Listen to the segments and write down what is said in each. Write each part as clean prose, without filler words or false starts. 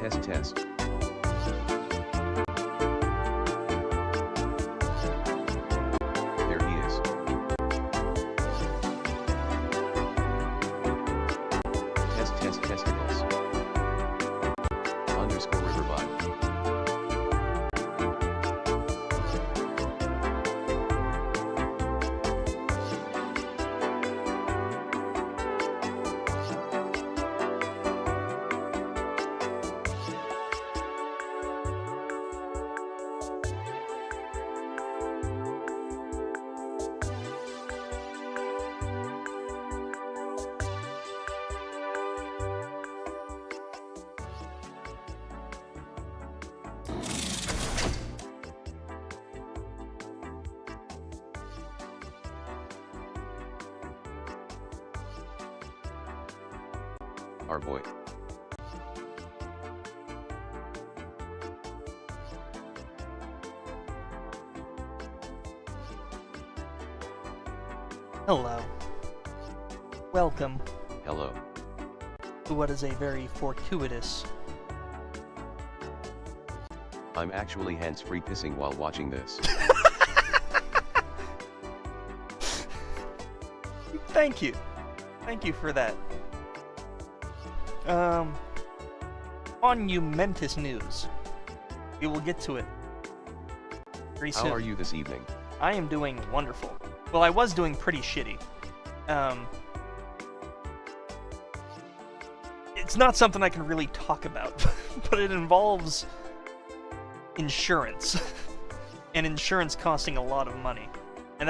Test test. There he is. Test testicles. Underscore Riverbot. Our boy. Hello. Welcome Hello. to what is a very fortuitous... I'm actually hands-free pissing while watching this. Thank you. Thank you for that. Monumentous news. We will get to it very soon. How are you this evening? I am doing wonderful. Well, I was doing pretty shitty. It's not something I can really talk about, but it involves insurance. And insurance costing a lot of money. And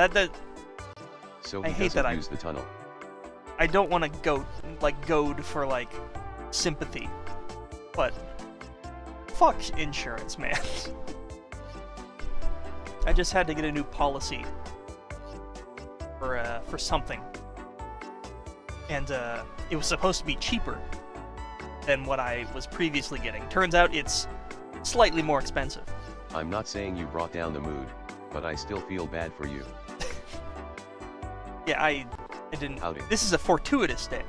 So I he hate doesn't that use the tunnel. I don't want to goad for, like, sympathy. But fuck insurance, man. I just had to get a new policy for something. And it was supposed to be cheaper than what I was previously getting. Turns out it's slightly more expensive. I'm not saying you brought down the mood, but I still feel bad for you. Yeah, I didn't... Howdy. This is a fortuitous day.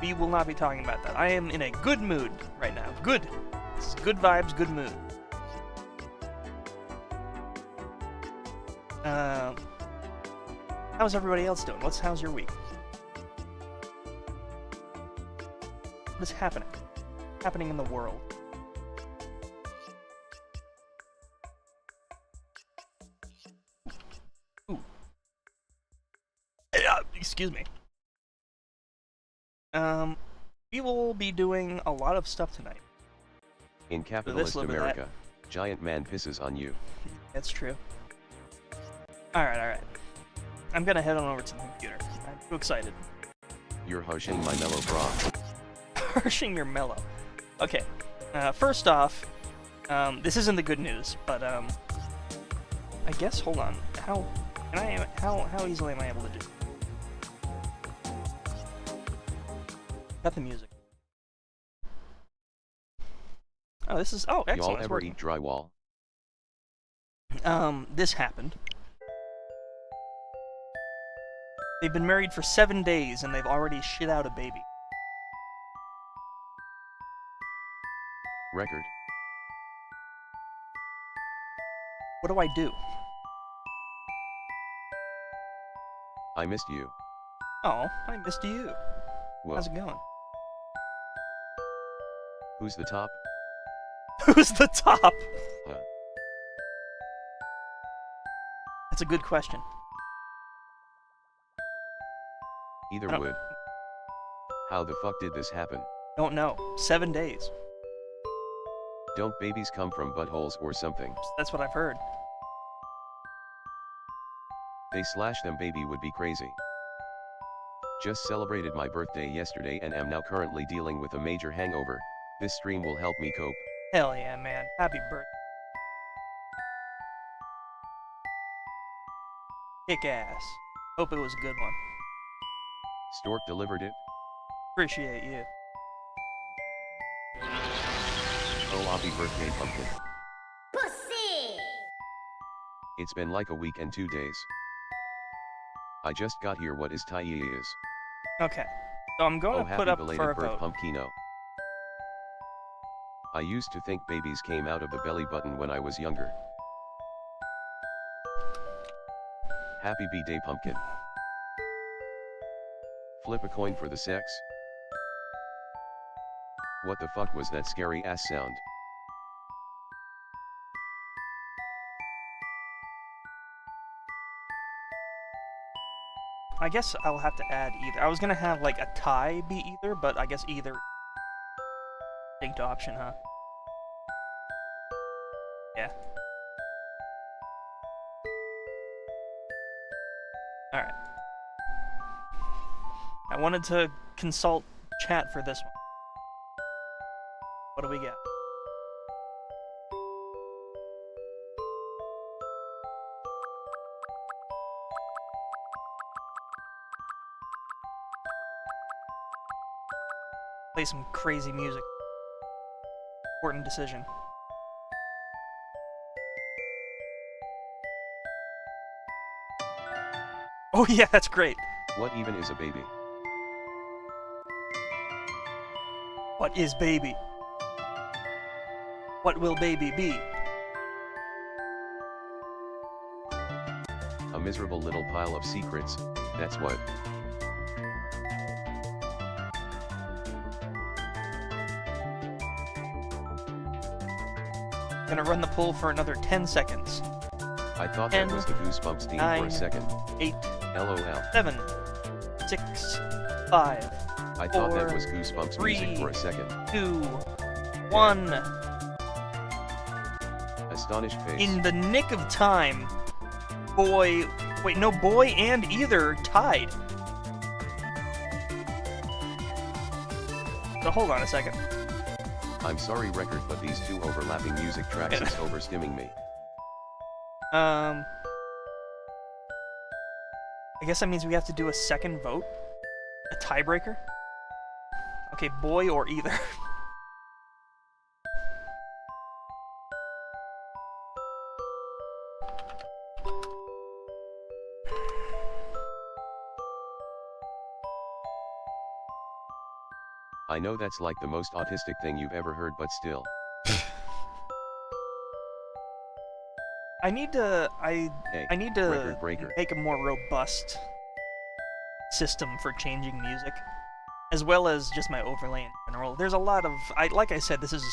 We will not be talking about that. I am in a good mood right now. Good. This is good vibes, good mood. How's everybody else doing? How's your week? What is happening? Happening in the world? Ooh. Excuse me. We will be doing a lot of stuff tonight. In capitalist America, giant man pisses on you. That's true. Alright. I'm gonna head on over to the computer. I'm too excited. You're harshing my mellow bra. Harshing your mellow. Okay. First off, this isn't the good news, but I guess, hold on. How easily am I able to do? Got the music. Oh, this is... Oh, excellent. Y'all ever eat drywall? This happened. They've been married for 7 days, and they've already shit out a baby. Record. What do I do? I missed you. Oh, I missed you. Whoa. How's it going? Who's the top? Who's the top? Huh. That's a good question. Either would. How the fuck did this happen? Don't know. 7 days. Don't babies come from buttholes or something? That's what I've heard. They slash them baby would be crazy. Just celebrated my birthday yesterday and am now currently dealing with a major hangover. This stream will help me cope. Hell yeah, man. Happy birthday. Kick ass. Hope it was a good one. Stork delivered it? Appreciate you. Oh, happy birthday, pumpkin. Pussy! It's been like a week and 2 days. I just got here. What is tie is? Okay. So I'm going to put happy up belated for a birth, vote. Pumpkino. I used to think babies came out of the belly button when I was younger. Happy B-Day pumpkin. Flip a coin for the sex? What the fuck was that scary ass sound? I guess I'll have to add either. I was gonna have like a tie be either, but I guess either distinct option, huh? Yeah. Alright. I wanted to consult chat for this one. What do we get? Play some crazy music. Important decision. Oh yeah, that's great. What even is a baby? What is baby? What will baby be? A miserable little pile of secrets, that's what. Gonna run the poll for another 10 seconds. I thought 10, that was the Goosebumps theme for 9, a second. 8, LOL. 7, 6, 5, I thought that 4, was Goosebumps 3, music for a second. 2, 1. Astonished face. In the nick of time, boy... Wait, no, boy and either tied. So hold on a second. I'm sorry record, but these two overlapping music tracks is overstimming me. I guess that means we have to do a second vote? A tiebreaker? Okay, boy or either. I know that's like the most autistic thing you've ever heard, but still. I need to Hey, I need to record breaker. make a more robust system for changing music, as well as just my overlay in general. There's a lot of like I said, this is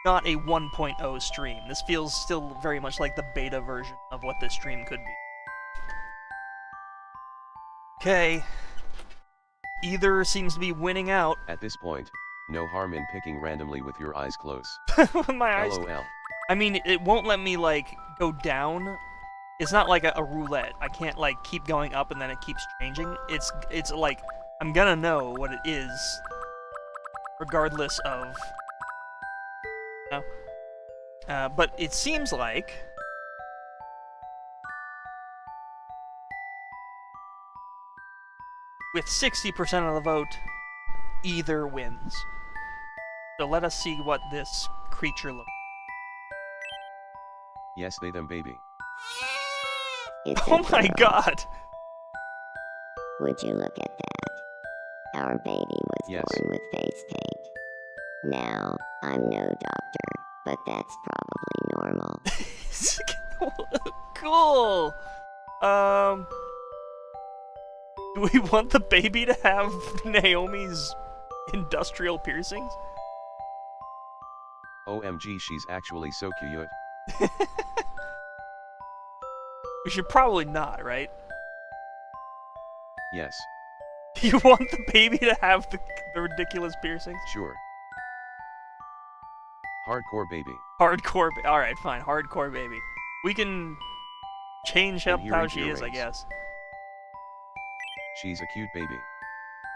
not a 1.0 stream. This feels still very much like the beta version of what this stream could be. Okay. Either seems to be winning out. At this point, no harm in picking randomly with your eyes closed. My eyes. LOL. I mean, it won't let me, like, go down. It's not like a roulette. I can't, like, keep going up and then it keeps changing. It's like, I'm gonna know what it is, regardless of... No. But it seems like... with 60% of the vote, either wins. So let us see what this creature looks like. Yes, they them baby. It's Oh a my girl. god! Would you look at that? Our baby was Yes. born with face paint. Now, I'm no doctor, but that's probably normal. Cool! Do we want the baby to have Naomi's industrial piercings? OMG, she's actually so cute. We should probably not, right? Yes, You want the baby to have the ridiculous piercings? sure. Hardcore baby. Hardcore alright, fine, hardcore baby. We can change up And how here she it is, I reigns. guess. She's a cute baby.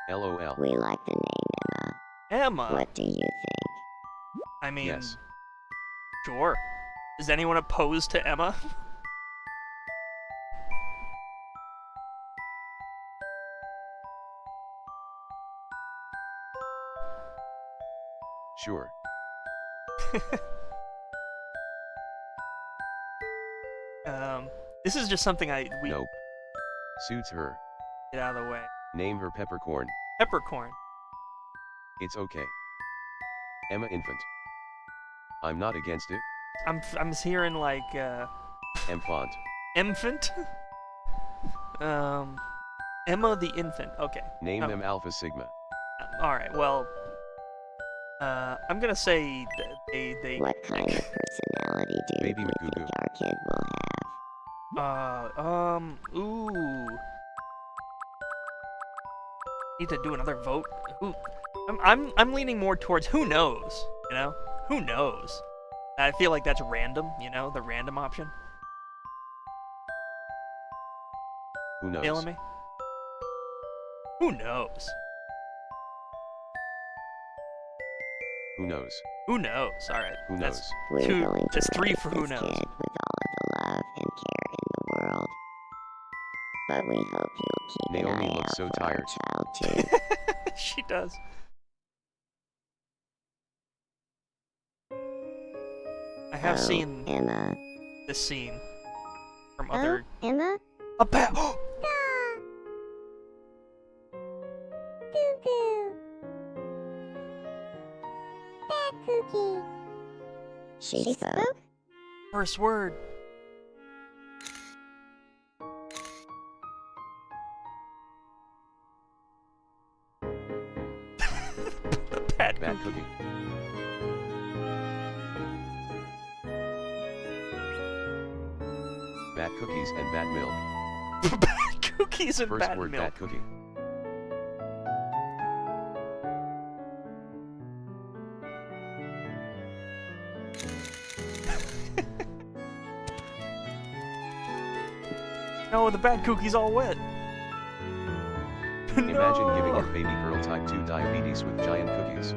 LOL. We like the name Emma. Emma! What do you think? I mean, Yes. sure. Is anyone opposed to Emma? Sure. This is just something we Nope. Suits her. get out of the way. Name her Peppercorn. Peppercorn. It's okay. Emma Infant. I'm not against it. I'm hearing like Font. infant. Emma the infant. Okay. Name them Alpha Sigma. All right. Well, I'm gonna say they. What kind of personality do Baby you Magoo think our kid will have? Ooh. Need to do another vote. Ooh. I'm leaning more towards who knows. You know, who knows. I feel like that's random. You know, the random option. Who knows? Feeling me? Who knows? Who knows? Who knows? All right. Who That's knows? We're two. going to That's three raise for who this knows. kid with all of the love and care in the world. But we hope you'll keep Naomi an eye looks out so for tired. our child too. She does. I have seen Emma. this scene from other. Emma? A bat. Cookie. She spoke? First word. The bad Bad cookie. cookie. Bad cookies and bad milk. Bad cookies and First bad word milk. bad cookie. No, the bad cookie's all wet. Imagine No. giving your baby girl type 2 diabetes with giant cookies.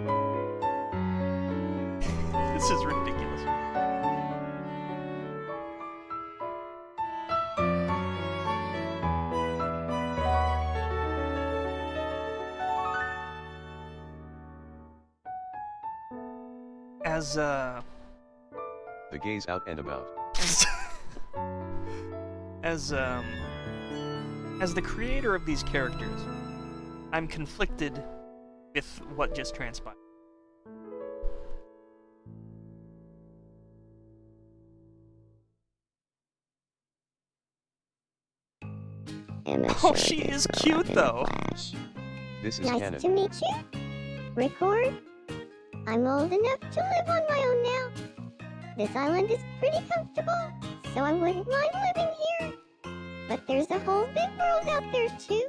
This is ridiculous. The gays out and about. As the creator of these characters, I'm conflicted with what just transpired. Emma Oh, sure she did is grow cute, up in a though. flash. This is Nice canon. to meet you. Record. I'm old enough to live on my own now. This island is pretty comfortable, so I wouldn't mind living here. But there's a whole big world out there too.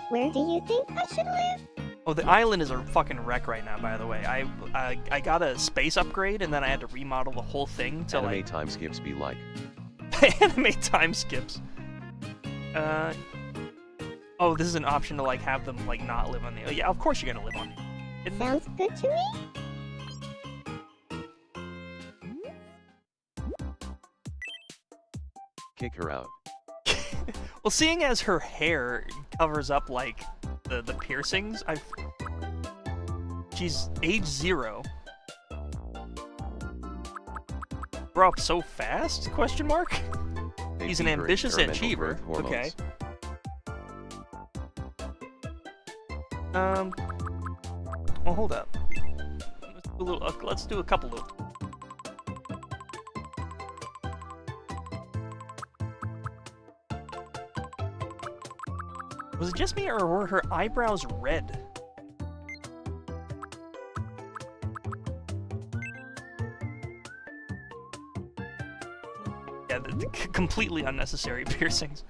Where do you think I should live? Oh, the island is a fucking wreck right now, by the way. I got a space upgrade, and then I had to remodel the whole thing to Anime like time skips be like. anime time skips. Oh, this is an option to like have them like not live on the. Oh, yeah, of course you're gonna live on it. Isn't it? Sounds good to me. Kick her out. Well, seeing as her hair covers up like the piercings, she's age 0. Grow up so fast? Question mark. They He's an feed her ambitious experimental achiever. growth hormones. Okay. Well, hold up. Let's do a couple of. Was it just me, or were her eyebrows red? Yeah, the completely unnecessary piercings.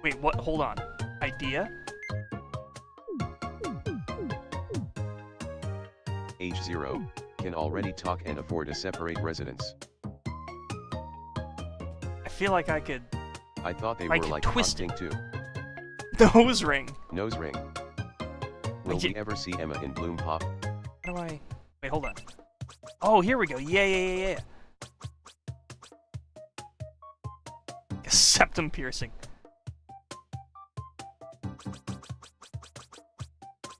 Wait, what? Hold on. Idea? Age 0. Can already talk and afford a separate residence. I feel like I could. I thought they I were could like twist Hot Pink too. Nose ring. Nose ring. Will Wait, we ever see Emma in Bloom Pop? How do I... Wait, hold on. Oh, here we go. Yeah. A septum piercing.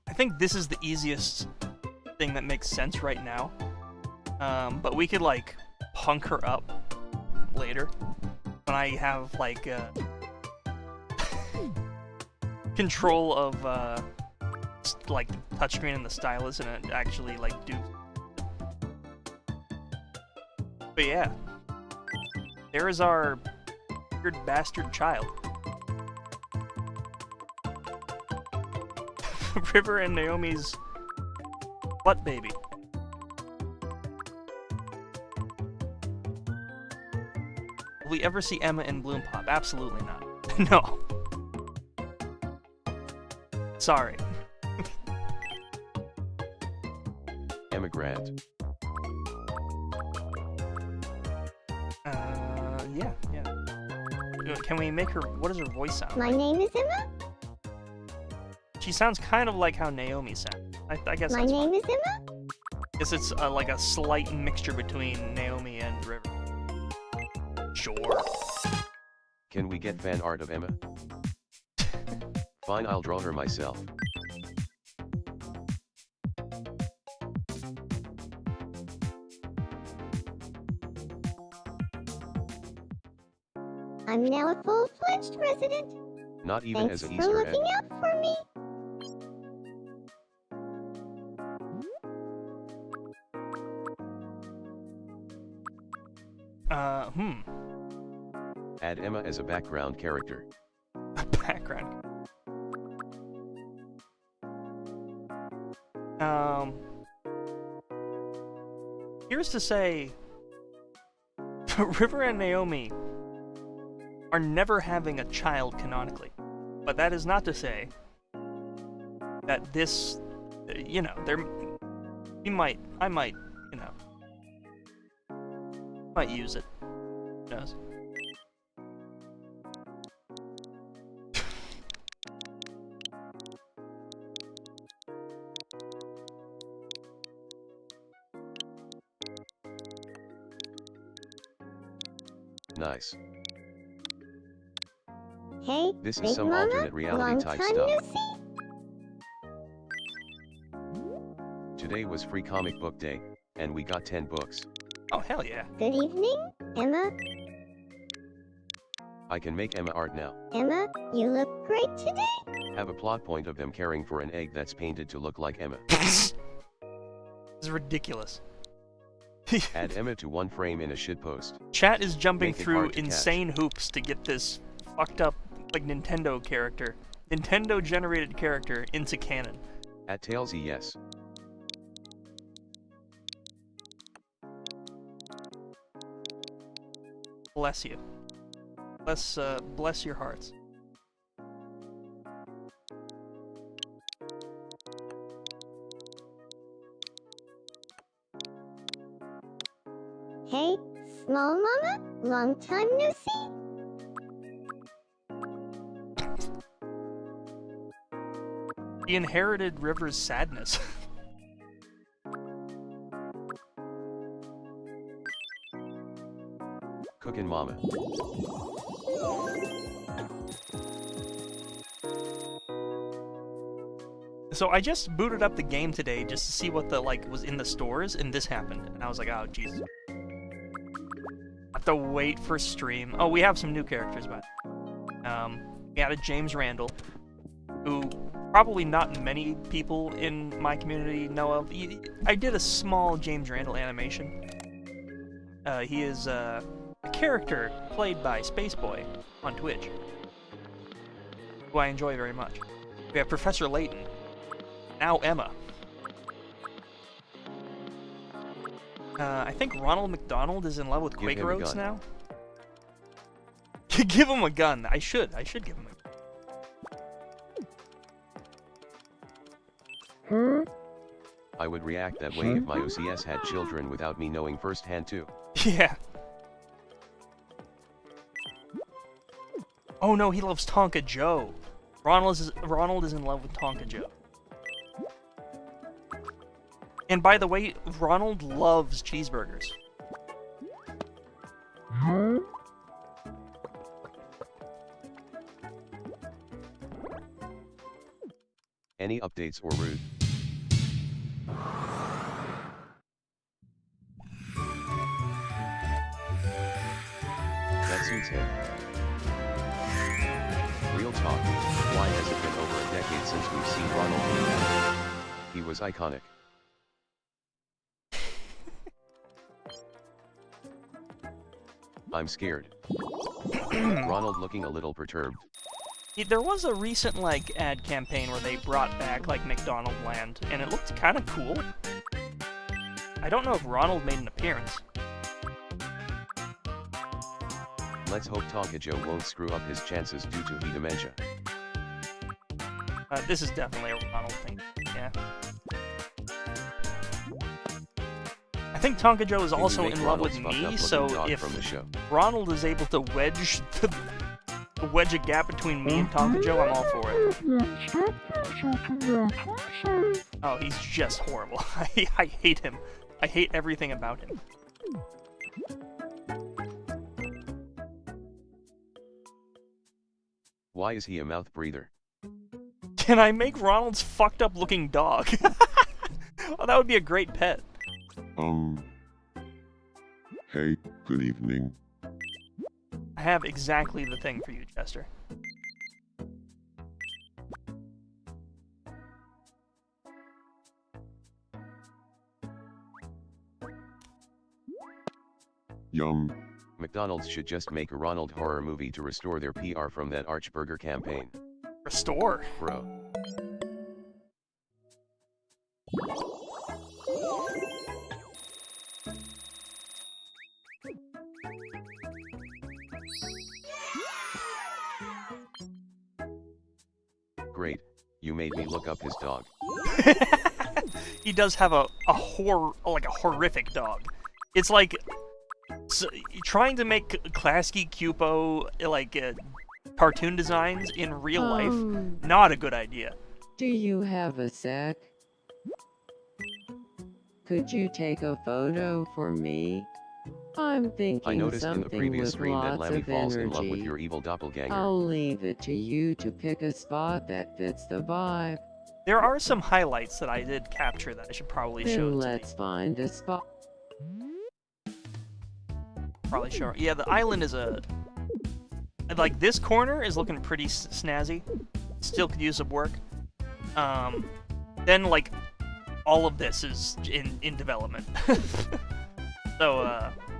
I think this is the easiest thing that makes sense right now. But we could, like, punk her up later. When I have, like, control of like touchscreen and the stylus and it actually like do. But yeah, there is our weird bastard child. River and Naomi's butt baby. Will we ever see Emma in Bloom Pop? Absolutely not. No. Sorry. Emma Grant. Yeah. Can we make her, what does her voice sound My like? name is Emma. She sounds kind of like how Naomi sounds. I guess My that's name fine. is Emma. Guess it's like a slight mixture between Naomi and River. Sure. Can we get fan art of Emma? Fine, I'll draw her myself. I'm now a full-fledged resident. Not even Thanks as an for Easter egg. looking out for me. Add Emma as a background character. Background. Here's to say, River and Naomi are never having a child canonically, but that is not to say that this, you know, I might, you know, might use it. Who knows? Nice. Hey, This is Big some Mama, alternate reality long type time stuff. no see. Today was Free Comic Book Day, and we got 10 books. Oh, hell yeah. Good evening, Emma. I can make Emma art now. Emma, you look great today. Have a plot point of them caring for an egg that's painted to look like Emma. This is ridiculous. Add Emma to one frame in a shitpost. Chat is jumping Make it through hard to catch. insane hoops to get this fucked up, like, Nintendo character, Nintendo-generated character into canon. At Tailsy, yes. Bless you. Bless your hearts. Hey, small mama, long time no see. He inherited River's sadness. Cookin' Mama. So I just booted up the game today just to see what the, like, was in the stores, and this happened. And I was like, oh, Jesus. I have to wait for stream. Oh, we have some new characters, but we added James Randall, who probably not many people in my community know of. I did a small James Randall animation. He is a character played by Spaceboy on Twitch, who I enjoy very much. We have Professor Layton. Now Emma. I think Ronald McDonald is in love with Give him Quaker a Oats gun. now. Give him a gun. I should give him a gun. I would react that way if my OCS had children without me knowing firsthand too. Yeah. Oh no, he loves Tonka Joe. Ronald is in love with Tonka Joe. And by the way, Ronald loves cheeseburgers. Any updates or rude? That suits him. Real talk. Why has it been over a decade since we've seen Ronald here? He was iconic. I'm scared. Ronald looking a little perturbed. There was a recent, like, ad campaign where they brought back, like, McDonald Land, and it looked kind of cool. I don't know if Ronald made an appearance. Let's hope Tonka Joe won't screw up his chances due to the dementia. This is definitely a Ronald thing, yeah. I think Tonka Joe is also in love with me, so if Ronald is able to wedge a gap between me and Tonka Joe, I'm all for it. Oh, he's just horrible. I hate him. I hate everything about him. Why is he a mouth breather? Can I make Ronald's fucked up looking dog? Oh, that would be a great pet. Hey, good evening. I have exactly the thing for you, Chester. Yum. McDonald's should just make a Ronald horror movie to restore their PR from that Archburger campaign. Restore? Bro. Great, you made me look up his dog. He does have a horrific dog. It's like trying to make Klasky Cupo like cartoon designs in real life. Not a good idea. Do you have a sec? Could you take a photo for me? I'm thinking I noticed in the something previous with stream that lots Lammy of falls in love with energy. your evil doppelganger. I'll leave it to you to pick a spot that fits the vibe. There are some highlights that I did capture that I should probably show. Then let's find a spot. Probably show. Yeah, the island is like this corner is looking pretty snazzy. Still could use some work. Then like all of this is in development. So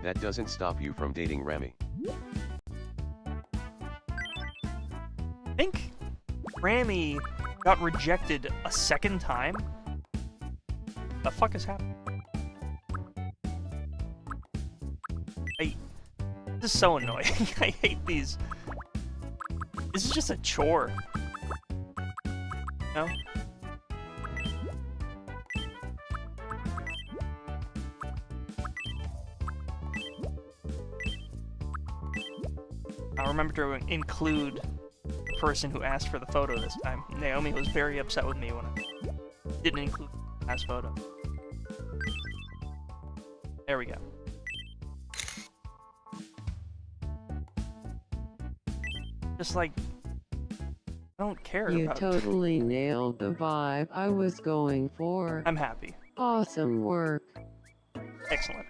that doesn't stop you from dating Rami. I think Rami got rejected a second time. The fuck is happening? This is so annoying. I hate these. This is just a chore. No? I'll remember to include the person who asked for the photo this time. Naomi was very upset with me when I didn't include the last photo. There we go. Just like, I don't care You about totally nailed the vibe I was going for. I'm happy. Awesome work. Excellent.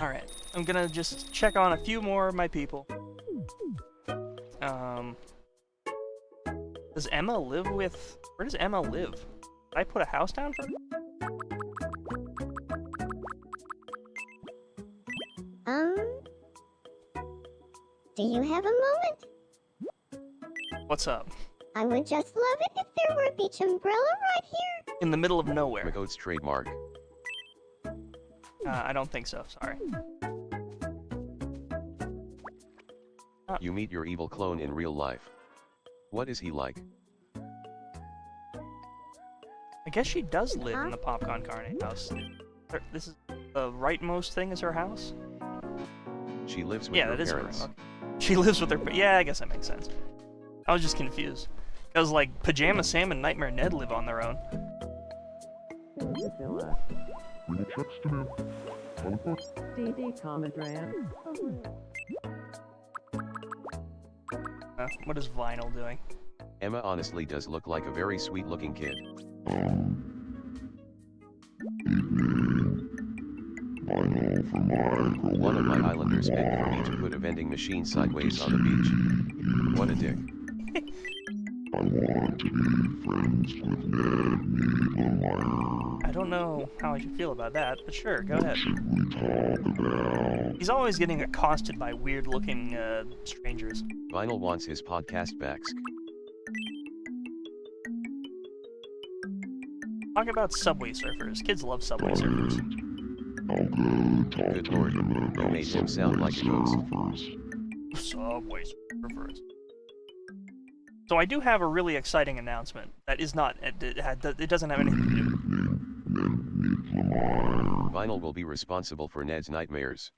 Alright, I'm gonna just check on a few more of my people. Does Emma live with... Where does Emma live? Did I put a house down for her? Do you have a moment? What's up? I would just love it if there were a beach umbrella right here. In the middle of nowhere. McGoat's trademark. I don't think so, sorry. You meet your evil clone in real life. What is he like? I guess she does live in the Popcorn Carne house. This is the rightmost thing is her house? She lives with Yeah, her that is her. parents. Okay. She lives with her. Yeah, I guess that makes sense. I was just confused. Because, like, Pajama Sam and Nightmare Ned live on their own. What is Vinyl doing? Emma honestly does look like a very sweet-looking kid. One of my islanders begged for me to put a vending machine sideways on the beach. What a dick. I don't know how I should feel about that, but sure, go ahead. He's always getting accosted by weird-looking strangers. Vinyl wants his podcast back. Talk about Subway Surfers. Kids love Subway Surfers. Good lord, you made him sound like a ghost. Subway Surfers. So I do have a really exciting announcement. That is not, it doesn't have anything to do. Vinyl will be responsible for Ned's nightmares.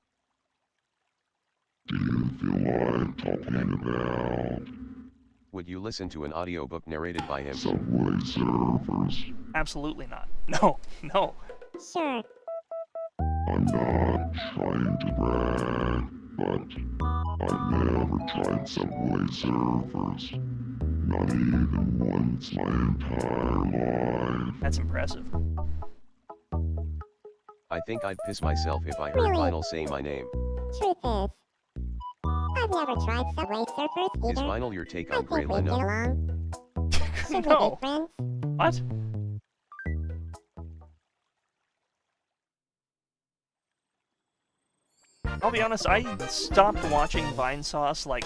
Would you listen to an audiobook narrated by him? Absolutely not. No, no. Sure. I'm not trying to brag, but I've never tried Subway Surfers. Not even once my entire life. That's impressive. I think I'd piss myself if I heard Really? Vinyl say my name. Truth is, I've never tried Subway Surfers either. Is Vinyl your take I on think Grey we get Leno? along. Should we No. be friends? What? I'll be honest, I stopped watching Vinesauce like,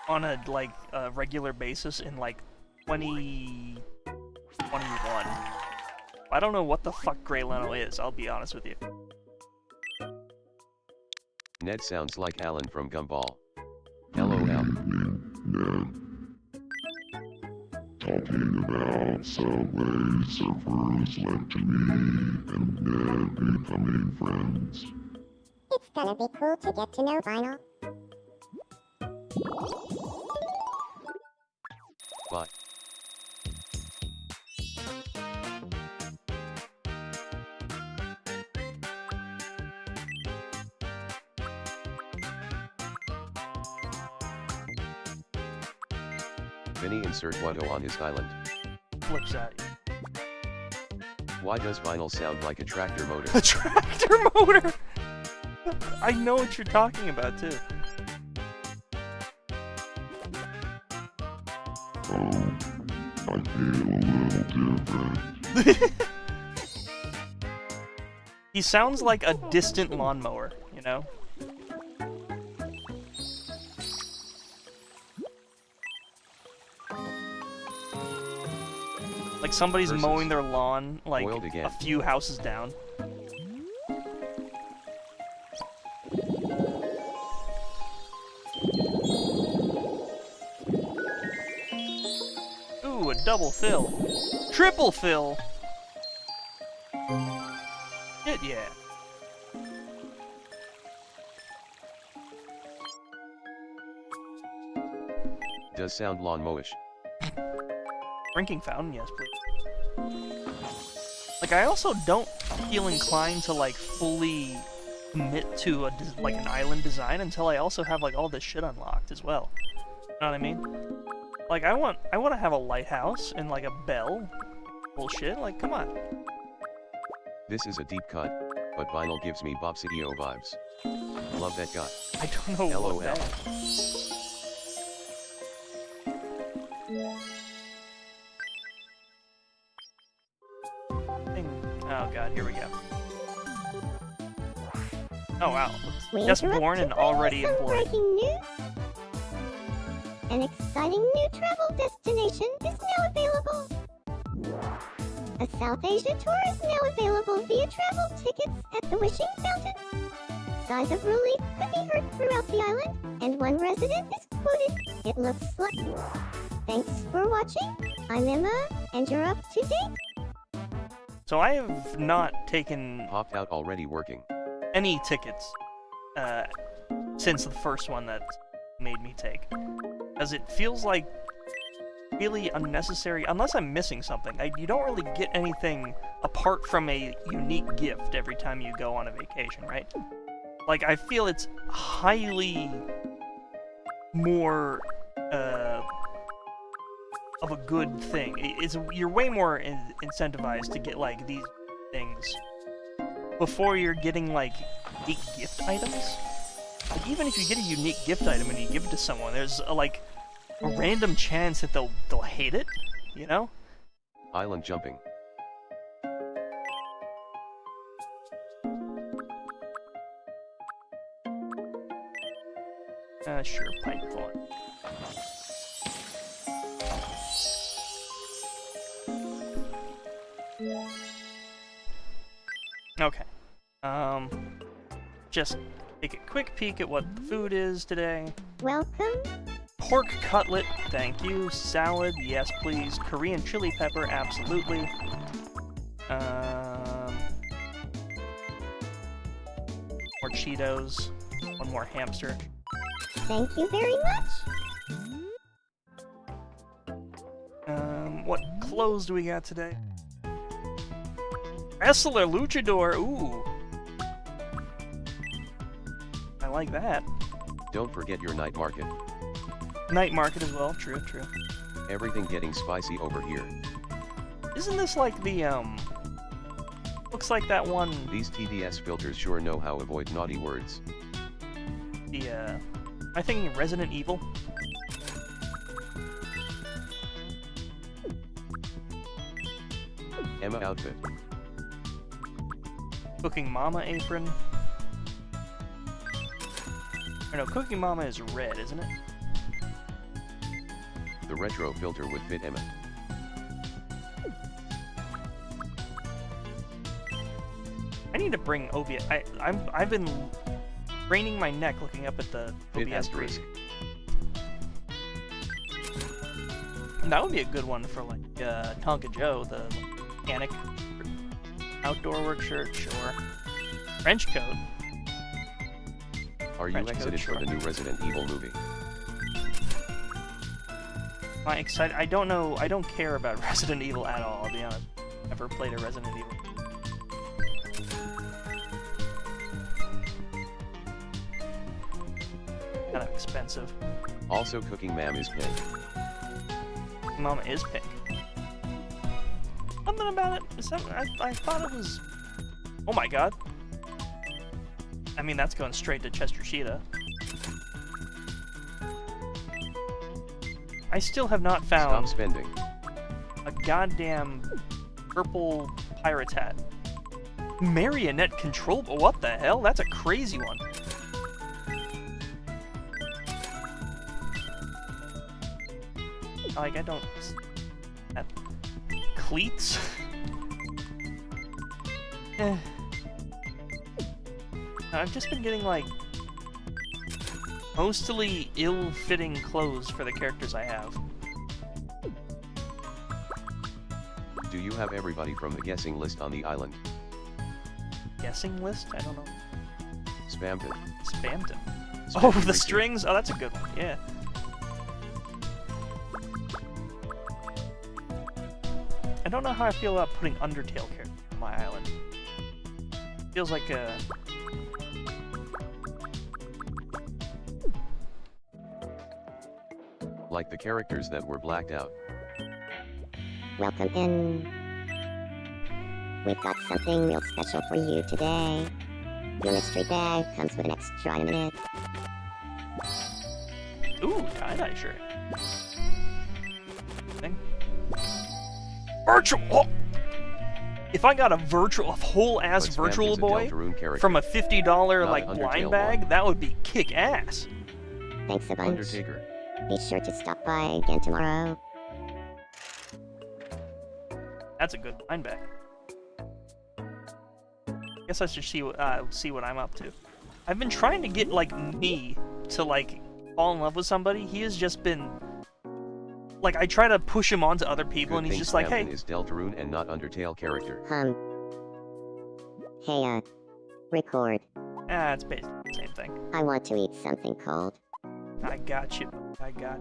on a regular basis in like 2021. I don't know what the fuck Grey Leno is, I'll be honest with you. Ned sounds like Alan from Gumball. LOL. Talking about Subway Surfers led to me and Ned becoming friends. It's gonna be cool to get to know Vinyl. Bye. Vinny insert Watto on his island. Flips at you. Why does Vinyl sound like a tractor motor? A tractor motor! I know what you're talking about too. Oh, I feel a little different. He sounds like a distant lawnmower, you know? Like somebody's Versus mowing their lawn, like, Boiled again. a few houses down. Ooh, a double fill. Triple fill! Shit, yeah. Does sound lawnmowish. Drinking fountain, yes, please. Like, I also don't feel inclined to, like, fully commit to a like an island design until I also have, like, all this shit unlocked as well. You know what I mean? Like, I want to have a lighthouse and, like, a bell. Bullshit, like, come on. This is a deep cut, but Vinyl gives me Bob Sidio vibes. Love that guy. I don't know LOL. what that Oh god, here we go. Oh wow, We just interrupt born to and bring you already some employed. breaking news. An exciting new travel destination is now available. A South Asia tour is now available via travel tickets at the Wishing Fountain. Sighs of relief could be heard throughout the island, and one resident is quoted, "It looks like..." Thanks for watching. I'm Emma, and you're up to date. So I have not taken Popped out already working. any tickets since the first one that made me take, because it feels like really unnecessary, unless I'm missing something. You don't really get anything apart from a unique gift every time you go on a vacation, right? Like, I feel it's highly more of a good thing. You're way more incentivized to get, like, these things before you're getting, like, unique gift items. Like, even if you get a unique gift item and you give it to someone, there's, like, a random chance that they'll hate it, you know? Island jumping. Sure, pipe one. Okay. Just take a quick peek at what the food is today. Welcome. Pork cutlet, thank you. Salad, yes please. Korean chili pepper, absolutely. More Cheetos. One more hamster. Thank you very much. What clothes do we got today? Wrestler Luchador, ooh. I like that. Don't forget your night market. Night market as well, true, true. Everything getting spicy over here. Isn't this like the, looks like that one, These TDS filters sure know how avoid naughty words. the, am I thinking Resident Evil? Emma outfit. Cooking Mama apron. Or no, Cooking Mama is red, isn't it? The retro filter would fit Emma. I need to bring OBS. I've been craning my neck looking up at the Fit OBS asterisk. tree. That would be a good one for like Tonka Joe, the mechanic outdoor work shirt, sure. Trench coat. Are you French excited coat, for the sure. new Resident Evil movie? Am I excited? I don't know. I don't care about Resident Evil at all, I'll be honest. Never played a Resident Evil. Kind of expensive. Also Cooking Ma'am is pink. Mama is pink. Something about it. Is that, I thought it was. Oh my god. I mean, that's going straight to Chester Cheetah. I still have not Stop found spending. a goddamn purple pirate's hat. Marionette control. What the hell? That's a crazy one. Like, I don't. That cleats. I've just been getting like mostly ill-fitting clothes for the characters I have. Do you have everybody from the guessing list on the island? Guessing list? I don't know. Spammed it. Spammed him. Spammed Oh, the everything. strings? Oh, that's a good one. Yeah. I don't know how I feel about putting Undertale characters on my island. Feels like a... Like the characters that were blacked out. Welcome in. We've got something real special for you today. Your mystery bag comes with an extra minute. Ooh, tie-dye shirt. Thing. Virtual! Oh! If I got a whole-ass But Spammed virtual is a boy Deltarune character. from a $50 Not like an blind Undertale bag, one. that would be kick-ass. Thanks a bunch. Undertaker. Be sure to stop by again tomorrow. That's a good blind bag. Guess I should see what I'm up to. I've been trying to get like me to like fall in love with somebody. He has just been like I try to push him onto other people, Good and he's thing just like, Spammed hey, is Deltarune and not Undertale character. Hey, record. it's basically the same thing. I want to eat something cold. I got you. I got.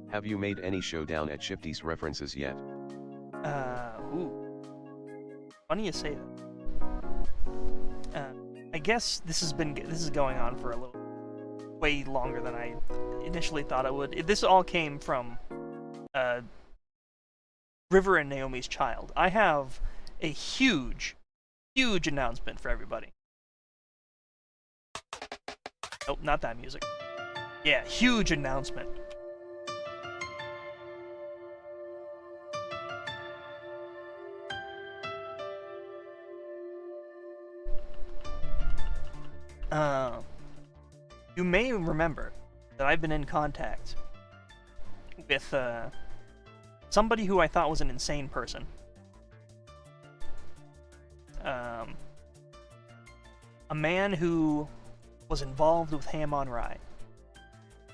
Have you made any showdown at Shifty's references yet? Ooh. Funny you say that. I guess this is going on for a little, way longer than I initially thought it would. This all came from, River and Naomi's child, I have a huge announcement for everybody. Nope, not that music. Yeah, huge announcement. You may remember that I've been in contact with somebody who I thought was an insane person. A man who was involved with Ham on Rye,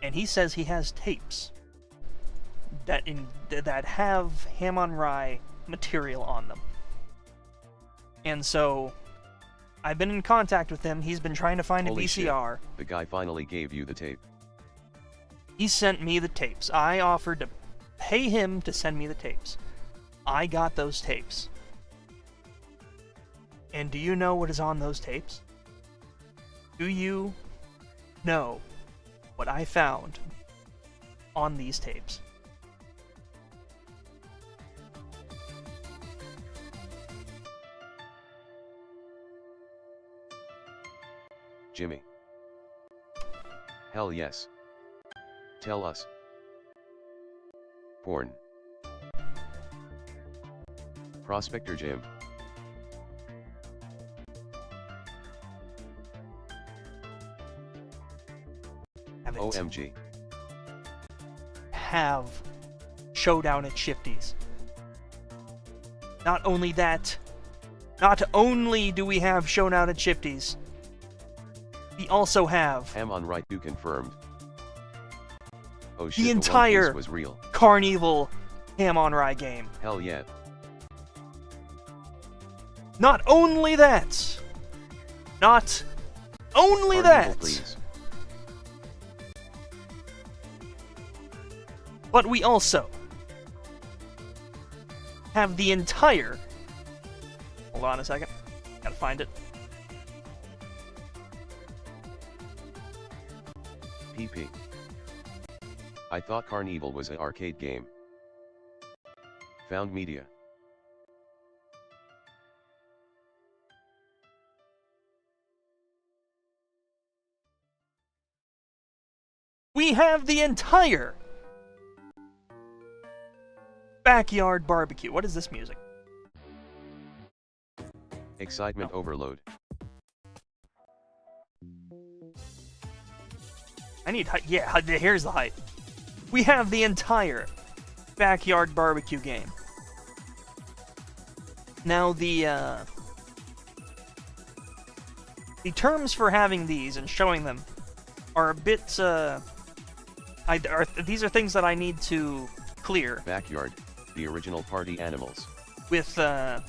and he says he has tapes that have Ham on Rye material on them. And so I've been in contact with him. He's been trying to find a Holy VCR. Shit. The guy finally gave you the tape. He sent me the tapes. I offered to pay him to send me the tapes. I got those tapes. And do you know what is on those tapes? Do you know what I found on these tapes? Jimmy. Hell yes. Tell us. Porn. Prospector Jim. Have it. OMG. Have Showdown at Shifty's. Not only that, not only do we have Showdown at Shifty's, we also have Ham on Right 2 confirmed. Oh shit, the One entire Piece was real. Carnival Ham on Rye game. Hell yeah. Not only that, not only Carnival, that, please. but we also have the entire. Hold on a second. Gotta find it. PP. I thought Carnival was an arcade game. Found media. We have the entire backyard barbecue. What is this music? Excitement overload. I need height. Yeah, here's the height. We have the entire backyard barbecue game. Now the terms for having these and showing them are a bit these are things that I need to clear Backyard, the original party animals. with the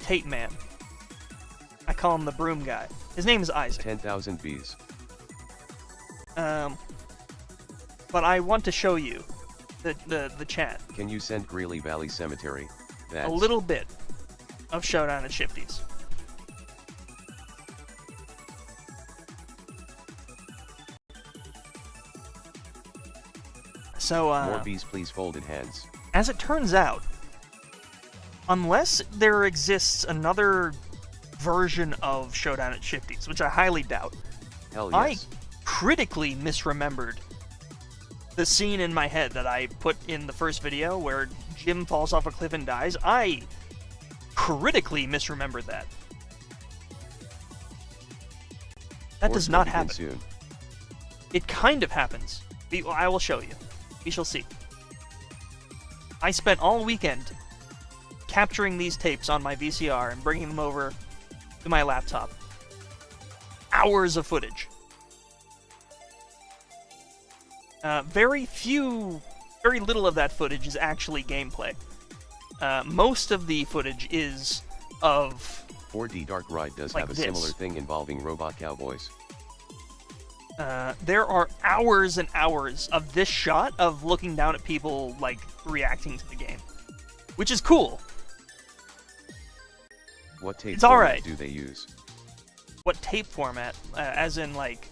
tape man. I call him the broom guy. His name is Isaac. 10,000 bees. But I want to show you the chat Can you send Greeley Valley Cemetery? That's a little bit of Showdown at Shifty's. So, more bees please, folded hands. as it turns out, unless there exists another version of Showdown at Shifty's, which I highly doubt, Hell I yes. critically misremembered the scene in my head that I put in the first video where Jim falls off a cliff and dies. I critically misremembered that. That Wars does will not begin happen. soon. It kind of happens. I will show you. We shall see. I spent all weekend capturing these tapes on my VCR and bringing them over to my laptop. Hours of footage. Very little of that footage is actually gameplay. Most of the footage is of 4D Dark Ride does Like have a this. similar thing involving robot cowboys. there are hours and hours of this shot of looking down at people, like, reacting to the game. Which is cool. What tape It's format alright. do they use? What tape format? As in, like,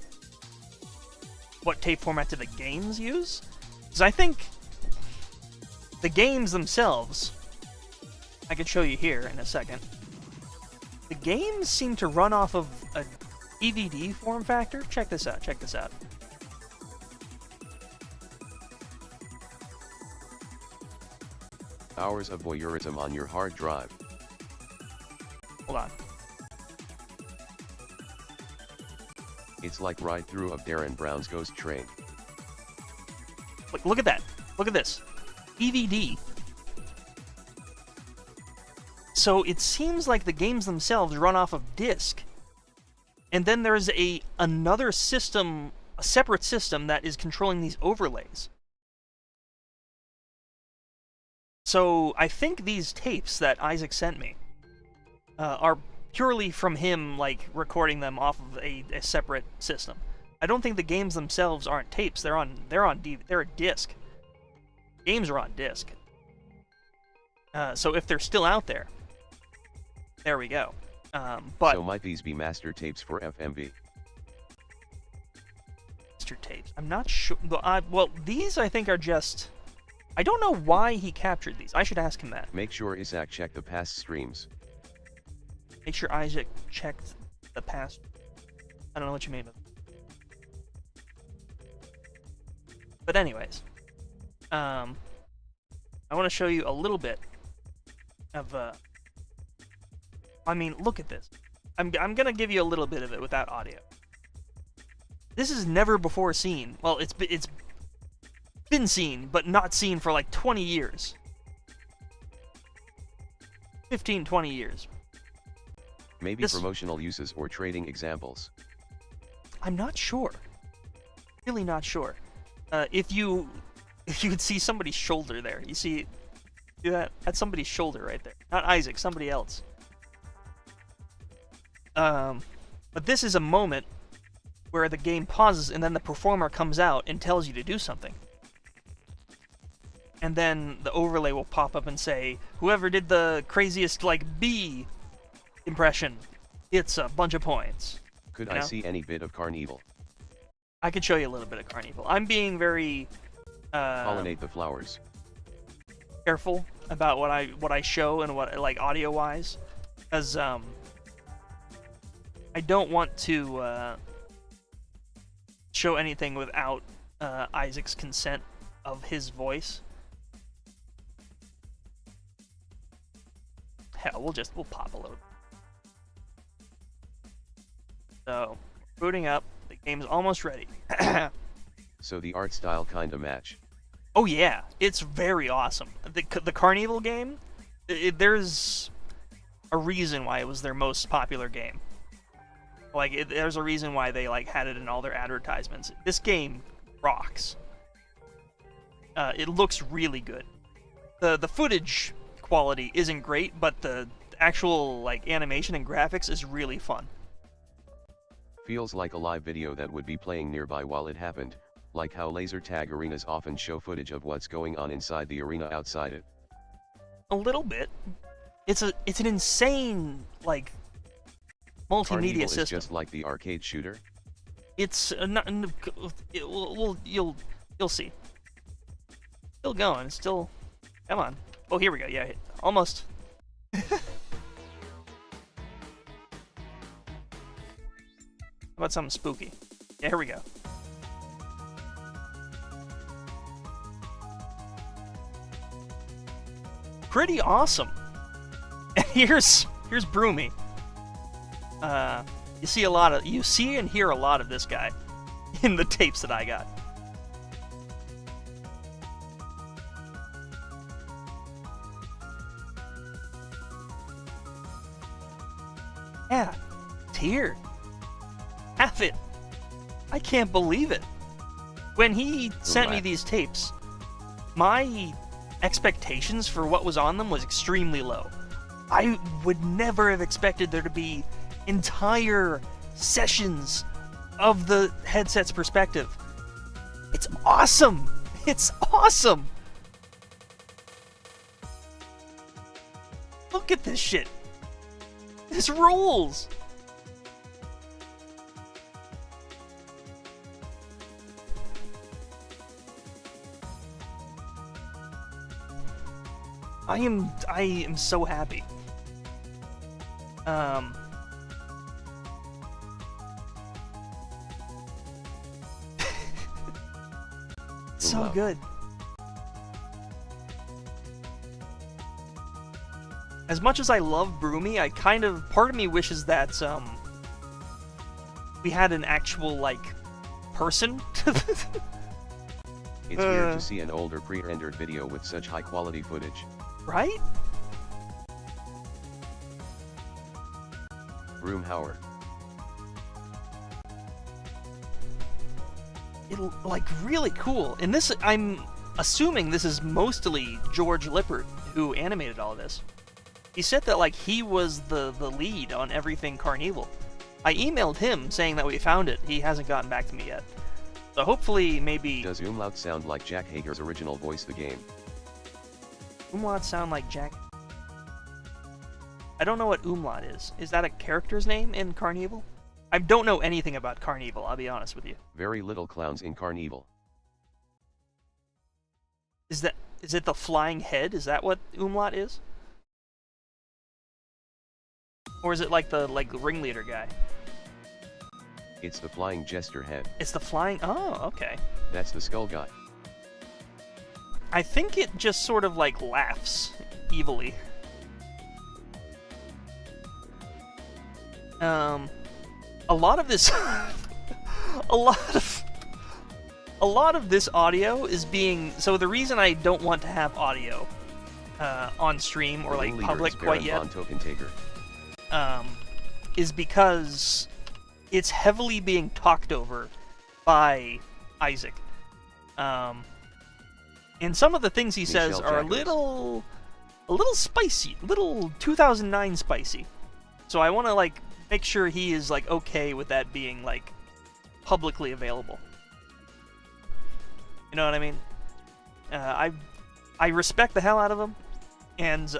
what tape format do the games use? Because I think the games themselves, I could show you here in a second. The games seem to run off of a DVD form factor. Check this out, check this out. Hours of voyeurism on your hard drive. Hold on. It's like ride through of Darren Brown's Ghost Train. Look at that. Look at this. DVD. So it seems like the games themselves run off of disk. And then there's another system, a separate system that is controlling these overlays. So I think these tapes that Isaac sent me are purely from him, like, recording them off of a separate system. I don't think the games themselves aren't tapes. They're a disc. Games are on disc. So if they're still out there, there we go. But so might these be master tapes for FMV? Master tapes. I'm not sure. Well, these I think are just. I don't know why he captured these. I should ask him that. Make sure Isaac checked the past streams. Make sure Isaac checked the past. I don't know what you mean. But anyways, I want to show you a little bit of. I mean, look at this. I'm gonna give you a little bit of it without audio. This is never before seen. Well, it's been seen, but not seen for like 20 years. 15, 20 years. Maybe promotional uses or trading examples. I'm not sure. Really not sure. If you could see somebody's shoulder there, you see that? That's somebody's shoulder right there. Not Isaac, somebody else. But this is a moment where the game pauses and then the performer comes out and tells you to do something. And then the overlay will pop up and say, whoever did the craziest, like, bee impression, it's a bunch of points. Could I see any bit of Carnival? I could show you a little bit of Carnival. I'm being very Pollinate the flowers. careful about what I show and what, like, audio wise, because I don't want to show anything without Isaac's consent of his voice. Hell, we'll pop a little. So, booting up. The game's almost ready. So the art style kinda match. Oh yeah, it's very awesome. The Carnival game, there's a reason why it was their most popular game. Like, there's a reason why they like had it in all their advertisements. This game rocks. It looks really good. The footage quality isn't great, but the actual like animation and graphics is really fun. Feels like a live video that would be playing nearby while it happened, like how laser tag arenas often show footage of what's going on inside the arena outside it. A little bit. It's an insane like multimedia Carnival system. is just like the arcade shooter. It's you'll see. Still going. Still. Come on. Oh, here we go. Yeah, almost. How about something spooky? Yeah, here we go. Pretty awesome. And here's Broomy. You see and hear a lot of this guy in the tapes that I got. Yeah, it's here. Have it. I can't believe it. When he sent me these tapes, my expectations for what was on them was extremely low. I would never have expected there to be entire sessions of the headset's perspective. It's awesome! It's awesome! Look at this shit! This rules! I am so happy. So Wow. good. As much as I love Broomy, part of me wishes that we had an actual like person. It's weird to see an older pre-rendered video with such high quality footage. Right? Broomhauer. Like really cool. And this, I'm assuming this is mostly George Lippert who animated all this. He said that like he was the lead on everything Carnival. I emailed him saying that we found it. He hasn't gotten back to me yet. So hopefully maybe... Does Umlaut sound like Jack Hager's original voice the game? Umlaut sound like Jack... I don't know what Umlaut is. Is that a character's name in Carnival? I don't know anything about Carnival, I'll be honest with you. Very little clowns in Carnival. Is it the flying head? Is that what Umlaut is? Or is it like the ringleader guy? It's the flying jester head. It's the flying... Oh, okay. That's the skull guy. I think it just sort of like laughs evilly. A lot of this... a lot of this audio is being... So the reason I don't want to have audio on stream or The like ringleader public is quite Baron yet von Token Taker. is because it's heavily being talked over by Isaac. And some of the things he says Michelle are Jackers. a little spicy, little 2009 spicy. So I want to like make sure he is like okay with that being like publicly available. You know what I mean? I respect the hell out of him, and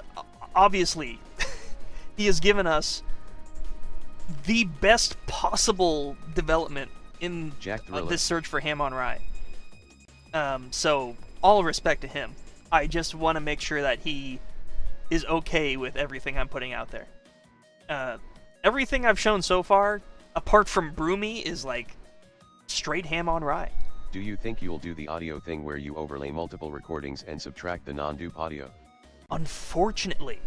obviously he has given us the best possible development in Jack Thriller. this search for Ham on Rye. So all respect to him. I just want to make sure that he is okay with everything I'm putting out there. Everything I've shown so far, apart from Broomy, is like straight Ham on Rye. Do you think you'll do the audio thing where you overlay multiple recordings and subtract the non-dupe audio? Unfortunately,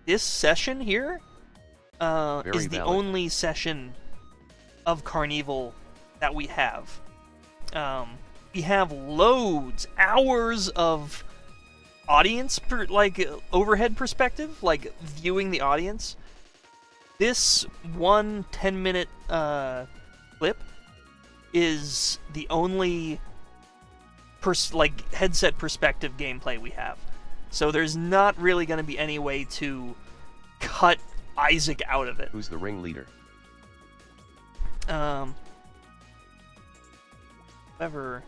this session here Very is the valid. only session of Carnival that we have. We have loads, hours of audience, overhead perspective, like viewing the audience. This one 10-minute clip is the only headset perspective gameplay we have. So there's not really going to be any way to cut Isaac out of it. Who's the ringleader? However,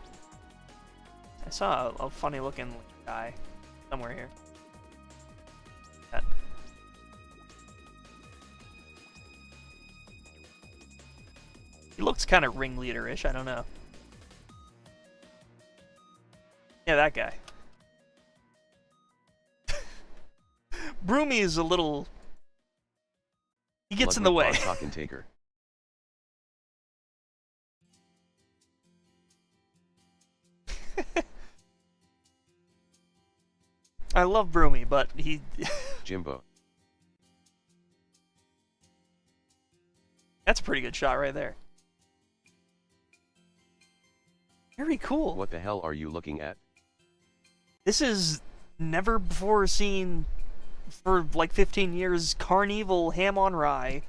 I saw a funny looking guy somewhere here. That. He looks kind of ringleader-ish, I don't know. Yeah, that guy. Broomy is a little... He gets in the way. Ludwig von Token Taker. I love Broomy, but he... Jimbo. That's a pretty good shot right there. Very cool. What the hell are you looking at? This is never before seen for like 15 years Carnival Ham on Rye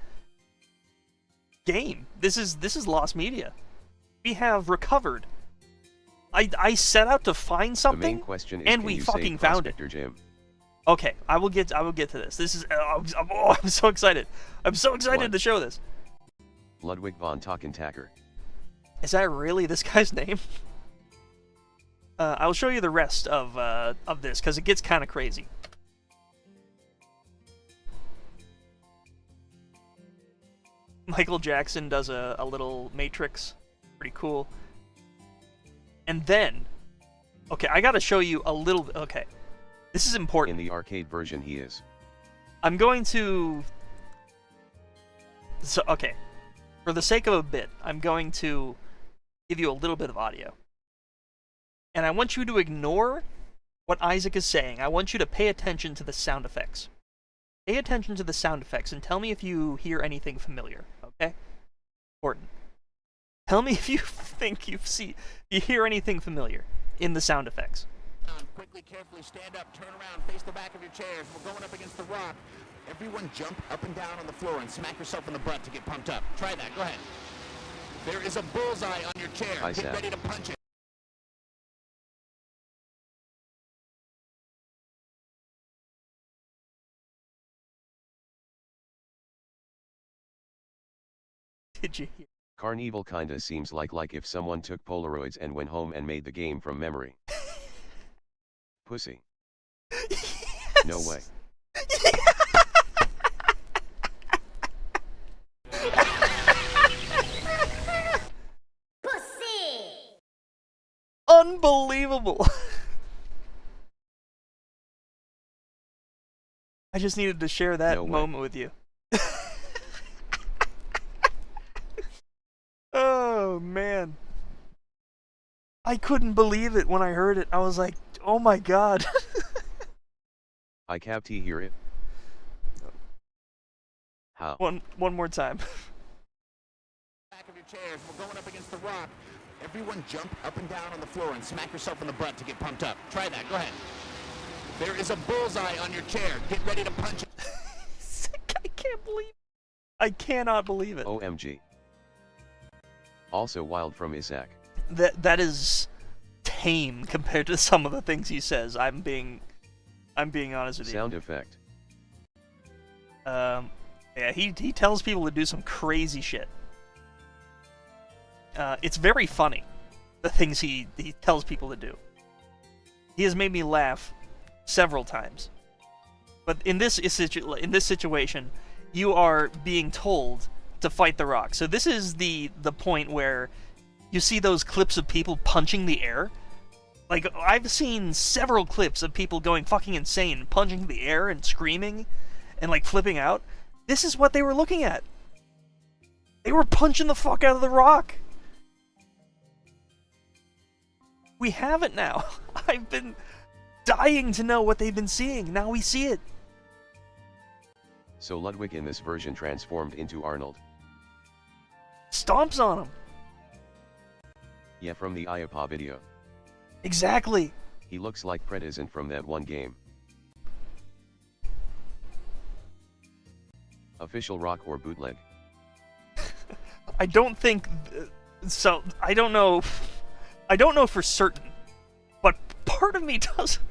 game. This is lost media. We have recovered. I set out to find The something, main question is, and can we you fucking save found it. Prospector Jim? Okay, I will get to this. This is I'm so excited. I'm so excited What? to show this. Ludwig von Token Taker. Is that really this guy's name? I'll show you the rest of this because it gets kind of crazy. Michael Jackson does a little Matrix, pretty cool. And then, okay, I gotta show you a little. Okay, This is important. In the arcade version, he is. I'm going to... So, okay. For the sake of a bit, I'm going to give you a little bit of audio. And I want you to ignore what Isaac is saying. I want you to pay attention to the sound effects. Pay attention to the sound effects and tell me if you hear anything familiar, okay? Important. Tell me if you think you hear anything familiar in the sound effects. Quickly, carefully stand up, turn around, face the back of your chairs. We're going up against the rock. Everyone jump up and down on the floor and smack yourself in the butt to get pumped up. Try that. Go ahead. There is a bullseye on your chair. Get ready to punch it. Did you hear? Carnival kinda seems like if someone took Polaroids and went home and made the game from memory. Pussy. Yes. No way. Pussy! Unbelievable. I just needed to share that moment with you. Oh, man. I couldn't believe it when I heard it. I was like, oh my god. I can't hear it. How? One more time. Back of your chairs. We're going up against the rock. Everyone jump up and down on the floor and smack yourself in the butt to get pumped up. Try that. Go ahead. There is a bullseye on your chair. Get ready to punch it. I can't believe it. I cannot believe it. OMG. Also wild from Isaac. That is tame compared to some of the things he says. I'm being honest with you. Sound effect. Yeah, he tells people to do some crazy shit. It's very funny, the things he tells people to do. He has made me laugh several times. But in this situation, you are being told to fight the rock. So this is the point where you see those clips of people punching the air. Like, I've seen several clips of people going fucking insane, punching the air and screaming and, like, flipping out. This is what they were looking at. They were punching the fuck out of the rock. We have it now. I've been dying to know what they've been seeing. Now we see it. So Ludwig in this version transformed into Arnold. Stomps on him. Yeah, from the IAPA video. Exactly. He looks like Predizant from that one game. Official rock or bootleg? I don't think... So, I don't know... I don't know for certain. But part of me doesn't...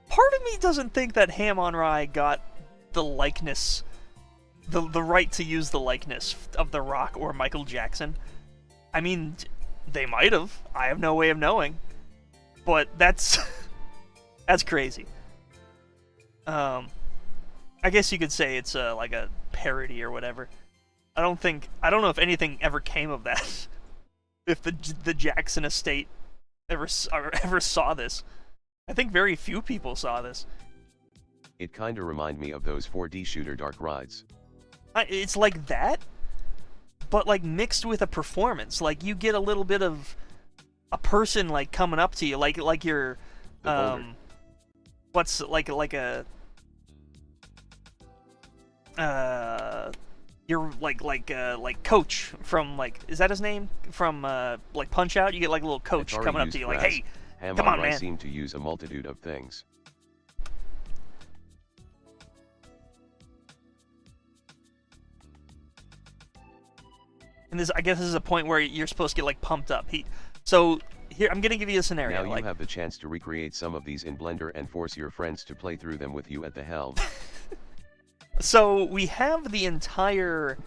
Part of me doesn't think that Ham on Rye got the likeness... The right to use the likeness of The Rock or Michael Jackson. I mean, they might have. I have no way of knowing. But that's... that's crazy. I guess you could say it's like a parody or whatever. I don't know if anything ever came of that. If the Jackson estate ever saw this. I think very few people saw this. It kinda remind me of those 4D shooter dark rides. It's like that, but like mixed with a performance. Like you get a little bit of a person like coming up to you, like you're, what's like a, you're like Coach from like, is that his name? From like Punch Out. You get like a little coach coming up to you, like, hey, come on, man. Seem to use a multitude of things. And this, I guess, this is a point where you're supposed to get like pumped up. So here, I'm gonna give you a scenario. Now you have the chance to recreate some of these in Blender and force your friends to play through them with you at the helm. So we have the entire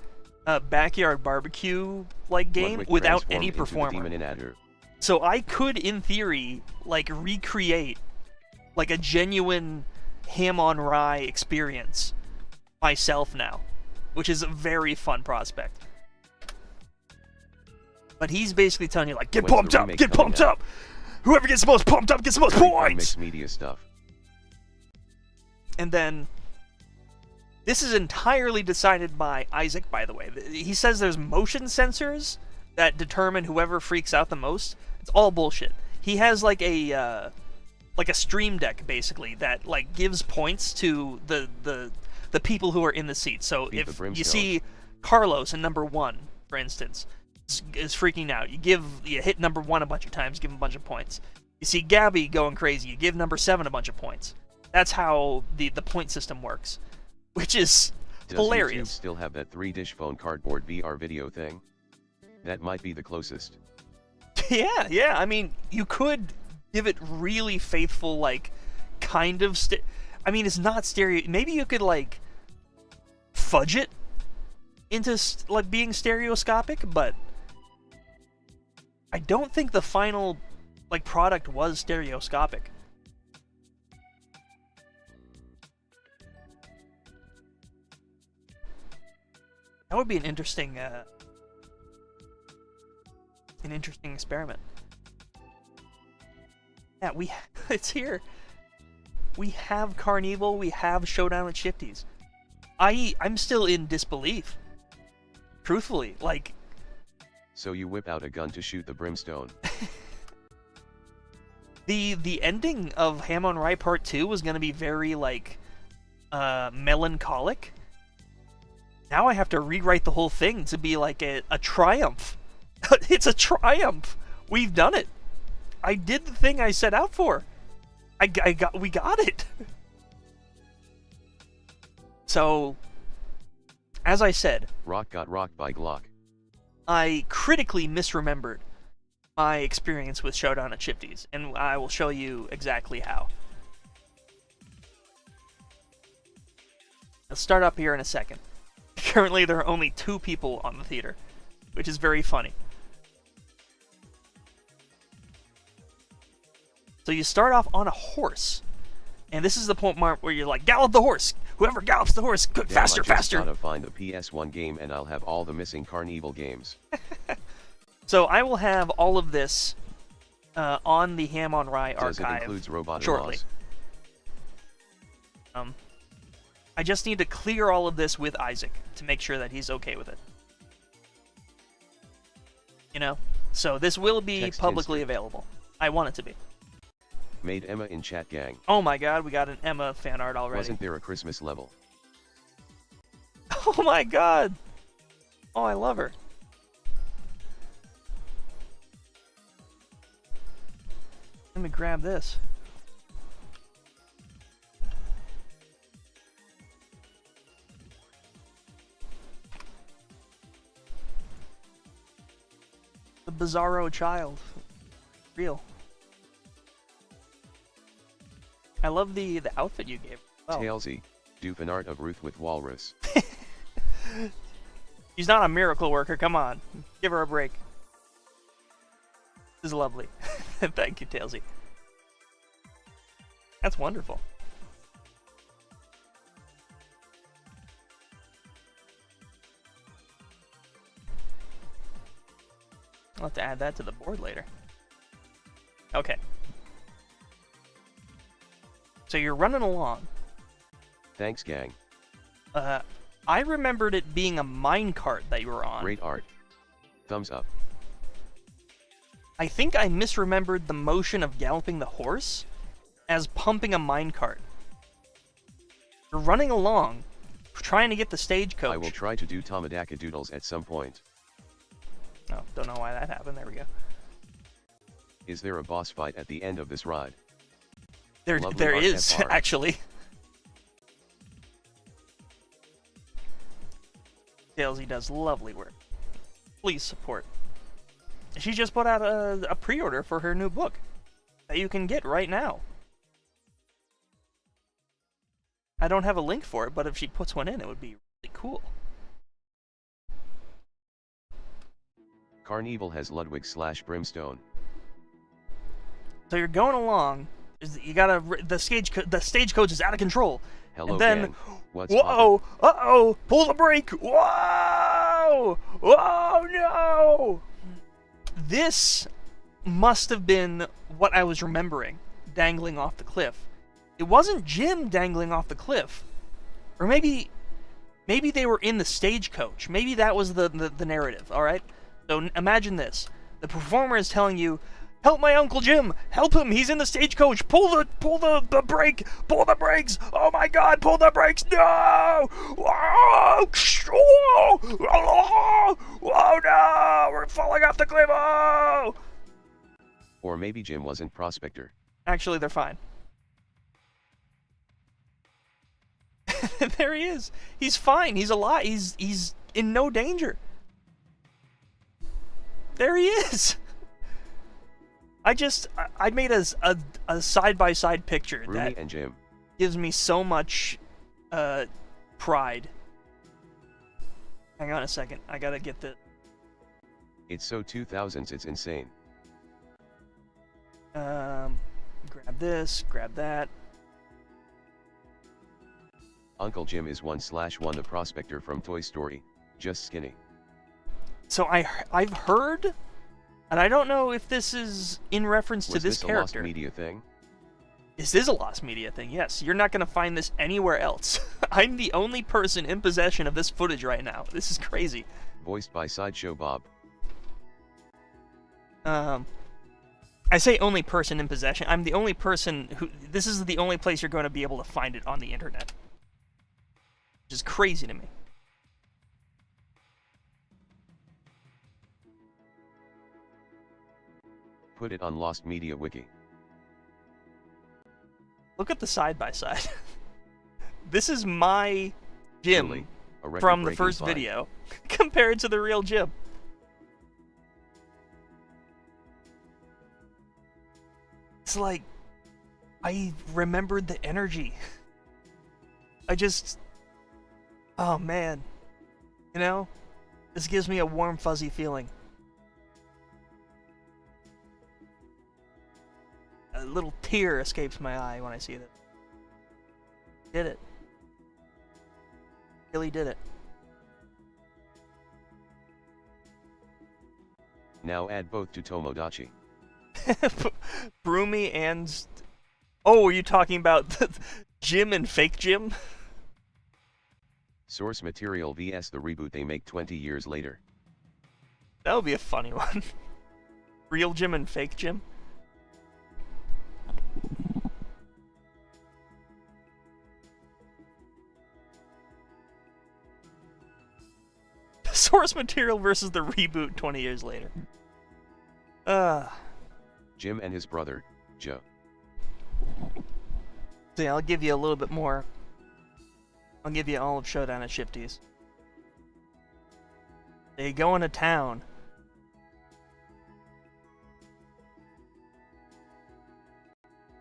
backyard barbecue like game without any performer. So I could, in theory, like recreate like a genuine Ham on Rye experience myself now, which is a very fun prospect. But he's basically telling you, like, get pumped up, get pumped up! Whoever gets the most pumped up gets the most points! Mixed media stuff. And then this is entirely decided by Isaac, by the way. He says there's motion sensors that determine whoever freaks out the most. It's all bullshit. He has like a stream deck basically that like gives points to the people who are in the seat. So if you see Carlos in number 1, for instance, is freaking out, you hit number 1 a bunch of times, give him a bunch of points. You see Gabby going crazy, you give number 7 a bunch of points. That's how the point system works, which is hilarious. Does YouTube still have that 3-dish phone cardboard VR video thing? That might be the closest. Yeah. I mean, you could give it really faithful, like, kind of... I mean, it's not stereo... Maybe you could, like, fudge it into, like, being stereoscopic, but I don't think the final, like, product was stereoscopic. That would be an interesting experiment. Yeah, it's here. We have Carnival, we have Showdown at Shifty's. I'm still in disbelief. Truthfully, like... So you whip out a gun to shoot the brimstone. The ending of Ham on Rye Part 2 was gonna be very, like, melancholic. Now I have to rewrite the whole thing to be like a triumph. It's a triumph. We've done it. I did the thing I set out for. We got it. So, as I said, Rock got rocked by Glock. I critically misremembered my experience with Showdown at Shifty's, and I will show you exactly how. Let's start up here in a second. Currently, there are only 2 people on the theater, which is very funny. So you start off on a horse, and this is the point mark where you're like, gallop the horse! Whoever gallops the horse, quick, faster, faster! I just gotta find the PS1 game and I'll have all the missing Carnival games. So I will have all of this on the Ham on Rye Does archive it includes robot shortly. I just need to clear all of this with Isaac to make sure that he's okay with it. You know? So this will be Text publicly instant. available. I want it to be. Made Emma in chat gang. Oh my god, we got an Emma fan art already. Wasn't there a Christmas level? Oh my god! Oh, I love her. Let me grab this. The Bizarro child. Real. I love the outfit you gave. Oh. Tailsy, do fan art of Ruth with Walrus. She's not a miracle worker, come on. Give her a break. This is lovely. Thank you, Tailsy. That's wonderful. I'll have to add that to the board later. Okay. So you're running along. Thanks, gang. I remembered it being a minecart that you were on. Great art. Thumbs up. I think I misremembered the motion of galloping the horse as pumping a minecart. You're running along, trying to get the stagecoach. I will try to do Tomadaka Doodles at some point. Oh, don't know why that happened. There we go. Is there a boss fight at the end of this ride? There Lovely is, RFR. actually. Tailsy does lovely work. Please support. She just put out a pre-order for her new book that you can get right now. I don't have a link for it, but if she puts one in, it would be really cool. Carnival has Ludwig / Brimstone. So you're going along. You gotta the stagecoach is out of control. Hello, and then, gang. What's whoa, uh-oh, pull the brake. Whoa, whoa, no. This must have been what I was remembering, dangling off the cliff. it wasn't Jim dangling off the cliff. Or maybe they were in the stagecoach. Maybe that was the narrative, alright? So imagine this. The performer is telling you, help my Uncle Jim! Help him! He's in the stagecoach! Pull the brake! Pull the brakes! Oh my god, pull the brakes! No! Oh, oh no! We're falling off the cliff! Oh! Or maybe Jim wasn't Prospector. Actually, they're fine. There he is. He's fine. He's alive. He's in no danger. There he is. I made a side-by-side picture Rumi that and Jim. gives me so much pride. Hang on a second. I gotta get the... It's so 2000s, it's insane. Grab this, grab that. Uncle Jim is 1/1 the Prospector from Toy Story, just skinny. So I've heard, and I don't know if this is in reference to this character. Was this a lost media thing? This is a lost media thing, yes. You're not going to find this anywhere else. I'm the only person in possession of this footage right now. This is crazy. Voiced by Sideshow Bob. I say only person in possession. I'm the only person who... This is the only place you're going to be able to find it on the internet. Which is crazy to me. Put it on Lost Media Wiki. Look at the side-by-side. This is my Jim Truly, a from the record-breaking first find. video compared to the real Jim. It's like, I remembered the energy. I just... Oh man. You know? This gives me a warm, fuzzy feeling. A little tear escapes my eye when I see this. Did it. Really did it. Now add both to Tomodachi. Broomy and... Oh, are you talking about Jim and fake Jim? Source material vs the reboot they make 20 years later. That would be a funny one. Real Jim and fake Jim? Source material versus the reboot 20 years later. Jim and his brother, Joe. See, I'll give you a little bit more. I'll give you Olive Showdown at Shifty's. They go into town.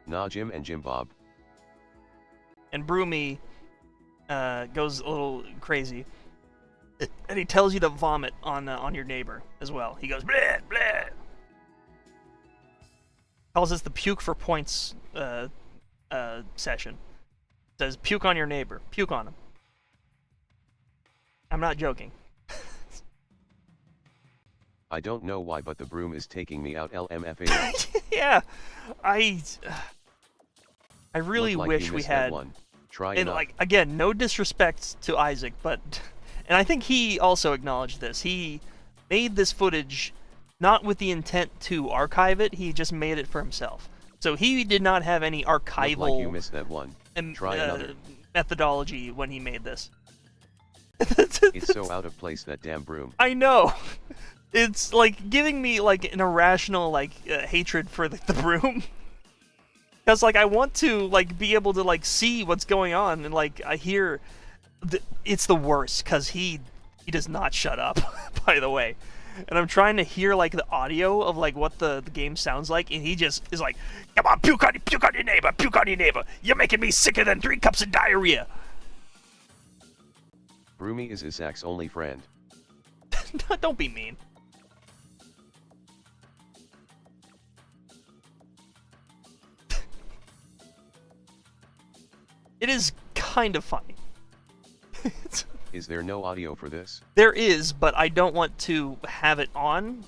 Nah, Jim and Jim Bob. And Broomy goes a little crazy. And he tells you to vomit on your neighbor as well. He goes, bleh, bleh. Calls this the puke for points session. Says, puke on your neighbor. Puke on him. I'm not joking. I don't know why, but the broom is taking me out LMFAO. Yeah. I really Looked like wish you we missed that had... one. Try And enough. like, again, no disrespect to Isaac, but... And I think he also acknowledged this. He made this footage not with the intent to archive it, he just made it for himself. So he did not have any Looked archival like you missed that one. Try another. methodology when he made this. It's so out of place, that damn broom. I know. It's like giving me like an irrational like hatred for the broom. Because like I want to like be able to like see what's going on, and like I hear it's the worst because he does not shut up. By the way, and I'm trying to hear like the audio of like what the game sounds like, and he just is like, "Come on, puke on your neighbor, puke on your neighbor. You're making me sicker than 3 cups of diarrhea." Broomy is Isaac's only friend. Don't be mean. It is kind of funny. Is there no audio for this? There is, but I don't want to have it on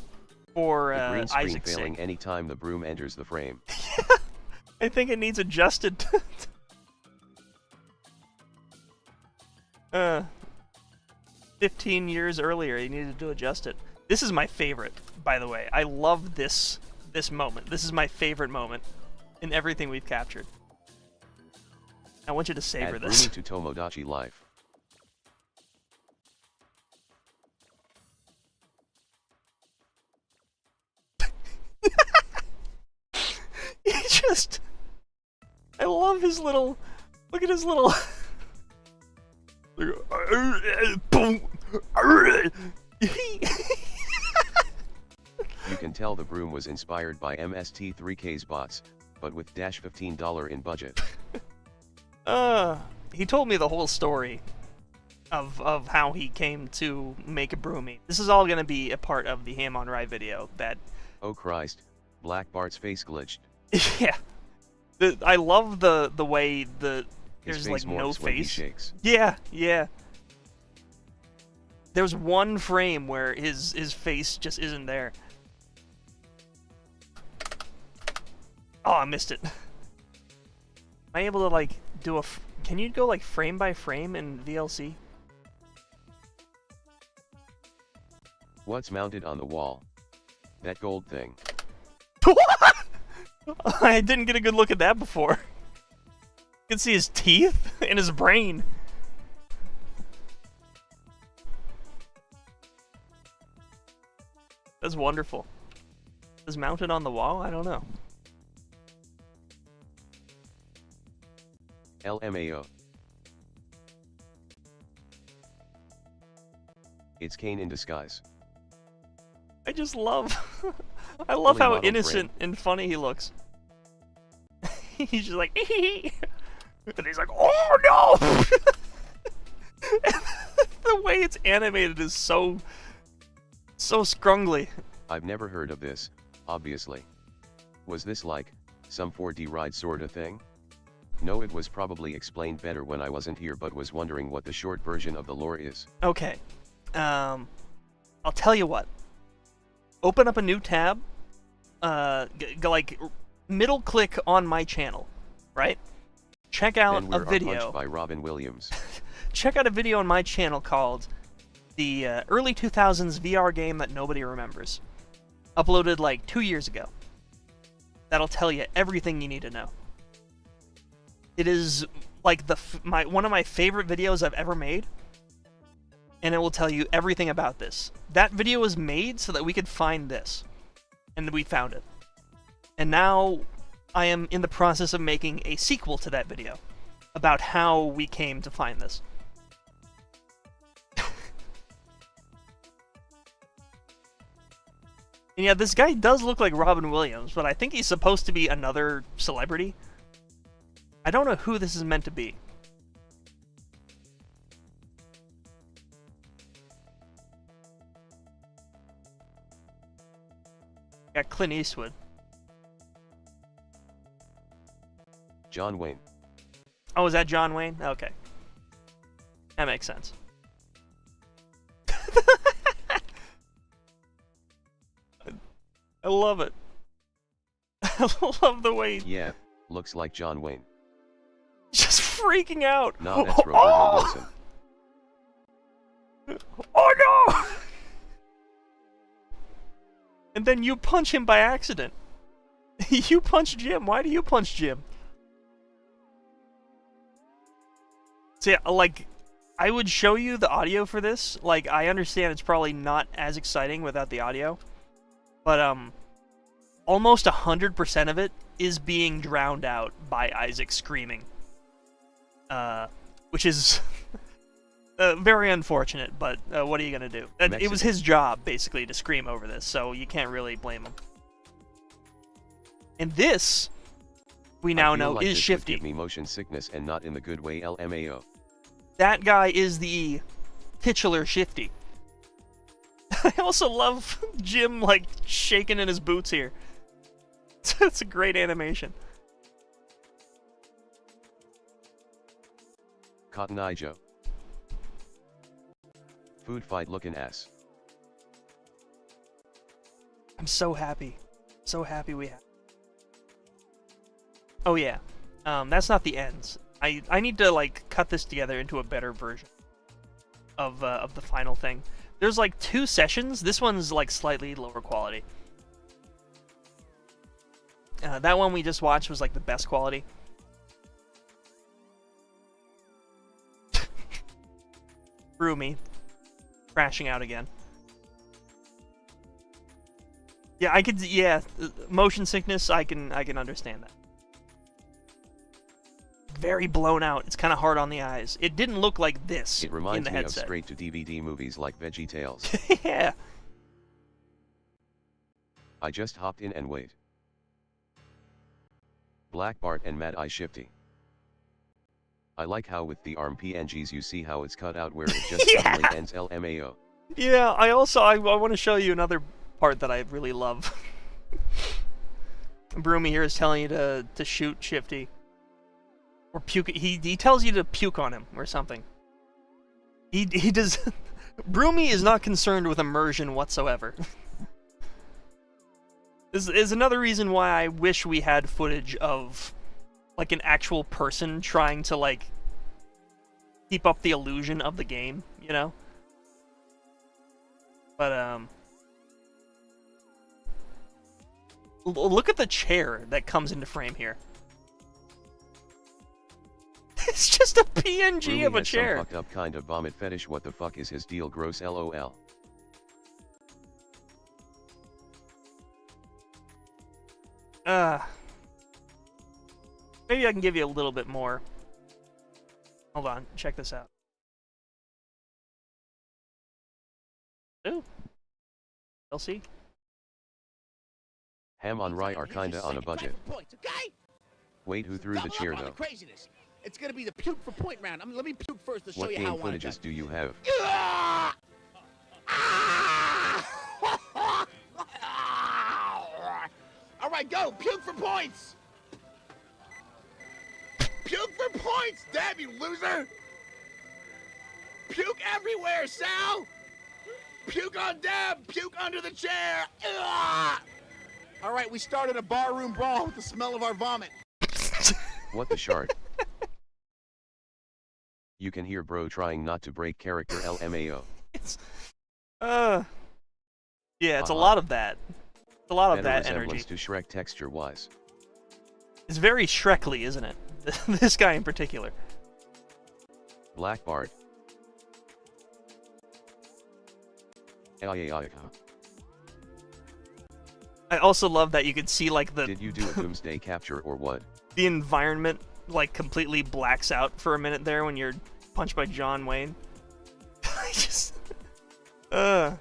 for The green screen Isaac's failing sake. anytime the broom enters the frame. I think it needs adjusted. 15 years earlier, he needed to adjust it. This is my favorite, by the way. I love this moment. This is my favorite moment in everything we've captured. I want you to savor Add this. Bruni to Tomodachi Life. He just... I love his little... Look at his little... You can tell the broom was inspired by MST3K's bots, but with dash $15 in budget. He told me the whole story of how he came to make a broomy. This is all gonna be a part of the Ham on Rye video that... Oh Christ, Black Bart's face glitched. Yeah. I love the way His there's face like no morphs when he face. shakes. Yeah, yeah. There's one frame where his face just isn't there. Oh, I missed it. Am I able to like do a... Can you go like frame by frame in VLC? What's mounted on the wall? That gold thing. I didn't get a good look at that before. You can see his teeth and his brain. That's wonderful. Is mounted on the wall? I don't know. LMAO. It's Kane in disguise. I just love... I love Fully how modeled innocent and funny he looks. He's just like... And he's like, oh no! The way it's animated is so scrungly. I've never heard of this, obviously. Was this like some 4D ride sorta thing? No, it was probably explained better when I wasn't here, but was wondering what the short version of the lore is. Okay. I'll tell you what. Open up a new tab. Like, middle click on my channel, right? Check out Then a we're video. Unpunched by Robin Williams. Check out a video on my channel called the early 2000s VR game that nobody remembers. Uploaded like 2 years ago. That'll tell you everything you need to know. It is like one of my favorite videos I've ever made. And it will tell you everything about this. That video was made so that we could find this. And we found it. And now I am in the process of making a sequel to that video about how we came to find this. And yeah, this guy does look like Robin Williams, but I think he's supposed to be another celebrity. I don't know who this is meant to be. Got Clint Eastwood. John Wayne. Oh, is that John Wayne? Okay. That makes sense. I love it. I love the way Yeah, looks like John Wayne. he's just freaking out. Nah, that's Roberto Wilson. Oh no! And then you punch him by accident. You punch Jim. Why do you punch Jim? See, like, I would show you the audio for this. Like, I understand it's probably not as exciting without the audio. But, almost 100% of it is being drowned out by Isaac screaming. Which is very unfortunate, but what are you gonna do? It was his job, basically, to scream over this, so you can't really blame him. And this, we now know, like is this Shifty. would give me motion sickness, and not in the good way. LMAO. That guy is the titular Shifty. I also love Jim, like, shaking in his boots here. It's a great animation. Cotton Eye Joe. Food fight looking ass. I'm so happy. So happy we have. Oh yeah. That's not the ends. I need to, like, cut this together into a better version. of the final thing. There's like 2 sessions. This one's like slightly lower quality. That one we just watched was like the best quality. Broomy crashing out again. Yeah, I could. Yeah, motion sickness. I can understand that. Very blown out. It's kind of hard on the eyes. It didn't look like this It reminds in the me headset. of straight-to-DVD movies like VeggieTales. Yeah. I just hopped in and wait. Black Bart and Mad Eye Shifty. I like how with the ARM PNGs you see how it's cut out where it just Yeah. suddenly ends LMAO. Yeah. I want to show you another part that I really love. Broomy here is telling you to shoot Shifty. Or puke. He tells you to puke on him or something. He does. Broomy is not concerned with immersion whatsoever. This is another reason why I wish we had footage of like an actual person trying to like keep up the illusion of the game, you know? But look at the chair that comes into frame here. It's just a PNG Broomy of a has chair. some fucked up kind of vomit fetish. What the fuck is his deal? Gross LOL. Maybe I can give you a little bit more. Hold on, check this out. Ooh. LC? Ham on Rye are kinda on a budget. Points, okay? Wait, who threw the Double chair up on though? the craziness. It's gonna be the puke for point round. Let me puke first to show What you game how I want it footages done. do you have? Ah! Ah! All right, go. Puke for points. Puke for points. Damn, you loser. Puke everywhere, Sal. Puke on Deb. Puke under the chair. Ah! All right, we started a barroom brawl with the smell of our vomit. What the shard? You can hear bro trying not to break character LMAO. It's yeah, it's a Uh-huh. lot of that. It's a lot of Better that resemblance energy. to Shrek texture-wise. It's very Shrekly, isn't it? This guy in particular. Black Bart. I also love that you could see like Did you do a doomsday capture or what? the environment like completely blacks out for a minute there when you're punched by John Wayne. I just did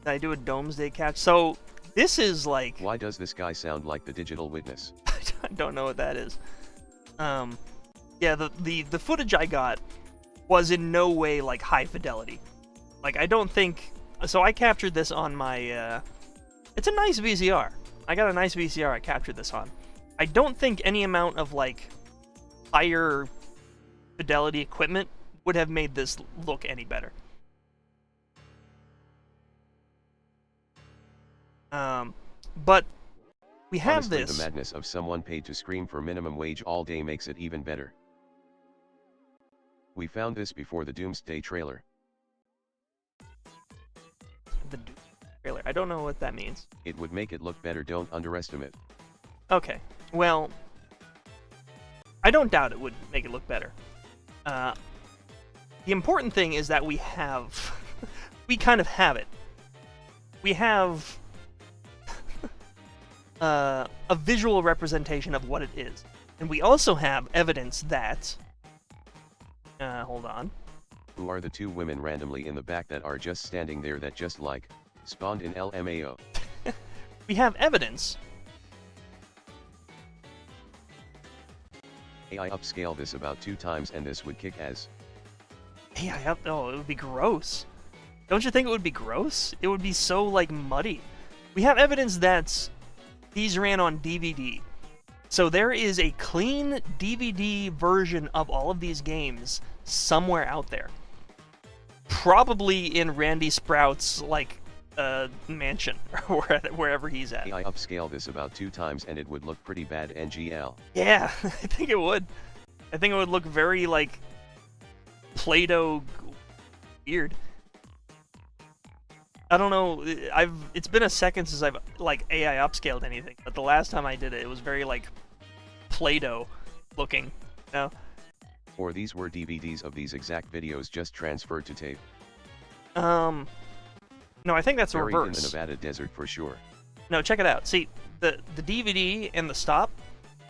I do a Doomsday catch? So this is like Why does this guy sound like the digital witness? I don't know what that is. Yeah, the footage I got was in no way like high fidelity. Like I don't think so. I captured this on my. It's a nice VCR. I got a nice VCR. I captured this on. I don't think any amount of like higher fidelity equipment would have made this look any better. But we have Honestly, this. the madness of someone paid to scream for minimum wage all day makes it even better. We found this before the Doomsday trailer. The trailer. I don't know what that means. It would make it look better, don't underestimate. Okay, well, I don't doubt it would make it look better. The important thing is that we have, we kind of have it. We have a visual representation of what it is. And we also have evidence that, hold on. Who are the two women randomly in the back that are just standing there that just like, spawned in LMAO? We have evidence. AI upscale this about 2 times and this would kick as. Yeah, oh, it would be gross. Don't you think it would be gross? It would be so, like, muddy. We have evidence that these ran on DVD. So there is a clean DVD version of all of these games somewhere out there. Probably in Randy Sprout's, like, mansion, or wherever he's at. AI upscale this about 2 times and it would look pretty bad NGL. Yeah, I think it would. I think it would look very, like, Play-Doh weird. I don't know. It's been a second since I've like AI upscaled anything, but the last time I did it, it was very like Play-Doh looking. You know? Or these were DVDs of these exact videos just transferred to tape. No, I think that's a Buried in reverse. the Nevada desert for sure. No, check it out. See, the DVD and the stop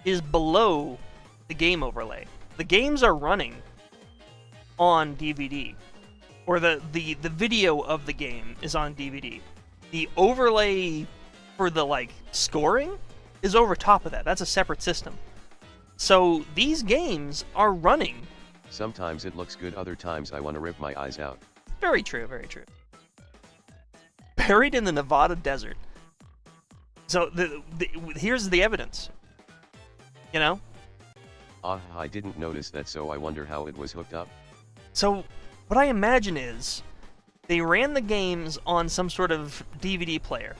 is below the game overlay. The games are running on DVD, or the video of the game is on DVD. The overlay for the like scoring is over top of that. That's a separate system. So these games are running. Sometimes it looks good, other times I want to rip my eyes out. Very true, very true. Buried in the Nevada desert. So here's the evidence. You know? I didn't notice that, so I wonder how it was hooked up. So what I imagine is they ran the games on some sort of DVD player.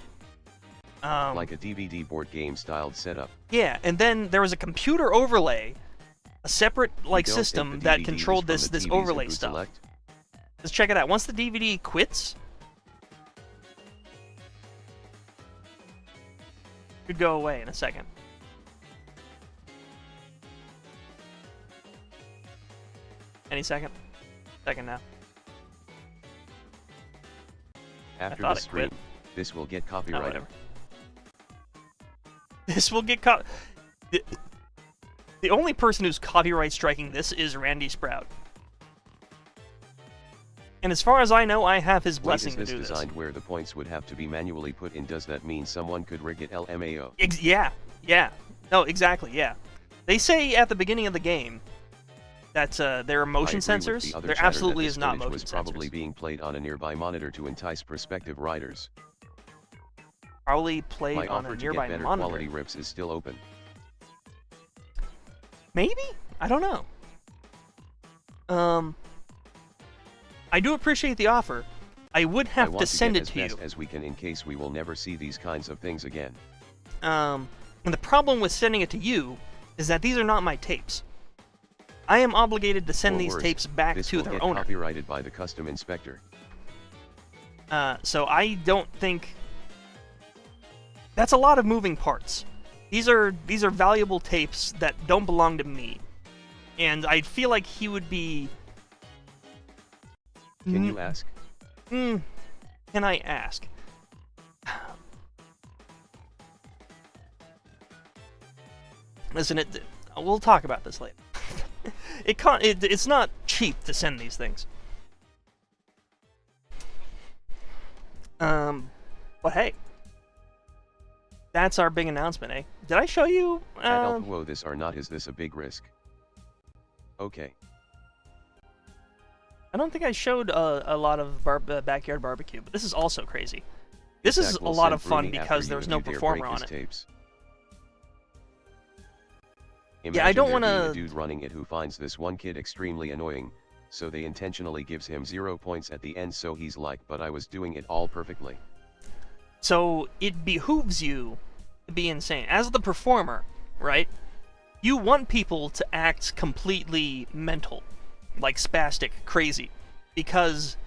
Like a DVD board game styled setup. Yeah, and then there was a computer overlay, a separate like You don't think system the that DVD is controlled from this the TV's overlay input stuff. select? Let's check it out. Once the DVD quits, it could go away in a second. Any second? Second now. After thought the it quit. stream, this will get Oh, copyrighted. whatever. This will get caught. The only person who's copyright striking this is Randy Sprout. And as far as I know, I have his Wait, blessing is to this do this. designed where the points would have to be manually put in? Does that mean someone could rig it LMAO? Yeah. No, exactly, yeah. They say at the beginning of the game that there are motion I agree with sensors. the other There chatter absolutely that is this not footage motion was probably sensors. being played on a nearby monitor to entice prospective riders. Probably played My on offer a to nearby get better monitor. quality rips is still open. Maybe? I don't know. I do appreciate the offer. I would I have want to send get it as to you. best as we can in case we will never see these kinds of things again. And the problem with sending it to you is that these are not my tapes. I am obligated to send Or these worse, tapes back this to will their get owner. copyrighted by the custom inspector. So I don't think that's a lot of moving parts. These are valuable tapes that don't belong to me, and I feel like he would be. Can you ask? Can I ask? Listen, we'll talk about this later. It's not cheap to send these things. But hey, that's our big announcement, eh? Did I show you? Adult whoa, this or not, is this a big risk? Okay. I don't think I showed a lot of backyard barbecue, but this is also crazy. This is Zach a will lot send of fun Bruni after because you there's if no you dare performer break on his it. tapes. Yeah, I don't Imagine there wanna- being a dude running it who finds this one kid extremely annoying, so they intentionally gives him 0 points at the end, so he's like, but I was doing it all perfectly. So it behooves you to be insane. As the performer, right? You want people to act completely mental, like spastic, crazy, because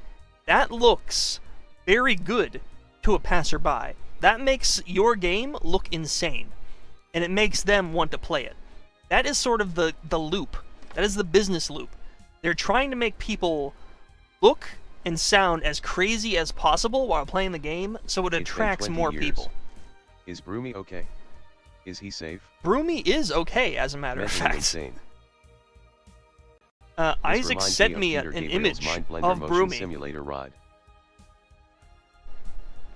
that looks very good to a passerby. That makes your game look insane, and it makes them want to play it. That is sort of the loop. That is the business loop. They're trying to make people look and sound as crazy as possible while playing the game, so it It's been attracts 20 more years. people. Is Broomy okay? Is he safe? Broomy is okay, as a matter of Mentally fact. insane. Isaac reminds sent of me Peter an Gabriel's image Mind Blender of motion Broomy. simulator ride.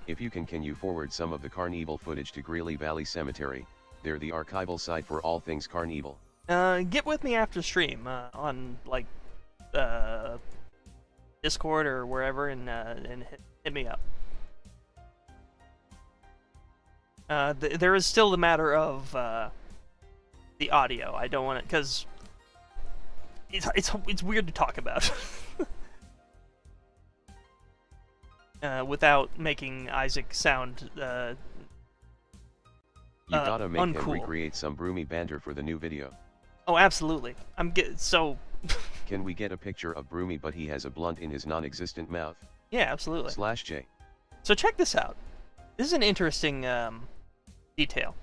If you can you forward some of the Carnival footage to Greeley Valley Cemetery? They're the archival site for all things Carnival. Get with me after stream on like Discord or wherever, and hit me up. There is still the matter of the audio. I don't want it because it's weird to talk about without making Isaac sound You gotta make him uncool. recreate some Broomy banter for the new video. Oh, absolutely. So Can we get a picture of Broomy but he has a blunt in his non-existent mouth? Yeah, absolutely. /J. So check this out. This is an interesting detail.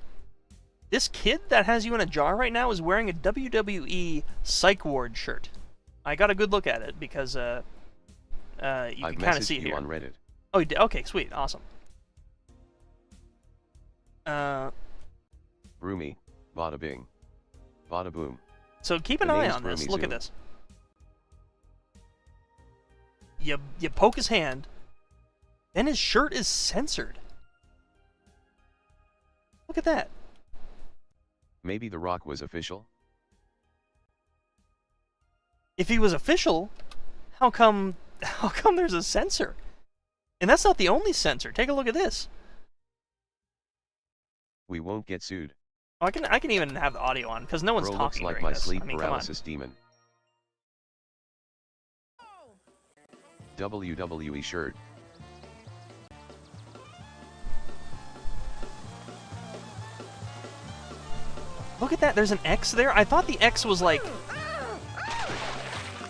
This kid that has you in a jar right now is wearing a WWE Psych Ward shirt. I got a good look at it because you can kind of see it here. I've messaged you on Reddit. Oh, you did? Okay, sweet, awesome. Broomy, bada bing, bada boom. So keep an The eye name's on this. Broomy Look at Zoom. this. You poke his hand, then his shirt is censored. Look at that. Maybe The Rock was official? If he was official, how come there's a censor? And that's not the only censor. Take a look at this. We won't get sued. Oh, I can even have the audio on because no one's Bro looks talking like during my this. sleep I mean, come on. paralysis demon. WWE shirt. Look at that. There's an X there. I thought the X was like.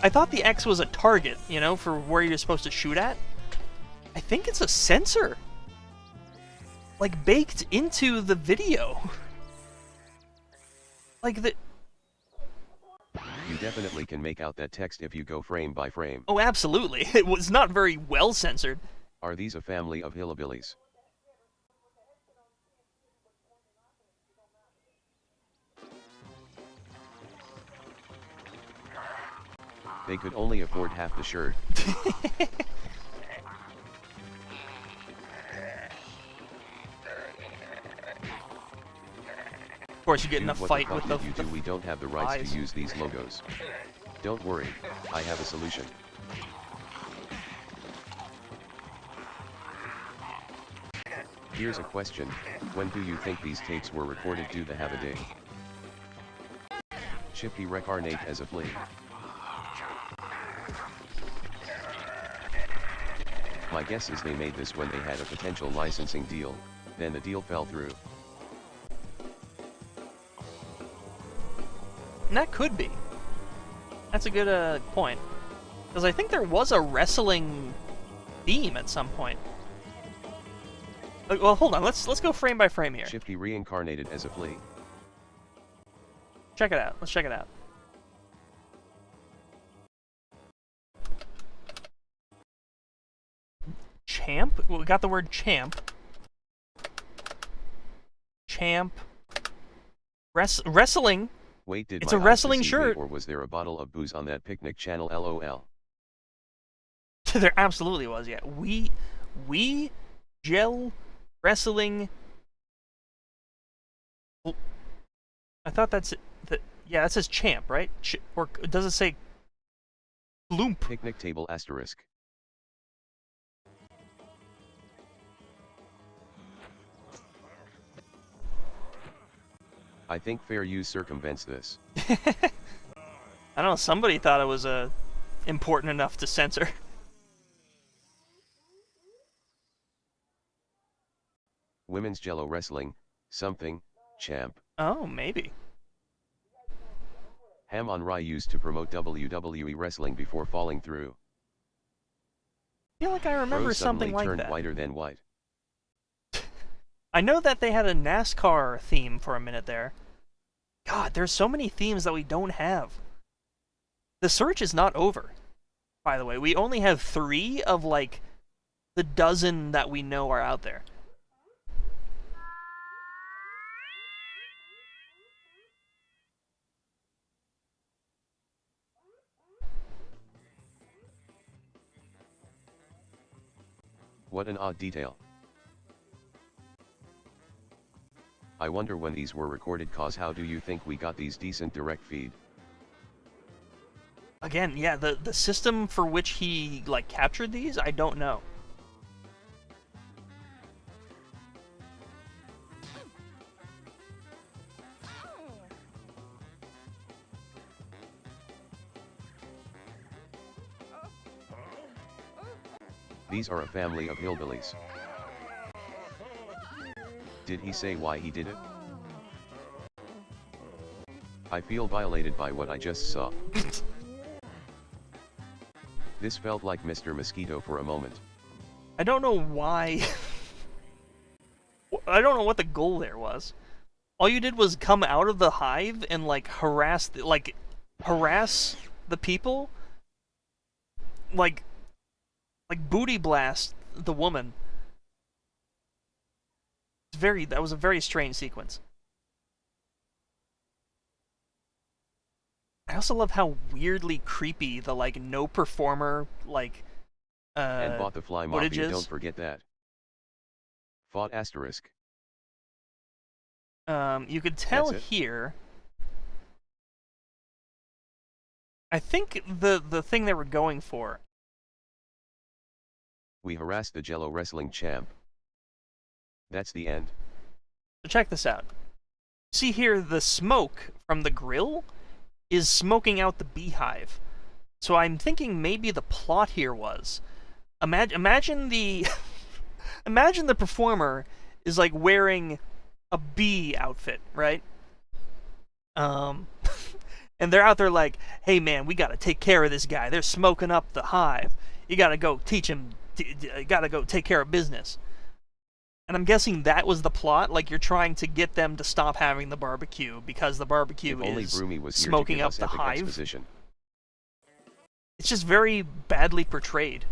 I thought the X was a target, you know, for where you're supposed to shoot at. I think it's a sensor. Like baked into the video. Like the. You definitely can make out that text if you go frame by frame. Oh, absolutely. It was not very well censored. Are these a family of hillbillies? They could only afford half the shirt. Of course, you get in a Dude, what fight the with fuck the. did you do? We don't have the rights eyes. to use these logos. Don't worry, I have a solution. Here's a question, when do you think these tapes were recorded? Do they have a date? Chippy reincarnate as a flea. My guess is they made this when they had a potential licensing deal, then the deal fell through. And that could be. That's a good point. Because I think there was a wrestling theme at some point. Well, hold on. Let's go frame by frame here. Chippy reincarnated as a flea. Check it out. Let's check it out. Champ? Well, we got the word champ. Champ. Wrestling. Wait, did It's my a eyes wrestling deceive me, shirt. or was there a bottle of booze on that picnic channel? LOL. There absolutely was, yeah. We gel wrestling. Well, I thought that's it. Yeah, that says champ, right? Or does it say bloomp? Picnic table asterisk. I think fair use circumvents this. I don't know, somebody thought it was important enough to censor. Women's Jello wrestling, something, champ. Oh, maybe. Ham on rye used to promote WWE wrestling before falling through. I feel like I remember Rose something suddenly like turned that. whiter than white. I know that they had a NASCAR theme for a minute there. God, there's so many themes that we don't have. The search is not over, by the way. We only have 3 of, like, the dozen that we know are out there. What an odd detail. I wonder when these were recorded, cause how do you think we got these decent direct feed? Again, yeah, the system for which he, like, captured these, I don't know. These are a family of hillbillies. Did he say why he did it? I feel violated by what I just saw. This felt like Mr. Mosquito for a moment. I don't know why. I don't know what the goal there was. All you did was come out of the hive and like harass the people, like booty blast the woman. That was a very strange sequence. I also love how weirdly creepy the like no performer like and bought the Fly Mafia, footages. don't forget that. Fought asterisk. You could tell That's it? here. I think the thing they were going for. We harassed the Jello wrestling champ. That's the end. So check this out. See here, the smoke from the grill is smoking out the beehive. So I'm thinking maybe the plot here was, imagine the imagine the performer is like wearing a bee outfit, right? And they're out there like, hey man, we gotta take care of this guy. They're smoking up the hive. You gotta go teach him. Gotta go take care of business. And I'm guessing that was the plot. Like you're trying to get them to stop having the barbecue because the barbecue If only is Broomy was here smoking to give up us the epic hive. exposition. It's just very badly portrayed.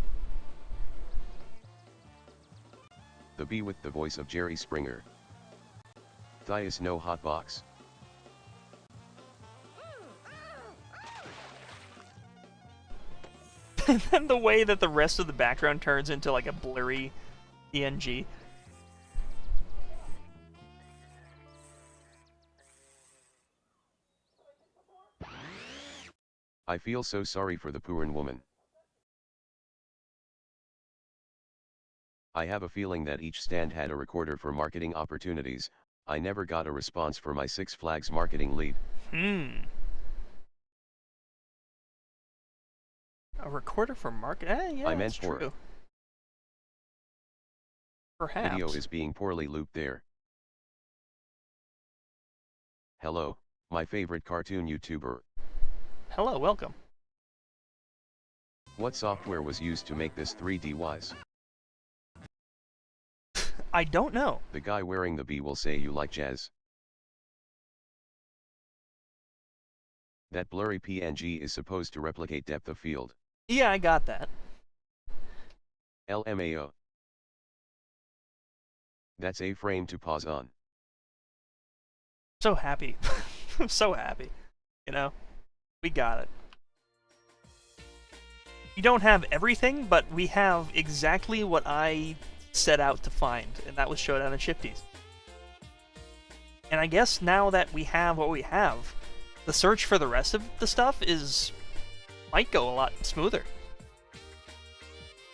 The bee with the voice of Jerry Springer. Thias no hot box. And then the way that the rest of the background turns into like a blurry PNG. I feel so sorry for the poor woman. I have a feeling that each stand had a recorder for marketing opportunities. I never got a response for my Six Flags marketing lead. A recorder for market? Yeah, I meant that's for true. Perhaps. Video is being poorly looped there. Hello, my favorite cartoon YouTuber. Hello, welcome. What software was used to make this 3D wise? I don't know. The guy wearing the bee will say you like jazz. That blurry PNG is supposed to replicate depth of field. Yeah, I got that. LMAO. That's a frame to pause on. So happy. I'm so happy. You know? We got it. We don't have everything, but we have exactly what I set out to find, and that was Showdown at Shifty's. And I guess now that we have what we have, the search for the rest of the stuff might go a lot smoother.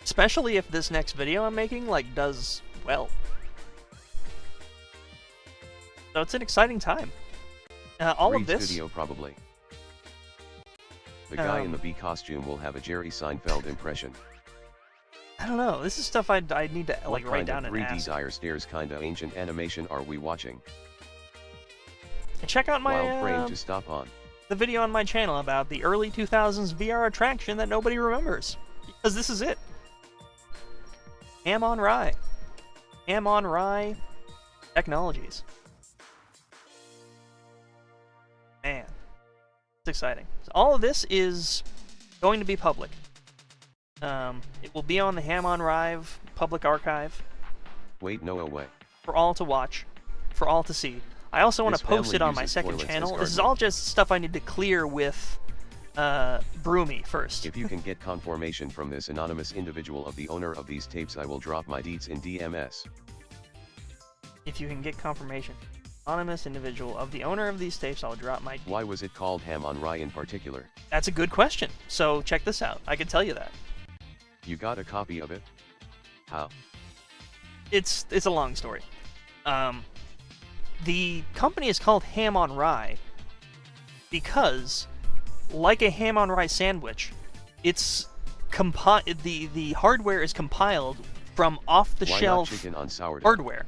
Especially if this next video I'm making, like, does well. So it's an exciting time. All of Reed's this... video probably. The guy in the bee costume will have a Jerry Seinfeld impression. I don't know. This is stuff I need to like write down and What kind of ask. 3D dire stairs kinda ancient animation are we watching? And check out Wild my frame to stop on. the video on my channel about the early 2000s VR attraction that nobody remembers, because this is it. Ham on Rye. Ham on Rye Technologies. Man, it's exciting. So all of this is going to be public. It will be on the Ham on Rye public archive Wait, no way. for all to watch, for all to see. I also want This to post family it on my uses second toilets as channel. This is gardening. all just stuff I need to clear with Broomy first. If you can get confirmation from this anonymous individual of the owner of these tapes, I will drop my deets in DMS. If you can get confirmation. Anonymous individual of the owner of these tapes, I'll drop my... Why was it called Ham on Rye in particular? That's a good question. So check this out. I can tell you that. You got a copy of it? How? It's a long story. The company is called Ham on Rye because, like a ham on rye sandwich, it's the hardware is compiled from Why not off-the-shelf chicken on sourdough? hardware,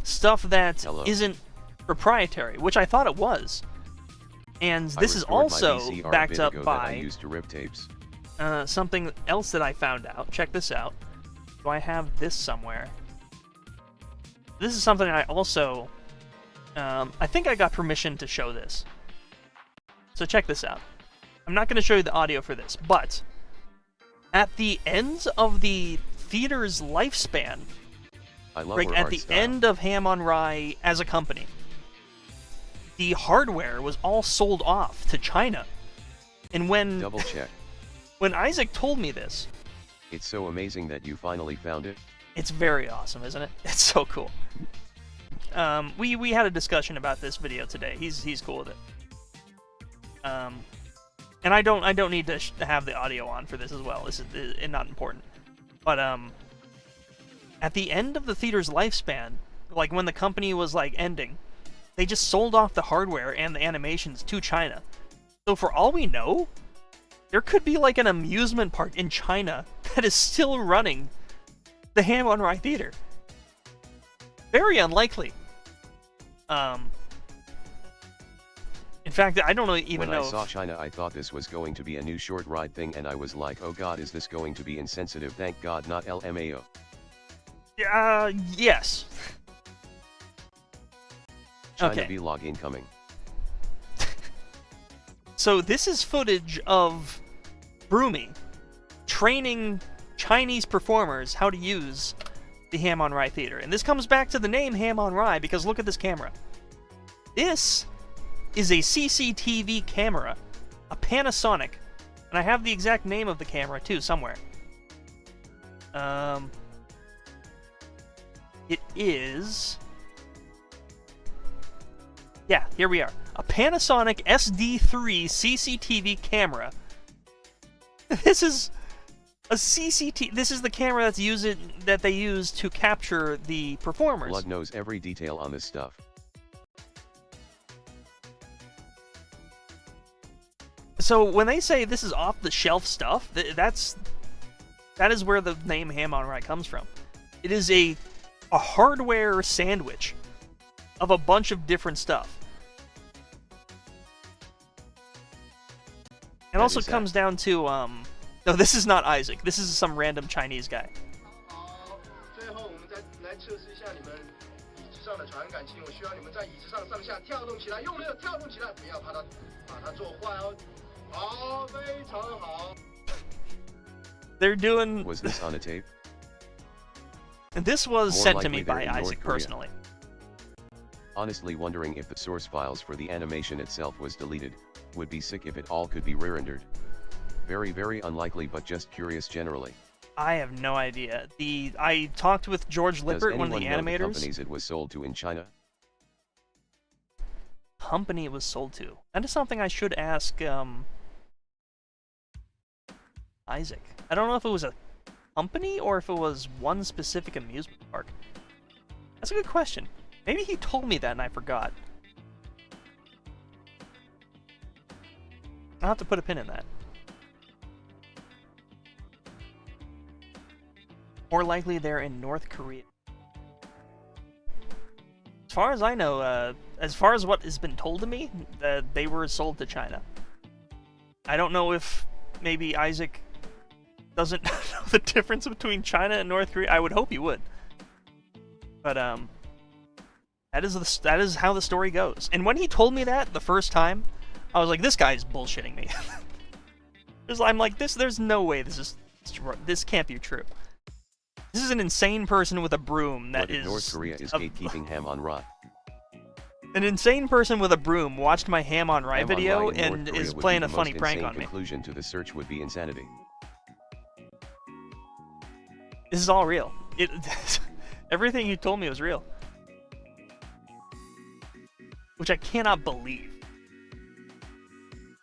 stuff that Hello. not proprietary, which I thought it was. And I this is restored my also VCR a backed bit up ago that I by used to rip tapes. something else that I found out. Check this out. Do I have this somewhere? This is something I also... I think I got permission to show this. So check this out. I'm not going to show you the audio for this, but at the end of the theater's lifespan, I love like her at art the style. end of Ham on Rye as a company, the hardware was all sold off to China. And when Double check. when Isaac told me this, It's so amazing that you finally found it. it's very awesome, isn't it? It's so cool. We had a discussion about this video today. He's cool with it. And I don't need to have the audio on for this as well. This is not important. But at the end of the theater's lifespan, like when the company was like ending, they just sold off the hardware and the animations to China. So for all we know, there could be like an amusement park in China that is still running the Ham on Rye Theater. Very unlikely. In fact, I don't even When know I saw if... China, I thought this was going to be a new short ride thing, and I was like, oh god, is this going to be insensitive? Thank god, not LMAO. Yes. China Okay. vlog incoming. So this is footage of Broomy training Chinese performers how to use the Ham on Rye Theater. And this comes back to the name Ham on Rye, because look at this camera. This is a CCTV camera, a Panasonic. And I have the exact name of the camera, too, somewhere. It is... Yeah, here we are. A Panasonic SD3 CCTV camera. This is a CCTV. This is the camera that they use to capture the performers. Blood knows every detail on this stuff. So when they say this is off-the-shelf stuff, that is where the name Ham on Rye comes from. It is a hardware sandwich of a bunch of different stuff. It That also is comes down to, no, this is not Isaac. This is some random Chinese guy. 最后我们再来测试一下你们椅子上的传感器，我需要你们在椅子上上下跳动起来，用力的跳动起来，不要把它做坏哦。好，非常好。 They're doing... Was this on a tape? This was More sent to likely me they're by in North Isaac Korea. personally. Honestly wondering if the source files for the animation itself was deleted. Would be sick if it all could be re-rendered. Very, very unlikely, but just curious generally. I have no idea. I talked with George Lippert, one of the Does anyone know the animators. companies it was sold to in China? Company it was sold to. That is something I should ask Isaac. I don't know if it was a company or if it was one specific amusement park. That's a good question. Maybe he told me that and I forgot. I'll have to put a pin in that. More likely they're in North Korea. As far as I know, as far as what has been told to me, they were sold to China. I don't know if maybe Isaac doesn't know the difference between China and North Korea. I would hope he would. But that is how the story goes. And when he told me that the first time, I was like, this guy's bullshitting me. I'm like, there's no way this can't be true. This is an insane person with a broom that What if is... North Korea is gatekeeping Ham on Rye? An insane person with a broom watched my Ham on Rye Ham on video Rye in and North Korea is would playing be a the funny most prank insane on me. Conclusion to the search would be insanity. This is all real. Everything you told me was real. Which I cannot believe.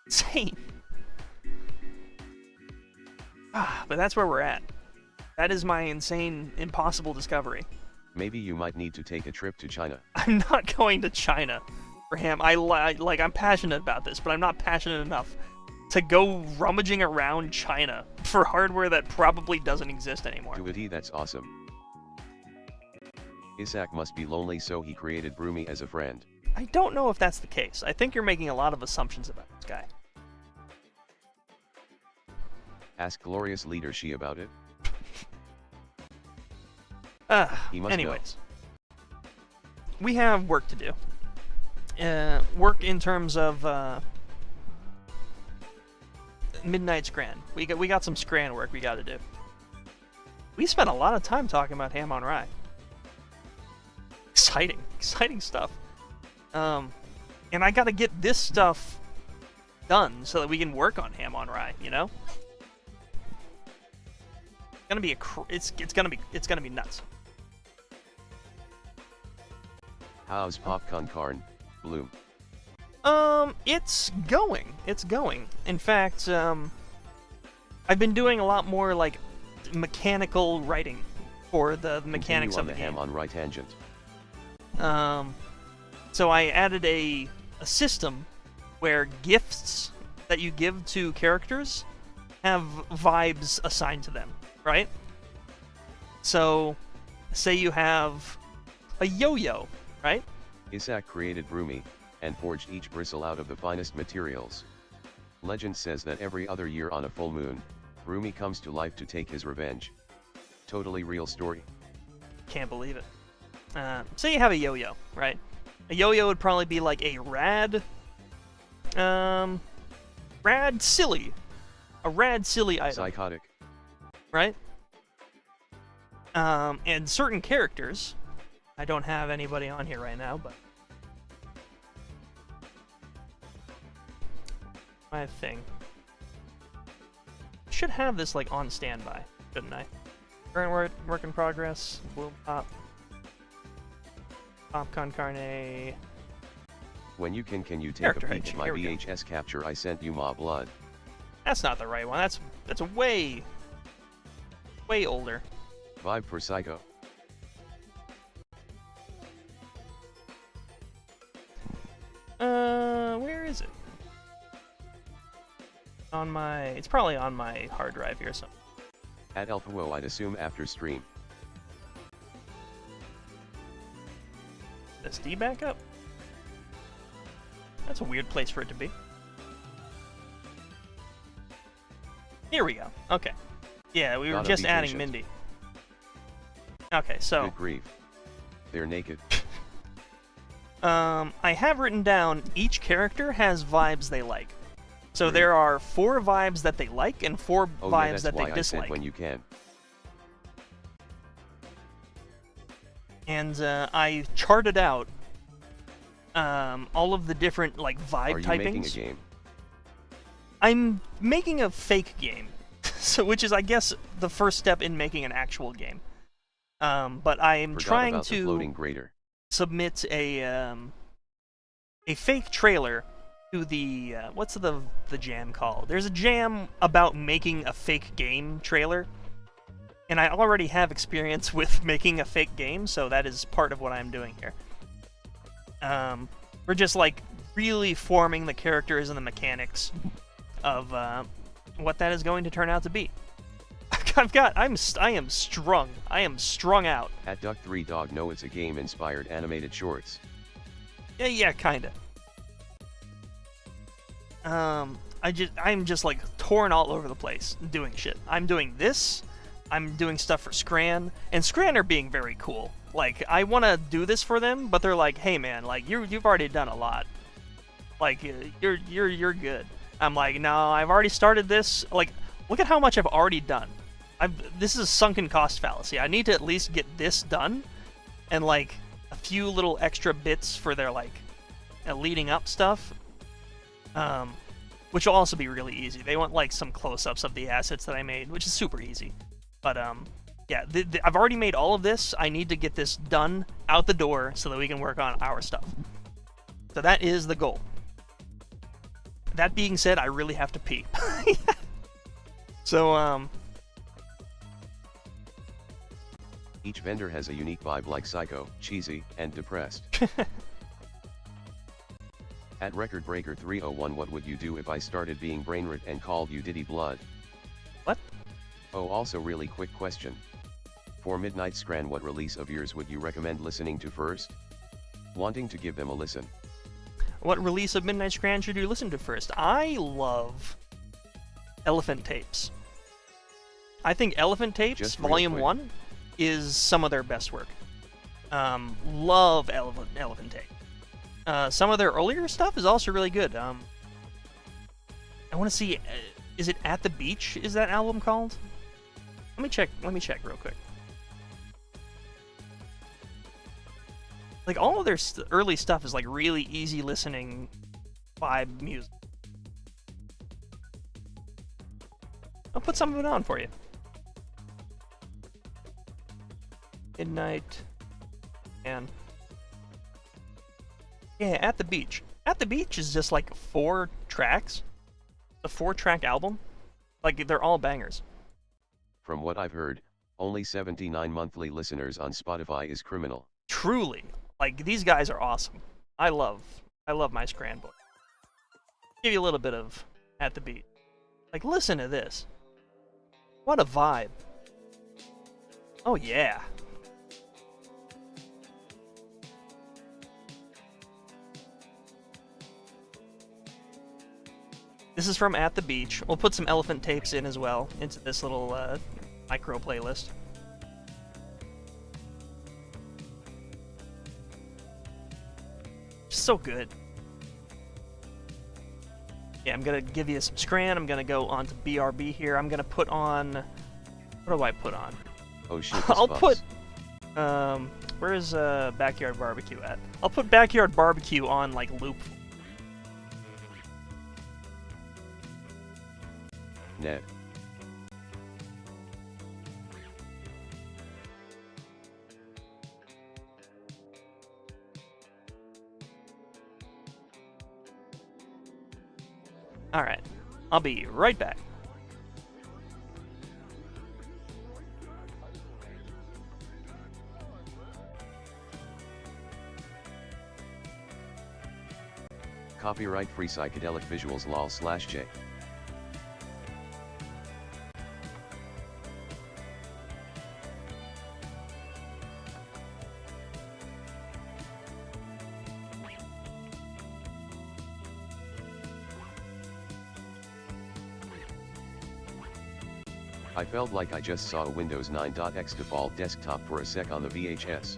Insane. But that's where we're at. That is my insane, impossible discovery. Maybe you might need to take a trip to China. I'm not going to China for Ham. I'm passionate about this, but I'm not passionate enough to go rummaging around China for hardware that probably doesn't exist anymore. Duity, that's awesome. Isaac must be lonely, so he created Broomy as a friend. I don't know if that's the case. I think you're making a lot of assumptions about this guy. Ask glorious leader she about it. He must Anyways. We have work to do. Work in terms of Midnight Scran. We got some Scran work we got to do. We spent a lot of time talking about Ham on Rye. Exciting stuff. And I got to get this stuff done so that we can work on Ham on Rye. You know, it's gonna be it's gonna be nuts. How's Popcorn Carn, Bloom? It's going. In fact, I've been doing a lot more like mechanical writing for the mechanics Continue on of the game. Ham on Rye tangent. So I added a system where gifts that you give to characters have vibes assigned to them, right? So, say you have a yo-yo, right? Isaac created Broomy, and forged each bristle out of the finest materials. Legend says that every other year on a full moon, Broomy comes to life to take his revenge. Totally real story. Can't believe it. Say you have a yo-yo, right? A yo-yo would probably be like a rad silly item, Psychotic. right? And certain characters, I don't have anybody on here right now, but my thing. Should have this like on standby, shouldn't I? Current work in progress. Bloom Pop. Popcorn Carne. When you can you take Character a peek H. at my Here we go. VHS capture I sent you ma blood. That's not the right one. That's way older. Vibe for Psycho. Where is it? It's probably on my hard drive here somewhere. At AlphaWo I'd assume after stream. SD backup? That's a weird place for it to be. Here we go. Okay. Yeah, we were Gotta just be adding patient. Mindy. Okay, so Good grief. They're naked. I have written down each character has vibes they like. So Great. there are 4 vibes that they like and 4 Oh yeah, vibes that's that why they I dislike. said when you can. And I charted out all of the different like vibe Are you typings. making a game? I'm making a fake game, so which is I guess the first step in making an actual game. But I am Forgot trying about the to floating grater. submit a fake trailer to the what's the jam called? There's a jam about making a fake game trailer, and I already have experience with making a fake game, so that is part of what I'm doing here. We're just like really forming the characters and the mechanics of what that is going to turn out to be. I am strung. I am strung out. At Duck3Dog no it's a game inspired animated shorts. Yeah, kinda. I'm just like torn all over the place doing shit. I'm doing this. I'm doing stuff for Scran, and Scran are being very cool. Like I want to do this for them, but they're like, "Hey man, like you've already done a lot. Like you're good." I'm like, "No, I've already started this. Like, look at how much I've already done. This is a sunken cost fallacy. I need to at least get this done, and like a few little extra bits for their like leading up stuff, which will also be really easy. They want like some close-ups of the assets that I made, which is super easy. But yeah, I've already made all of this. I need to get this done out the door so that we can work on our stuff. So that is the goal. That being said, I really have to pee. So Each vendor has a unique vibe like psycho, cheesy, and depressed. At Record Breaker 301 what would you do if I started being brainrot and called you Diddy Blood? What? Oh also really quick question. For Midnight Scran what release of yours would you recommend listening to first? Wanting to give them a listen. What release of Midnight Scran should you listen to first? I love Elephant Tapes. I think Elephant Tapes Just real Volume quick. 1 is some of their best work. Love Elephant Tape. Some of their earlier stuff is also really good. I want to see, is it At the Beach? Is that album called? Let me check real quick. Like, all of their early stuff is like really easy listening vibe music. I'll put some of it on for you. Midnight. And yeah, At the Beach. At the Beach is just like 4 tracks. A 4-track album. Like, they're all bangers. From what I've heard, only 79 monthly listeners on Spotify is criminal. Truly. Like, these guys are awesome. I love my Scran book. Give you a little bit of At the Beach. Like, listen to this. What a vibe. Oh yeah. This is from At the Beach. We'll put some Elephant Tapes in as well, into this little micro playlist. So good. Yeah, I'm gonna give you some Scran. I'm gonna go on to BRB here. I'm gonna put on... What do I put on? Oh shit, I'll this put... where is Backyard Barbecue at? I'll put Backyard Barbecue on, like, loop. Net. Alright, I'll be right back. Copyright free psychedelic visuals lol/j. I felt like I just saw a Windows 9.x default desktop for a sec on the VHS.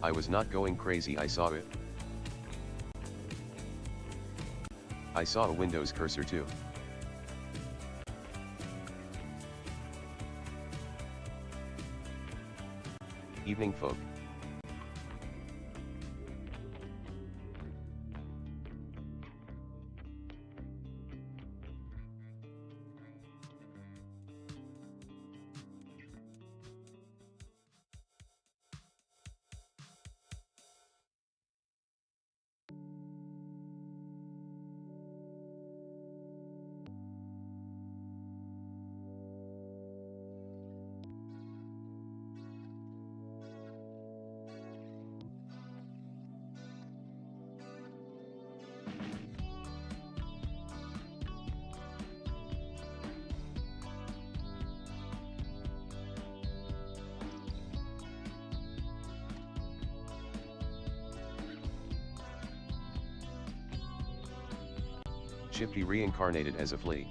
I was not going crazy, I saw it. I saw a Windows cursor too. Evening folk. Shifty reincarnated as a flea.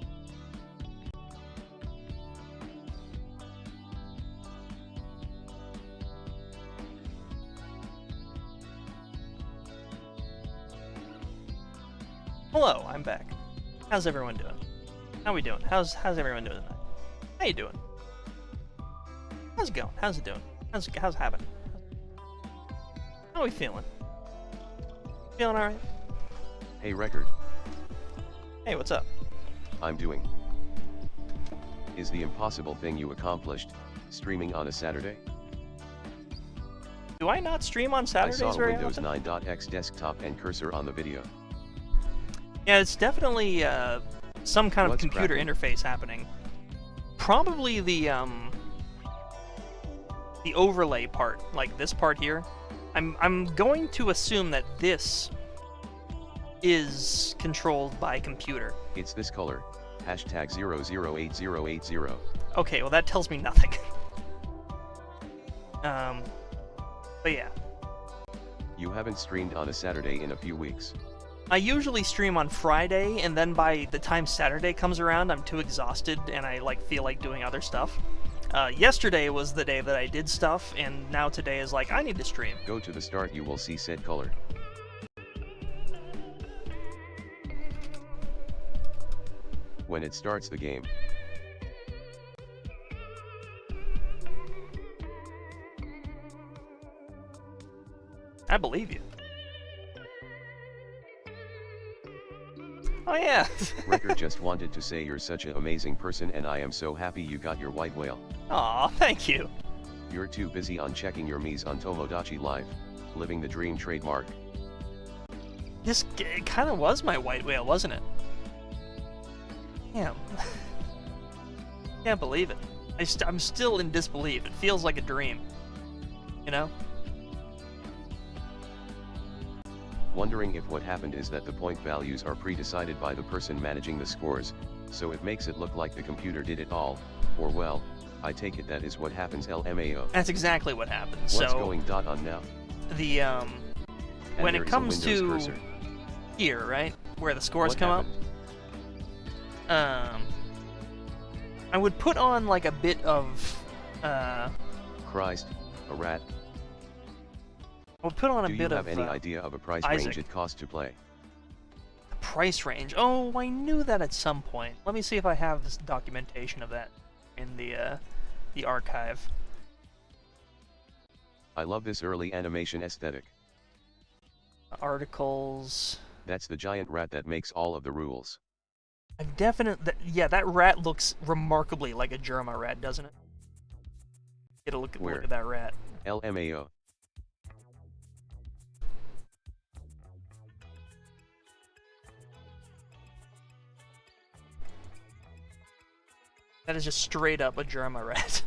Hello, I'm back. How's everyone doing? How we doing? How's everyone doing tonight? How you doing? How's it going? How's it doing? How's it happening? How are we feeling? Feeling alright? Hey Record, Hey, what's up? I'm doing. Is the impossible thing you accomplished, streaming on a Saturday? Do I not stream on I Saturdays saw very Windows often? 9.x desktop and cursor on the video. Yeah, it's definitely some kind of What's computer cracking? interface happening. Probably the overlay part, like this part here. I'm going to assume that this is controlled by computer. It's this color, hashtag 008080. Okay, well that tells me nothing. But yeah. You haven't streamed on a Saturday in a few weeks. I usually stream on Friday, and then by the time Saturday comes around, I'm too exhausted and I feel like doing other stuff. Yesterday was the day that I did stuff, and now today is like, I need to stream. Go to the start, you will see said color. When it starts the game. I believe you. Oh yeah. Record just wanted to say you're such an amazing person and I am so happy you got your white whale. Aw, thank you. You're too busy on checking your Mies on Tomodachi Life, living the dream trademark. This kind of was my white whale, wasn't it? Damn. Can't believe it. I'm still in disbelief. It feels like a dream. You know? Wondering if what happened is that the point values are pre-decided by the person managing the scores, so it makes it look like the computer did it all, or well, I take it that is what happens LMAO. That's exactly what happens. What's So going on now? the And when there it is a comes Windows to cursor. here, right, where the scores What come happened? up, I would put on like a bit of Christ, a rat. I would put on a Do you bit have of any idea of a price Isaac. range it costs to play? price range. Oh, I knew that at some point. Let me see if I have this documentation of that in the archive. I love this early animation aesthetic. Articles. That's the giant rat that makes all of the rules. Yeah, that rat looks remarkably like a Germa rat, doesn't it? Get a look Where? at that rat. LMAO. That is just straight up a Germa rat.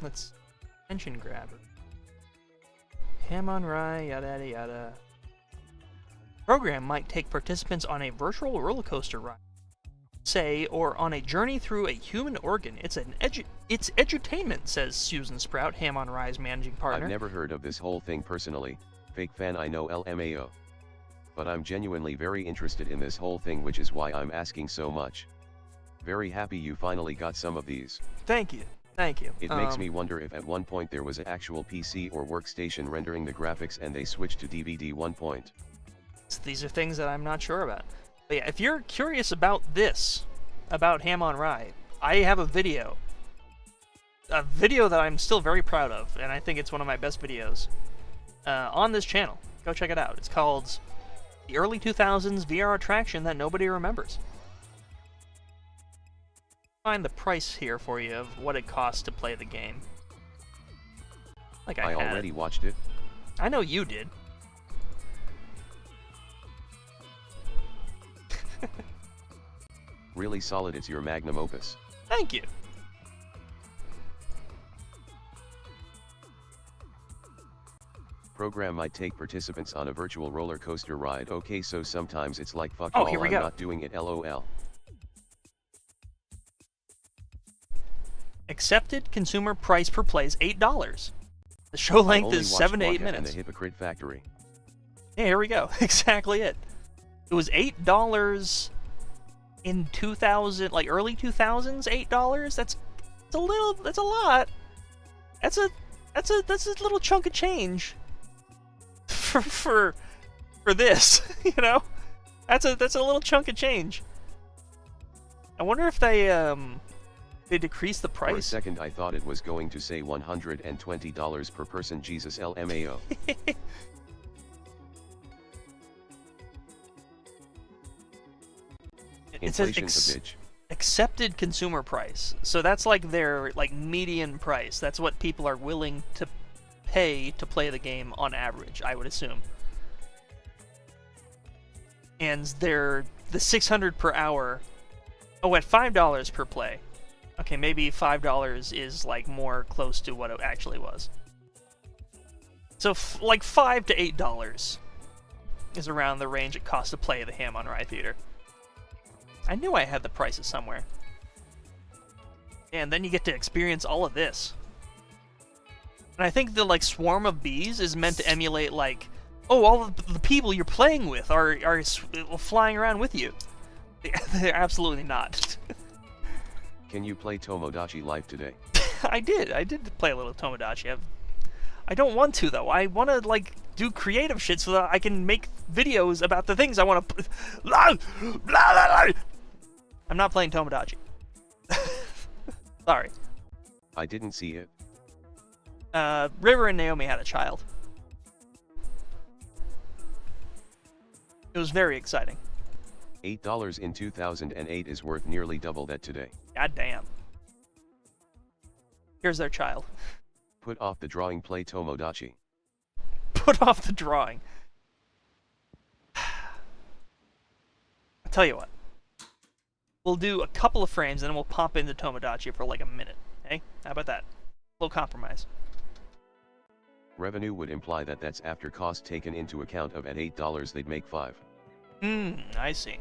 Let's attention grabber. Ham on rye, yada yada yada. Program might take participants on a virtual roller coaster ride, say, or on a journey through a human organ. It's edutainment, says Susan Sprout, Ham on Rye's managing partner. I've never heard of this whole thing personally. Fake fan, I know, LMAO. But I'm genuinely very interested in this whole thing, which is why I'm asking so much. Very happy you finally got some of these. Thank you. Thank you. It makes me wonder if at one point there was an actual PC or workstation rendering the graphics and they switched to DVD 1 point. These are things that I'm not sure about. But yeah, if you're curious about this, about Ham on Rye, I have a video. A video that I'm still very proud of, and I think it's one of my best videos on this channel. Go check it out. It's called The Early 2000s VR Attraction That Nobody Remembers. Find the price here for you of what it costs to play the game. Like I had already it. watched it. I know you did. Really solid, it's your magnum opus. Thank you. Program might take participants on a virtual roller coaster ride. Okay, so sometimes it's like fuck Oh, all, here we I'm go. not doing it, LOL. Accepted consumer price per play is $8. The show length only is watched 7 to 8 Waka and minutes. the Hypocrite Factory. Yeah, here we go. Exactly it. It was $8 in 2000, like early 2000s. $8. That's a little. That's a lot. That's a little chunk of change for this, you know? That's a little chunk of change. I wonder if they decreased the price. For a second I thought it was going to say $120 per person. Jesus LMAO. It says Inflation's a bitch. accepted consumer price. So that's like their median price. That's what people are willing to pay to play the game on average, I would assume. And they're the 600 per hour. Oh, at $5 per play. Okay, maybe $5 is like more close to what it actually was. So like $5 to $8 is around the range it costs to play the Ham on Rye Theater. I knew I had the prices somewhere. And then you get to experience all of this. And I think the swarm of bees is meant to emulate oh, all of the people you're playing with are flying around with you. They're absolutely not. Can you play Tomodachi Life today? I did play a little Tomodachi. I don't want to though. I want to do creative shit so that I can make videos about the things I want to. I'm not playing Tomodachi. Sorry. I didn't see it. River and Naomi had a child. It was very exciting. $8 in 2008 is worth nearly double that today. God damn. Here's their child. Put off the drawing, play Tomodachi. Put off the drawing. I'll tell you what. We'll do a couple of frames and then we'll pop into Tomodachi for a minute. Hey, how about that? A little compromise. Revenue would imply that that's after cost taken into account of at $8 they'd make 5. I see.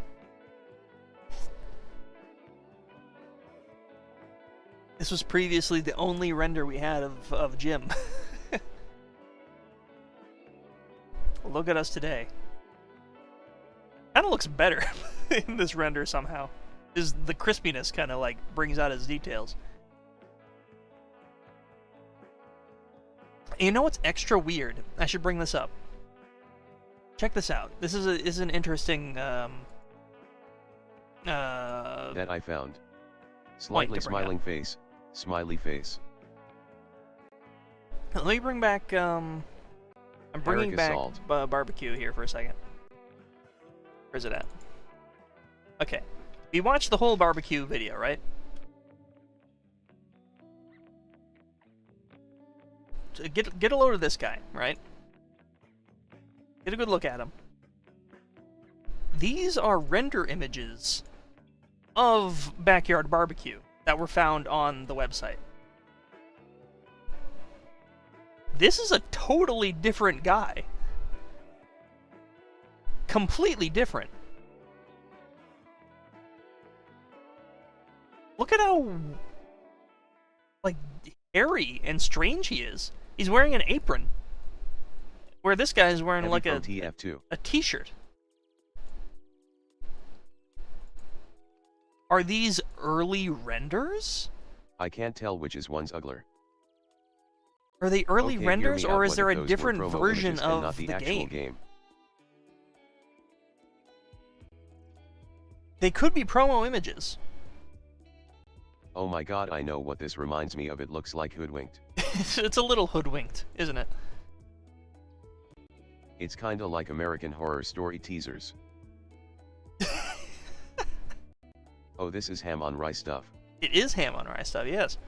This was previously the only render we had of Jim. Look at us today. Kinda looks better in this render somehow. The crispiness kinda brings out his details. You know what's extra weird? I should bring this up. Check this out. This is an interesting that I found. Slightly smiling face. Smiley face. Let me bring back I'm bringing back barbecue here for a second. Where's it at? Okay. We watched the whole barbecue video, right? So get a load of this guy, right? Get a good look at him. These are render images of Backyard Barbecue that were found on the website. This is a totally different guy. Completely different. Look at how hairy and strange he is. He's wearing an apron. Where this guy is wearing a t-shirt. Are these early renders? I can't tell which is one's uglier. Are they early Okay, renders, or is there a those different were promo version images and of not the actual game? They could be promo images. Oh my god, I know what this reminds me of. It looks like Hoodwinked. It's a little hoodwinked, isn't it? It's kinda like American Horror Story teasers. Oh, this is ham on rye stuff. It is ham on rye stuff, yes.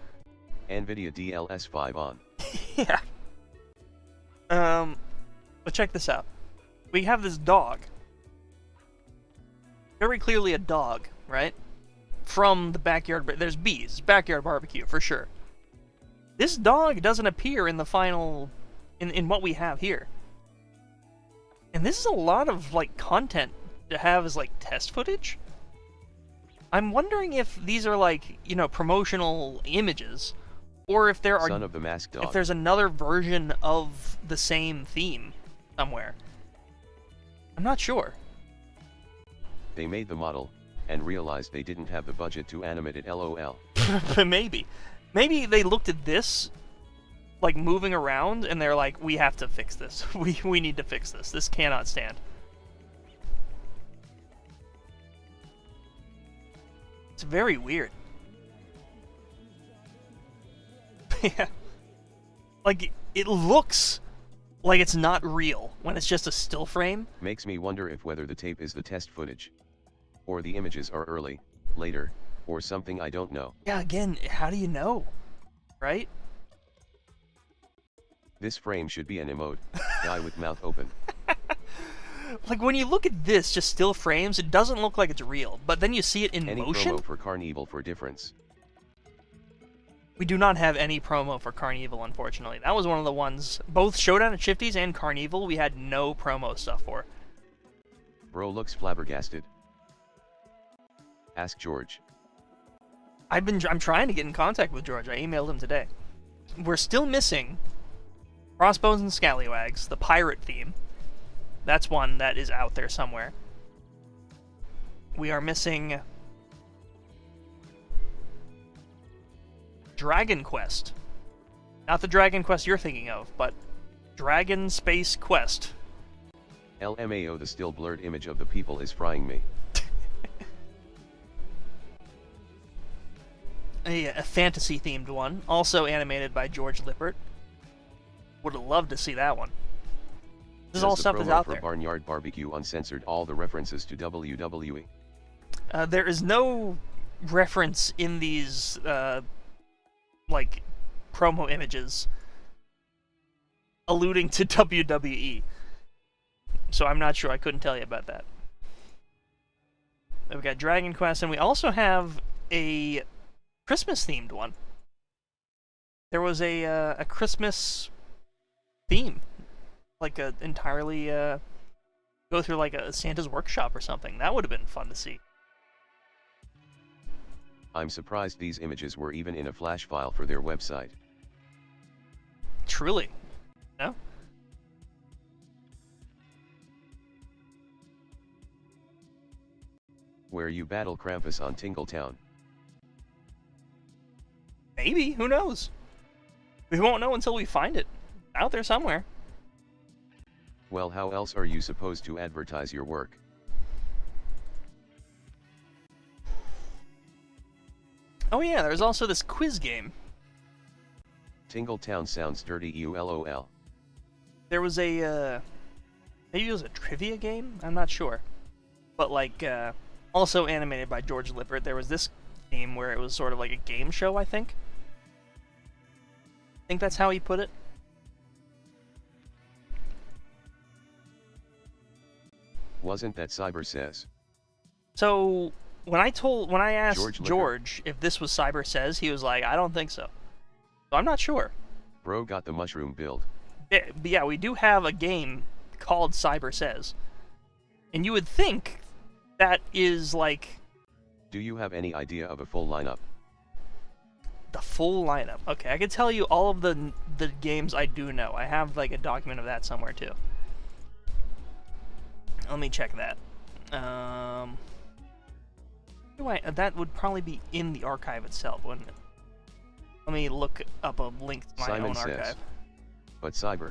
NVIDIA DLS5 on. Yeah. But check this out. We have this dog. Very clearly a dog, right? From the backyard. There's bees. Backyard barbecue, for sure. This dog doesn't appear in the final. In what we have here. And this is a lot of content to have as test footage. I'm wondering if these are promotional images, or if there are Son of the Masked Dog. if there's another version of the same theme somewhere. I'm not sure. They made the model and realized they didn't have the budget to animate it. LOL. Maybe they looked at this like moving around, and they're like, we have to fix this. We need to fix this. This cannot stand. It's very weird. Yeah. Like, it looks like it's not real when it's just a still frame. Makes me wonder if whether the tape is the test footage, or the images are early, later, or something I don't know. Yeah, again, how do you know? Right? This frame should be an emote, guy with mouth open. Like, when you look at this, just still frames, it doesn't look like it's real, but then you see it in Any motion. promo for Carnival for difference. We do not have any promo for Carnival, unfortunately. That was one of the ones, both Showdown at Shifty's and Carnival, we had no promo stuff for. Bro looks flabbergasted. Ask George. I'm trying to get in contact with George. I emailed him today. We're still missing Crossbones and Scallywags, the pirate theme. That's one that is out there somewhere. We are missing Dragon Quest. Not the Dragon Quest you're thinking of, but Dragon Space Quest. LMAO, the still blurred image of the people is frying me. A fantasy-themed one, also animated by George Lippert. Would have loved to see that one. This is all stuff that's out for there. Barnyard Barbecue uncensored all the references to WWE. There is no reference in these, like, promo images alluding to WWE. So I'm not sure. I couldn't tell you about that. Then we got Dragon Quest, and we also have a Christmas-themed one. There was a Christmas theme. Like a entirely, go through like a Santa's workshop or something. That would have been fun to see. I'm surprised these images were even in a flash file for their website. Truly. No? Where you battle Krampus on Tingletown. Maybe. Who knows? We won't know until we find it. Out there somewhere. Well, how else are you supposed to advertise your work? Oh yeah, there's also this quiz game. Tingletown sounds dirty, ULOL. There was a, maybe it was a trivia game? I'm not sure. But like, also animated by George Lippert, there was this theme where it was sort of like a game show, I think. I think that's how he put it. Wasn't that Cyber Says? So when I asked George George if this was Cyber Says, he was like, I don't think so. So I'm not sure. Bro got the mushroom build. But yeah, we do have a game called Cyber Says. And you would think that is like... Do you have any idea of a full lineup? The full lineup. Okay, I can tell you all of the games I do know. I have like a document of that somewhere too. Let me check that. That would probably be in the archive itself, wouldn't it? Let me look up a link to my Simon own says, archive. But Cyber.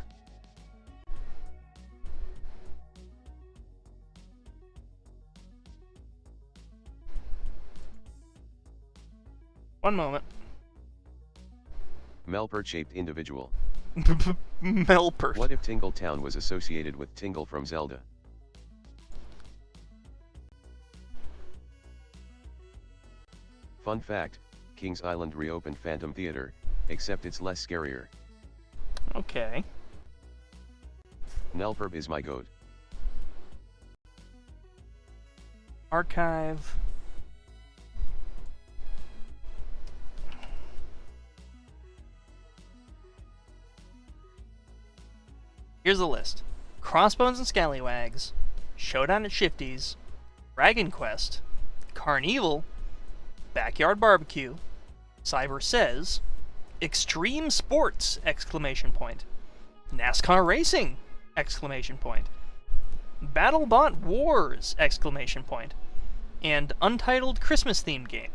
One moment. Melper-shaped individual. Melper. What if Tingletown was associated with Tingle from Zelda? Fun fact, Kings Island reopened Phantom Theater, except it's less scarier. Okay. Nelperb is my goat. Archive. Here's the list. Crossbones and Scallywags, Showdown at Shifty's, Dragon Quest, Carnival, Backyard Barbecue, Cyber Says, Extreme Sports! NASCAR Racing! BattleBot Wars! And Untitled Christmas themed game.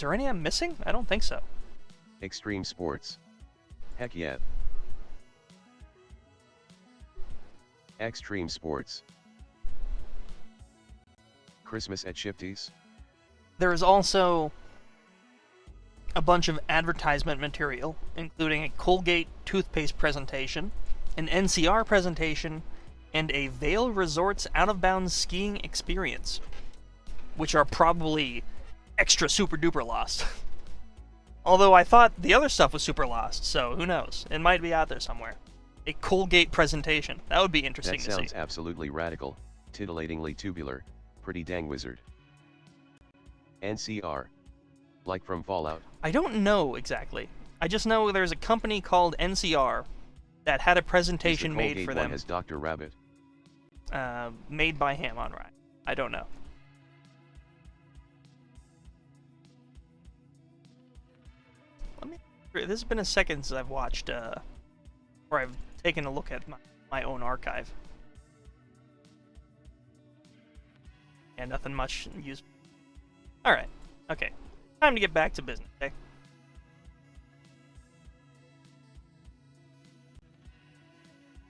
there any I'm missing? I don't think so. Extreme sports. Heck yeah. Extreme sports. Christmas at Shifty's. There is also a bunch of advertisement material, including a Colgate toothpaste presentation, an NCR presentation, and a Vail Resorts out-of-bounds skiing experience, which are probably extra super-duper lost. Although I thought the other stuff was super lost, so who knows? It might be out there somewhere. A Colgate presentation. That would be interesting to see. That sounds absolutely radical, titillatingly tubular, pretty dang wizard. NCR. Like from Fallout? I don't know exactly. I just know there's a company called NCR that had a presentation made for them. One has Dr. Rabbit. Made by him on Ride. I don't know. This has been a second since I've watched, or I've taken a look at my own archive. And nothing much useful. Alright, okay. Time to get back to business, okay?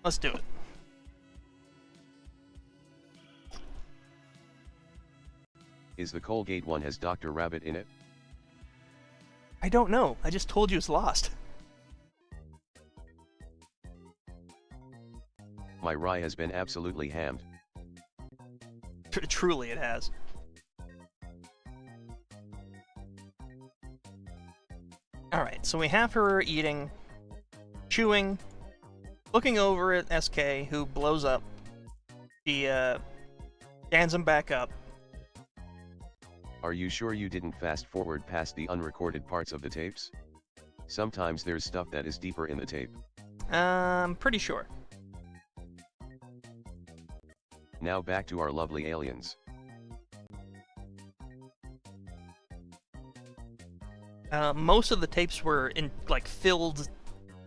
Let's do it. Is the Colgate one has Dr. Rabbit in it? I don't know. I just told you it's lost. My rye has been absolutely hammed. Truly it has. Alright, so we have her eating, chewing, looking over at SK, who blows up. She, stands him back up. Are you sure you didn't fast forward past the unrecorded parts of the tapes? Sometimes there's stuff that is deeper in the tape. Pretty sure. Now back to our lovely aliens. Most of the tapes were filled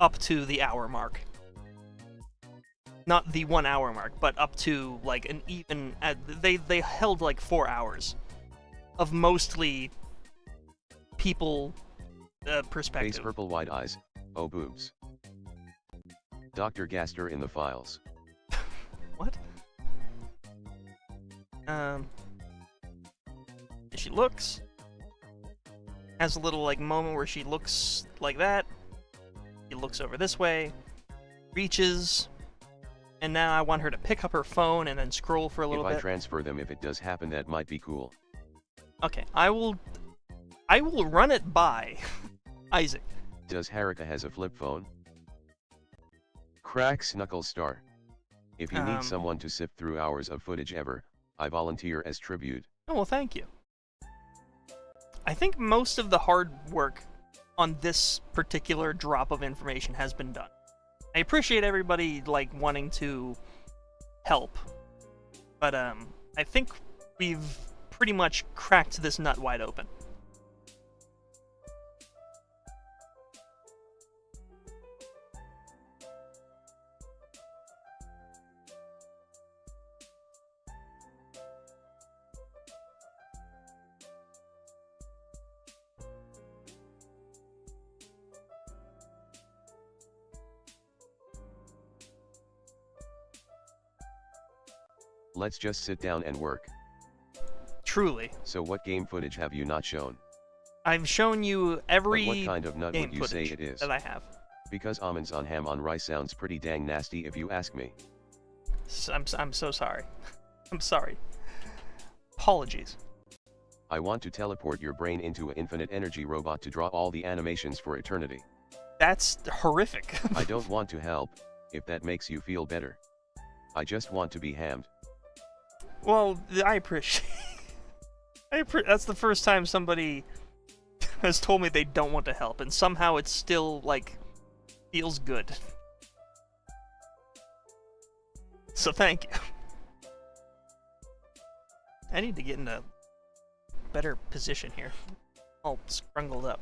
up to the hour mark. Not the 1 hour mark, but up to like an even. They held like 4 hours of mostly people perspective. Face purple, wide eyes. Oh boobs. Dr. Gaster in the files. What? She looks. Has a little like moment where she looks like that. She looks over this way. Reaches. And now I want her to pick up her phone and then scroll for a little bit. If I transfer them, if it does happen, that might be cool. Okay, I will run it by Isaac. Does Harika has a flip phone? Cracks Knuckles Star. If you need someone to sift through hours of footage ever, I volunteer as tribute. Oh, well, thank you. I think most of the hard work on this particular drop of information has been done. I appreciate everybody, like, wanting to help. But, I think we've pretty much cracked this nut wide open. Let's just sit down and work. Truly. So what game footage have you not shown? I've shown you every But what kind of nut game would you say footage it is? that I have. Because almonds on ham on rice sounds pretty dang nasty if you ask me. I'm so sorry. I'm sorry. Apologies. I want to teleport your brain into an infinite energy robot to draw all the animations for eternity. That's horrific. I don't want to help, if that makes you feel better. I just want to be hammed. Well, I appreciate... that's the first time somebody has told me they don't want to help, and somehow it's still, like, feels good. So thank you. I need to get in a better position here. All scrungled up.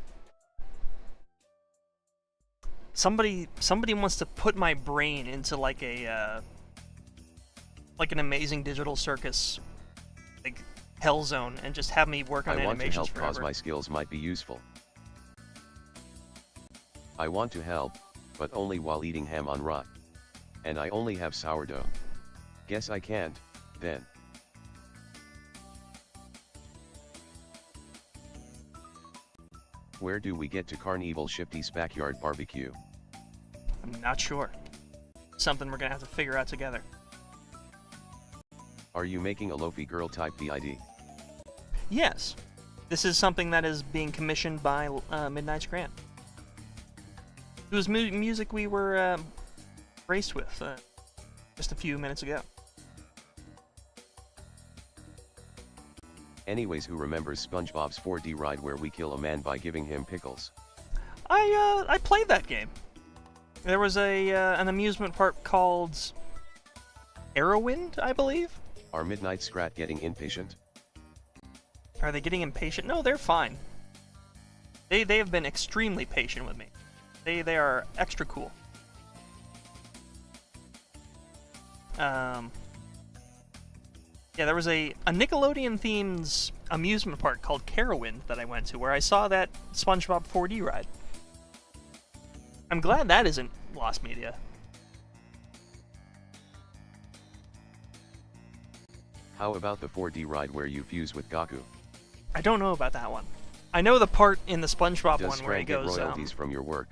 Somebody wants to put my brain into like a like an amazing digital circus like hell zone and just have me work on I want to animations help forever. cause my skills might be useful. I want to help, but only while eating ham on rye. And I only have sourdough. Guess I can't, then. Where do we get to Carnival Shifty's backyard barbecue? I'm not sure. Something we're gonna have to figure out together. Are you making a lofi girl type BID? Yes. This is something that is being commissioned by Midnight's Grant. It was music we were graced with just a few minutes ago. Anyways, who remembers SpongeBob's 4D ride where we kill a man by giving him pickles? I played that game. There was an amusement park called Arrowwind, I believe. Are Midnight Scrat getting impatient? Are they getting impatient? No, they're fine. They have been extremely patient with me. They are extra cool. Yeah, there was a Nickelodeon themed amusement park called Carowinds that I went to where I saw that SpongeBob 4D ride. I'm glad that isn't lost media. How about the 4D ride where you fuse with Gaku? I don't know about that one. I know the part in the SpongeBob Does one where he Scrat get goes. royalties from your work?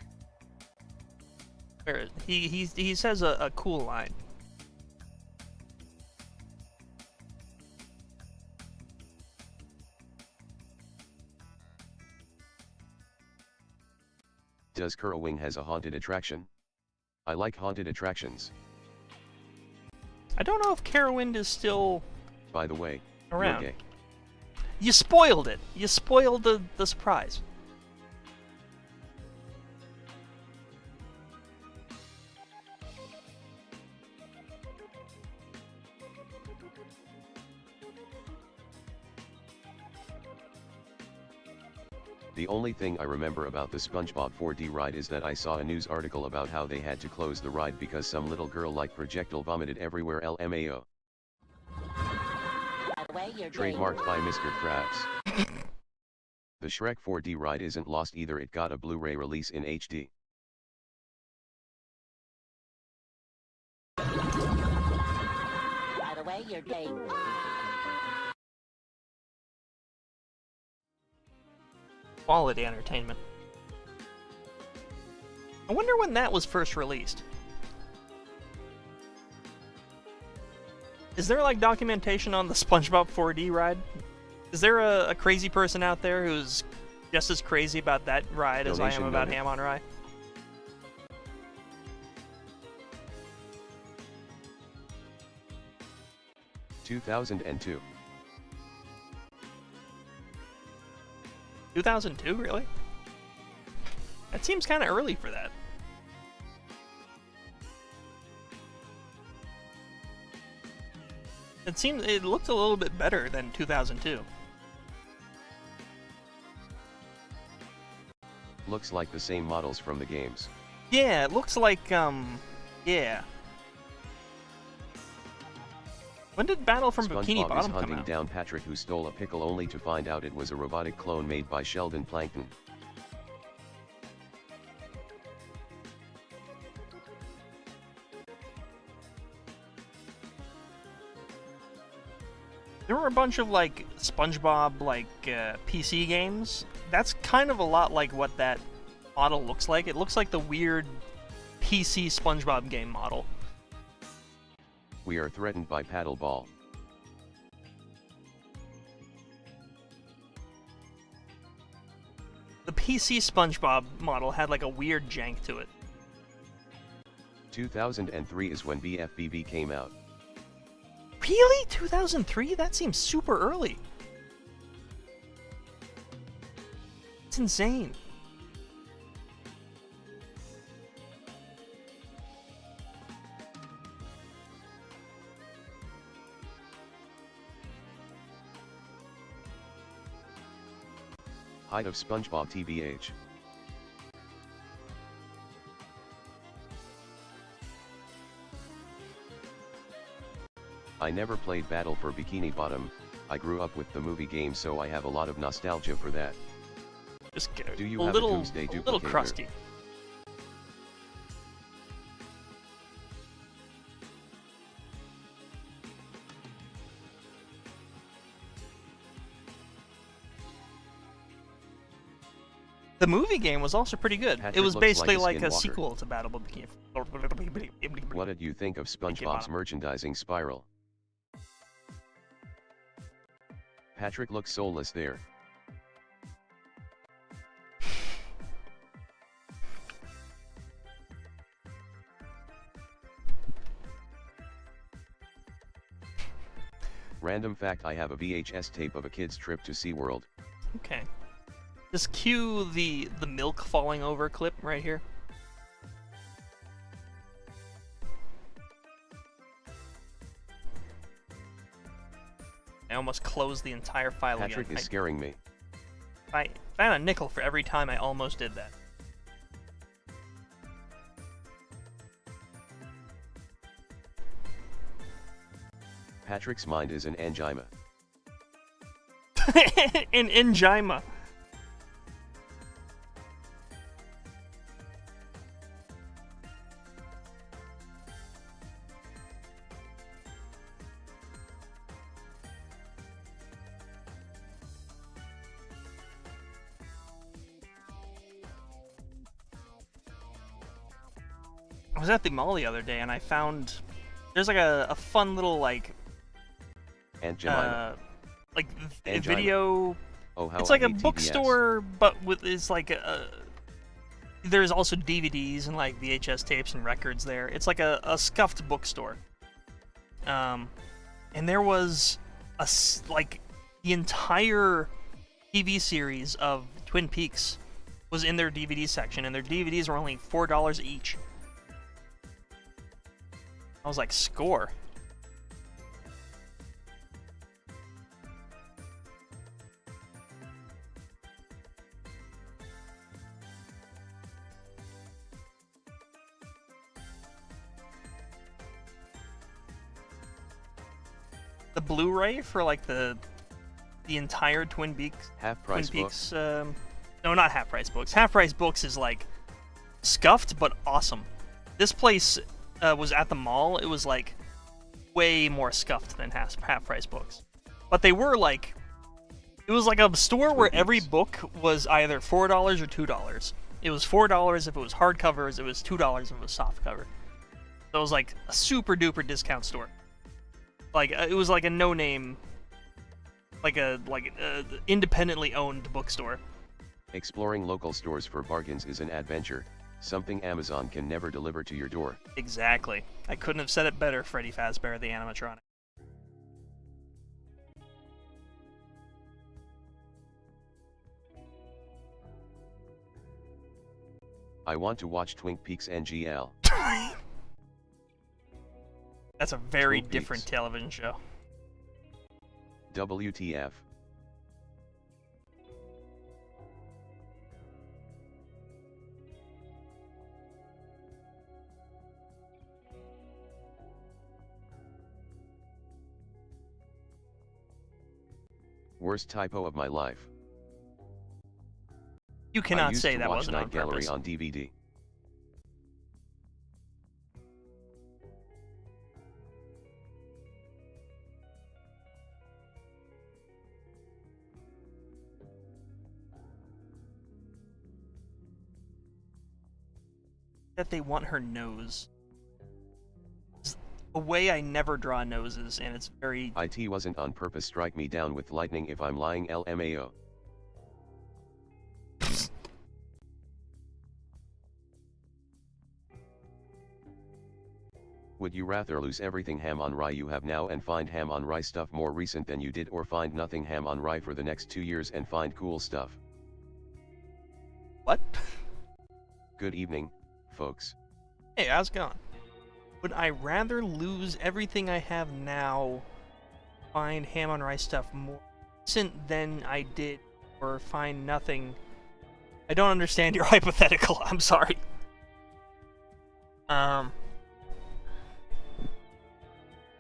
He says a cool line. Does Currawing has a haunted attraction? I like haunted attractions. I don't know if Carowinds is still By the way, around. you're gay. You spoiled it. You spoiled the surprise. The only thing I remember about the SpongeBob 4D ride is that I saw a news article about how they had to close the ride because some little girl like projectile vomited everywhere. LMAO. Trademarked by Mr. Krabs. The Shrek 4D ride isn't lost either, it got a Blu-ray release in HD. By the way, you're gay. Quality entertainment. I wonder when that was first released. Is there like documentation on the SpongeBob 4D ride? Is there a crazy person out there who's just as crazy about that ride as I am Donation about noted. Ham on Rye? (2002). 2002, really? That seems kind of early for that. It looked a little bit better than 2002. Looks like the same models from the games. Yeah, it looks like, yeah. When did Battle from Bikini SpongeBob is Bottom come hunting out? down Patrick, who stole a pickle only to find out it was a robotic clone made by Sheldon Plankton. There were a bunch of, like, SpongeBob, like, PC games. That's kind of a lot like what that model looks like. It looks like the weird PC SpongeBob game model. We are threatened by Paddleball. The PC SpongeBob model had, like, a weird jank to it. 2003 is when BFBB came out. Really? 2003? That seems super early. It's insane. Height of SpongeBob TBH. I never played Battle for Bikini Bottom. I grew up with the movie game, so I have a lot of nostalgia for that. Just get Do you a have little, a Doomsday a little duplicator? crusty. The movie game was also pretty good. Patrick it was looks basically like like a a skinwalker. sequel to Battle. What did you think of SpongeBob's bottom. merchandising spiral? Patrick looks soulless there. Random fact, I have a VHS tape of a kid's trip to SeaWorld. Okay. Just cue the milk falling over clip right here. I almost closed the entire file Patrick again. is scaring me. I had a nickel for every time I almost did that. Patrick's mind is an angina. An angina. I was at the mall the other day and I found there's like a fun little like Angina. like Angina. video. Oh, how It's I like a hate TBS. bookstore, but with it's like a. There's also DVDs and like VHS tapes and records there. It's like a scuffed bookstore. And there was like the entire TV series of Twin Peaks was in their DVD section, and their DVDs were only $4 each. I was like, score. The Blu-ray for like the entire Twin Peaks. Half price Twin books. Peaks. No, not Half Price Books. Half Price Books is like scuffed but awesome. This place was at the mall. It was like way more scuffed than Half Price Books, but they were like, it was like a store where every book was either $4 or $2. It was $4 if it was hardcovers. It was $2 if it was softcover. So it was like a super duper discount store. Like it was like a no-name, like a independently owned bookstore. Exploring local stores for bargains is an adventure, something Amazon can never deliver to your door. Exactly. I couldn't have said it better, Freddy Fazbear, the animatronic. I want to watch Twin Peaks NGL. That's a very Twin different Peaks. television show. WTF. Worst typo of my life. You I cannot used say to that watch wasn't on Night Gallery purpose. on DVD. That they want her nose. It's a way I never draw noses, and it's very... IT wasn't on purpose. Strike me down with lightning if I'm lying. LMAO. Would you rather lose everything ham on rye you have now and find ham on rye stuff more recent than you did, or find nothing ham on rye for the next 2 years and find cool stuff? What? Good evening, folks. Hey, how's it going? Would I rather lose everything I have now, find ham on rice stuff more recent than I did, or find nothing? I don't understand your hypothetical. I'm sorry.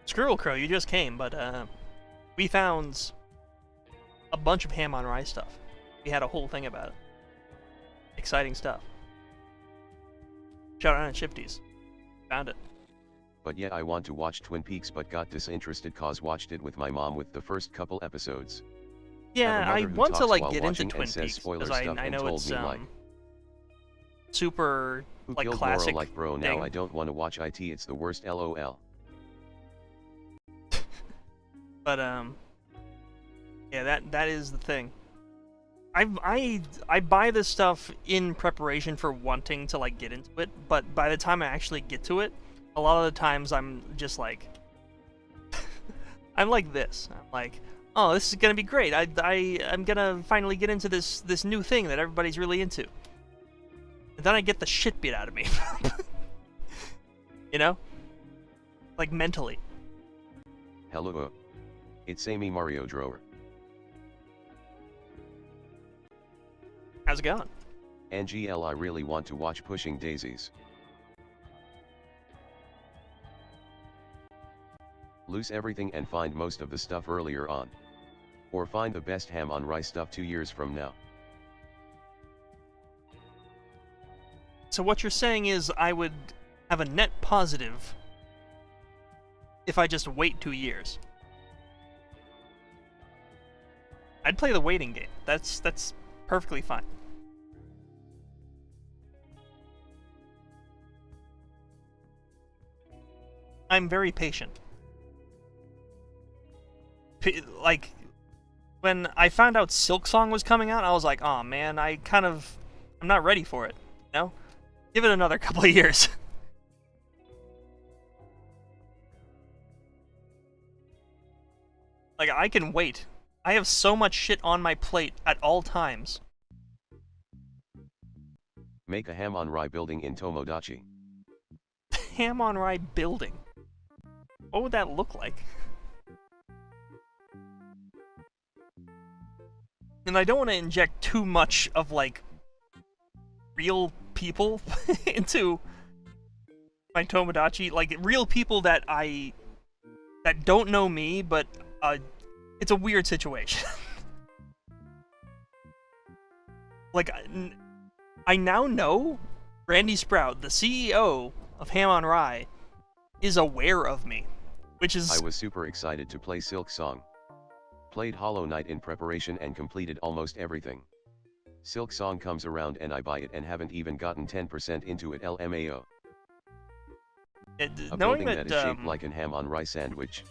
Squirrel Crow, you just came, but we found a bunch of ham on rye stuff. We had a whole thing about it. Exciting stuff. Shout out on Shifties. Found it. But yeah, I want to watch Twin Peaks but got disinterested cause watched it with my mom with the first couple episodes. Yeah, I want to like get into Twin Peaks because I know it's super Who like killed classic Laurel like bro, thing. now I don't want to watch it, it's the worst lol. But yeah, that is the thing. I buy this stuff in preparation for wanting to like get into it, but by the time I actually get to it, a lot of the times I'm just like I'm like this. I'm like, oh, this is gonna be great. I'm gonna finally get into this new thing that everybody's really into. And then I get the shit beat out of me. You know? Like mentally. Hello. It's Amy Mario Drower. How's it going? NGL, I really want to watch Pushing Daisies. Lose everything and find most of the stuff earlier on. Or find the best ham on rye stuff 2 years from now. So what you're saying is I would have a net positive if I just wait 2 years. I'd play the waiting game. That's perfectly fine. I'm very patient. Like, when I found out Silk Song was coming out, I was like, oh man, I'm not ready for it, you know? Give it another couple of years. Like, I can wait. I have so much shit on my plate at all times. Make a ham on rye building in Tomodachi. Ham on rye building. What would that look like? And I don't want to inject too much of, like, real people into my Tomodachi. Like, real people that don't know me, but, it's a weird situation. Like, I now know Randy Sprout, the CEO of Ham on Rye, is aware of me, which is... I was super excited to play Silk Song. Played Hollow Knight in preparation and completed almost everything. Silk Song comes around and I buy it and haven't even gotten 10% into it LMAO. A knowing building that is shaped like an ham on rye sandwich.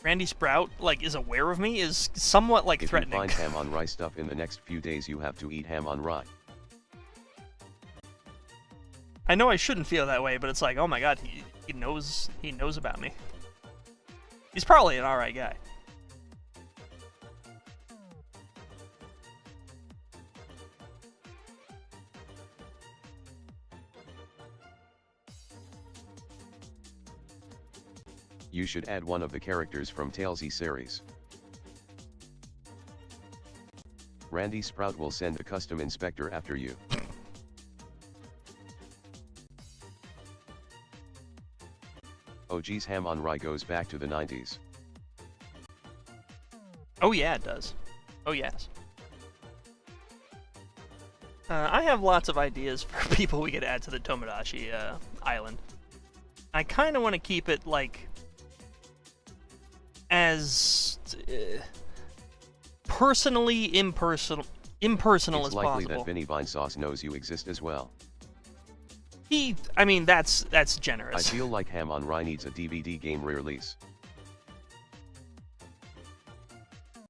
Randy Sprout, like, is aware of me is somewhat, like, if threatening. If you find ham on rye stuff in the next few days, you have to eat ham on rye. I know I shouldn't feel that way, but it's like, oh my god, he knows about me. He's probably an alright guy. You should add one of the characters from Talesy series. Randy Sprout will send a custom inspector after you. Oh geez, ham on rye goes back to the 90s. Oh yeah, it does. Oh yes. I have lots of ideas for people we could add to the Tomodachi island. I kind of want to keep it, like, as personally impersonal as possible. It's likely that Vinny Vinesauce knows you exist as well. I mean, that's generous. I feel like ham on rye needs a DVD game re-release.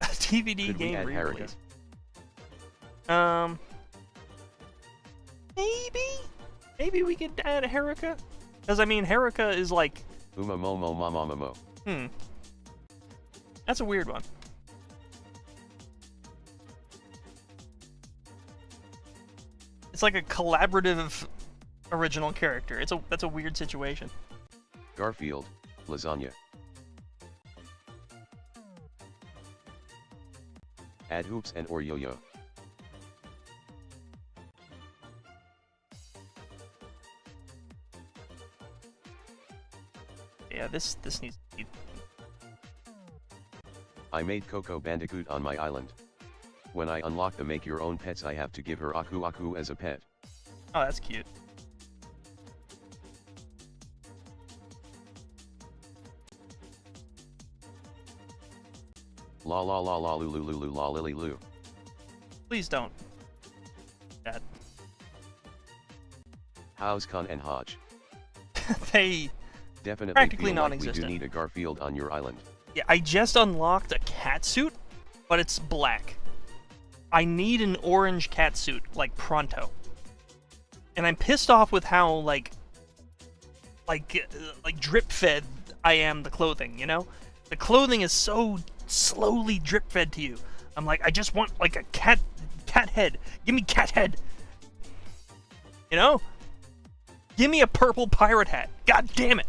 A DVD Could game we add re-release. Maybe we could add Herika, because I mean, Herika is like Umamomo mamamamo. That's a weird one. It's like a collaborative original character. That's a weird situation. Garfield, lasagna. Add hoops and or yo-yo. Yeah, this needs to be... I made Coco Bandicoot on my island. When I unlock the make your own pets I have to give her Aku Aku as a pet. Oh, that's cute. La la la la lulu lulu la lily loo. Please don't. Dad. How's Con and Hodge? They Definitely practically feel like we non-existent. do need a Garfield on your island. Yeah, I just unlocked a cat suit, but it's black. I need an orange cat suit, like pronto. And I'm pissed off with how like drip fed I am the clothing, you know? The clothing is so slowly drip fed to you. I'm like, I just want like a cat head. Give me cat head. You know? Give me a purple pirate hat. God damn it.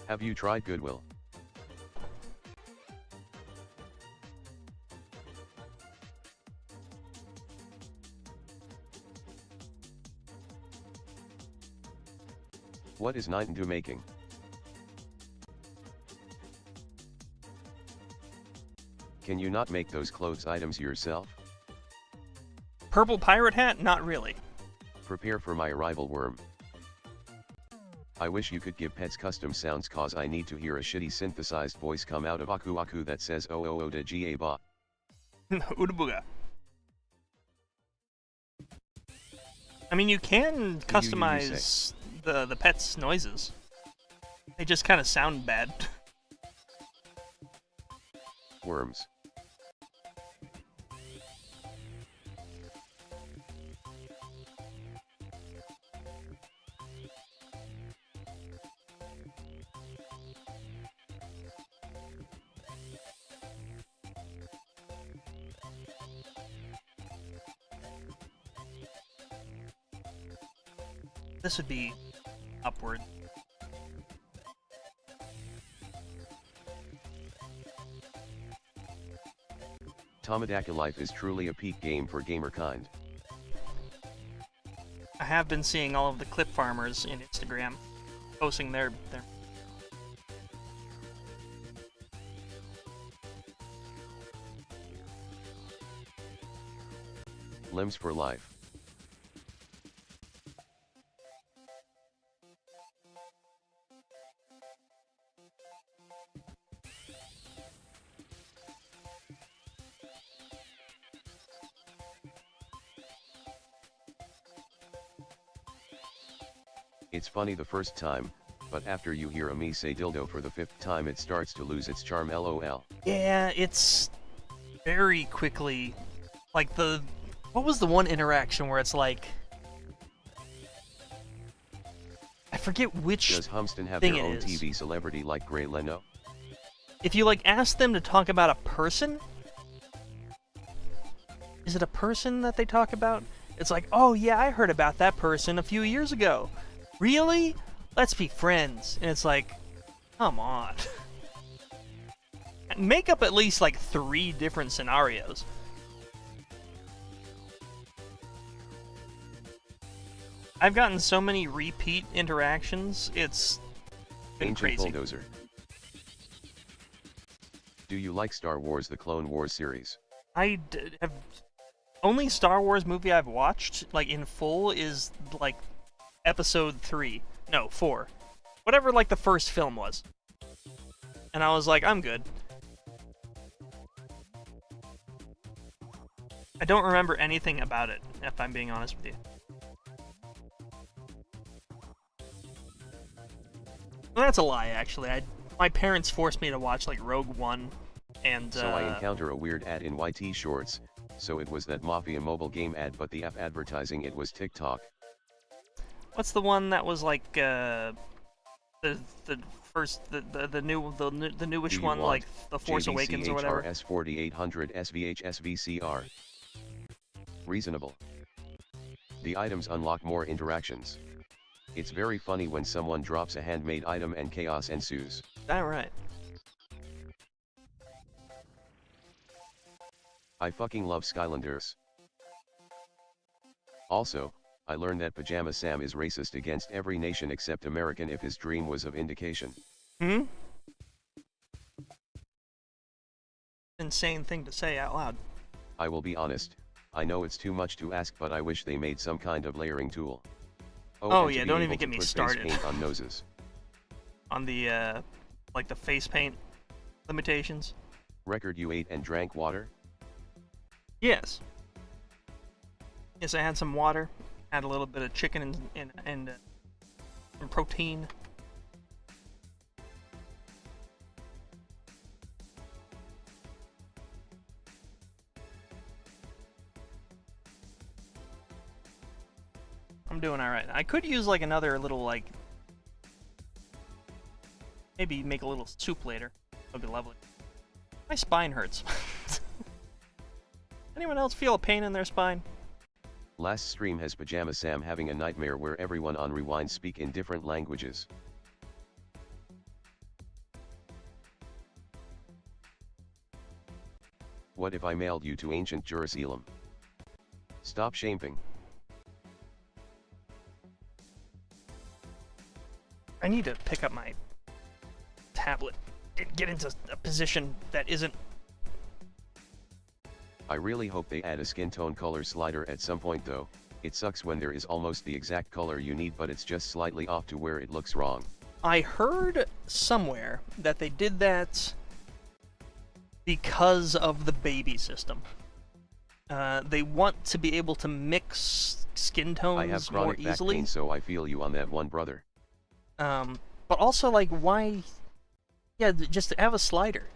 Have you tried Goodwill? What is Nintendoom making? Can you not make those clothes items yourself? Purple pirate hat? Not really. Prepare for my arrival, worm. I wish you could give pets custom sounds cause I need to hear a shitty synthesized voice come out of Aku Aku that says oh oh oh da ga ba. Udabuga. I mean, you can customize the pet's noises. They just kind of sound bad. Worms. This would be upward. Tomodachi Life is truly a peak game for gamerkind. I have been seeing all of the clip farmers in Instagram posting their Limbs for life. It's funny the first time, but after you hear me say dildo for the 5th time it starts to lose its charm, lol. Yeah, it's very quickly like what was the one interaction where it's like I forget which Does Humston have thing their it own is. TV celebrity like Gray Leno? If you like ask them to talk about a person, is it a person that they talk about? It's like, oh yeah, I heard about that person a few years ago. Really? Let's be friends. And it's like, come on. Make up at least like 3 different scenarios. I've gotten so many repeat interactions, it's been Ancient crazy. Bulldozer. Do you like Star Wars: The Clone Wars series? I have only Star Wars movie I've watched like in full is like episode 3. No, 4. Whatever like the first film was. And I was like, I'm good. I don't remember anything about it, if I'm being honest with you. Well, that's a lie, actually. My parents forced me to watch like Rogue One and So I encounter a weird ad in YT Shorts, so it was that Mafia mobile game ad, but the F advertising it was TikTok. what's the one that was like the newish one, like The Force Awakens or whatever? JDCHRS 4800 SVH SVCR. Reasonable. The items unlock more interactions. It's very funny when someone drops a handmade item and chaos ensues. That right. I fucking love Skylanders. Also, I learned that Pajama Sam is racist against every nation except American if his dream was of indication. Hmm? insane thing to say out loud. I will be honest, I know it's too much to ask, but I wish they made some kind of layering tool. Oh and yeah, to be don't able even to get me put face started. paint on noses. On the, like the face paint limitations. Record you ate and drank water? Yes. Yes, I had some water, had a little bit of chicken and protein. I'm doing alright. I could use like another little like... Maybe make a little soup later. That'd be lovely. My spine hurts. Anyone else feel a pain in their spine? Last stream has Pajama Sam having a nightmare where everyone on Rewind speak in different languages. What if I mailed you to ancient Jerusalem? Stop shaming. I need to pick up my tablet and get into a position that isn't... I really hope they add a skin tone color slider at some point though. It sucks when there is almost the exact color you need but it's just slightly off to where it looks wrong. I heard somewhere that they did that because of the baby system. They want to be able to mix skin tones I have more chronic back easily. pain, so I feel you on that one, brother. But also, like, why... Yeah, just have a slider.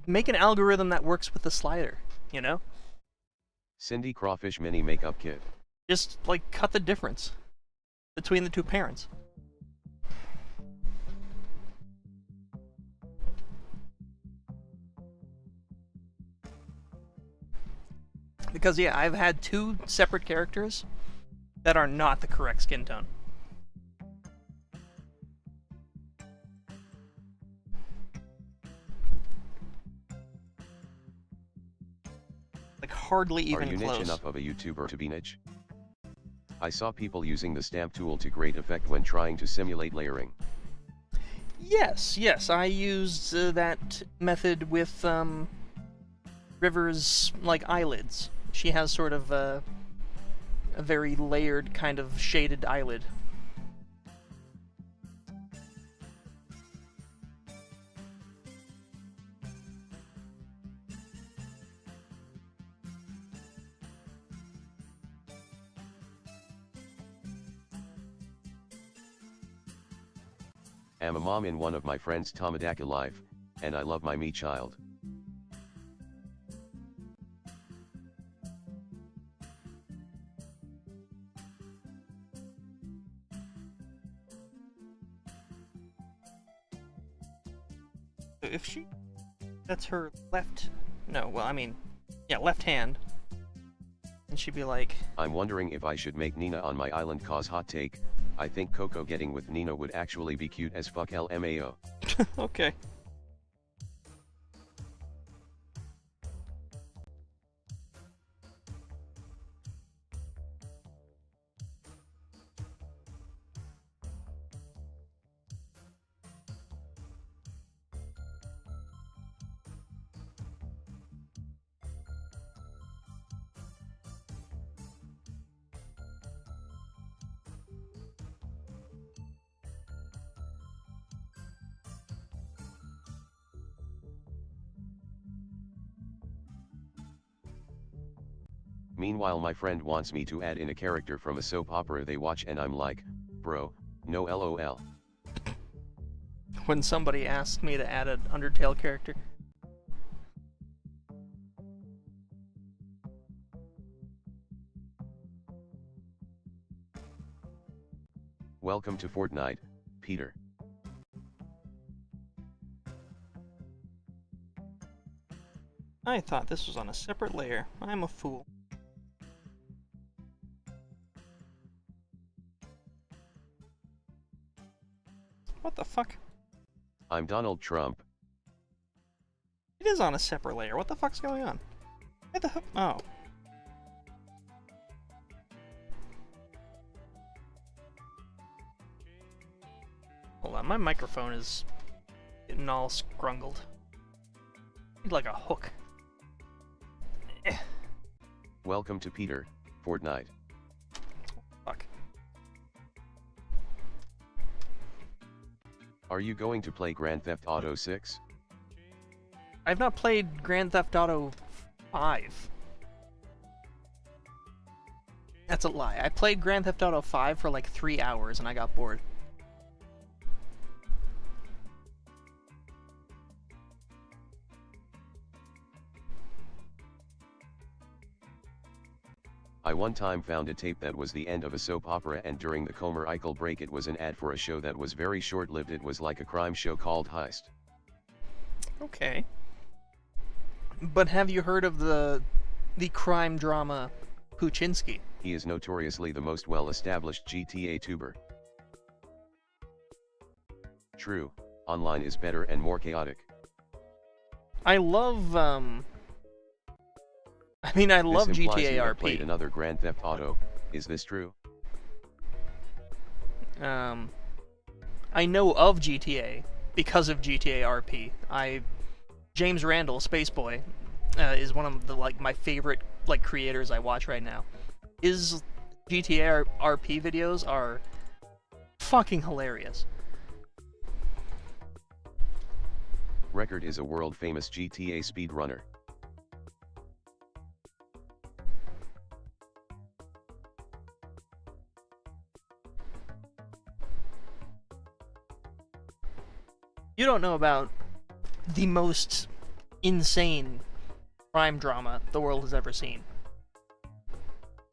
Make an algorithm that works with the slider, you know? Cindy Crawfish Mini Makeup Kit. Just, like, cut the difference between the two parents. Because, yeah, I've had two separate characters that are not the correct skin tone. Like, hardly even Are you close. niche enough of a YouTuber to be niche? I saw people using the stamp tool to great effect when trying to simulate layering. Yes, I used that method with River's, like, eyelids. She has sort of a very layered kind of shaded eyelid. I'm a mom in one of my friend's Tomadaka life, and I love my me child. If she... That's her left... No, well, I mean... Yeah, left hand. And she'd be like... I'm wondering if I should make Nina on my island cause hot take. I think Coco getting with Nina would actually be cute as fuck LMAO. Okay. Meanwhile my friend wants me to add in a character from a soap opera they watch and I'm like, bro, no LOL. When somebody asked me to add an Undertale character. Welcome to Fortnite, Peter. I thought this was on a separate layer. I'm a fool. What the fuck? I'm Donald Trump. It is on a separate layer. What the fuck's going on? Where the hell? Oh. Hold on, my microphone is getting all scrungled. Need like a hook. Welcome to Peter, Fortnite. Fuck. Are you going to play Grand Theft Auto 6? I've not played Grand Theft Auto 5. That's a lie. I played Grand Theft Auto 5 for like 3 hours and I got bored. I one time found a tape that was the end of a soap opera, and during the commercial break it was an ad for a show that was very short-lived. It was like a crime show called Heist. Okay. But have you heard of the crime drama Puchinsky? He is notoriously the most well-established GTA tuber. True, online is better and more chaotic. I love I love This implies GTA you have RP. played another Grand Theft Auto. Is this true? I know of GTA because of GTA RP. James Randall, Spaceboy, is one of the my favorite creators I watch right now. His GTA RP videos are fucking hilarious. Record is a world-famous GTA speedrunner. You don't know about the most insane crime drama the world has ever seen.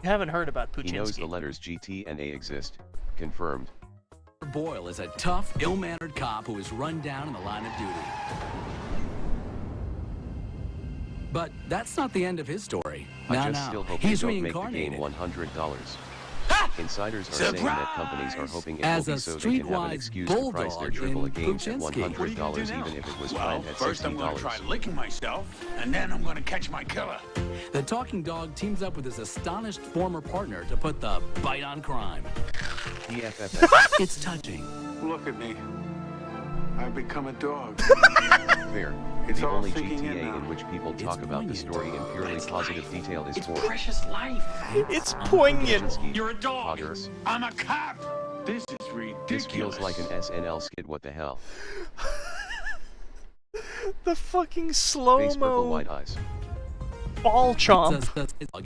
You haven't heard about Puchinsky. He knows the letters GT and A exist. Confirmed. Boyle is a tough, ill-mannered cop who is run down in the line of duty. But that's not the end of his story. I just still hope he's they don't make the reincarnated. game $100. Insiders are saying that companies are hoping it As will a be so they can have an streetwise excuse to price their bulldog AAA in games at Puchinsky. $100 even if it was Well, planned at first I'm going to try $60. licking myself, and then I'm going to catch my killer. The talking dog teams up with his astonished former partner to put the bite on crime. DFFF. It's touching. Look at me. I've become a dog. Fair. It's The all only sinking in GTA now. in which people It's talk about the poignant. story in purely It's positive life. detail is It's for precious life. It's poignant. Puchinsky, You're a dog. Poggers. I'm a cop. This is ridiculous. This feels like an SNL skit. What the hell? The fucking Face purple slow-mo white eyes. ball chomp.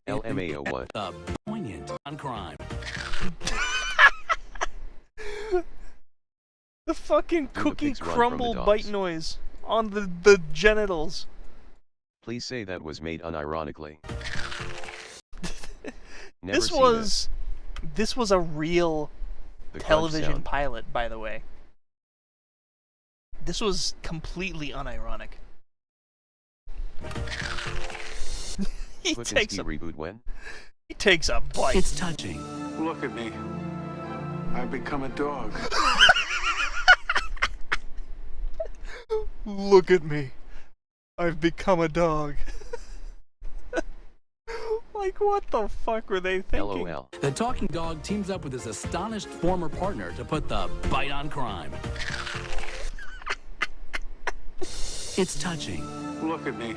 LMAO what? The poignant on crime. The fucking the cookie pigs run from the crumble dogs? bite noise on the genitals. Please say that was made unironically. Never This seen was a real The crunch television sound. pilot, by the way. This was completely unironic. he takes Puchinsky a reboot when? he takes a bite. It's touching. Look at me. I've become a dog. Look at me. I've become a dog. Like, what the fuck were they thinking? LOL. The talking dog teams up with his astonished former partner to put the bite on crime. It's touching. Look at me.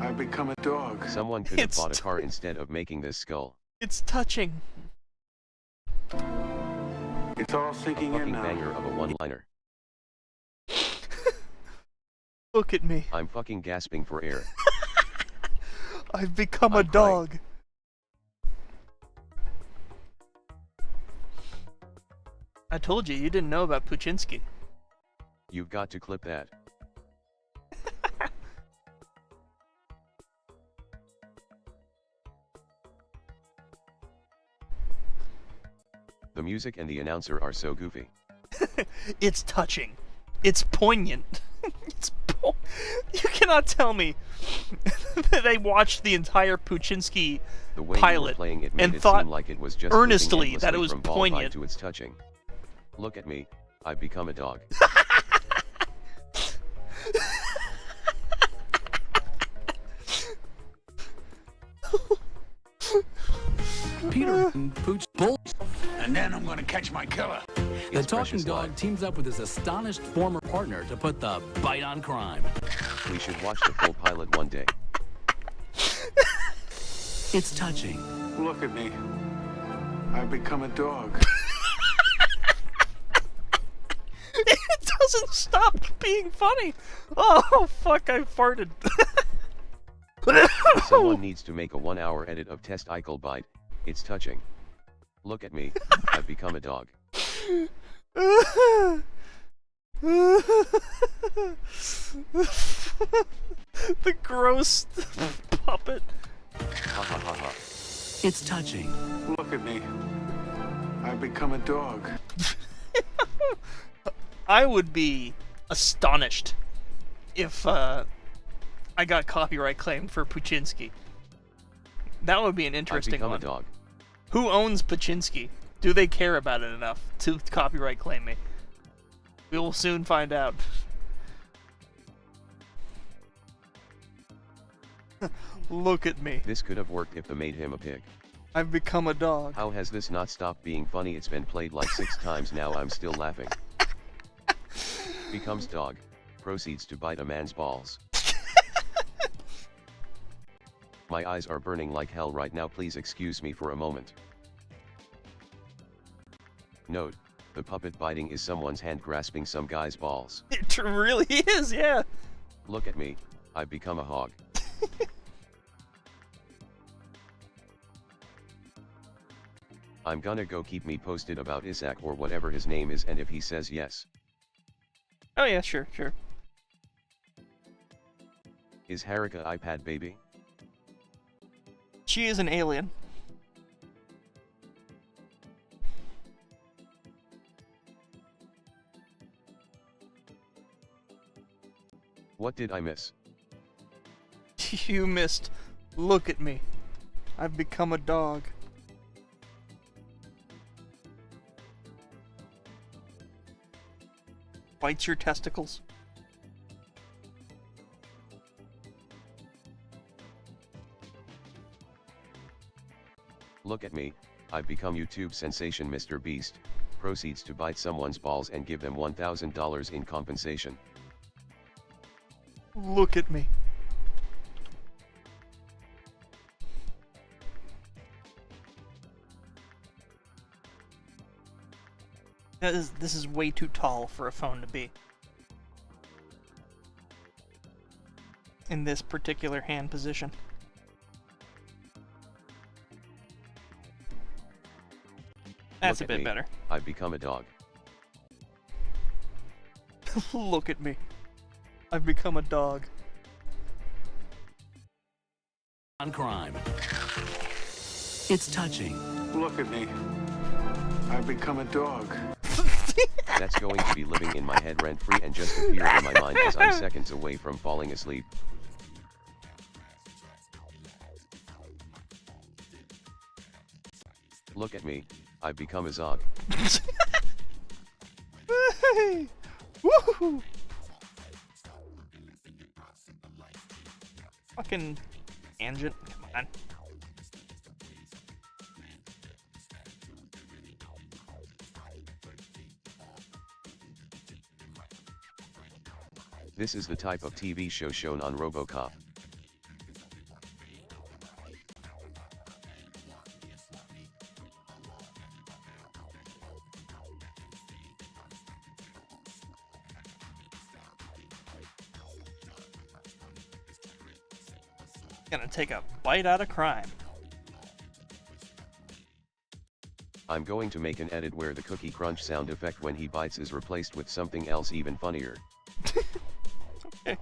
I've become a dog. Someone could have It's bought a car instead of making this skull. It's touching. It's all A sinking in fucking now. banger of a one-liner. Look at me. I'm fucking gasping for air. I've become a I'm crying. dog. I told you didn't know about Puchinsky. You've got to clip that. The music and the announcer are so goofy. It's touching. It's poignant. You cannot tell me that I watched the entire Puchinsky The way you were pilot playing it made and it thought seem like it was just earnestly moving that it endlessly was from ball poignant. bite to its touching. Look at me. I've become a dog. Peter and Pooch Bull. And then I'm going to catch my killer. The It's talking precious dog life. teams up with his astonished former partner to put the bite on crime. We should watch the full pilot one day. It's touching. Look at me. I've become a dog. It doesn't stop being funny. Oh, fuck, I farted. Someone needs to make a 1-hour edit of Test Eichel Bite. It's touching. Look at me. I've become a dog. The gross puppet. Ha ha ha ha. It's touching. Look at me. I've become a dog. I would be astonished if I got copyright claim for Puchinsky. That would be an interesting I've become one. a dog. Who owns Puchinsky? Do they care about it enough to copyright claim me? We will soon find out. Look at me. This could have worked if they made him a pig. I've become a dog. How has this not stopped being funny? It's been played like 6 times now. I'm still laughing. Becomes dog. Proceeds to bite a man's balls. My eyes are burning like hell right now. Please excuse me for a moment. Note, the puppet biting is someone's hand grasping some guy's balls. It really is, yeah. Look at me. I've become a hog. I'm gonna go. Keep me posted about Isaac or whatever his name is, and if he says yes. Oh yeah, sure. Is Harika iPad baby? She is an alien. What did I miss? You missed. Look at me. I've become a dog. Bites your testicles. Look at me. I've become YouTube sensation Mr. Beast. Proceeds to bite someone's balls and give them $1,000 in compensation. Look at me. This is way too tall for a phone to be. In this particular hand position. That's a Look at bit me. better. I've become a dog. Look at me. I've become a dog. On crime. It's touching. Look at me. I've become a dog. That's going to be living in my head rent-free and just appear in my mind as I'm seconds away from falling asleep. Look at me. I've become a Zog. Hey! Woohoo! Fucking tangent. Come on. This is the type of TV show shown on RoboCop. Gonna take a bite out of crime. I'm going to make an edit where the cookie crunch sound effect when he bites is replaced with something else even funnier. Okay.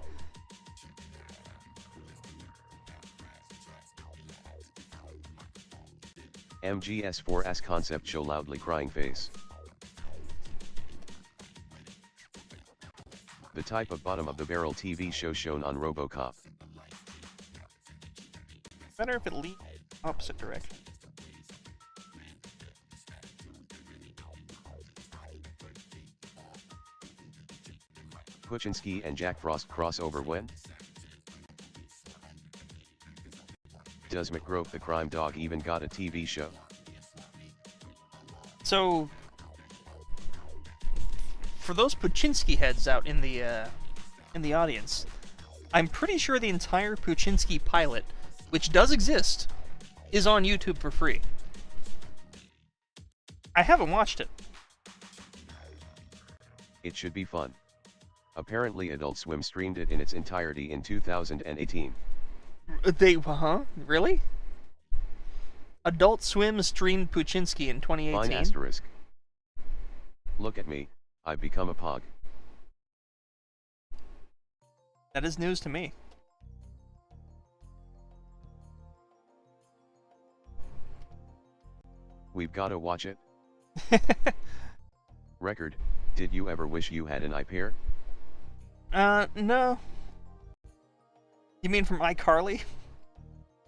MGS4's concept show loudly crying face. The type of bottom of the barrel TV show shown on RoboCop. Better if it leads opposite direction. Puchinsky and Jack Frost crossover when? Does McGrope the crime dog even got a TV show? So, for those Puchinsky heads out in the audience, I'm pretty sure the entire Puchinsky pilot, which does exist, is on YouTube for free. I haven't watched it. It should be fun. Apparently Adult Swim streamed it in its entirety in 2018. Really? Adult Swim streamed Puchinsky in 2018? Fine asterisk. Look at me, I've become a pog. That is news to me. We've gotta watch it. Record, did you ever wish you had an iPair? No. You mean from iCarly?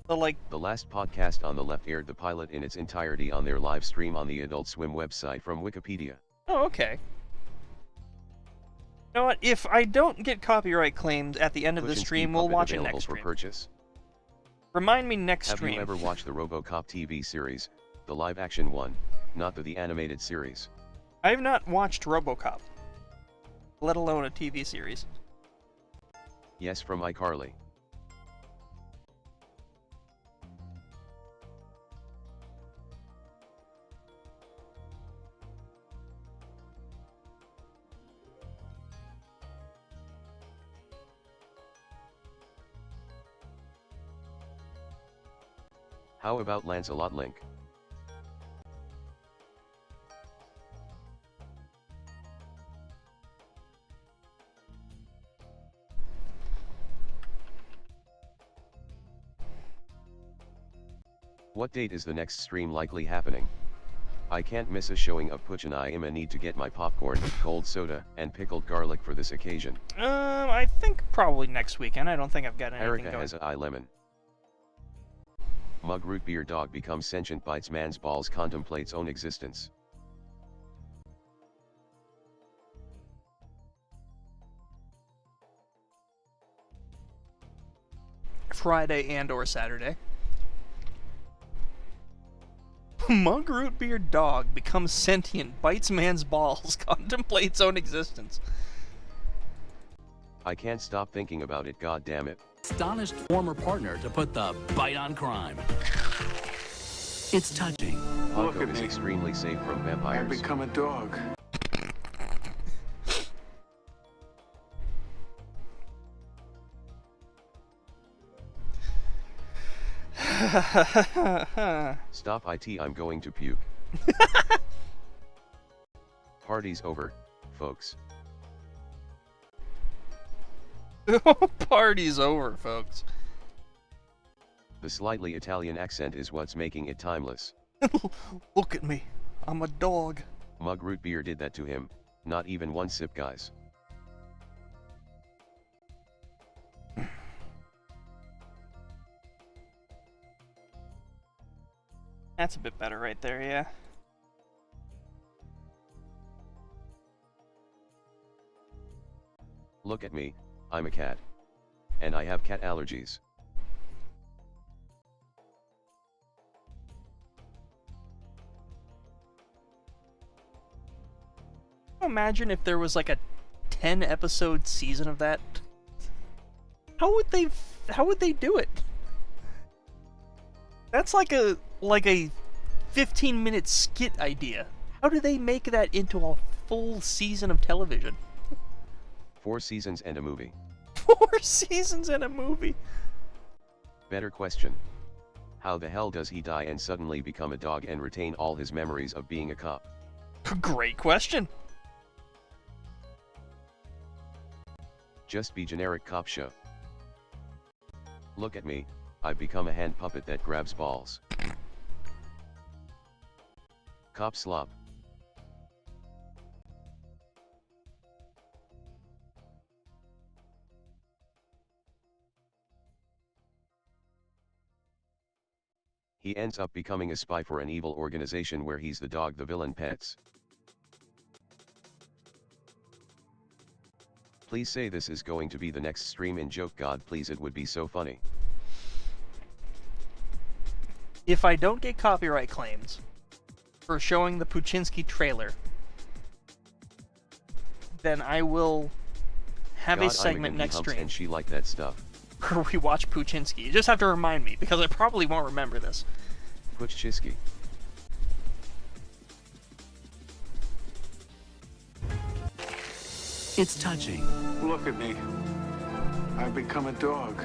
The last podcast on the left aired the pilot in its entirety on their live stream on the Adult Swim website from Wikipedia. Oh, okay. You know what? If I don't get copyright claims at the end of the stream, we'll watch it next stream. For purchase. Remind me next stream. Have you ever watched the RoboCop TV series, the live-action one, not the animated series? I have not watched RoboCop, let alone a TV series. Yes, from iCarly. How about Lancelot Link? What date is the next stream likely happening? I can't miss a showing of Puch and I am in need to get my popcorn, cold soda, and pickled garlic for this occasion. I think probably next weekend. I don't think I've got anything Erica going. has a eye lemon. Mug root beer dog becomes sentient, bites man's balls, contemplates own existence. Friday and or Saturday. Mug root beer dog becomes sentient, bites man's balls, contemplates own existence. I can't stop thinking about it, god damn it. Astonished former partner to put the bite on crime. It's touching. Look Honko at is me. extremely safe from I've vampires. become a dog. Stop it, I'm going to puke. Party's over, folks. Party's over, folks. The slightly Italian accent is what's making it timeless. Look at me. I'm a dog. Mug root beer did that to him, not even one sip, guys. That's a bit better right there, yeah. Look at me, I'm a cat. And I have cat allergies. Imagine if there was like a 10-episode season of that. How would they do it? That's like a 15-minute skit idea. How do they make that into a full season of television? 4 seasons and a movie. 4 seasons and a movie. Better question. How the hell does he die and suddenly become a dog and retain all his memories of being a cop? Great question. Just be generic cop show. Look at me, I've become a hand puppet that grabs balls. Cop slop. He ends up becoming a spy for an evil organization where he's the dog the villain pets. Please say this is going to be the next stream in joke, god please, it would be so funny. If I don't get copyright claims for showing the Puchinsky trailer, then I will have God, a segment next humps stream and she liked that stuff. where we watch Puchinsky. You just have to remind me, because I probably won't remember this. Puchchisky. It's touching. Look at me. I've become a dog.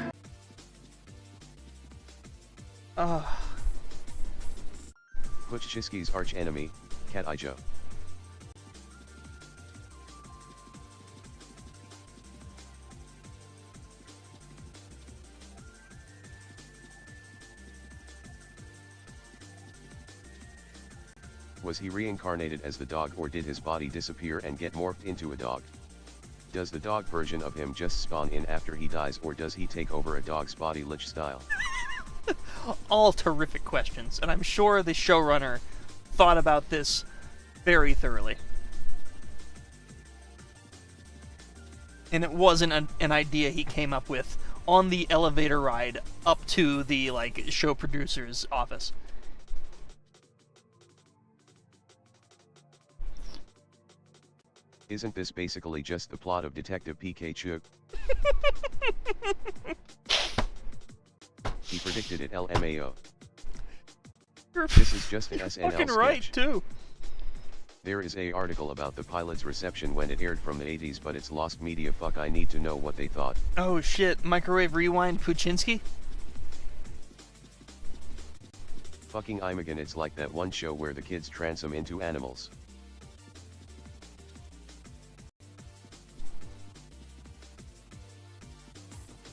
Puchchisky's arch-enemy, Cat Ijo. Was he reincarnated as the dog, or did his body disappear and get morphed into a dog? Does the dog version of him just spawn in after he dies, or does he take over a dog's body lich style? All terrific questions, and I'm sure the showrunner thought about this very thoroughly. And it wasn't an idea he came up with on the elevator ride up to the, like, show producer's office. Isn't this basically just the plot of Detective Pikachu? He predicted it, LMAO. This is just an SNL fucking sketch. right, too. There is a article about the pilot's reception when it aired from the 80s, but it's lost media. Fuck, I need to know what they thought. Oh shit, microwave rewind Puchinsky? Fucking Imogen, it's like that one show where the kids transform into animals.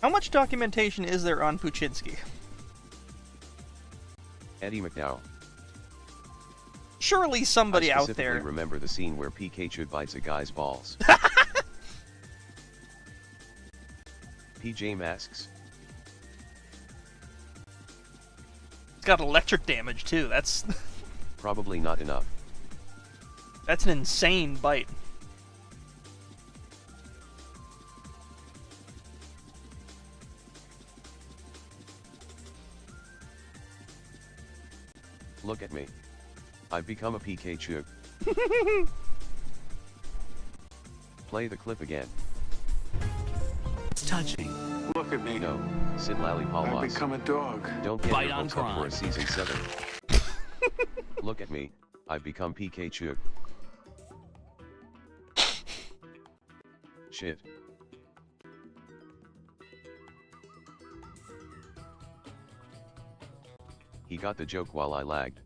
How much documentation is there on Puchinsky? Eddie McDowell. Surely somebody I out specifically there... remember the scene where Pikachu bites a guy's balls. PJ Masks. It's got electric damage, too. That's... Probably not enough. That's an insane bite. Look at me. I've become a Pikachu. Play the clip again. It's touching. Look at me. No, Sid Lollipop. I've become a dog. Don't get Bite your on hopes up for crime. a season 7. Look at me. I've become Pikachu. Shit. He got the joke while I lagged.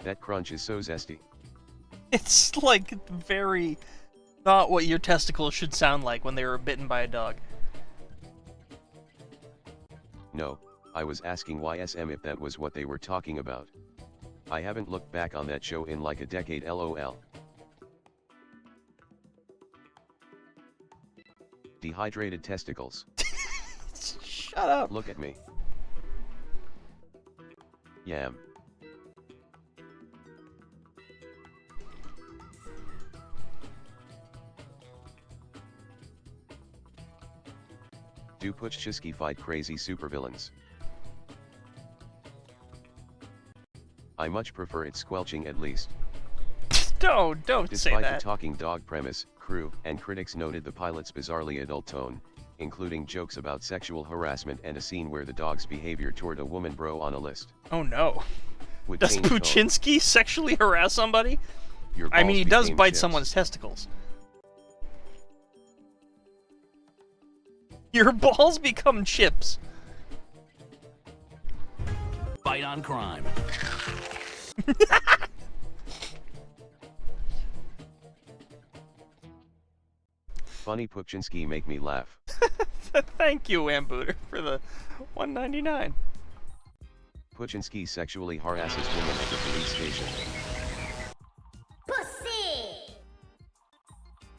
That crunch is so zesty. It's, like, very... not what your testicles should sound like when they were bitten by a dog. No, I was asking YSM if that was what they were talking about. I haven't looked back on that show in like a decade, LOL. Dehydrated testicles. Shut up. Look at me. Yam. Do Puchchisky fight crazy supervillains? I much prefer it squelching at least. Don't say Despite that. the talking dog premise, crew and critics noted the pilot's bizarrely adult tone, including jokes about sexual harassment and a scene where the dog's behavior toward a woman bro on a list. Oh no. Would Does change tone. Puchinsky sexually harass somebody? Your I mean, he balls does became bite chips. someone's testicles. Your balls become chips. Bite on crime. Funny Puchinsky make me laugh. Thank you, Wambooter, for the $1.99. Puchinsky sexually harasses women at the police station. Pussy!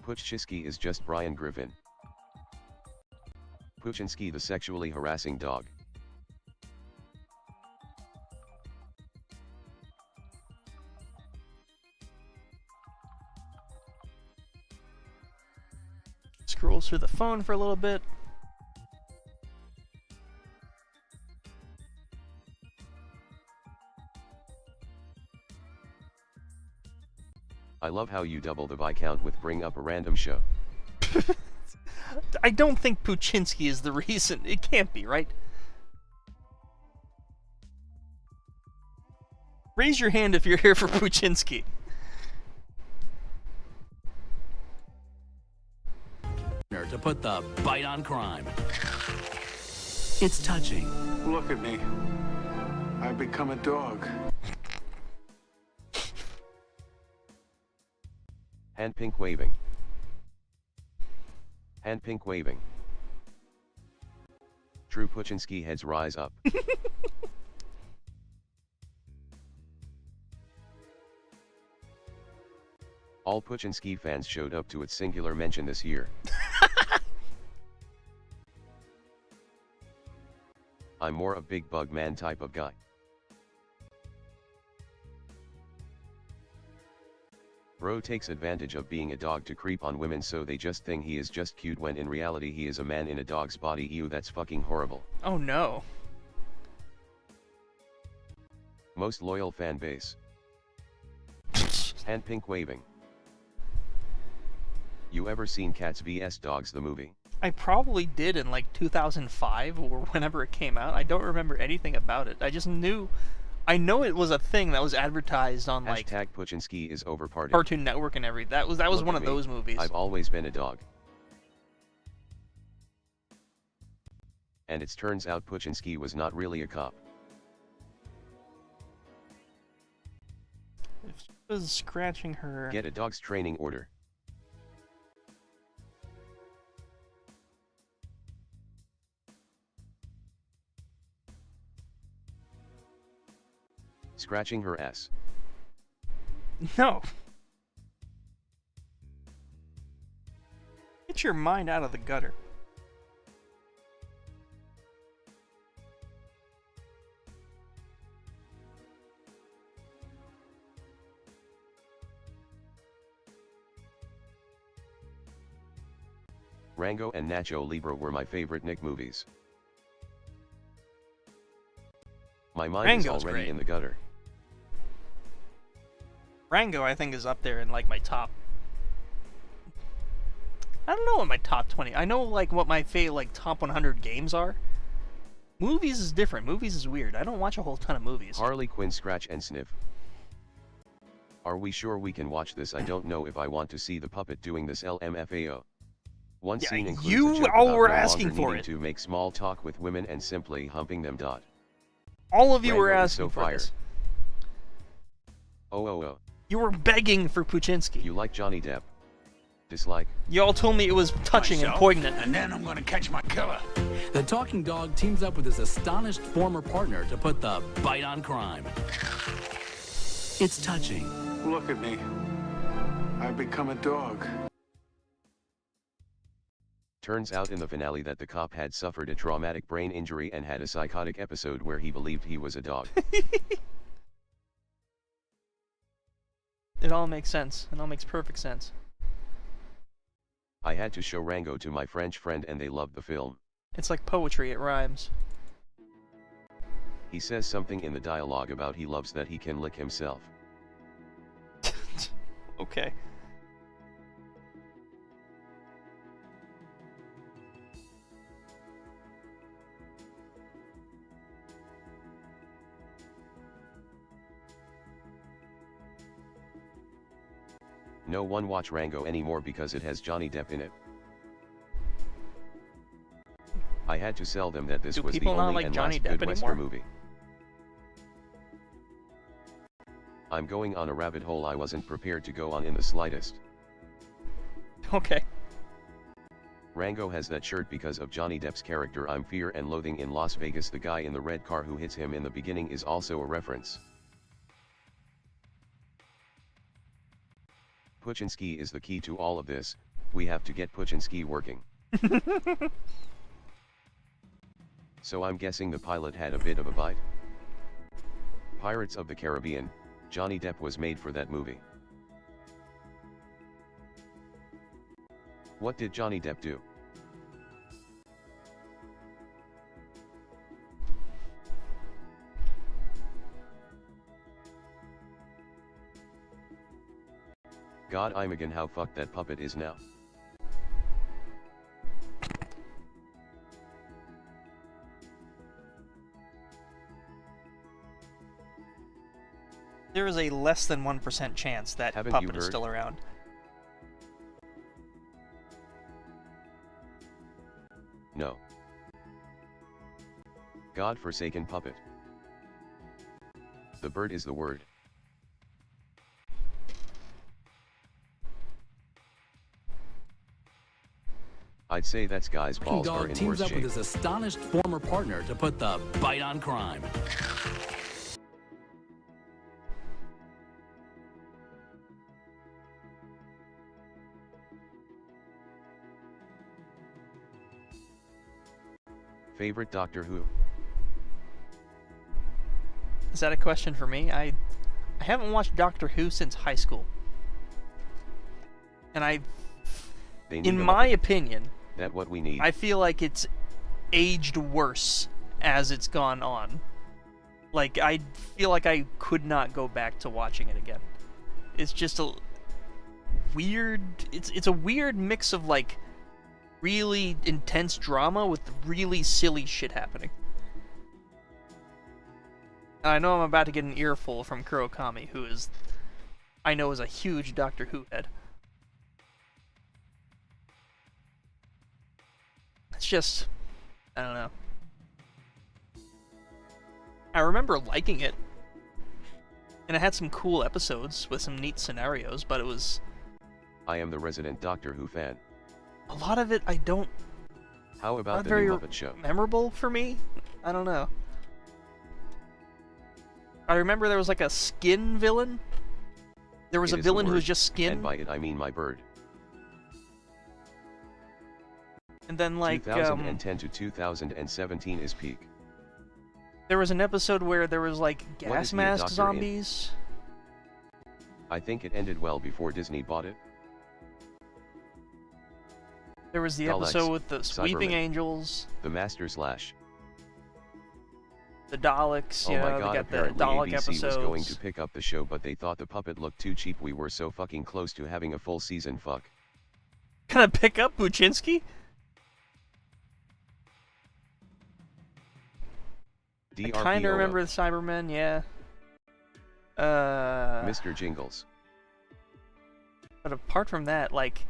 Puchchisky is just Brian Griffin. Puchinsky the sexually harassing dog. scrolls through the phone for a little bit. I love how you double the Viscount with bring up a random show. I don't think Puchinsky is the reason. It can't be, right? Raise your hand if you're here for Puchinsky. To put the bite on crime. It's touching. Look at me. I've become a dog. Hand pink waving. Hand pink waving. True Puchinsky heads rise up. All Puchinsky fans showed up to its singular mention this year. I'm more a big bug man type of guy. Bro takes advantage of being a dog to creep on women so they just think he is just cute when in reality he is a man in a dog's body. Ew, that's fucking horrible. Oh no. Most loyal fan base. Hand pink waving. You ever seen Cats vs Dogs the movie? I probably did in like 2005 or whenever it came out. I don't remember anything about it. I just knew... I know it was a thing that was advertised on like Hashtag Puchinsky is over party. Cartoon Network and everything. That was Look one at of me. those movies. I've always been a dog. And it turns out Puchinsky was not really a cop. She was scratching her... Get a dog's training order. Scratching her ass. No. Get your mind out of the gutter. Rango and Nacho Libre were my favorite Nick movies. My mind is Rango's already great. in the gutter. Rango, I think, is up there in like my top... I don't know what my top 20... I know like what my like top 100 games are. Movies is different. Movies is weird. I don't watch a whole ton of movies. Harley Quinn scratch and sniff. Are we sure we can watch this? I don't know if I want to see the puppet doing this LMFAO. One scene includes you a joke all about were no asking longer for needing it. to make small talk with women and simply humping them. All of you were Rango is asking so for fire. this. Oh. You were begging for Puchinsky. You like Johnny Depp? Dislike? You all told me it was touching and poignant. And then I'm gonna catch my killer. The talking dog teams up with his astonished former partner to put the bite on crime. It's touching. Look at me. I've become a dog. Turns out in the finale that the cop had suffered a traumatic brain injury and had a psychotic episode where he believed he was a dog. It all makes sense. It all makes perfect sense. I had to show Rango to my French friend and they loved the film. It's like poetry, it rhymes. He says something in the dialogue about he loves that he can lick himself. Okay. No one watch Rango anymore because it has Johnny Depp in it. I had to sell them that this Do was the people not only like and Johnny last Depp good anymore? Wesker movie. I'm going on a rabbit hole I wasn't prepared to go on in the slightest. Okay. Rango has that shirt because of Johnny Depp's character I'm Fear and Loathing in Las Vegas. The guy in the red car who hits him in the beginning is also a reference. Puchinsky is the key to all of this. We have to get Puchinsky working. So I'm guessing the pilot had a bit of a bite. Pirates of the Caribbean, Johnny Depp was made for that movie. What did Johnny Depp do? God Imogen, how fucked that puppet is now. There is a less than 1% chance that Haven't you puppet is heard? still around. No. God-forsaken puppet. The bird is the word. I'd say that's guy's balls are Dog in teams worse up with shape. his astonished former partner to put the bite on crime. Favorite Doctor Who? Is that a question for me? I haven't watched Doctor Who since high school. And They need in a my Muppet. opinion, That what we need. I feel like it's aged worse as it's gone on. Like, I feel like I could not go back to watching it again. It's just a weird... It's a weird mix of, like, really intense drama with really silly shit happening. I know I'm about to get an earful from Kurokami, who is... I know is a huge Doctor Who head. It's just... I don't know. I remember liking it. And it had some cool episodes with some neat scenarios, but it was... I am the resident Doctor Who fan. A lot of it I don't... How about not the very new Muppet Show? memorable for me? I don't know. I remember there was like a skin villain. There was It a is the villain who word, was just skin. And by it I mean my bird. And then like 2010 to 2017 is peak. there was an episode where there was like What gas is he, a mask doctor in? zombies. I think it ended well before Disney bought it. There was the Daleks, episode with the sweeping Cybermen, angels, The Master Slash. the Daleks, Oh you my know, god, they got the apparently Dalek ABC episodes. was going to pick up the show, but they thought the puppet looked too cheap. We were so fucking close to having a full season. Fuck. Can I pick up Buczynski? I kind of remember the Cybermen, yeah. Mr. Jingles. But apart from that, like,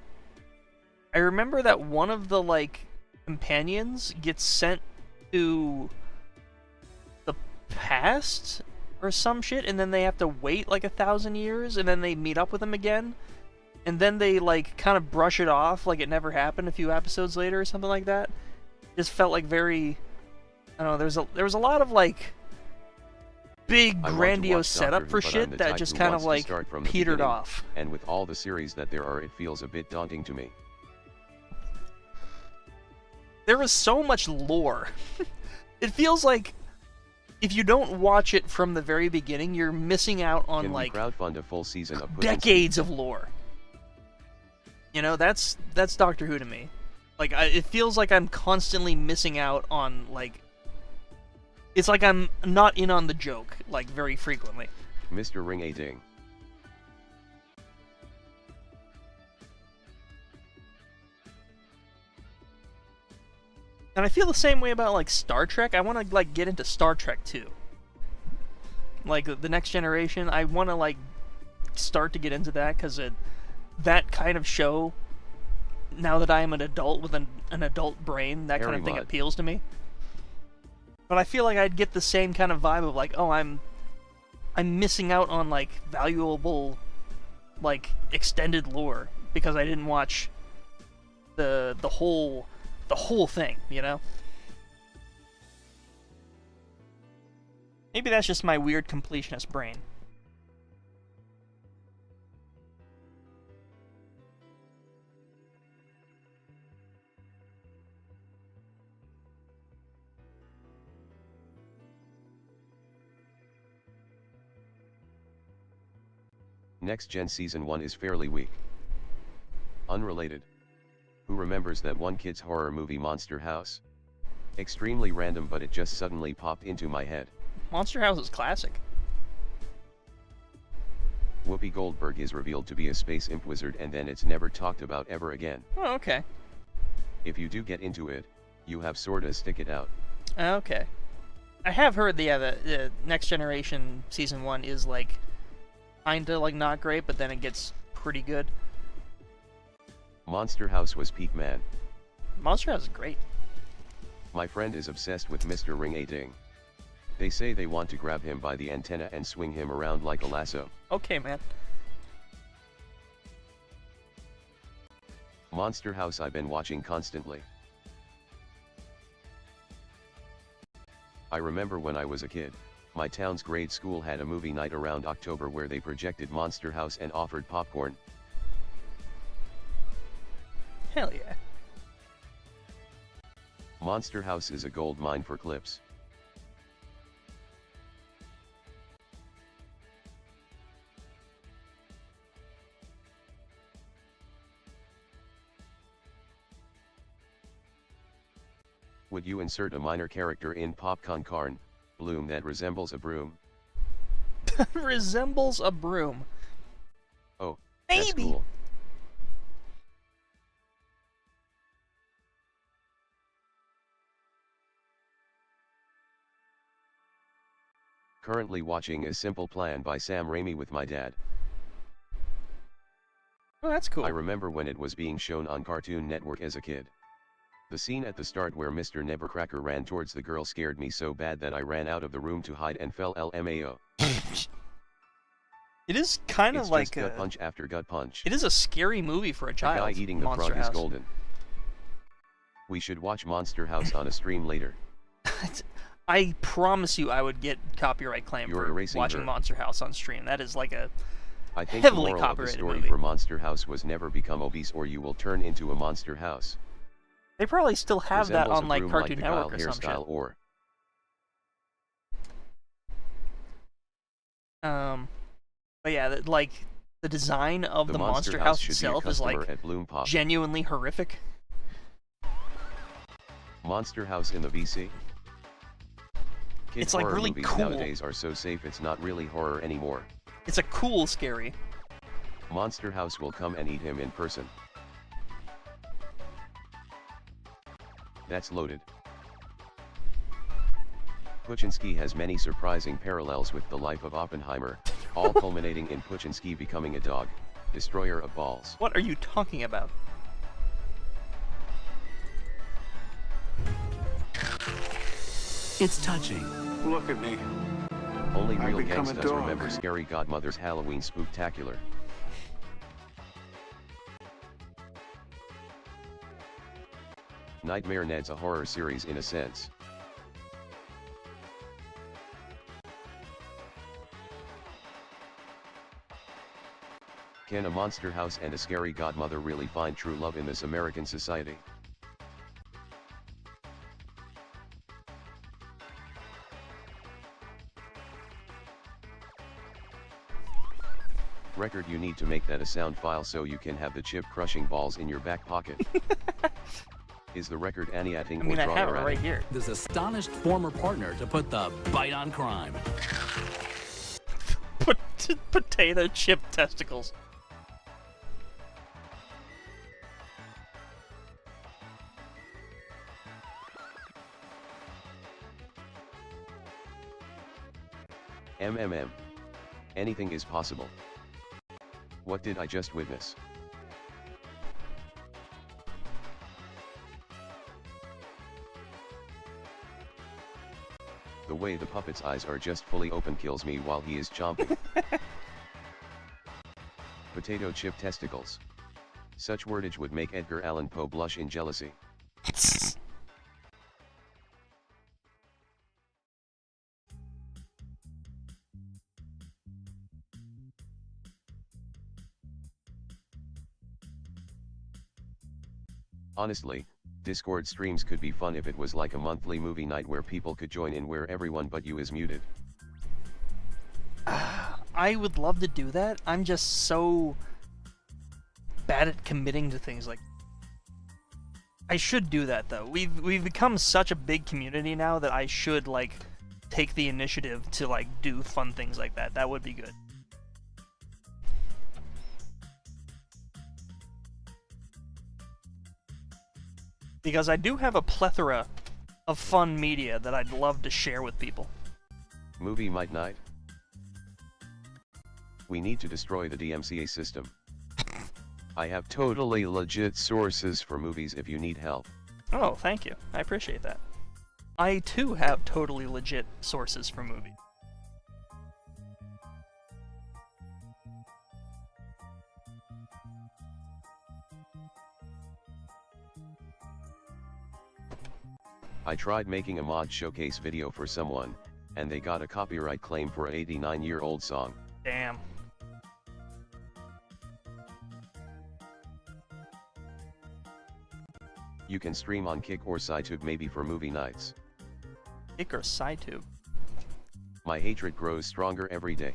I remember that one of the, like, companions gets sent to the past or some shit, and then they have to wait, like, 1,000 years, and then they meet up with him again, and then they, like, kind of brush it off like it never happened a few episodes later or something like that. Just felt like very... I don't know, there was a lot of, like, big, I want to grandiose watch setup Doctor Who, for but I'm shit the that type just who kind wants of, to like, start from the petered beginning, off. And with all the series that there are, it feels a bit daunting to me. There was so much lore. It feels like if you don't watch it from the very beginning, you're missing out on, Can like, we crowdfund a full season of Puss in decades of lore. You know, that's Doctor Who to me. Like, it feels like I'm constantly missing out on, like... It's like I'm not in on the joke, like, very frequently. Mr. Ring a Ding. And I feel the same way about, like, Star Trek. I want to, like, get into Star Trek, too. Like, the Next Generation, I want to, like, start to get into that, because that kind of show, now that I am an adult with an adult brain, that kind of thing Mud. appeals to me. But I feel like I'd get the same kind of vibe of, like, oh, I'm missing out on, like, valuable, like, extended lore, because I didn't watch the whole thing, you know? Maybe that's just my weird completionist brain. Next Gen Season 1 is fairly weak. Unrelated. Who remembers that one kid's horror movie Monster House? Extremely random, but it just suddenly popped into my head. Monster House is classic. Whoopi Goldberg is revealed to be a space imp wizard, and then it's never talked about ever again. Oh, okay. If you do get into it, you have sorta stick it out. Okay. I have heard the Next Generation Season 1 is, like, kinda, like, not great, but then it gets pretty good. Monster House was peak, man. Monster House is great. My friend is obsessed with Mr. Ring-a-Ding. They say they want to grab him by the antenna and swing him around like a lasso. Okay, man. Monster House I've been watching constantly. I remember when I was a kid, my town's grade school had a movie night around October where they projected Monster House and offered popcorn. Hell yeah. Monster House is a gold mine for clips. Would you insert a minor character in Popcorn Carn, Bloom that resembles a broom? Resembles a broom. Oh, maybe. That's cool. Currently watching A Simple Plan by Sam Raimi with my dad. Oh, that's cool. I remember when it was being shown on Cartoon Network as a kid. The scene at the start where Mr. Nevercracker ran towards the girl scared me so bad that I ran out of the room to hide and fell LMAO. It is kind of it's like just gut punch after gut punch. It is a scary movie for a child. The guy eating the Monster frog House. is golden. We should watch Monster House on a stream later. I promise you I would get copyright claim You're for erasing watching her. Monster House on stream. That is like a I think heavily the moral of the copyrighted story movie. for Monster House was never become obese or you will turn into a monster house. They probably still have that Resembles on a like broom Cartoon the Network Kyle or some shit. hairstyle or But yeah, like the design of the Monster House should itself be a is like customer at Bloom Pop. genuinely horrific. Monster House in the VC. Kid It's, like, horror really movies cool. nowadays are so safe it's not really horror anymore. It's a cool scary. Monster House will come and eat him in person. That's loaded. Puchinsky has many surprising parallels with the life of Oppenheimer, all culminating in Puchinsky becoming a dog, destroyer of balls. What are you talking about? It's touching. Look at me. Only I've real become a gangstas dog. remember Scary Godmother's Halloween Spooktacular. Nightmare Ned's a horror series in a sense. Can a monster house and a scary godmother really find true love in this American society? Record, you need to make that a sound file so you can have the chip crushing balls in your back pocket. Is the record animating I mean, or I drawing have it around? right here. This astonished former partner to put the bite on crime. Potato chip testicles. MMM. Anything is possible. What did I just witness? The way the puppet's eyes are just fully open kills me while he is chomping. Potato chip testicles. Such wordage would make Edgar Allan Poe blush in jealousy. Honestly, Discord streams could be fun if it was like a monthly movie night where people could join in where everyone but you is muted. I would love to do that. I'm just so bad at committing to things like I should do that though. We've become such a big community now that I should like take the initiative to like do fun things like that. That would be good. Because I do have a plethora of fun media that I'd love to share with people. Movie Might Night? We need to destroy the DMCA system. I have totally legit sources for movies if you need help. Oh, thank you. I appreciate that. I too have totally legit sources for movies. I tried making a mod showcase video for someone, and they got a copyright claim for an 89-year-old song. Damn. You can stream on Kick or SciTube maybe for movie nights. Kick or SciTube? My hatred grows stronger every day.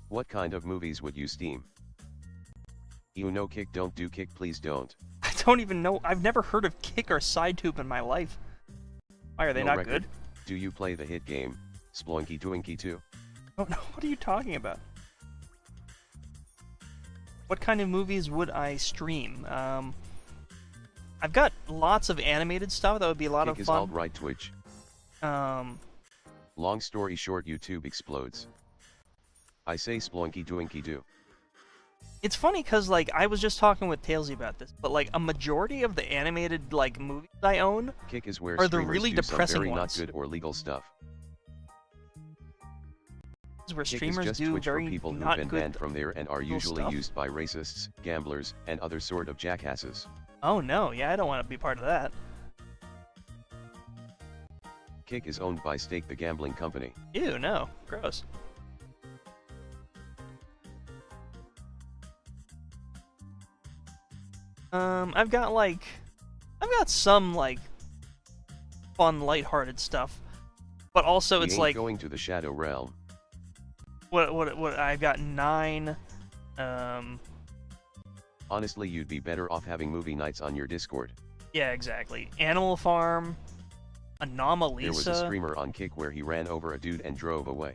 What kind of movies would you steam? You know Kick, don't do Kick, please don't. I don't even know. I've never heard of Kick or SciTube in my life. Why, are they not good? Do you play the hit game, Sploinky Twinky 2? Oh no, what are you talking about? What kind of movies would I stream? I've got lots of animated stuff that would be a lot Kick of is fun. alt-right Twitch. Long story short, YouTube explodes. I say Sploinky Twinky do. It's funny because, like, I was just talking with Tailsy about this, but, like, a majority of the animated, like, movies I own Kick is where are the streamers really do depressing some very ones. not good or legal stuff. This is where Kick streamers is just do Twitch very for people who've not been good banned from there and are legal usually stuff. used by racists, gamblers, and other sort of jackasses. Oh no, yeah, I don't want to be part of that. Kick is owned by Stake the gambling company. Ew, no. Gross. I've got some, like, fun, lighthearted stuff. But also We it's ain't like, going to the Shadow Realm. what, I've got 9, Honestly, you'd be better off having movie nights on your Discord. yeah, exactly. Animal Farm, Anomalisa. There was a streamer on Kick where he ran over a dude and drove away.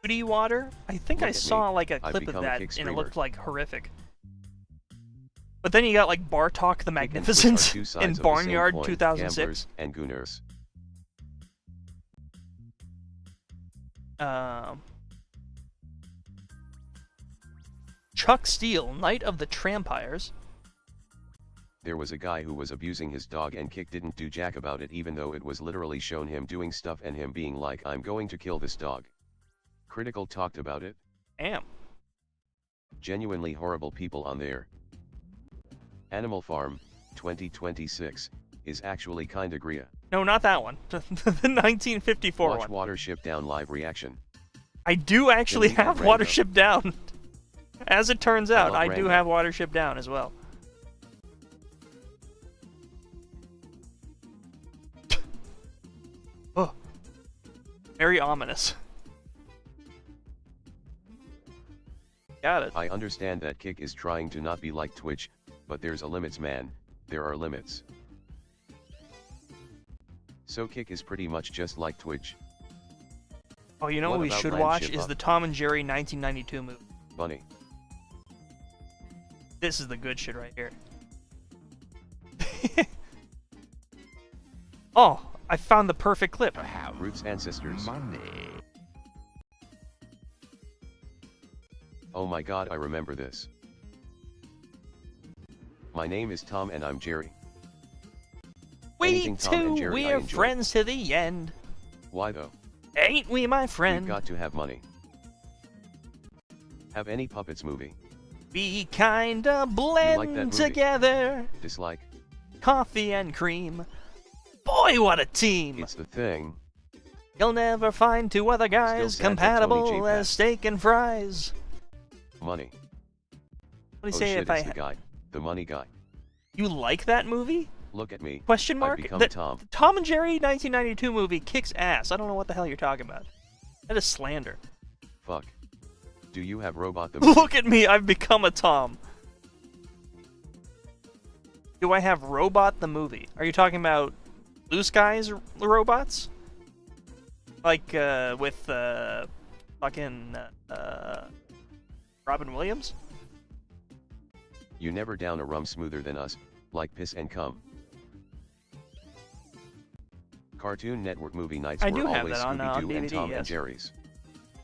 Booty Water? I think Look I at saw, me. like, a I've clip of become a that, Kick and it streamer. looked, like, horrific. But then you got, like, Bartok the Kick and Twitch are Magnificent two sides in of the same Barnyard coin, 2006. gamblers and gooners. Chuck Steele, Knight of the Trampires. There was a guy who was abusing his dog and Kick didn't do jack about it even though it was literally shown him doing stuff and him being like, I'm going to kill this dog. Critical talked about it. Damn. Genuinely horrible people on there. Animal Farm, 2026, is actually kinda gria. No, not that one. The 1954 Watch one. Watership Down live reaction. I do actually Then we have have Watership Down. As it turns out, love I do Rango. have Watership Down as well. Oh. Very ominous. Got it. I understand that Kick is trying to not be like Twitch, but there's a limits, man. There are limits. So Kick is pretty much just like Twitch. Oh, you know What what we about should Land watch Ship is Up? the Tom and Jerry 1992 movie. Bunny. This is the good shit right here. Oh, I found the perfect clip. Roots Ancestors. Money. Oh my god, I remember this. My name is Tom and I'm Jerry. We Anything Tom and two, Jerry I we're enjoy. friends to the end. Why though? Ain't we, my friend? We've got to have money. Have any puppets movie? We kinda like that blend movie? together. Dislike? Coffee and cream. Boy, what a team! It's the thing. You'll never find two other guys sad that Tony J compatible as passed. steak and fries. Money. What do you Oh say shit, if I... it's the guy. The money guy. You like that movie? Look at me. Question I've mark? become The Tom. Tom and Jerry 1992 movie kicks ass. I don't know what the hell you're talking about. That is slander. Fuck. Do you have Robot the movie? Look at me, I've become a Tom. Do I have Robot the movie? Are you talking about Blue Skies robots? Like, with, fucking, Robin Williams? You never down a rum smoother than us, like piss and cum. Cartoon Network movie nights I were do have always that on Scooby-Doo DVD, and Tom yes. and Jerry's.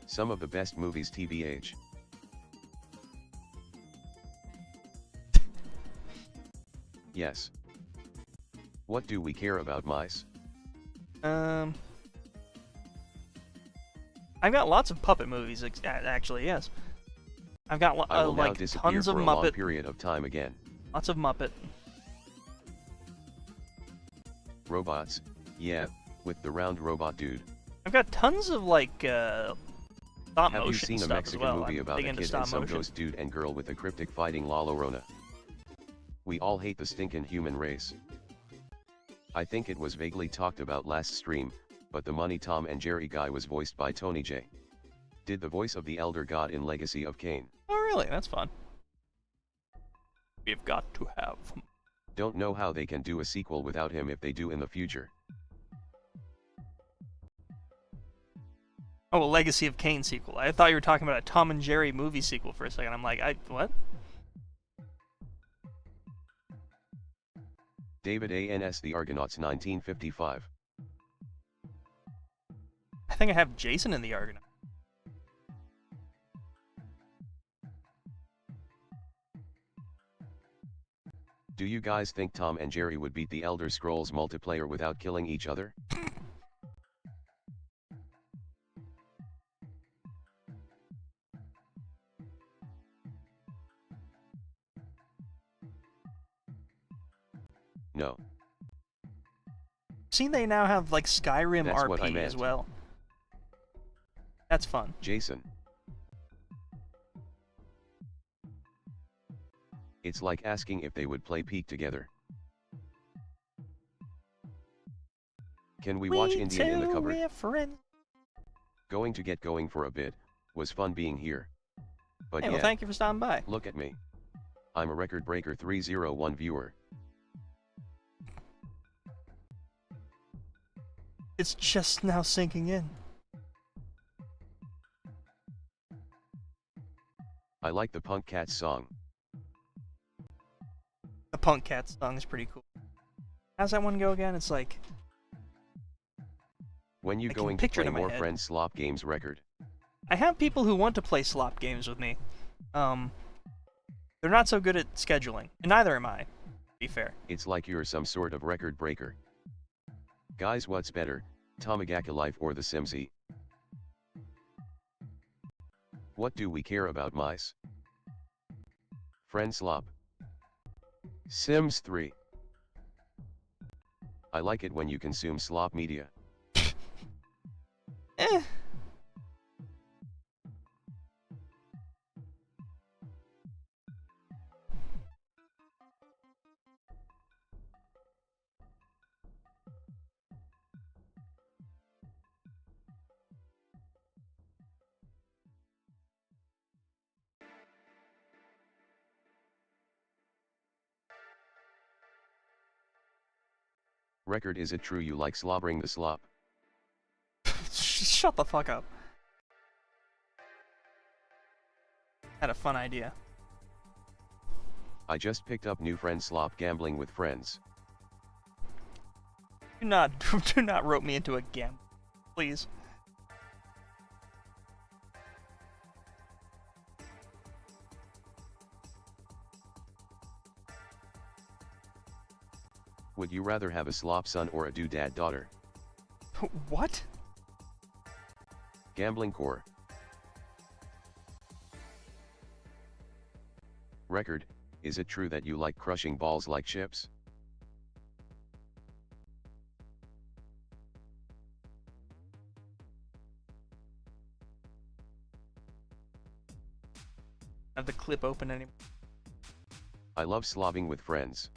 Some of the best movies TBH. Yes. What do we care about mice? I've got lots of puppet movies, actually, yes. I've got I will now like disappear tons of for a long Muppet, period of time again. lots of Muppet. Robots, yeah, with the round robot dude. I've got tons of like stop Have motion you seen a stuff Mexican as well. movie I'm about big a into kid stop and some motion. ghost dude and girl with a cryptic fighting La Llorona? We all hate the stinkin' human race. I think it was vaguely talked about last stream, but the Money Tom and Jerry guy was voiced by Tony J. Did the voice of the Elder God in Legacy of Kain. Oh really? That's fun. We've got to have. Don't know how they can do a sequel without him if they do in the future. Oh, a Legacy of Kain sequel. I thought you were talking about a Tom and Jerry movie sequel for a second. I'm like, what? David A.N.S. The Argonauts 1955. I think I have Jason in the Argonaut. Do you guys think Tom and Jerry would beat the Elder Scrolls multiplayer without killing each other? No. See, they now have like Skyrim That's what I RP as meant. well. That's fun. Jason. It's like asking if they would play Peak together. Can we watch Indian in the cupboard? Going to get going for a bit, was fun being here. But Hey, yeah, well, thank you for stopping by. look at me. I'm a record breaker 301 viewer. It's just now sinking in. I like the Punk Cats song. The Punk Cats song is pretty cool. How's that one go again? It's like... When you I can going to picture it play in my more head. Friends Slop Games record? I have people who want to play slop games with me. They're not so good at scheduling, and neither am I, to be fair. It's like you're some sort of record breaker. Guys, what's better, Tamagaka Life or The Simsy? What do we care about mice? Friend Slop. Sims 3. I like it when you consume slop media. Eh. Record, is it true you like slobbering the slop? Shut the fuck up. Had a fun idea. I just picked up new Friend Slop Gambling with Friends. Do not rope me into a gamble, please. Would you rather have a slop son or a doodad daughter? What? Gambling core. Record, is it true that you like crushing balls like chips? Have the clip open anymore. I love slobbing with friends.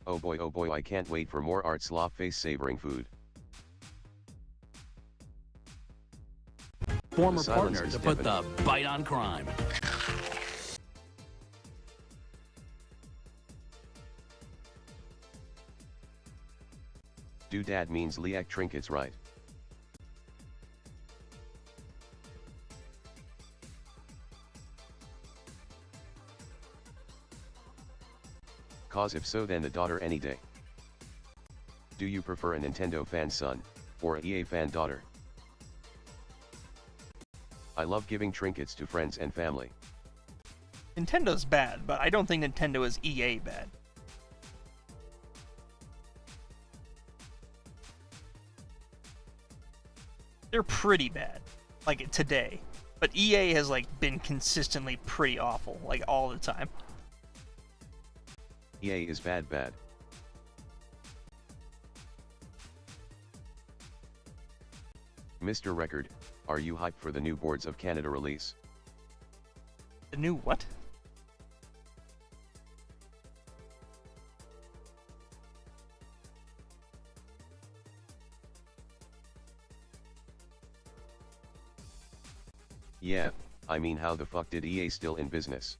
Oh boy, I can't wait for more art slop face savoring food. Former The silence partner is to put the deafening. bite on crime. Doodad means liak trinkets, right? Cause if so, then the daughter any day. Do you prefer a Nintendo fan son, or a EA fan daughter? I love giving trinkets to friends and family. Nintendo's bad, but I don't think Nintendo is EA bad. They're pretty bad, like today. But EA has like been consistently pretty awful, like all the time. EA is bad. Mr. Record, are you hyped for the new Boards of Canada release? The new what? Yeah, I mean, how the fuck did EA still in business?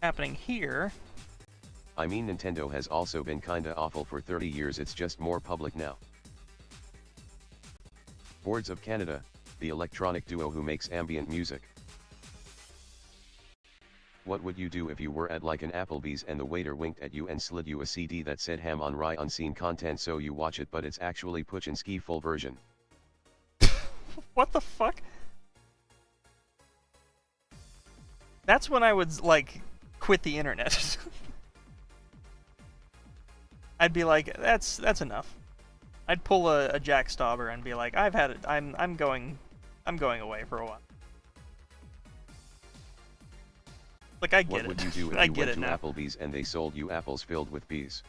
Happening here. I mean, Nintendo has also been kinda awful for 30 years, it's just more public now. Boards of Canada, the electronic duo who makes ambient music. What would you do if you were at like an Applebee's and the waiter winked at you and slid you a CD that said ham on rye unseen content, so you watch it but it's actually Puchinski full version? What the fuck? That's when I would like quit the internet. I'd be like, that's enough. I'd pull a Jack Stauber and be like, I've had it. I'm going away for a while. Like, I get it. What would you do if I you get went it to now. Applebee's and they sold you apples filled with peas?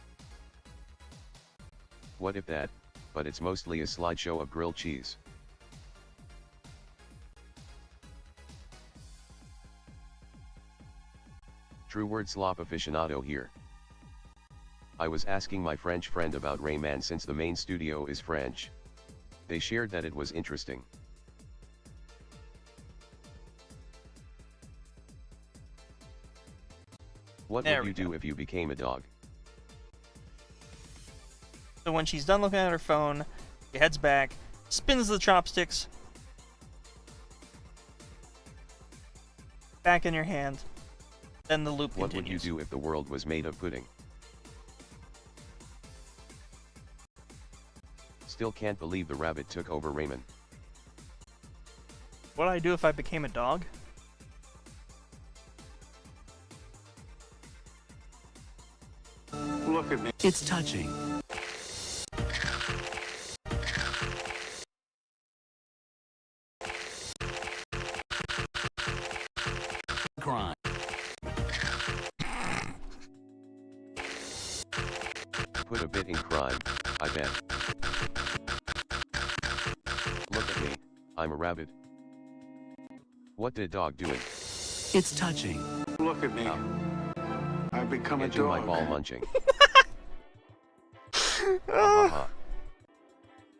What if that, but it's mostly a slideshow of grilled cheese? True word slop aficionado here. I was asking my French friend about Rayman since the main studio is French. They shared that it was interesting. What would you do if you became a dog? So when she's done looking at her phone, she heads back, spins the chopsticks back in your hand, then the loop What continues. would you do if the world was made of pudding? Still can't believe the rabbit took over Raymond. What would I do if I became a dog? Look at me. It's touching. Crime. Put a bit in crime, I bet. Look at me, I'm a rabbit. What did dog doing? It's touching. Look at me. I've become a Edging my dog. ball munching.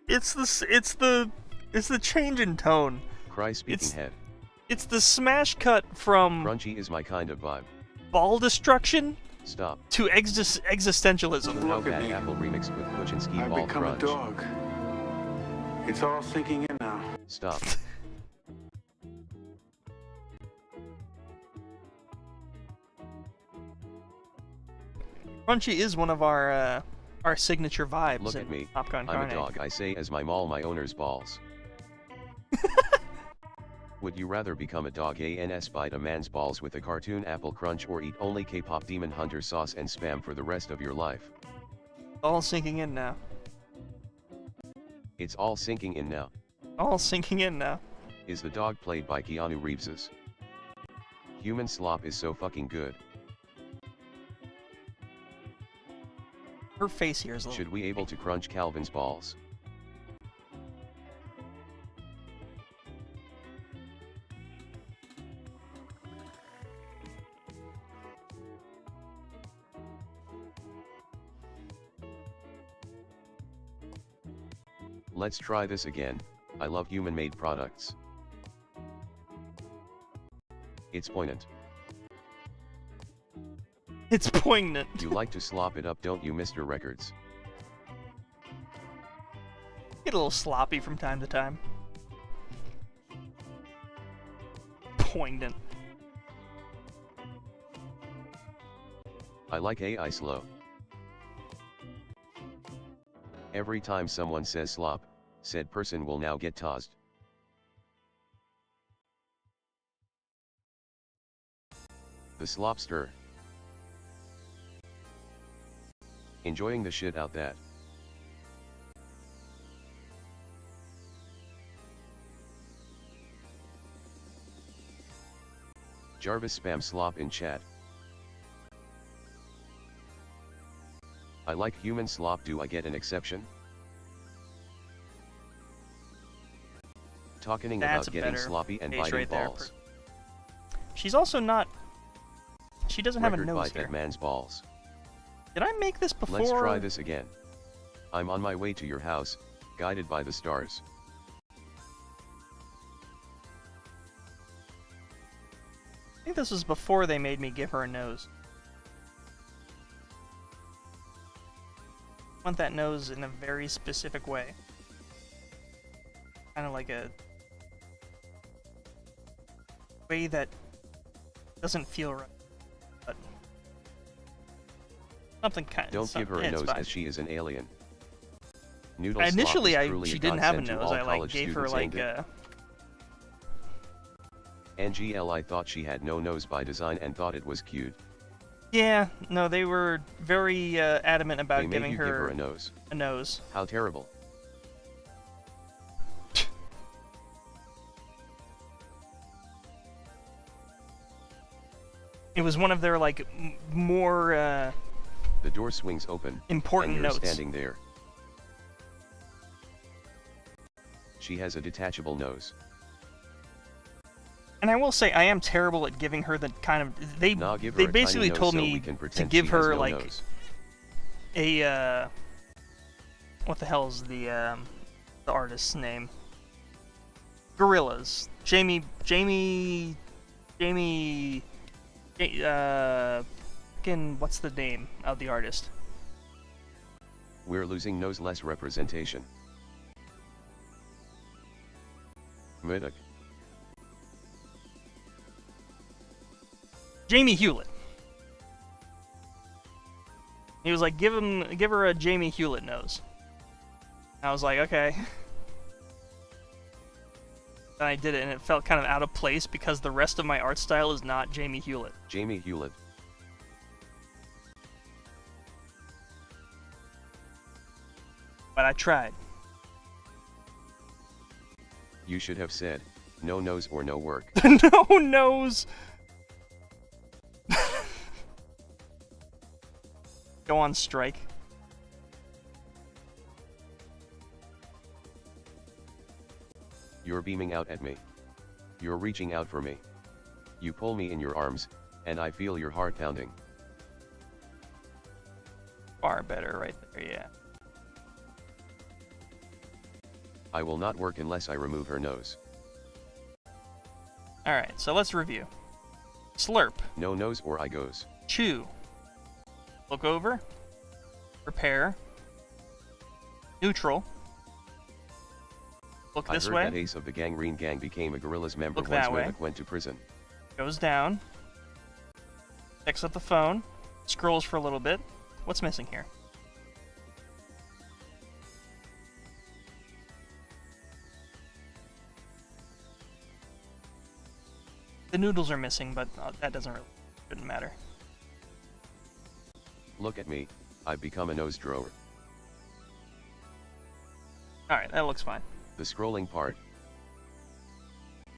It's the change in tone. Cry speaking head. It's the smash cut from Crunchy is my kind of vibe. ball destruction Stop. to existentialism. How Look at bad me. Apple remixed with Puchinski I've ball become crunch. a dog. It's all sinking in now. Stop. Crunchy is one of our signature vibes. Look in at me, Popcorn I'm Carne. a dog, I say as my maul my owner's balls. Would you rather become a dog and bite a man's balls with a cartoon apple crunch, or eat only K-pop Demon Hunter sauce and spam for the rest of your life? All sinking in now. It's all sinking in now. All sinking in now. Is the dog played by Keanu Reeves's? Human slop is so fucking good. Her face here is a little... Should we able to crunch Calvin's balls? Let's try this again. I love human-made products. It's poignant. It's poignant. You like to slop it up, don't you, Mr. Records? Get a little sloppy from time to time. Poignant. I like AI slow. Every time someone says slop, said person will now get tossed. The slopster. Enjoying the shit out that. Jarvis spam slop in chat. I like human slop, do I get an exception? Talking That's about a getting better sloppy and face biting right there. balls. She's also not... She doesn't have a Record nose bite here. that man's balls. Did I make this before? Let's try this again. I'm on my way to your house, guided by the stars. I think this was before they made me give her a nose. I want that nose in a very specific way. Kind of like a way that doesn't feel right. But something kind. Don't give her a nose, as she is an alien. Noodle Initially, slop is truly she a didn't have a godsend to nose. all I like college gave her students, like ain't it? NGL, I thought she had no nose by design and thought it was cute. Yeah, no, they were very adamant about They made giving you give her a nose. A nose. How terrible. It was one of their like more The door swings open. important and you're notes. standing there. She has a detachable nose. And I will say, I am terrible at giving her the kind of they Nah, give her they a basically tiny told nose so me we can to pretend give she has her no like nose. a what the hell is the artist's name? Gorillas. Jamie. Fucking what's the name of the artist? We're losing nose-less representation. Murdoch. Jamie Hewlett. He was like, give her a Jamie Hewlett nose. I was like, okay. And I did it, and it felt kind of out of place because the rest of my art style is not Jamie Hewlett. Jamie Hewlett. But I tried. You should have said, no nose or no work. No nose! Go on strike. You're beaming out at me. You're reaching out for me. You pull me in your arms, and I feel your heart pounding. Far better right there, yeah. I will not work unless I remove her nose. Alright, so let's review. Slurp. No nose or I goes. Chew. Look over. Repair. Neutral. Look this I heard way. that Ace of the Gangrene Gang became a Gorillaz member Look once that way. Murdoch went to prison. Goes down. Picks up the phone. Scrolls for a little bit. What's missing here? The noodles are missing, but that shouldn't matter. Look at me, I've become a nose drawer. Alright, that looks fine. The scrolling part.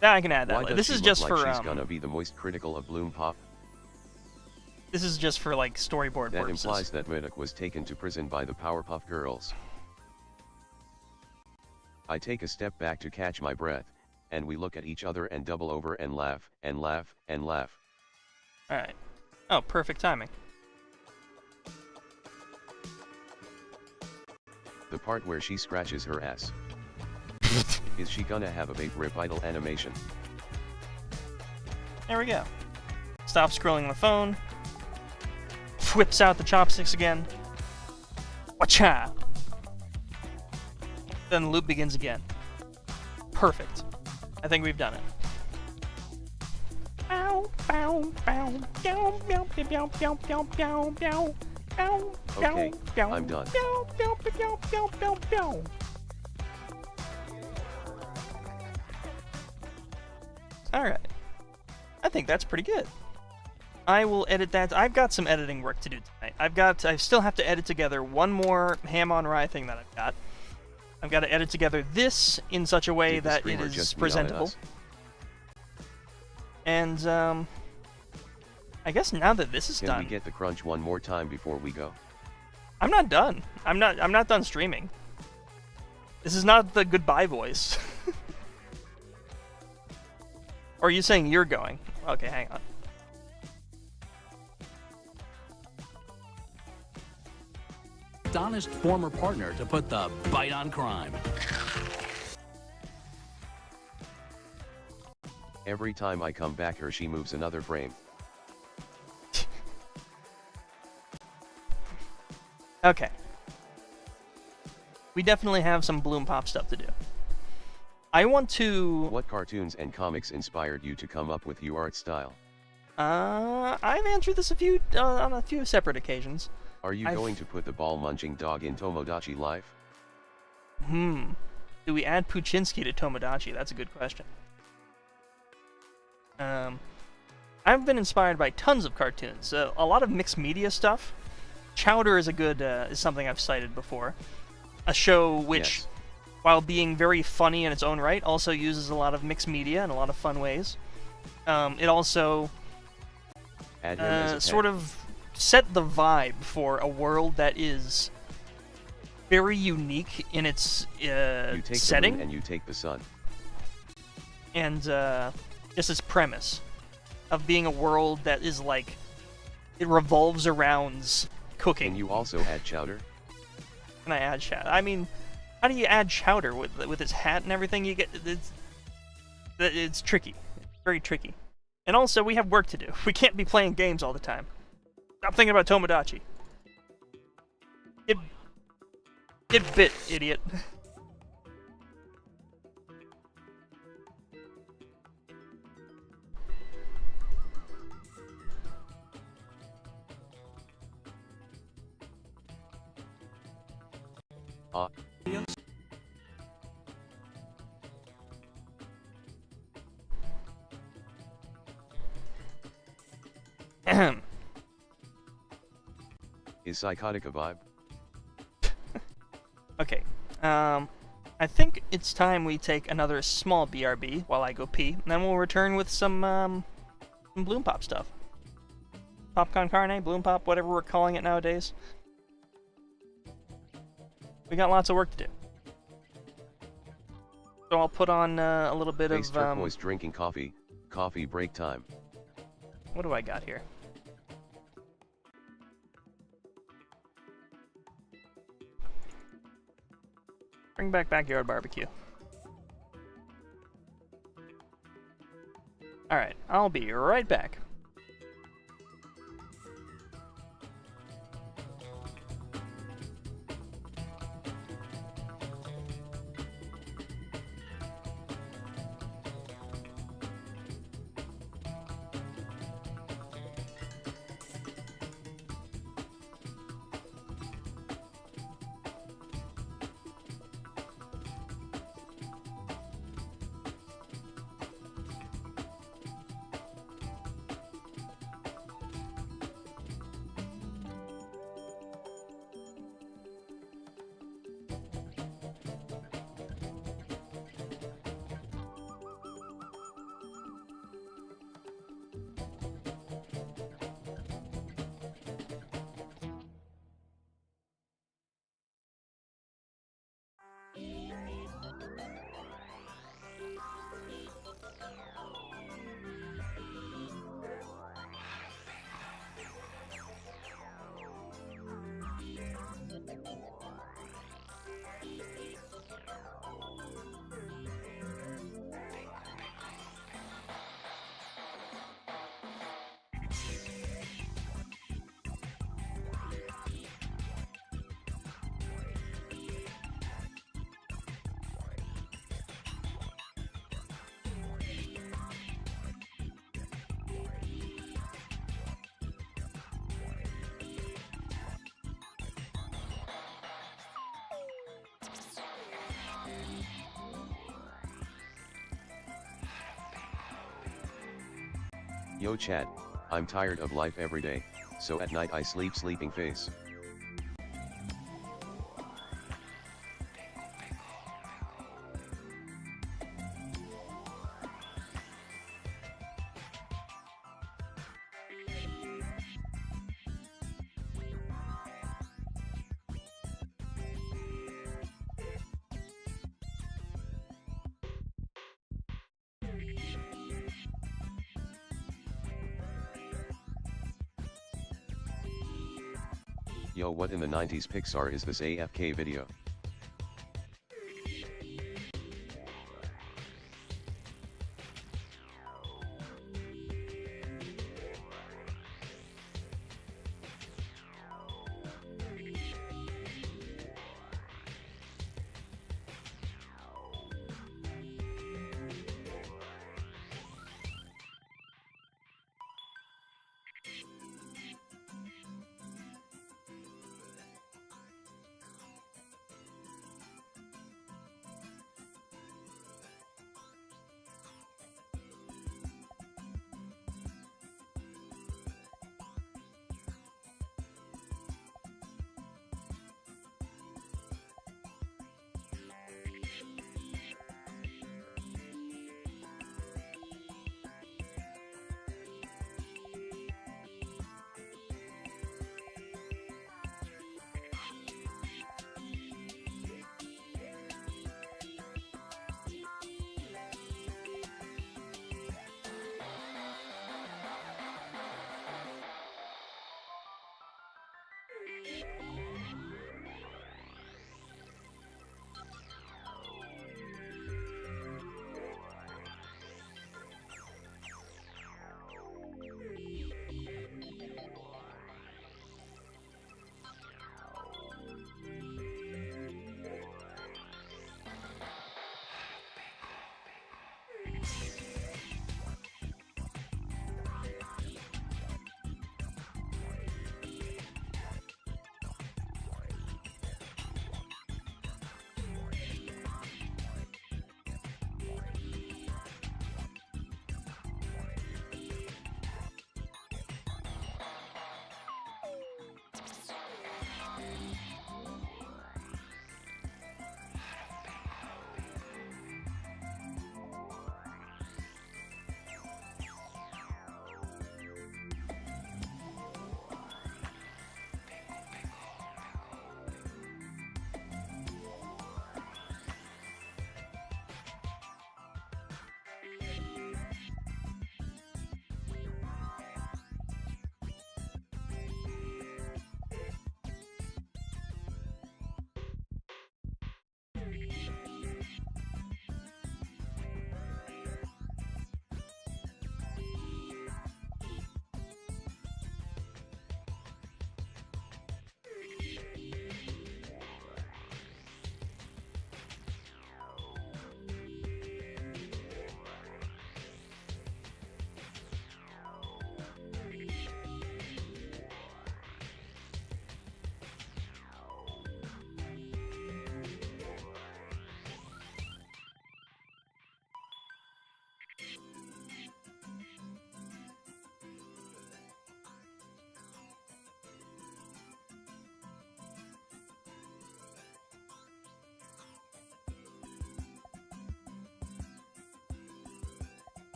Now I can add that Why later. does This is she just look like for she's gonna be the most critical of Bloom Pop? this is just for like storyboard That purposes. implies that Murdoch was taken to prison by the Powerpuff Girls. I take a step back to catch my breath, and we look at each other and double over and laugh, and laugh, and laugh. Alright. Oh, perfect timing. The part where she scratches her ass. Is she gonna have a vape rip idle animation? There we go. Stop scrolling on the phone. Whips out the chopsticks again. Wacha! Then the loop begins again. Perfect. I think we've done it. Okay, I'm done. Alright. I think that's pretty good. I will edit that. I've got some editing work to do tonight. I still have to edit together one more ham on rye thing that I've got. I've got to edit together this in such a way that it is presentable. And, I guess now that this is done... Can we get the crunch one more time before we go? I'm not done. I'm not done streaming. This is not the goodbye voice. Or are you saying you're going? Okay, hang on. Astonished former partner to put the bite on crime. Every time I come back here, she moves another frame. Okay. We definitely have some Bloom Pop stuff to do. I want to... What cartoons and comics inspired you to come up with your art style? I've answered this on a few separate occasions. Are you going to put the ball-munching dog in Tomodachi Life? Do we add Puchinsky to Tomodachi? That's a good question. I've been inspired by tons of cartoons. A lot of mixed media stuff. Chowder is is something I've cited before. A show which, while being very funny in its own right, also uses a lot of mixed media in a lot of fun ways. It also sort of set the vibe for a world that is very unique in its you take setting. The moon and you take the sun. And just its premise of being a world that is like, it revolves around cooking. Can you also add chowder? Can I add chowder? I mean, how do you add chowder with its hat and everything? You get it's tricky, very tricky. And also, we have work to do. We can't be playing games all the time. Stop thinking about Tomodachi. Get bit, idiot. Is psychotic a vibe? Okay, I think it's time we take another small BRB while I go pee, and then we'll return with some Bloom Pop stuff. Popcorn Carne, Bloom Pop, whatever we're calling it nowadays. We got lots of work to do. So I'll put on a little bit Face of... turquoise drinking coffee. Coffee break time. What do I got here? Bring back Backyard Barbecue. Alright, I'll be right back. Yo chat, I'm tired of life every day, so at night I sleep sleeping face. Yo, what in the 90s Pixar is this AFK video?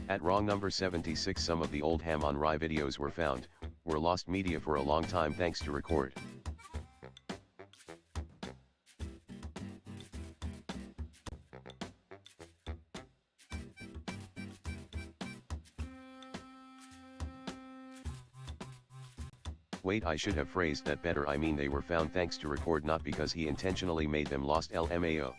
At wrong number 76, some of the old Ham on Rye videos were found, were lost media for a long time thanks to Record. Wait, I should have phrased that better. I mean they were found thanks to Record, not because he intentionally made them lost. LMAO.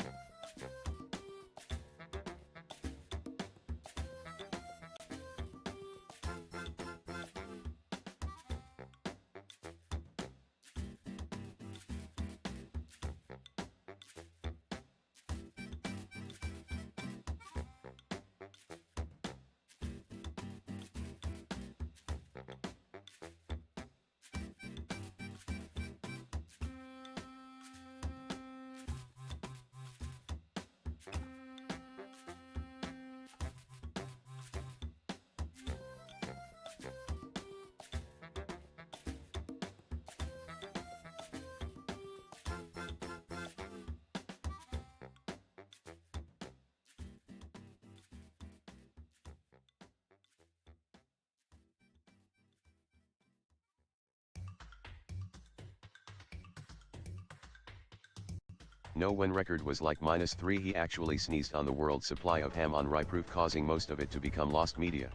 No, when Record was like -3, he actually sneezed on the world's supply of Ham on Rye proof, causing most of it to become lost media.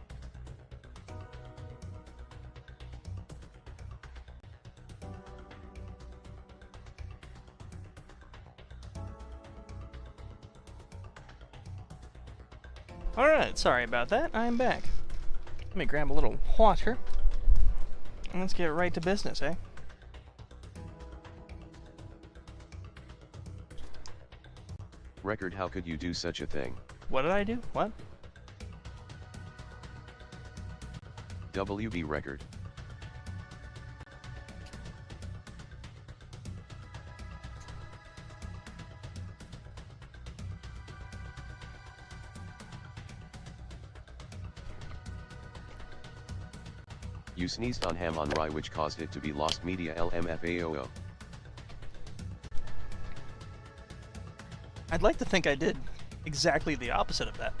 Alright, sorry about that, I'm back. Let me grab a little water. And let's get right to business, eh? Record, how could you do such a thing? What did I do? What? WB Record. You sneezed on Ham on Rye, which caused it to be lost media. LMFAOO. I'd like to think I did exactly the opposite of that.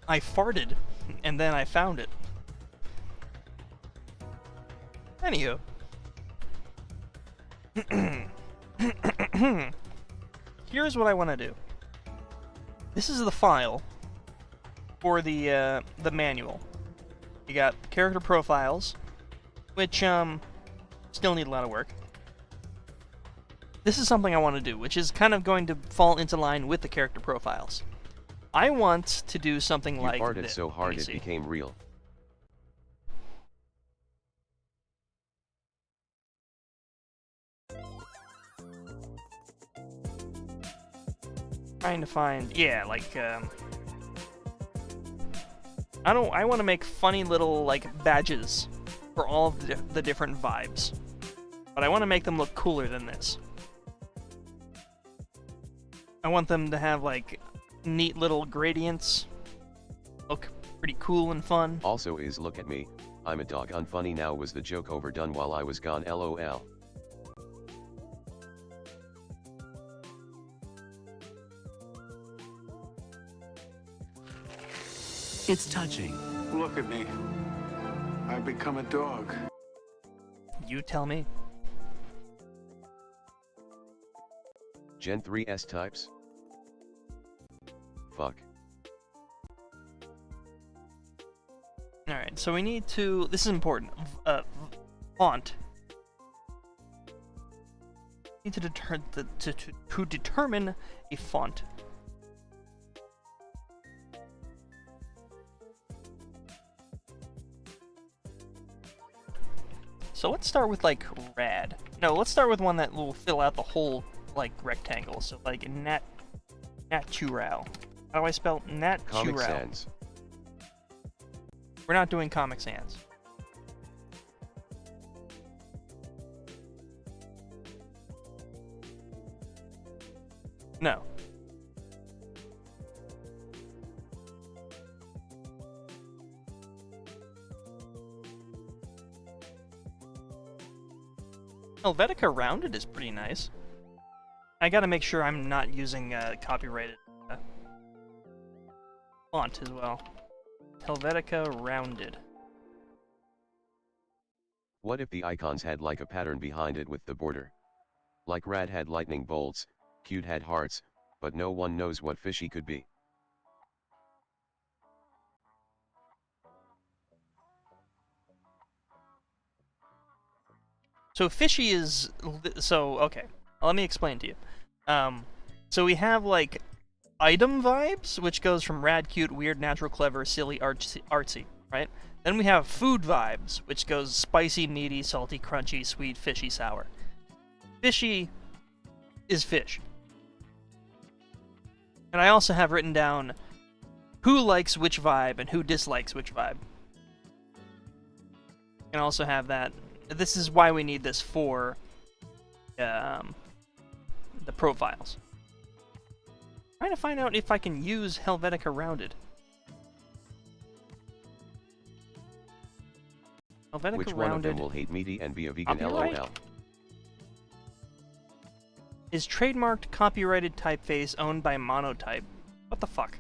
I farted, and then I found it. Anywho. Here's what I want to do. This is the file for the manual. You got character profiles, which still need a lot of work. This is something I want to do, which is kind of going to fall into line with the character profiles. I want to do something like this. You farted so hard it became real. Trying to find, yeah, like I want to make funny little like badges for all of the different vibes, but I want to make them look cooler than this. I want them to have like neat little gradients, look pretty cool and fun. Also is look at me, I'm a dog. Unfunny now. Was the joke overdone while I was gone? LOL. It's touching. Look at me. I've become a dog. You tell me. Gen 3 S types? Fuck. Alright, so we need to, this is important, font. We need to determine a font. So let's start with like rad. No, let's start with one that will fill out the whole like rectangle. So like natural. How do I spell natural? Comic Sans. We're not doing Comic Sans. No. Helvetica Rounded is pretty nice. I gotta make sure I'm not using copyrighted font as well. Helvetica rounded. What if the icons had like a pattern behind it with the border? Like Rad had lightning bolts, Cute had hearts, but no one knows what Fishy could be. So Fishy is... So, okay. Let me explain to you. So we have, like, item vibes, which goes from rad, cute, weird, natural, clever, silly, artsy, right? Then we have food vibes, which goes spicy, meaty, salty, crunchy, sweet, fishy, sour. Fishy is fish. And I also have written down who likes which vibe and who dislikes which vibe. And also have that. This is why we need this for the profiles. Trying to find out if I can use Helvetica rounded. Helvetica Which rounded. one of them will hate meaty and be a vegan? Copyright? LOL. Is trademarked copyrighted typeface owned by Monotype? What the fuck?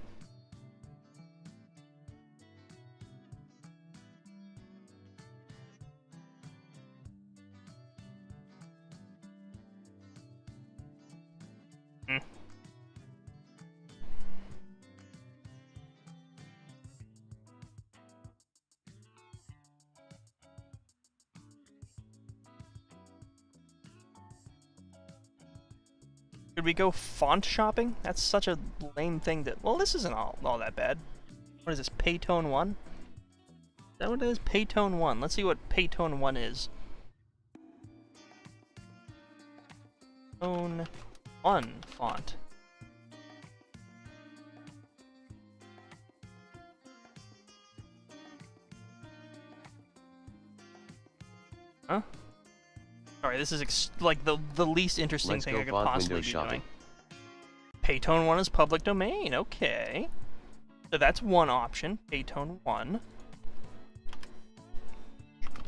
Could we go font shopping? That's such a lame thing to... Well, this isn't all that bad. What is this, Paytone 1? Is that what it is? Paytone 1. Let's see what Paytone 1 is. Paytone 1 font. Huh? Sorry, this is like the least interesting Let's thing go I could font possibly window be shopping. doing. Paytone 1 is public domain, okay. So that's one option, Paytone 1.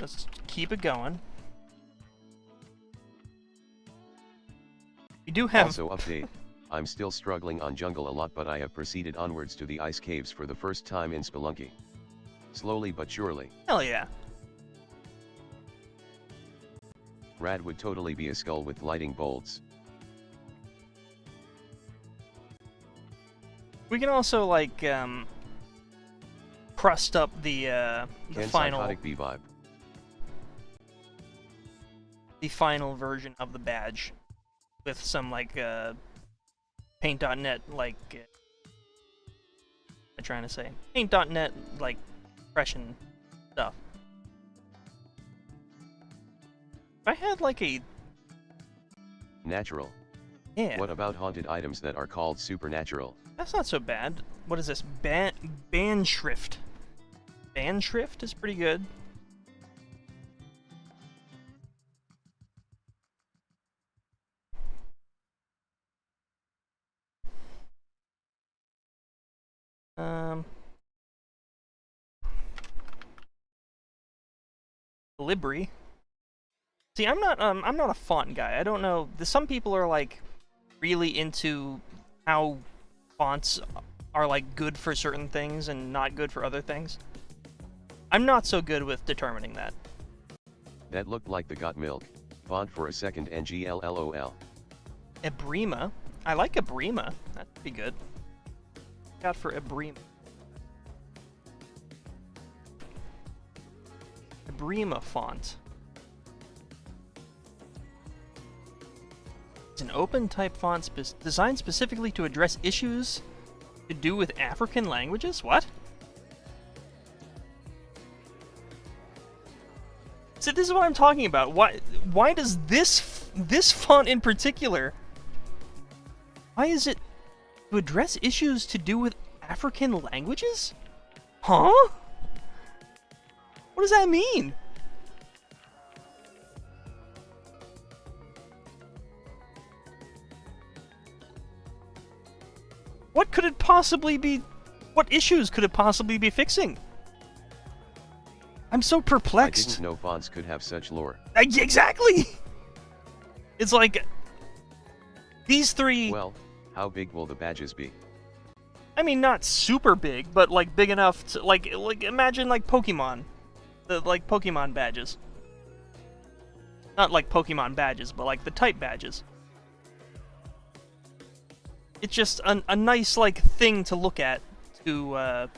Let's keep it going. We do have... Also update, I'm still struggling on jungle a lot, but I have proceeded onwards to the ice caves for the first time in Spelunky. Slowly but surely. Hell yeah. Rad would totally be a skull with lighting bolts. We can also, like, crust up the Can final... psychotic be vibe? The final version of the badge. With some, like, Paint.net, like... what am I trying to say? Paint.net, like, impression stuff. If I had, like, a... Natural. Yeah. What about haunted items that are called supernatural? That's not so bad. What is this? Banshrift. Banshrift is pretty good. Libri. See, I'm not a font guy. I don't know. Some people are like really into how fonts are like good for certain things and not good for other things. I'm not so good with determining that. That looked like the got milk. Font for a second NGLLOL. Ebrima. I like Ebrima. That'd be good. Got for Ebrima. Ebrima font. It's an open type font designed specifically to address issues to do with African languages? What? So this is what I'm talking about. Why does this font in particular, why is it to address issues to do with African languages? Huh? What does that mean? What could it possibly be? What issues could it possibly be fixing? I'm so perplexed. I didn't know fonts could have such lore. Exactly! It's like... These three... Well, how big will the badges be? I mean, not super big, but like big enough to like imagine like Pokemon, the like Pokemon badges. Not like Pokemon badges, but like the type badges. It's just a nice like thing to look at to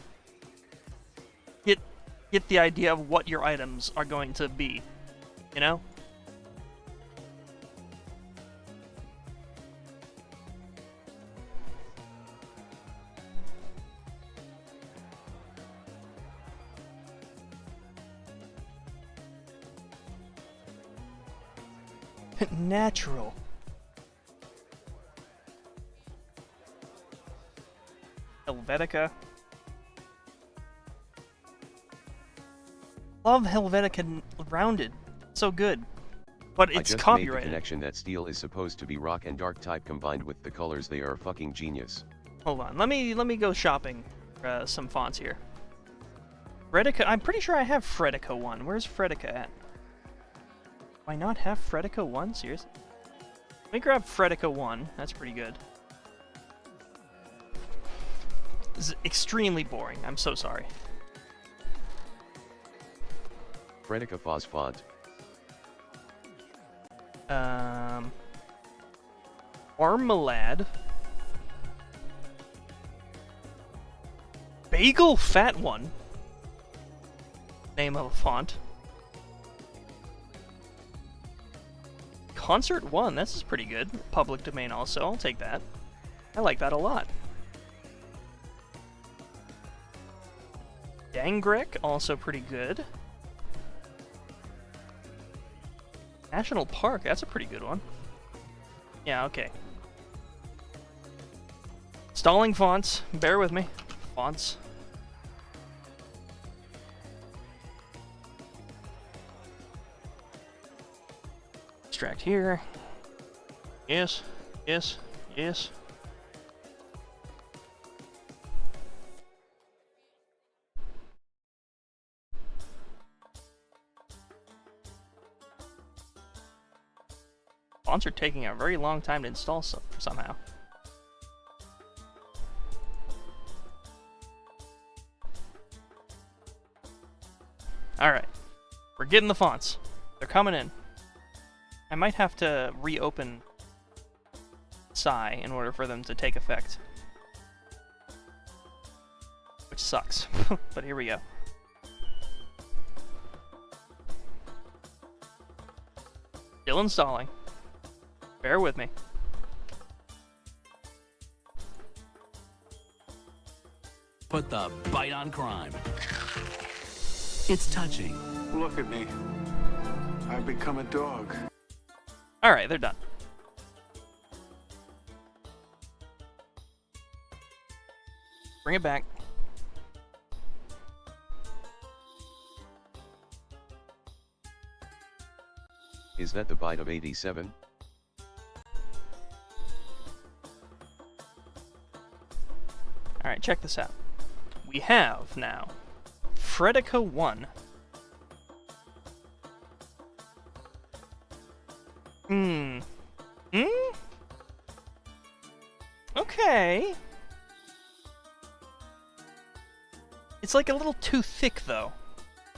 get the idea of what your items are going to be, you know? Natural. Helvetica. Love Helvetica rounded. So good. But I it's just copyrighted. made the connection that steel is supposed to be rock and dark type combined with the colors. They are fucking genius. Hold on. Let me go shopping for some fonts here. Fredica. I'm pretty sure I have Fredica 1. Where's Fredica at? Do I not have Fredica 1? Seriously? Let me grab Fredica 1. That's pretty good. This is extremely boring. I'm so sorry. Fredica Foz font. Marmalade. Bagel Fat One. Name of a font. Concert 1, this is pretty good. Public domain also, I'll take that. I like that a lot. Dangrek, also pretty good. National Park, that's a pretty good one. Yeah, okay. Stalling fonts, bear with me. Fonts. Extract here. Yes, yes, yes. Fonts are taking a very long time to install somehow. Alright. We're getting the fonts. They're coming in. I might have to reopen SAI in order for them to take effect. Which sucks. But here we go. Still installing. Bear with me. Put the bite on crime. It's touching. Look at me. I've become a dog. Alright, they're done. Bring it back. Is that the byte of 87? Alright, check this out. We have now Fredica 1. Okay. It's like a little too thick, though.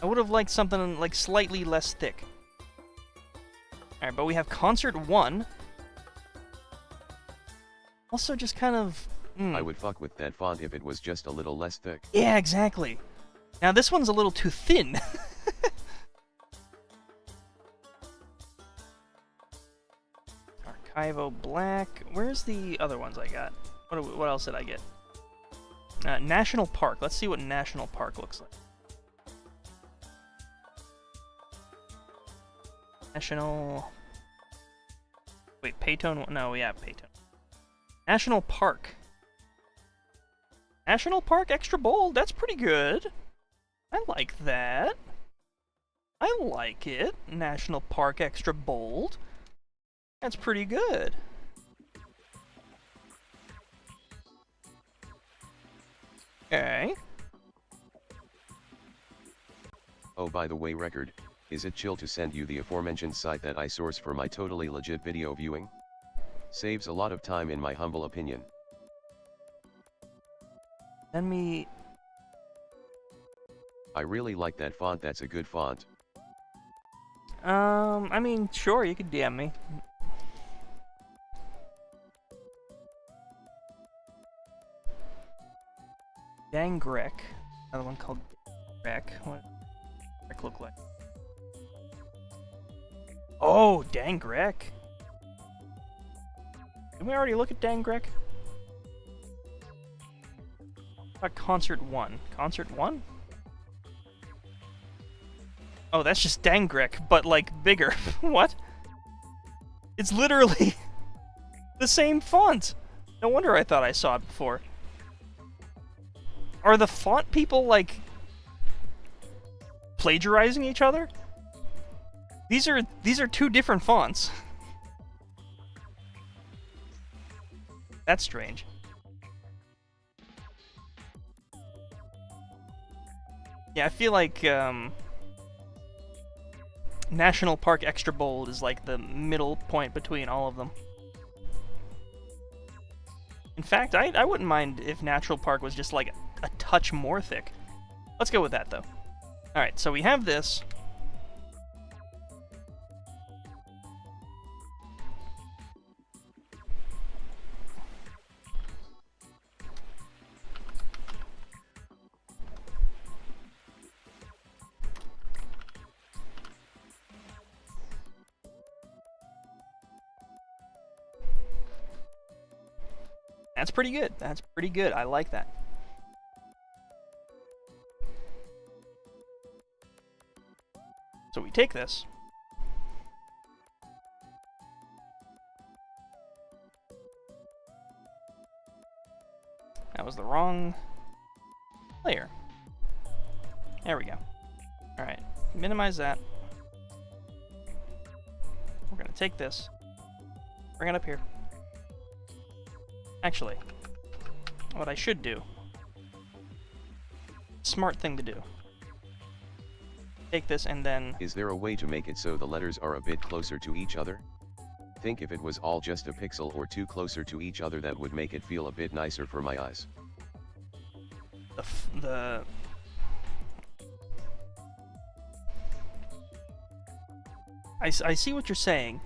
I would have liked something like slightly less thick. Alright, but we have Concert 1. Also just kind of... I would fuck with that font if it was just a little less thick. Yeah, exactly. Now this one's a little too thin. Archivo Black. Where's the other ones I got? What else did I get? National Park. Let's see what National Park looks like. National... Wait, Paytone? No, yeah, Paytone. National Park. National Park Extra Bold. That's pretty good. I like that. I like it. National Park Extra Bold. That's pretty good. Okay. Oh, by the way, record, is it chill to send you the aforementioned site that I source for my totally legit video viewing? Saves a lot of time in my humble opinion. Send me... I really like that font, that's a good font. I mean, sure, you could DM me. Dangrek. Another one called Dangrek. What does Dangrek look like? Oh, Dangrek. Did we already look at Dangrek? Concert 1. Concert 1? Oh, that's just Dangrek, but like bigger. What? It's literally the same font. No wonder I thought I saw it before. Are the font people like plagiarizing each other? These are two different fonts. That's strange. Yeah, I feel like National Park Extra Bold is like the middle point between all of them. In fact, I wouldn't mind if Natural Park was just like a touch more thick. Let's go with that though. Alright, so we have this. That's pretty good. That's pretty good. I like that. So we take this. That was the wrong layer. There we go. Alright, minimize that. We're gonna take this, bring it up here. Actually, what I should do, smart thing to do, take this and then... Is there a way to make it so the letters are a bit closer to each other? Think if it was all just a pixel or two closer to each other, that would make it feel a bit nicer for my eyes. I see what you're saying.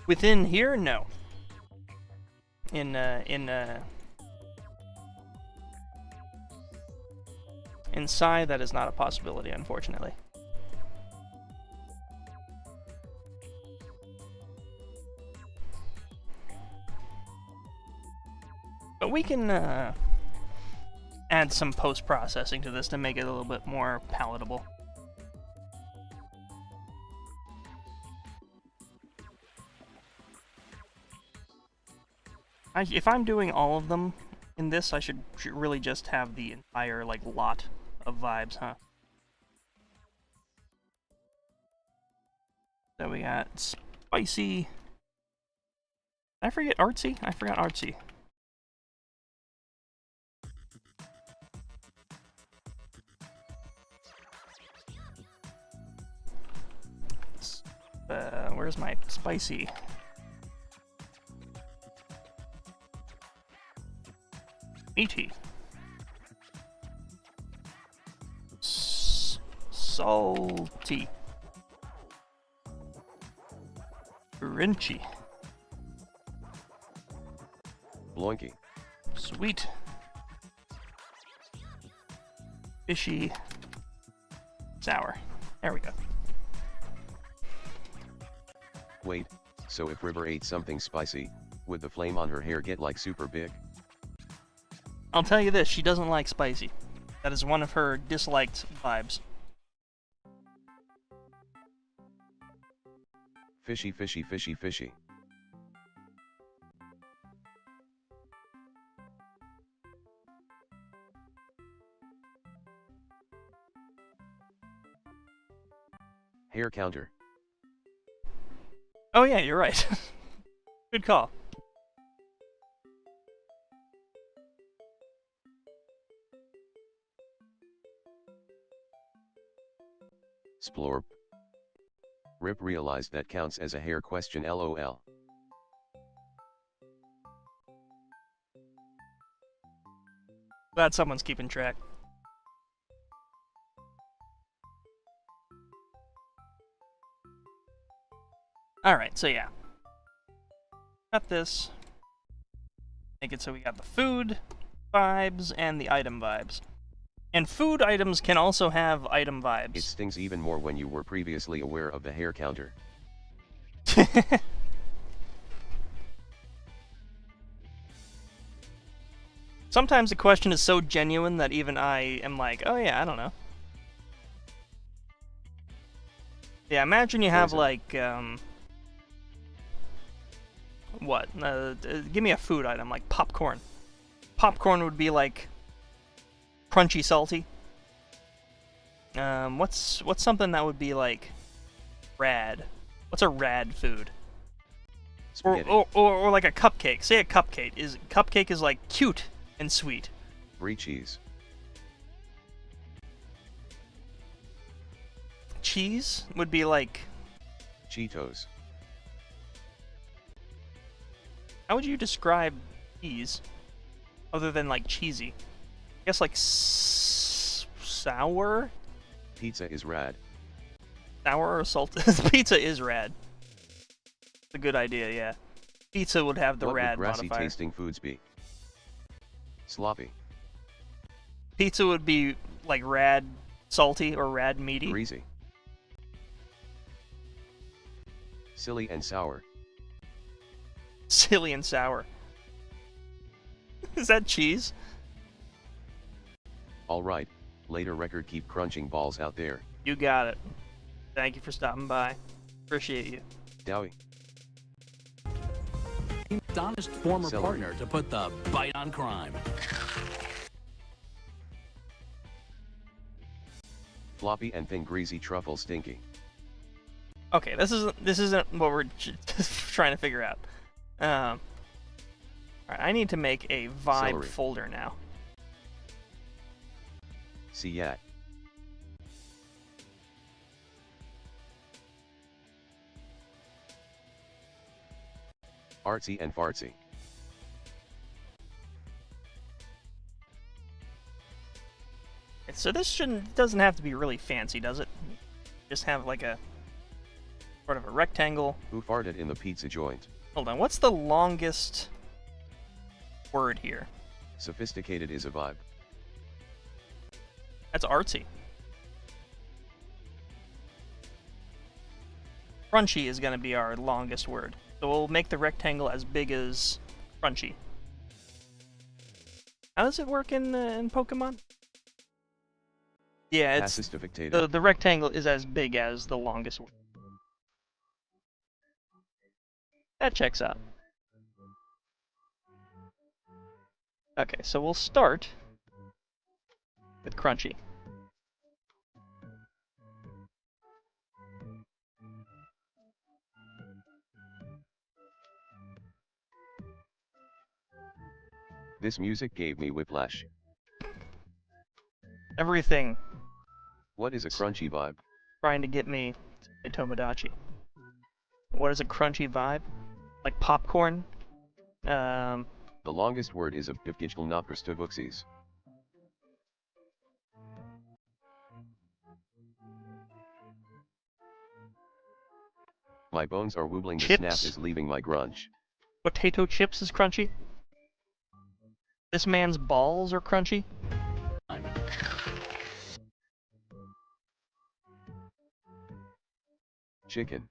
Within here, no. In SAI, that is not a possibility, unfortunately. But we can add some post-processing to this to make it a little bit more palatable. If I'm doing all of them in this, I should really just have the entire, like, lot of vibes, huh? So we got spicy. Did I forget artsy? I forgot artsy. Where's my spicy? Meaty. Salty. Crunchy. Bloinky. Sweet. Fishy. Sour. There we go. Wait, so if River ate something spicy, would the flame on her hair get like super big? I'll tell you this, she doesn't like spicy. That is one of her disliked vibes. Fishy, fishy, fishy, fishy. Hair counter. Oh yeah, you're right. Good call. Splorp. Rip realized that counts as a hair question, lol. Glad someone's keeping track. Alright, so yeah. Got this. Make it so we got the food vibes and the item vibes. And food items can also have item vibes. It stings even more when you were previously aware of the hair counter. Sometimes the question is so genuine that even I am like, oh yeah, I don't know. Yeah, imagine you have like, what? Give me a food item, like popcorn. Popcorn would be like crunchy, salty. What's something that would be like rad? What's a rad food? Or like a cupcake. Say a cupcake is like cute and sweet. Brie cheese. Cheese would be like Cheetos. How would you describe cheese other than like cheesy? I guess like sour? Pizza is rad. Sour or salted? Pizza is rad. It's a good idea, yeah. Pizza would have the What rad would grassy modifier. tasting foods be? Sloppy. Pizza would be like rad salty or rad meaty. Greasy. Silly and sour. Silly and sour. Is that cheese? Alright, later record, keep crunching balls out there. You got it. Thank you for stopping by. Appreciate you. Dowie. Astonished former Celery. partner to put the bite on crime. Floppy and thin greasy truffle stinky. Okay, this isn't what we're trying to figure out. Alright, I need to make a vibe Celery. folder now. See ya. Artsy and fartsy. So this doesn't have to be really fancy, does it? Just have like a sort of a rectangle. Who farted in the pizza joint? Hold on, what's the longest word here? Sophisticated is a vibe. That's artsy. Crunchy is going to be our longest word. So we'll make the rectangle as big as crunchy. How does it work in Pokemon? Yeah, it's Passistifictated. the rectangle is as big as the longest word. That checks out. Okay, so we'll start with crunchy. This music gave me whiplash. Everything What is a crunchy vibe? trying to get me a Tomodachi. What is a crunchy vibe? Like popcorn? The longest word is a bifgichtal naprstovuxis. My bones are wobbling, the snap Chips? is leaving my grunge. Potato chips is crunchy? This man's balls are crunchy? Chicken.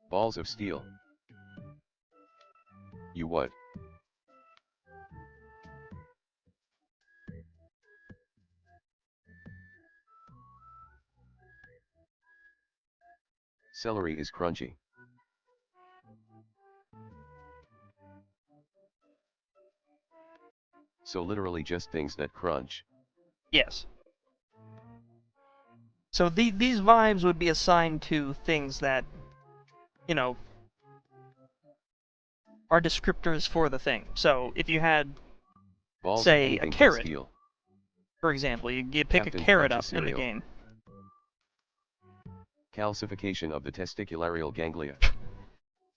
Balls of steel. You what? Celery is crunchy. So literally just things that crunch. Yes. So these vibes would be assigned to things that, you know, are descriptors for the thing. So if you had, Balls say, of a anything but carrot, steel. for example, you pick Captain a carrot up Crunch's in the cereal. game. Calcification of the testicularial ganglia.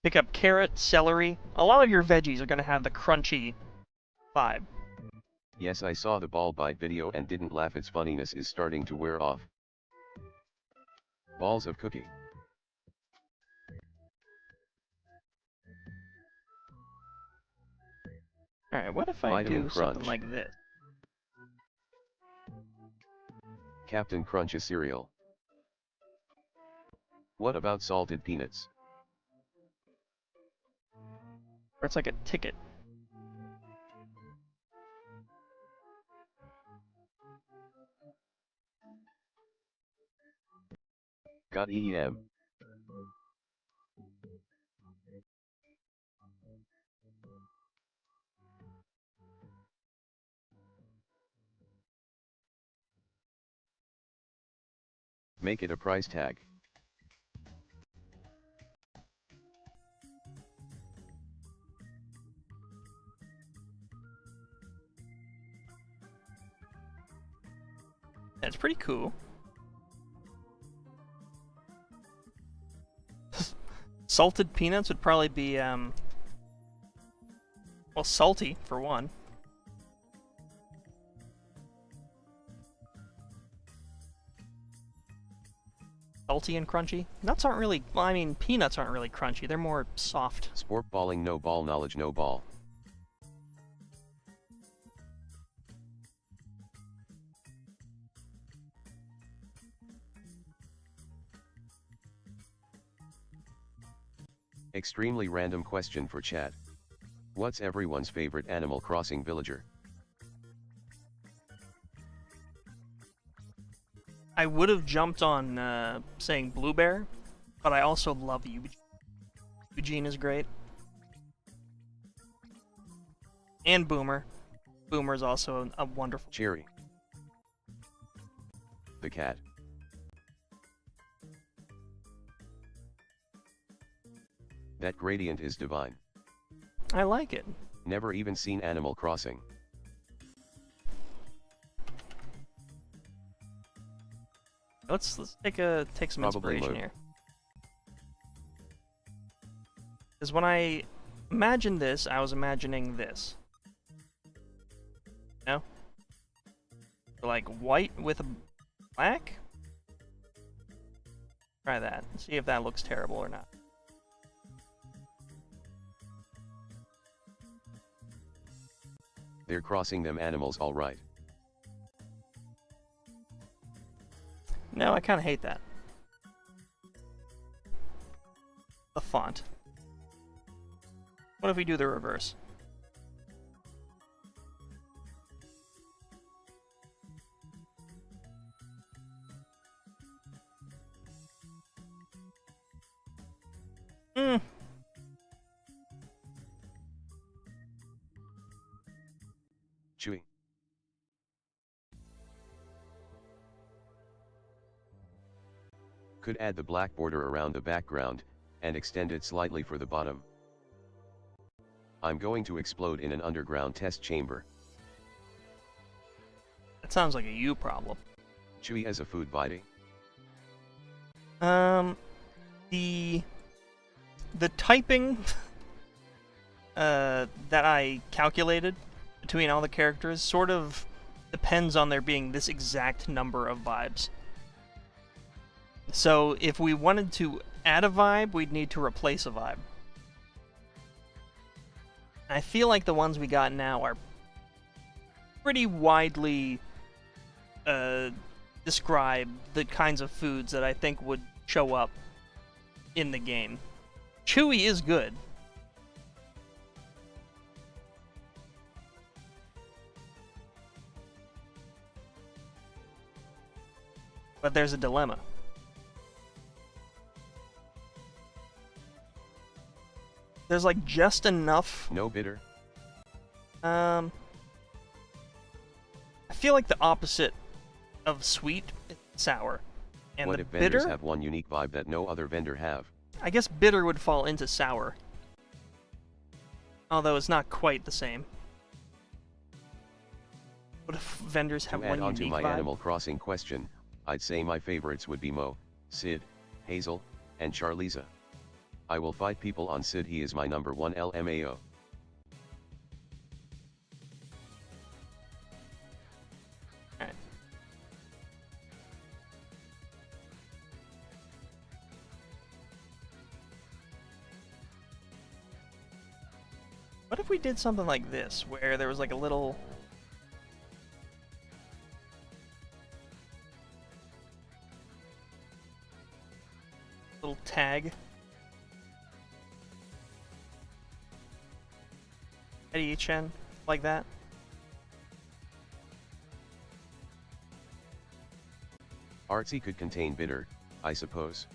Pick up carrot, celery. A lot of your veggies are going to have the crunchy vibe. Yes, I saw the ball bite video and didn't laugh. Its funniness is starting to wear off. Balls of cookie. Alright, what if I Vitamin do Crunch. something like this? Captain Crunch is cereal. What about salted peanuts? Or it's like a ticket. Got EM. Make it a price tag. That's pretty cool. Salted peanuts would probably be, well, salty, for one. Salty and crunchy? Nuts aren't really, well, I mean, peanuts aren't really crunchy. They're more soft. Sport balling, no ball knowledge, no ball. Extremely random question for chat. What's everyone's favorite Animal Crossing villager? I would have jumped on saying Blue Bear, but I also love Eugene. Eugene is great. And Boomer. Boomer is also a wonderful... Cherry. The cat. That gradient is divine. I like it. Never even seen Animal Crossing. Let's take some Probably inspiration load. here. Because when I imagined this, I was imagining this. No? Like white with a black? Try that. See if that looks terrible or not. They're crossing them animals all right. No, I kind of hate that. The font. What if we do the reverse? Chewy. Could add the black border around the background, and extend it slightly for the bottom. I'm going to explode in an underground test chamber. That sounds like a you problem. Chewy as a food body. The typing that I calculated between all the characters sort of depends on there being this exact number of vibes. So if we wanted to add a vibe, we'd need to replace a vibe. I feel like the ones we got now are pretty widely describe the kinds of foods that I think would show up in the game. Chewy is good. But there's a dilemma. There's like just enough. No bitter. I feel like the opposite of sweet is sour. And What the if vendors bitter, have one unique vibe that no other vendor have? I guess bitter would fall into sour. Although it's not quite the same. What if vendors have To one add on to unique my vibe? Animal Crossing question, I'd say my favorites would be Mo, Sid, Hazel, and Charliza. I will fight people on Sid, he is my number one LMAO. Alright. What if we did something like this, where there was like a little... little tag? At each end, like that? Artsy could contain bitter, I suppose.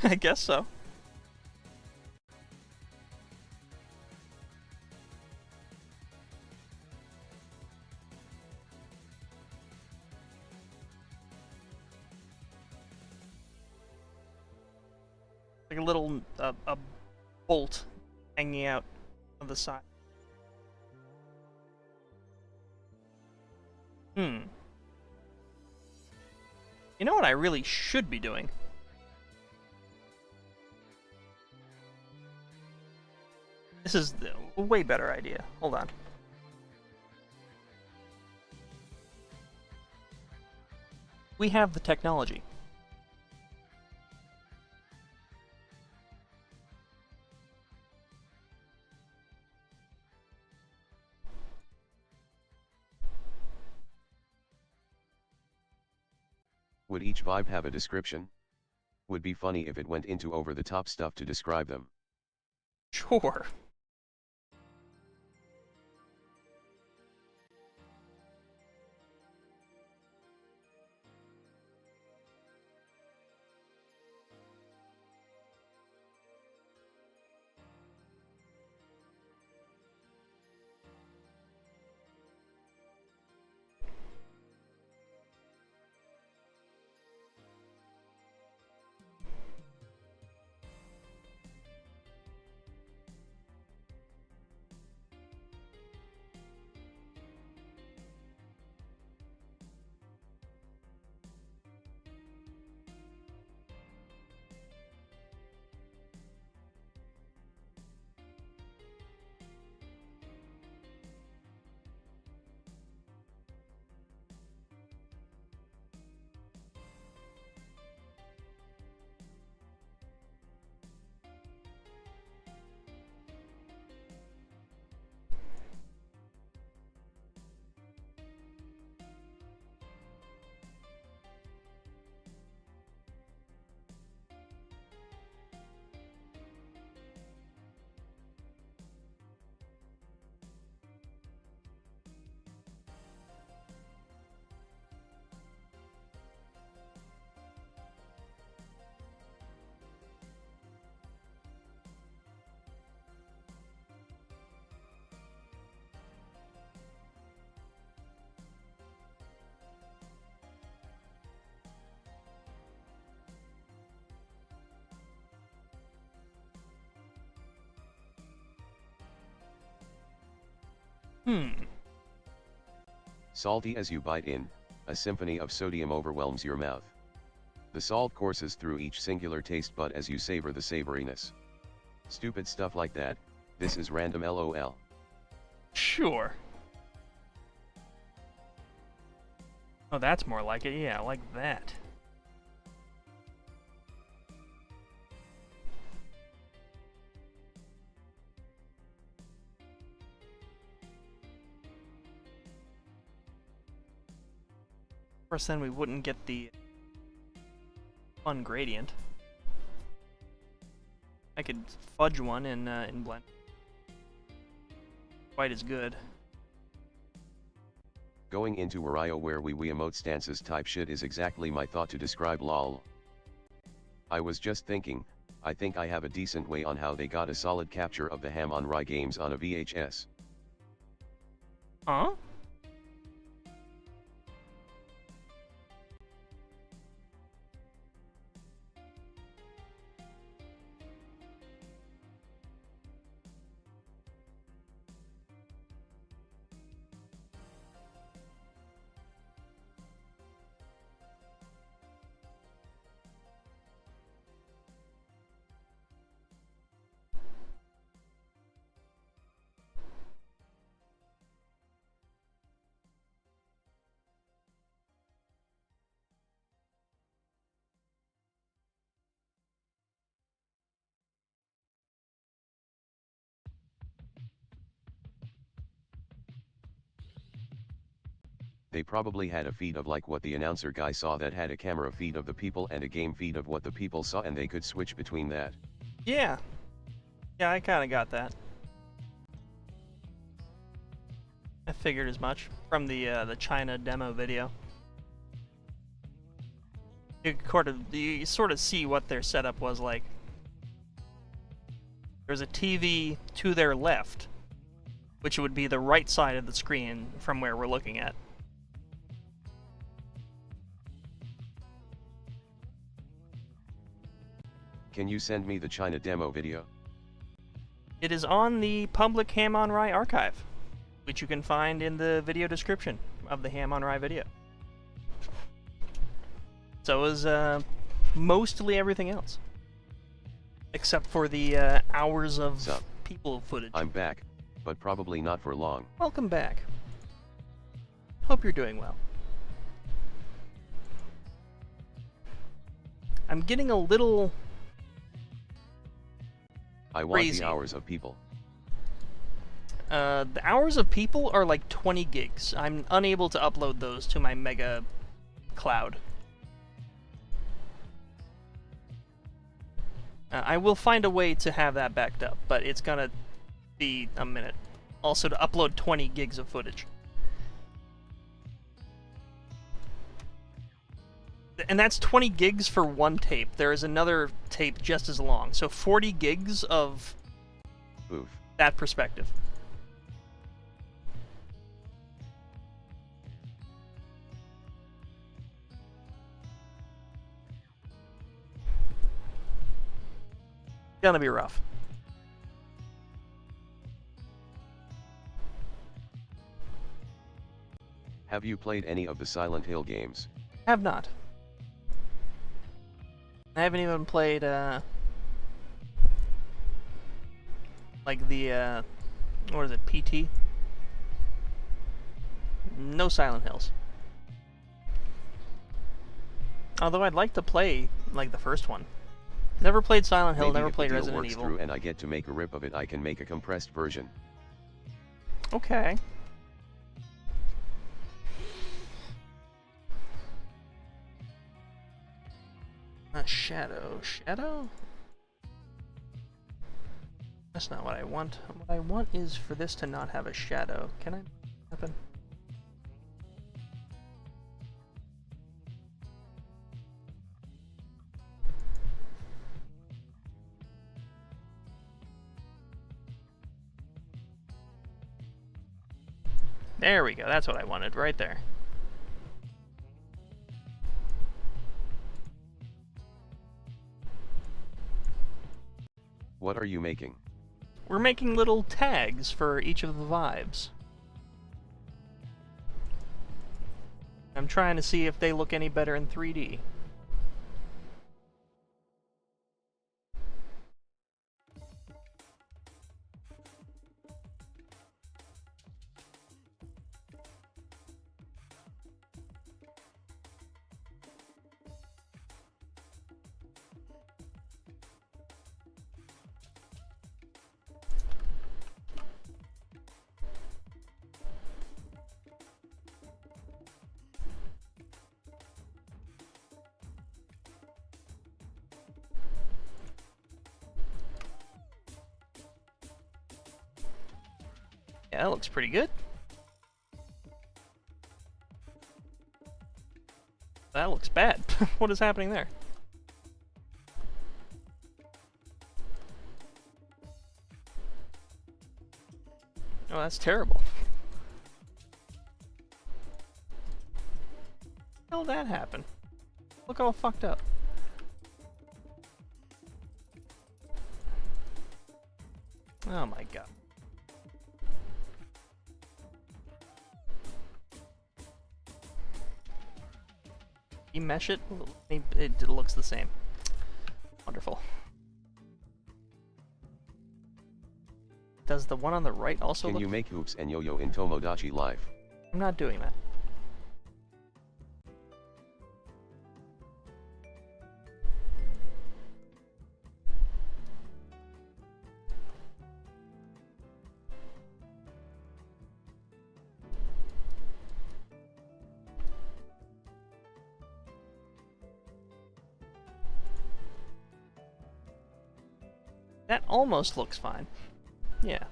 I guess so. Like a little a bolt hanging out of the side. You know what I really should be doing? This is a way better idea. Hold on. We have the technology. Would each vibe have a description? Would be funny if it went into over-the-top stuff to describe them. Sure. Salty as you bite in, a symphony of sodium overwhelms your mouth. The salt courses through each singular taste bud as you savor the savoriness. Stupid stuff like that, this is random LOL. Sure. Oh, that's more like it. Yeah, like that. Of course, then we wouldn't get the fun gradient. I could fudge one in Blend. Quite as good. Going into Wario where we emote stances type shit is exactly my thought to describe lol. I was just thinking, I think I have a decent way on how they got a solid capture of the ham on Rye games on a VHS. Huh? They probably had a feed of like what the announcer guy saw that had a camera feed of the people and a game feed of what the people saw, and they could switch between that. Yeah. Yeah, I kind of got that. I figured as much from the China demo video. You sort of see what their setup was like. There's a TV to their left, which would be the right side of the screen from where we're looking at. Can you send me the China demo video? It is on the public Ham on Rye archive, which you can find in the video description of the Ham on Rye video. So is mostly everything else, except for the hours of people footage. I'm back, but probably not for long. Welcome back. Hope you're doing well. I'm getting a little I want crazy. the hours of people. The hours of people are like 20 gigs. I'm unable to upload those to my mega cloud. I will find a way to have that backed up, but it's gonna be a minute. Also to upload 20 gigs of footage. And that's 20 gigs for one tape. There is another tape just as long. So 40 gigs of Oof. that perspective. Gonna be rough. Have you played any of the Silent Hill games? Have not. I haven't even played, like the, what is it, PT? No Silent Hills. Although I'd like to play, like, the first one. Never played Silent Hill, Maybe never if played the deal Resident works Evil. through and I get to make a rip of it, I can make a compressed version. Okay. Shadow. Shadow? That's not what I want. What I want is for this to not have a shadow. Can I happen? There we go. That's what I wanted right there. What are you making? We're making little tags for each of the vibes. I'm trying to see if they look any better in 3D. Yeah, that looks pretty good. That looks bad. What is happening there? Oh, that's terrible. How did that happen? Look all fucked up. Oh my god. You mesh it? It looks the same. Wonderful. Does the one on the right also Can look... you make hoops and yo-yo in Tomodachi Life? I'm not doing that. That almost looks fine. Yeah.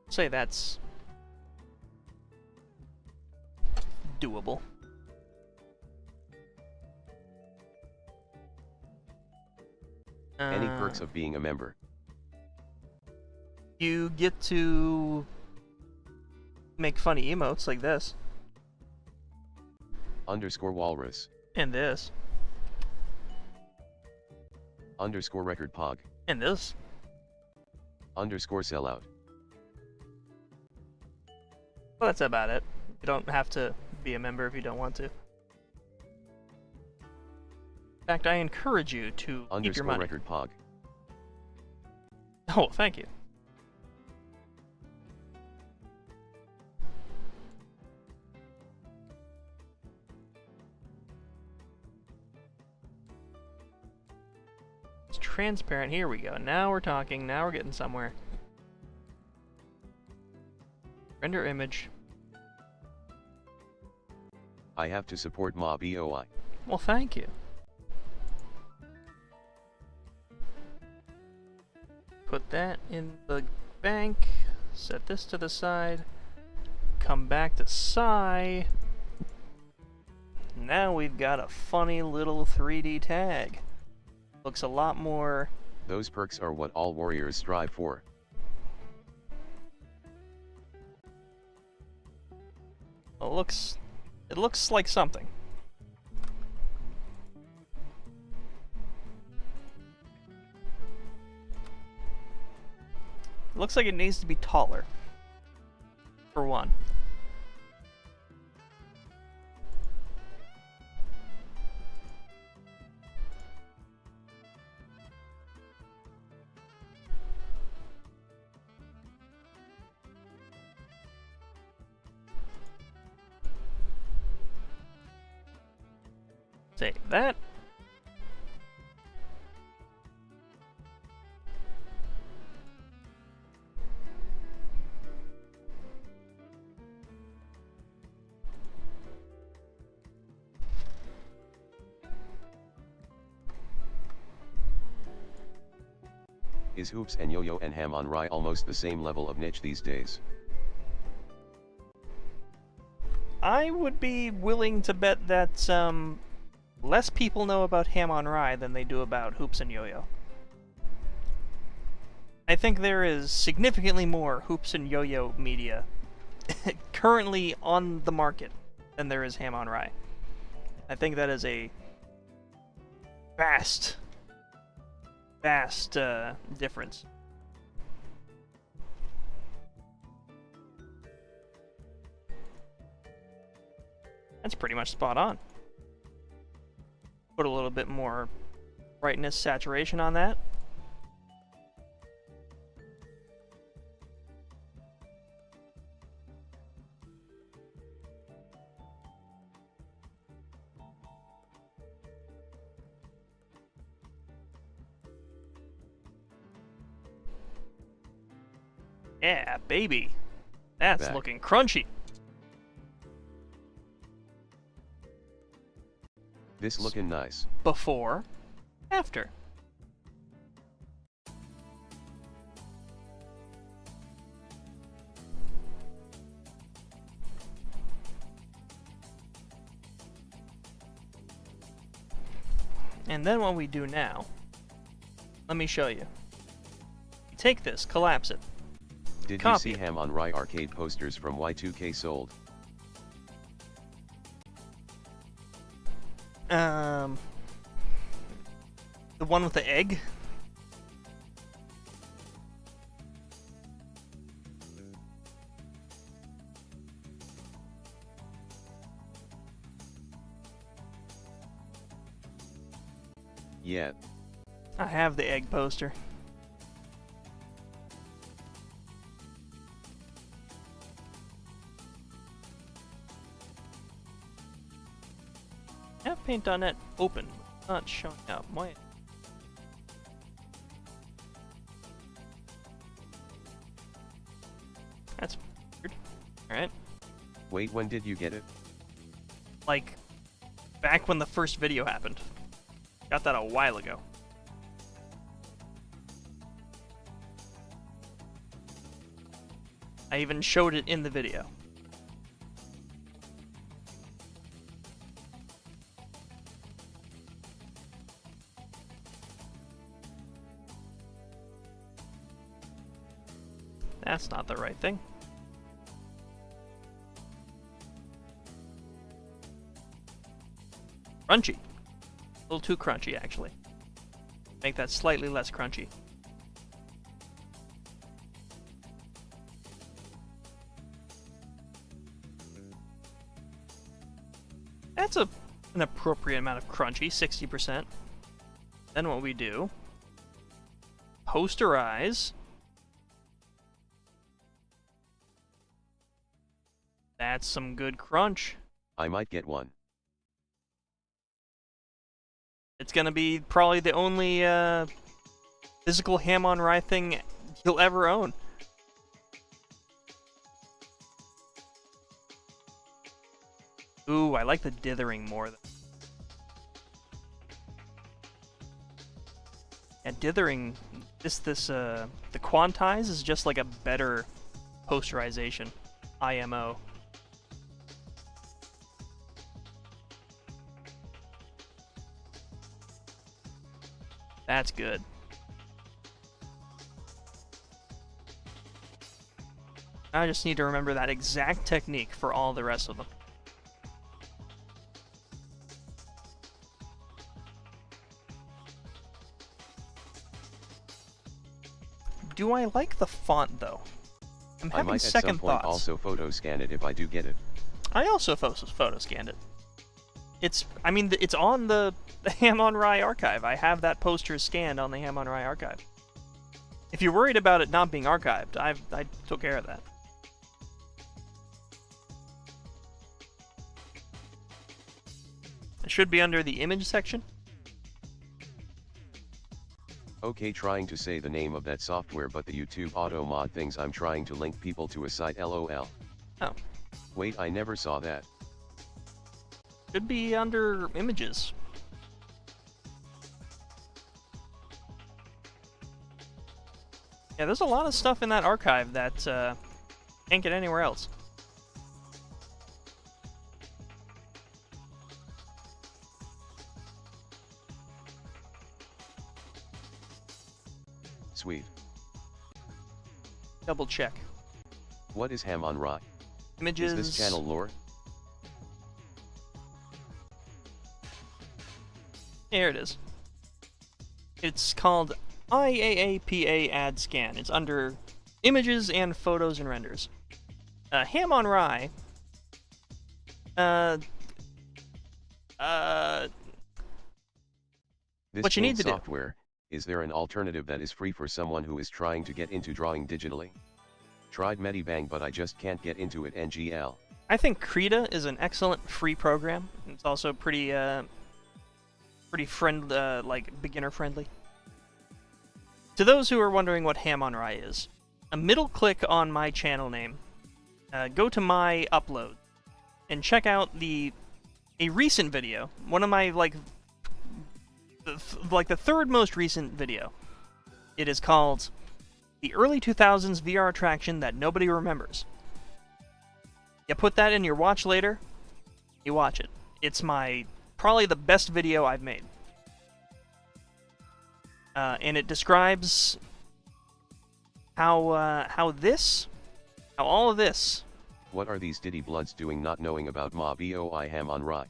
Say that's doable. Any perks of being a member? You get to make funny emotes like this. Underscore walrus. And this. Underscore record pog. And this. Underscore sellout. Well, that's about it. You don't have to be a member if you don't want to. In fact, I encourage you to keep your money. Record pog. Oh, thank you. It's transparent. Here we go. Now we're talking. Now we're getting somewhere. Render image. I have to support Mob EOI. Well, thank you. Put that in the bank. Set this to the side. Come back to SAI. Now we've got a funny little 3D tag. Looks a lot more... Those perks are what all warriors strive for. It looks like something. It looks like it needs to be taller. For one. Save that. Is Hoops and Yo-Yo and Ham on Rye almost the same level of niche these days? I would be willing to bet that less people know about Ham on Rye than they do about Hoops and Yo-Yo. I think there is significantly more Hoops and Yo-Yo media currently on the market than there is Ham on Rye. I think that is a vast difference. That's pretty much spot on. Put a little bit more brightness, saturation on that. Yeah, baby. That's Back. Looking crunchy. This looking nice. Before, after. And then what we do now, let me show you. You take this, collapse it. Did Copy you see Ham on Rye arcade posters from Y2K sold? The one with the egg? Yeah. I have the egg poster. I have Paint.net open, not showing up. Why? That's weird. Alright. Wait, when did you get it? Like, back when the first video happened. Got that a while ago. I even showed it in the video. That's not the right thing. Crunchy. A little too crunchy, actually. Make that slightly less crunchy. That's an appropriate amount of crunchy, 60%. Then what we do, posterize. That's some good crunch. I might get one. It's gonna be probably the only physical ham on rye thing you'll ever own. Ooh, I like the dithering more. Yeah, dithering, the quantize is just like a better posterization. IMO. That's good. I just need to remember that exact technique for all the rest of them. Do I like the font, though? I'm having second thoughts. I might at some point also photo scan it if I do get it. I also photo scanned it. I mean, it's on the Ham on Rye archive. I have that poster scanned on the Ham on Rye archive. If you're worried about it not being archived, I took care of that. It should be under the image section. Okay, trying to say the name of that software, but the YouTube auto mod thinks I'm trying to link people to a site, lol. Oh. Wait, I never saw that. Should be under images. Yeah, there's a lot of stuff in that archive that can't get anywhere else. Sweet. Double check. What is Ham on Rye? Images. Is this channel lore? Here it is. It's called IAAPA Ad Scan. It's under images and photos and renders. Ham on Rye. This what you need to software, is there an alternative that is free for someone who is trying to get into drawing digitally? Tried Medibang, but I just can't get into it. NGL. I think Krita is an excellent free program. It's also pretty like beginner friendly. To those who are wondering what Ham on Rye is, a middle click on my channel name, go to my upload, and check out a recent video. One of my the third most recent video. It is called The Early 2000s VR Attraction That Nobody Remembers. You put that in your watch later, you watch it. It's probably the best video I've made. And it describes how all of this. What are these Diddy Bloods doing not knowing about Ma Boi Ham on Rye?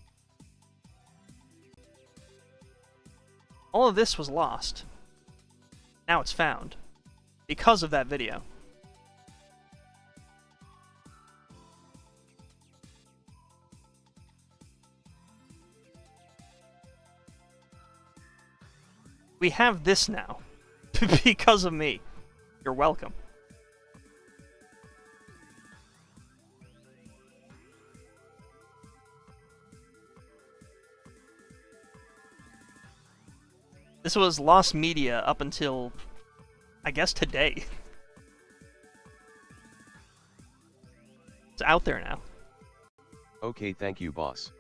All of this was lost. Now it's found. Because of that video. We have this now. Because of me. You're welcome. This was lost media up until, I guess, today. It's out there now. Okay, thank you, boss.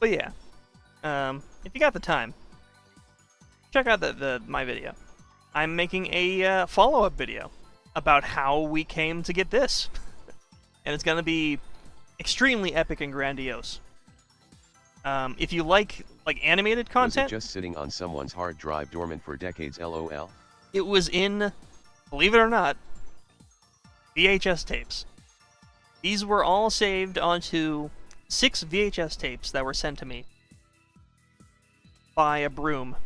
But yeah, if you got the time, check out my video. I'm making a follow-up video about how we came to get this. And it's going to be extremely epic and grandiose. If you like animated content... Was it just sitting on someone's hard drive dormant for decades, LOL? It was in, believe it or not, VHS tapes. These were all saved onto 6 VHS tapes that were sent to me by a broom.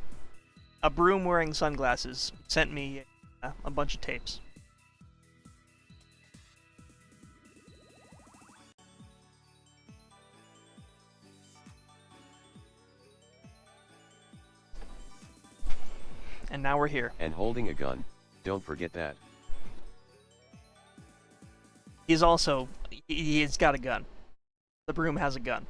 A broom wearing sunglasses sent me a bunch of tapes. And now we're here. And holding a gun. Don't forget that. He's also... He's got a gun. The broom has a gun.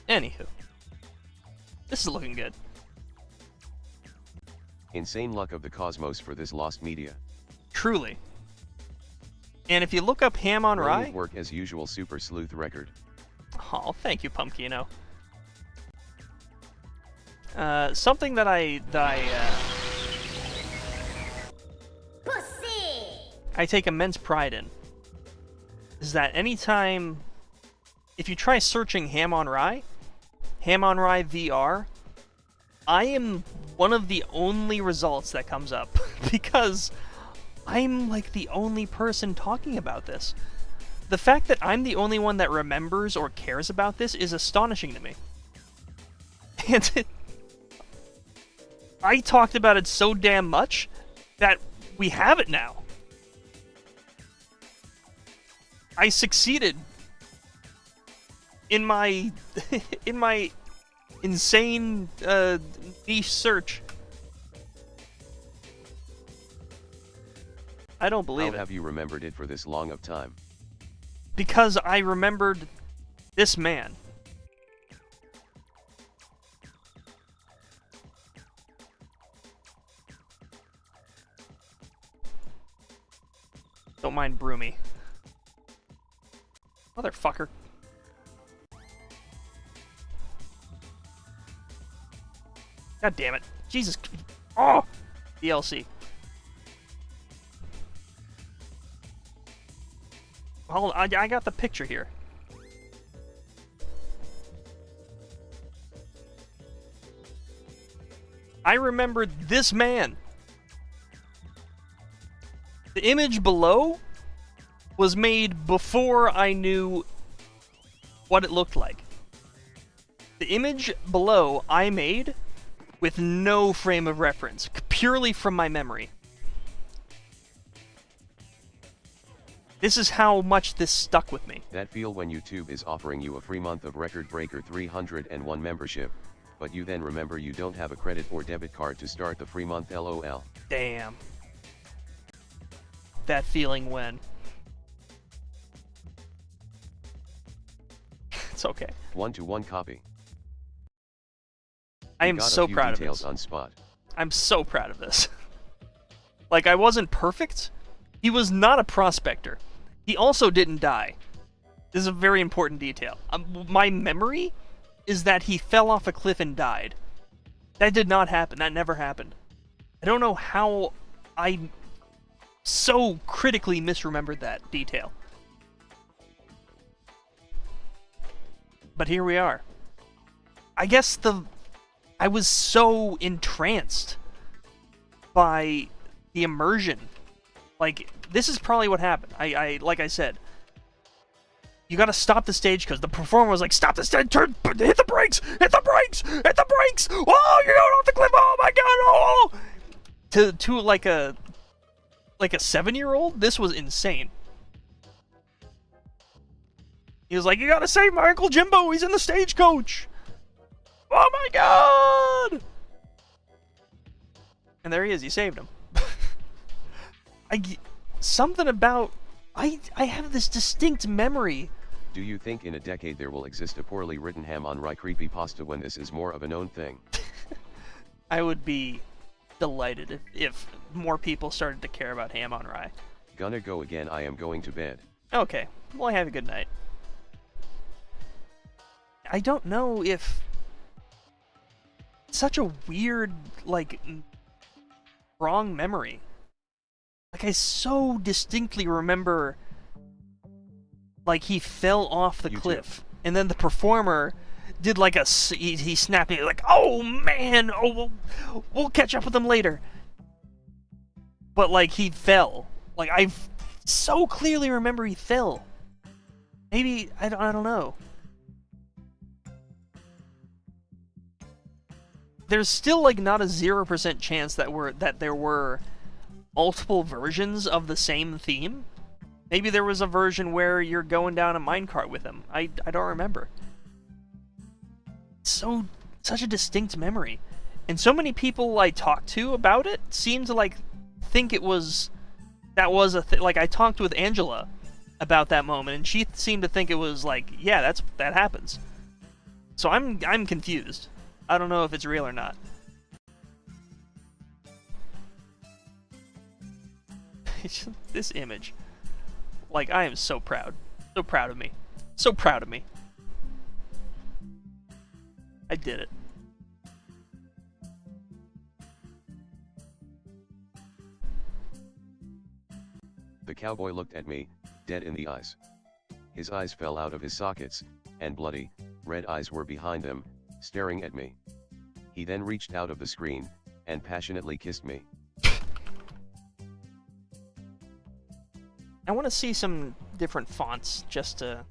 Anywho. This is looking good. Insane luck of the cosmos for this lost media. Truly. And if you look up Ham on Rye... Brilliant work as usual, Super Sleuth record. Oh, thank you, Pumpkino. Something that I take immense pride in is that anytime, if you try searching Ham on Rye VR, I am one of the only results that comes up because I'm like the only person talking about this. The fact that I'm the only one that remembers or cares about this is astonishing to me. And I talked about it so damn much that we have it now. I succeeded in my in my insane niche search. I don't believe it. How have you remembered it for this long of time? Because I remembered this man. Don't mind Broomy. Motherfucker. God damn it. Jesus. Oh! DLC. Hold on, I got the picture here. I remembered this man. The image below was made before I knew what it looked like. The image below I made with no frame of reference, purely from my memory. This is how much this stuck with me. That feel when YouTube is offering you a free month of Record Breaker 301 membership, but you then remember you don't have a credit or debit card to start the free month, LOL. Damn. That feeling when... It's okay. 1-to-1 copy. I am so proud of this. On spot. I'm so proud of this. Like, I wasn't perfect. He was not a prospector. He also didn't die. This is a very important detail. My memory is that he fell off a cliff and died. That did not happen. That never happened. I don't know how I so critically misremembered that detail. But here we are. I guess I was so entranced by the immersion. Like, this is probably what happened. Like I said, you gotta stop the stage because the performer was like, stop the stage, turn, hit the brakes, hit the brakes, hit the brakes, oh, you're going off the cliff, oh my god, oh! To like a 7-year-old, this was insane. He was like, you gotta save my Uncle Jimbo, he's in the stagecoach! Oh my god! And there he is, he saved him. Something about... I have this distinct memory. Do you think in a decade there will exist a poorly written Ham on Rye creepypasta when this is more of a known thing? I would be delighted if more people started to care about Ham on Rye. Gonna go again, I am going to bed. Okay, well, have a good night. I don't know if... Such a weird, like, wrong memory. Like, I so distinctly remember, like, he fell off the cliff, and then the performer did, like, he snapped it, like, oh, man, oh, we'll catch up with him later. But, like, he fell. Like, I so clearly remember he fell. Maybe, I don't know. There's still, like, not a 0% chance that there were multiple versions of the same theme. Maybe there was a version where you're going down a minecart with him. I don't remember. Such a distinct memory. And so many people I talked to about it seem to, like, think that was a thing. Like, I talked with Angela about that moment, and she seemed to think it was like, yeah, that happens. So I'm confused. I don't know if it's real or not. This image. Like, I am so proud. So proud of me. So proud of me. I did it. The cowboy looked at me, dead in the eyes. His eyes fell out of his sockets, and bloody, red eyes were behind them, staring at me. He then reached out of the screen, and passionately kissed me. I want to see some different fonts just to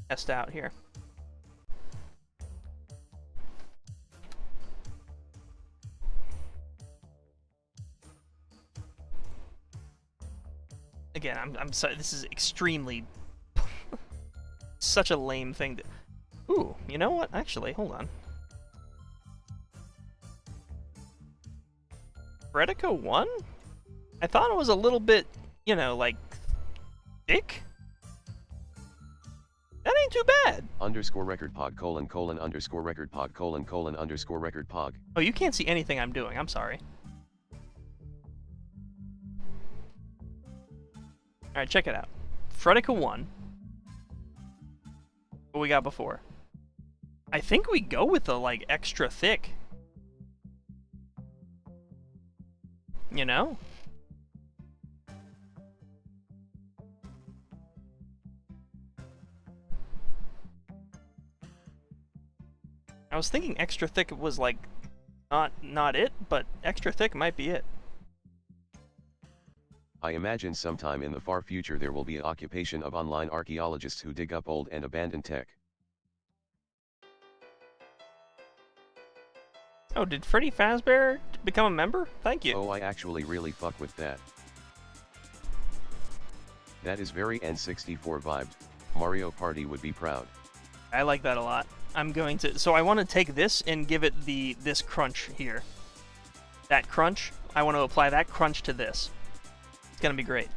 test out here. Again, I'm sorry, this is extremely such a lame thing to... Ooh, you know what? Actually, hold on. Fredica 1? I thought it was a little bit, you know, like, thick? That ain't too bad. Underscore record pog colon underscore record pog colon underscore record pog. Oh, you can't see anything I'm doing. I'm sorry. Alright, check it out. Fredica 1. What we got before? I think we go with the, like, extra thick. You know? I was thinking extra thick was, like, not it, but extra thick might be it. I imagine sometime in the far future there will be an occupation of online archaeologists who dig up old and abandoned tech. Oh, did Freddy Fazbear become a member? Thank you. Oh, I actually really fuck with that. That is very N64 vibed. Mario Party would be proud. I like that a lot. I'm going to... So I want to take this and give it this crunch here. That crunch, I want to apply that crunch to this. It's going to be great.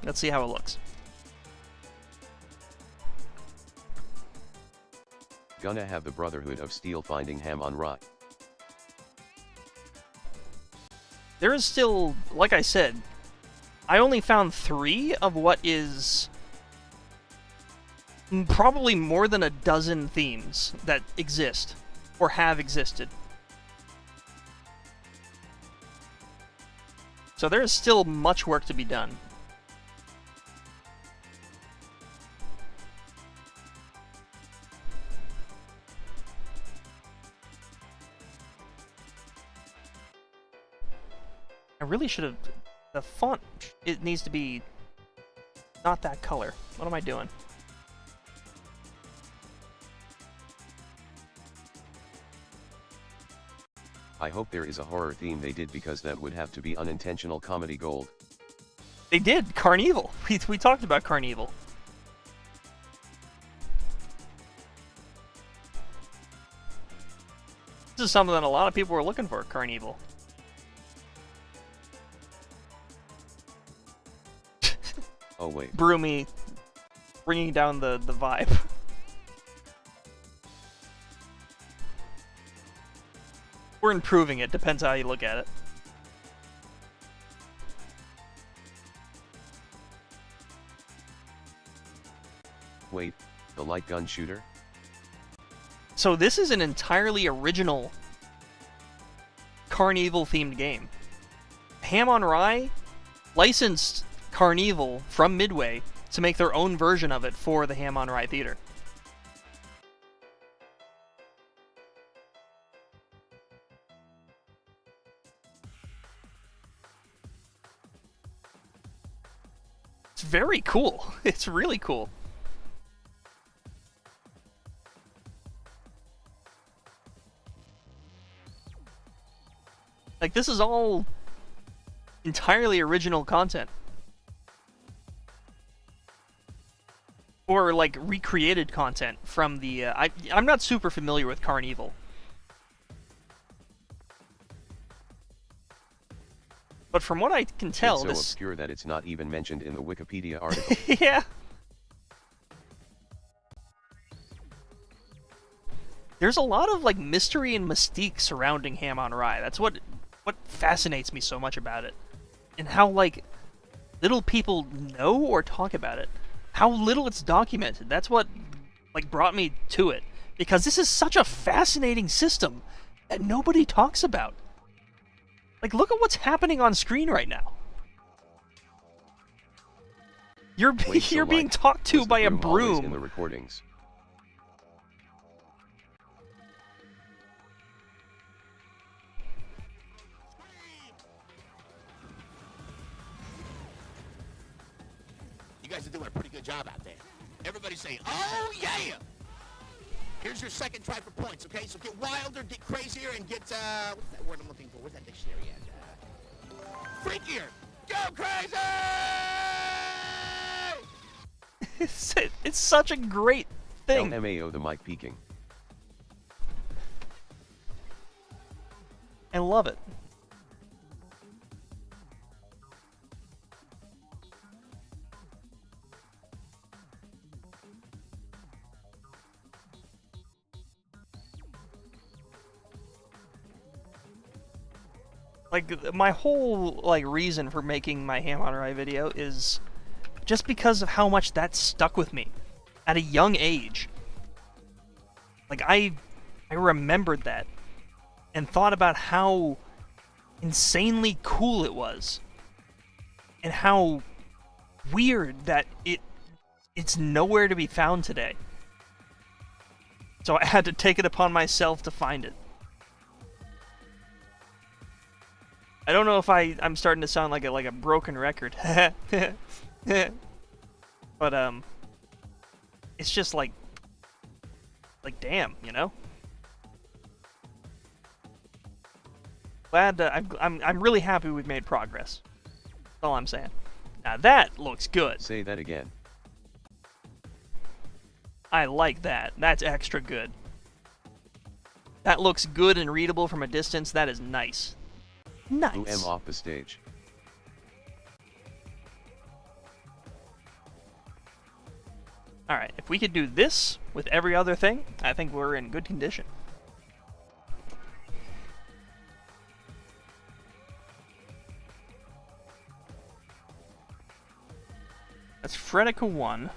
Let's see how it looks. Gonna have the Brotherhood of Steel finding ham on rot. There is still, like I said, I only found 3 of what is probably more than a dozen themes that exist or have existed. So there is still much work to be done. I really should have... The font, it needs to be not that color. What am I doing? I hope there is a horror theme they did, because that would have to be unintentional comedy gold. They did! Carnival! We talked about Carnival. This is something that a lot of people were looking for, Carnival. Oh wait. Broomy bringing down the vibe. We're improving it, depends how you look at it. Wait, the light gun shooter? So this is an entirely original Carnival-themed game. Ham on Rye licensed Carnival from Midway to make their own version of it for the Ham on Rye Theater. It's very cool. It's really cool. Like, this is all entirely original content. Or, like, recreated content from the... I'm not super familiar with Carnival. But from what I can tell, it's so obscure that it's not even mentioned in the Wikipedia article. Yeah. There's a lot of, like, mystery and mystique surrounding Ham on Rye. That's what fascinates me so much about it. And how, like, little people know or talk about it. How little it's documented. That's what, like, brought me to it. Because this is such a fascinating system that nobody talks about. Like, look at what's happening on screen right now. You're being talked to by a broom. In the recordings. You guys are doing a pretty good job out there. Everybody's saying, "Oh yeah!" Here's your second try for points, okay? So get wilder, get crazier, and get, what's that word I'm looking for? Where's that dictionary at? Freakier! Go crazy! It's such a great thing. LMAO, the mic peaking. I love it. Like, my whole, like, reason for making my Ham on Rye video is just because of how much that stuck with me at a young age. Like, I remembered that and thought about how insanely cool it was and how weird that it's nowhere to be found today. So I had to take it upon myself to find it. I don't know if I'm starting to sound like a broken record. But it's just like damn, you know? Glad I'm really happy we've made progress. That's all I'm saying. Now that looks good. Say that again. I like that. That's extra good. That looks good and readable from a distance. That is nice. Nice. Who am off the stage? Alright, if we could do this with every other thing, I think we're in good condition. That's Fredica 1.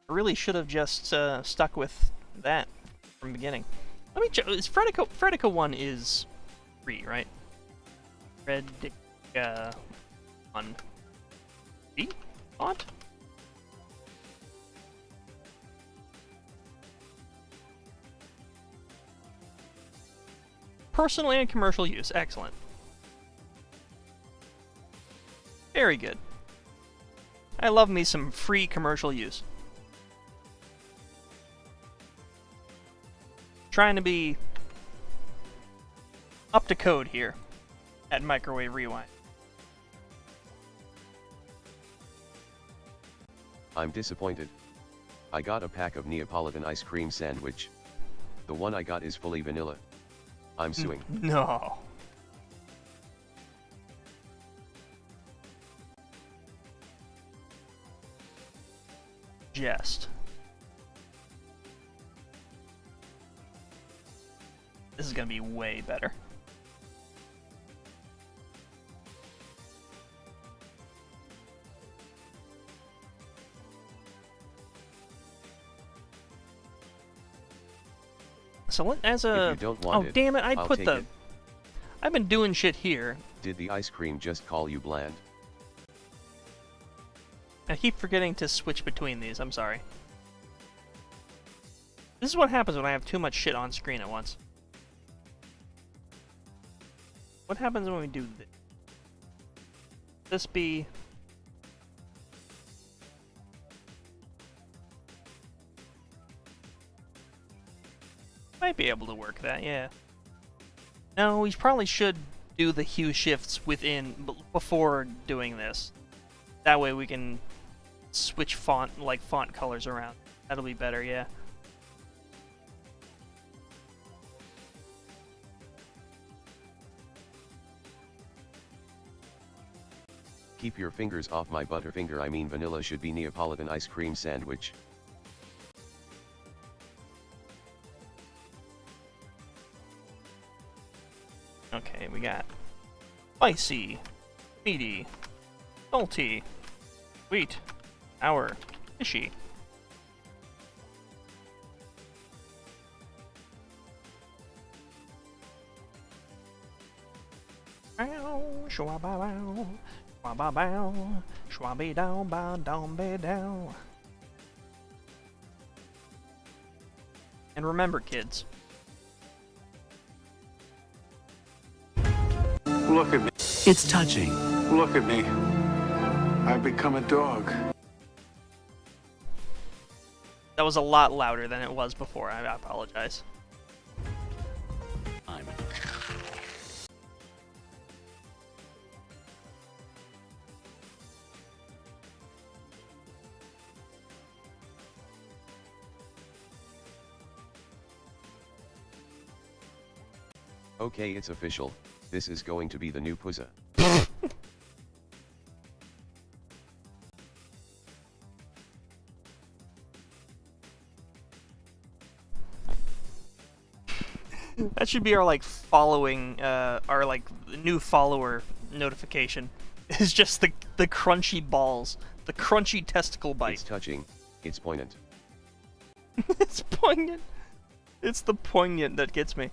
I really should have just stuck with that from the beginning. Let me check. Is Fredica 1 is free, right? Fredica 1. B? Font? Personal and commercial use. Excellent. Very good. I love me some free commercial use. Trying to be up to code here at Microwave Rewind. I'm disappointed. I got a pack of Neapolitan ice cream sandwich. The one I got is fully vanilla. I'm suing. No. Jest. This is gonna be way better. So as a... If you don't want it, damn it, I'll take it. I've been doing shit here. Did the ice cream just call you bland? I keep forgetting to switch between these, I'm sorry. This is what happens when I have too much shit on screen at once. What happens when we do this? This be... Might be able to work that, yeah. No, we probably should do the hue shifts before doing this. That way we can switch font colors around. That'll be better, yeah. Keep your fingers off my butterfinger. I mean vanilla should be Neapolitan ice cream sandwich. Okay, we got spicy, meaty, salty, sweet, sour, fishy. Shwababow, shwababow, shwabidow, ba-dom-be-dow. And remember, kids. Look at me. It's touching. Look at me. I've become a dog. That was a lot louder than it was before. I apologize. Okay, it's official. This is going to be the new Puzza. That should be our following, our new follower notification. Is just the crunchy balls, the crunchy testicle bite. It's touching. It's poignant. It's poignant. It's the poignant that gets me.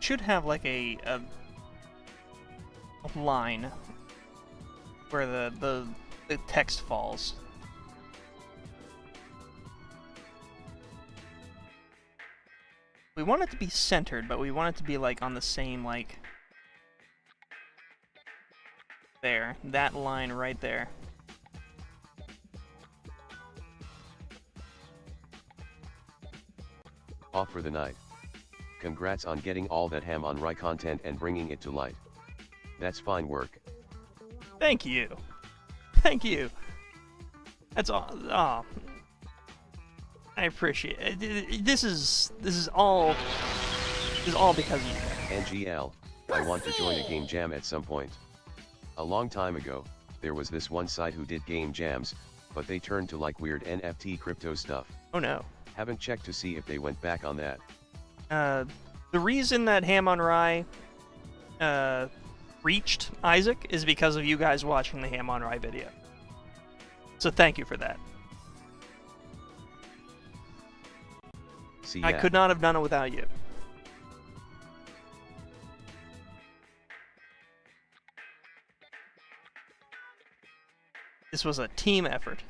Should have a line where the text falls. We want it to be centered, but we want it to be on the same there, that line right there. Off for the night. Congrats on getting all that ham on rye content and bringing it to light. That's fine work. Thank you. Thank you. That's all. Oh, I appreciate it. This is all because of you. NGL, I want to join a game jam at some point. A long time ago, there was this one site who did game jams, but they turned to weird NFT crypto stuff. Oh no. Haven't checked to see if they went back on that. The reason that Ham on Rye reached Isaac is because of you guys watching the Ham on Rye video. So thank you for that. See, I could not have done it without you. This was a team effort.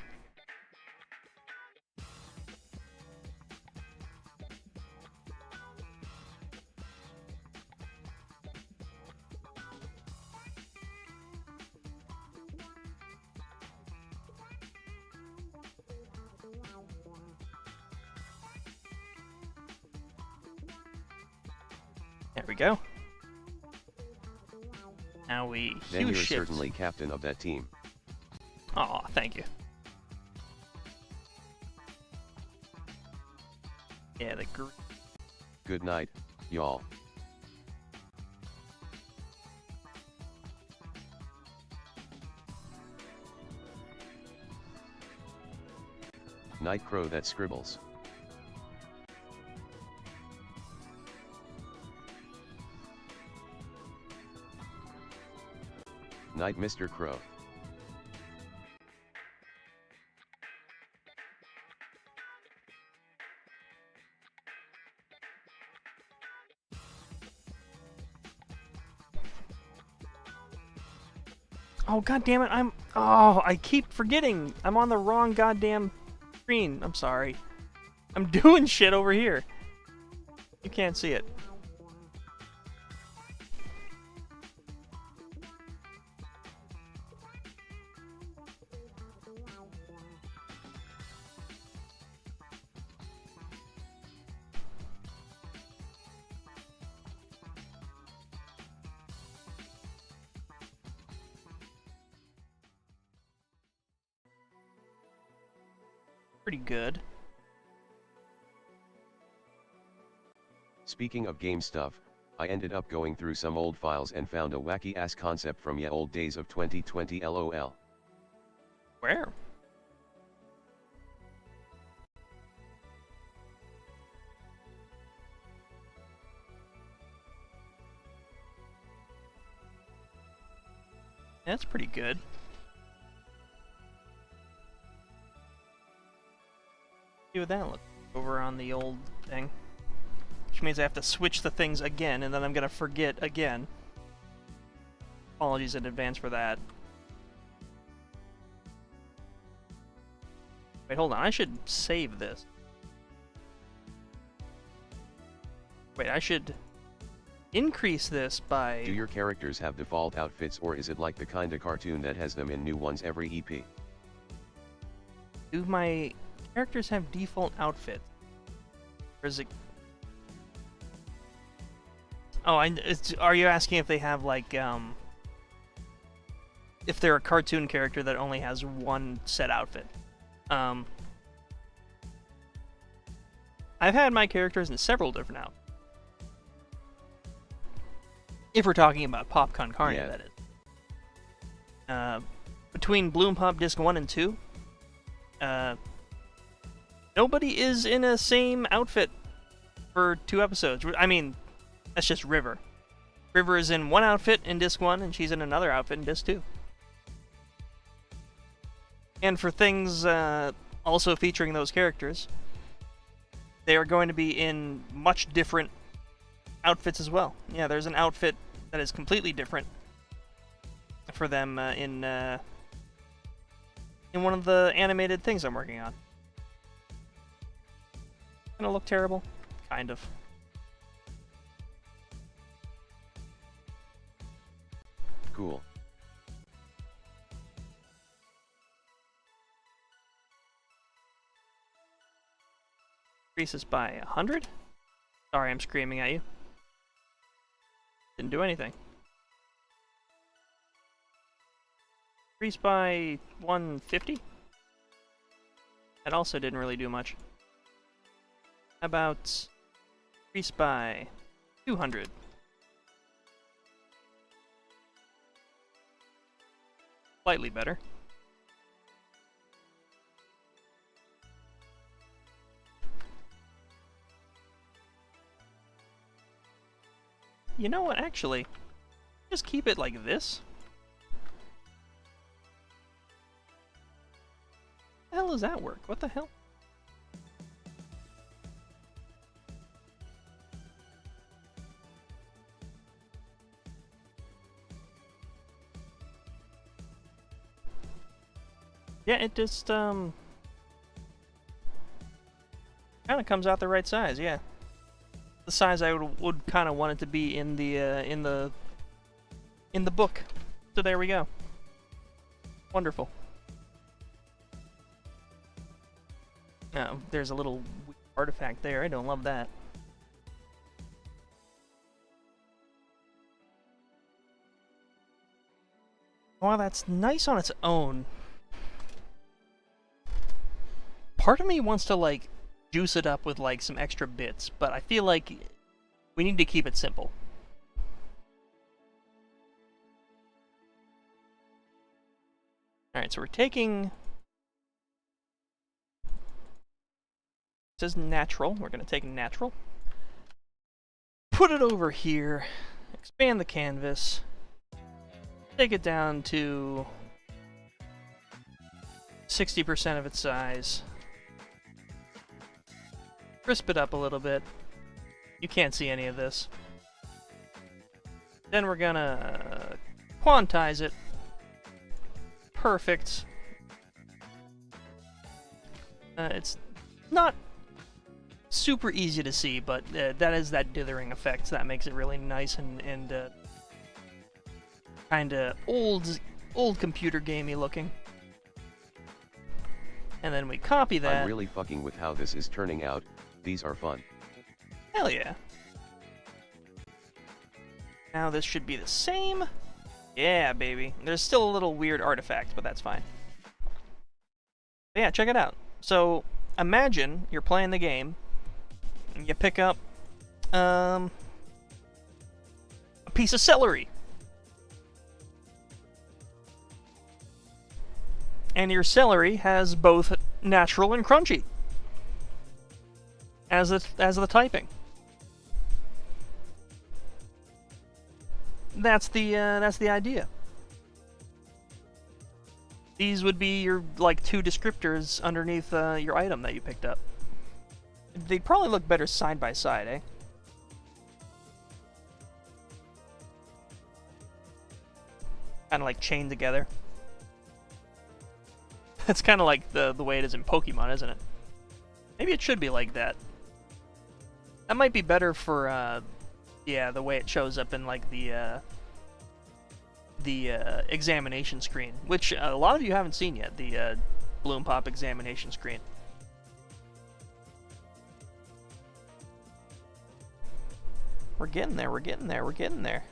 There we go. Now we Then you're shift. certainly captain of that team. Aw, thank you. Yeah, the Good night, y'all. Night crow that scribbles. Night, Mr. Crow. Oh, god damn it, I keep forgetting. I'm on the wrong goddamn screen. I'm sorry. I'm doing shit over here. You can't see it. Pretty good. Speaking of game stuff, I ended up going through some old files and found a wacky ass concept from ye old days of 2020 LOL. Where? That's pretty good. See what that looks over on the old thing. Which means I have to switch the things again, and then I'm gonna forget again. Apologies in advance for that. Wait, hold on, I should save this. Wait, I should increase this by... Do your characters have default outfits, or is it like the kinda cartoon that has them in new ones every EP? Do my characters have default outfits? Or is it... Oh, are you asking if they have, like, if they're a cartoon character that only has one set outfit? I've had my characters in several different outfits. If we're talking about PopCon Carne, Yeah. that is. Between Bloom Pop Disc 1 and 2, nobody is in a same outfit for 2 episodes. I mean, that's just River. River is in one outfit in Disc 1, and she's in another outfit in Disc 2. And for things also featuring those characters, they are going to be in much different outfits as well. Yeah, there's an outfit that is completely different for them in one of the animated things I'm working on. Gonna look terrible? Kind of. Cool. Increases by 100? Sorry, I'm screaming at you. Didn't do anything. Increase by 150? That also didn't really do much. How about increase by 200? Slightly better. You know what, actually, just keep it like this. How the hell does that work? What the hell? Yeah, it just kind of comes out the right size. Yeah, the size I would kind of want it to be in the book. So there we go. Wonderful. Oh, there's a little artifact there. I don't love that. Well, that's nice on its own. Part of me wants to, like, juice it up with, like, some extra bits, but I feel like we need to keep it simple. Alright, so we're taking... It says natural. We're going to take natural. Put it over here. Expand the canvas. Take it down to 60% of its size. Crisp it up a little bit. You can't see any of this. Then we're gonna quantize it. Perfect. It's not super easy to see, but that is that dithering effect that makes it really nice and kind of old computer gamey looking. And then we copy that. I'm really fucking with how this is turning out. These are fun. Hell yeah. Now this should be the same. Yeah, baby. There's still a little weird artifact, but that's fine. But yeah, check it out. So, imagine you're playing the game, and you pick up a piece of celery. And your celery has both natural and crunchy as the typing. That's the idea. These would be your like two descriptors underneath your item that you picked up. They'd probably look better side by side, eh? Kind of like chained together. That's kind of like the way it is in Pokemon, isn't it? Maybe it should be like that. That might be better for, yeah, the way it shows up in, like, the examination screen, which a lot of you haven't seen yet, the Bloom Pop examination screen. We're getting there, we're getting there, we're getting there.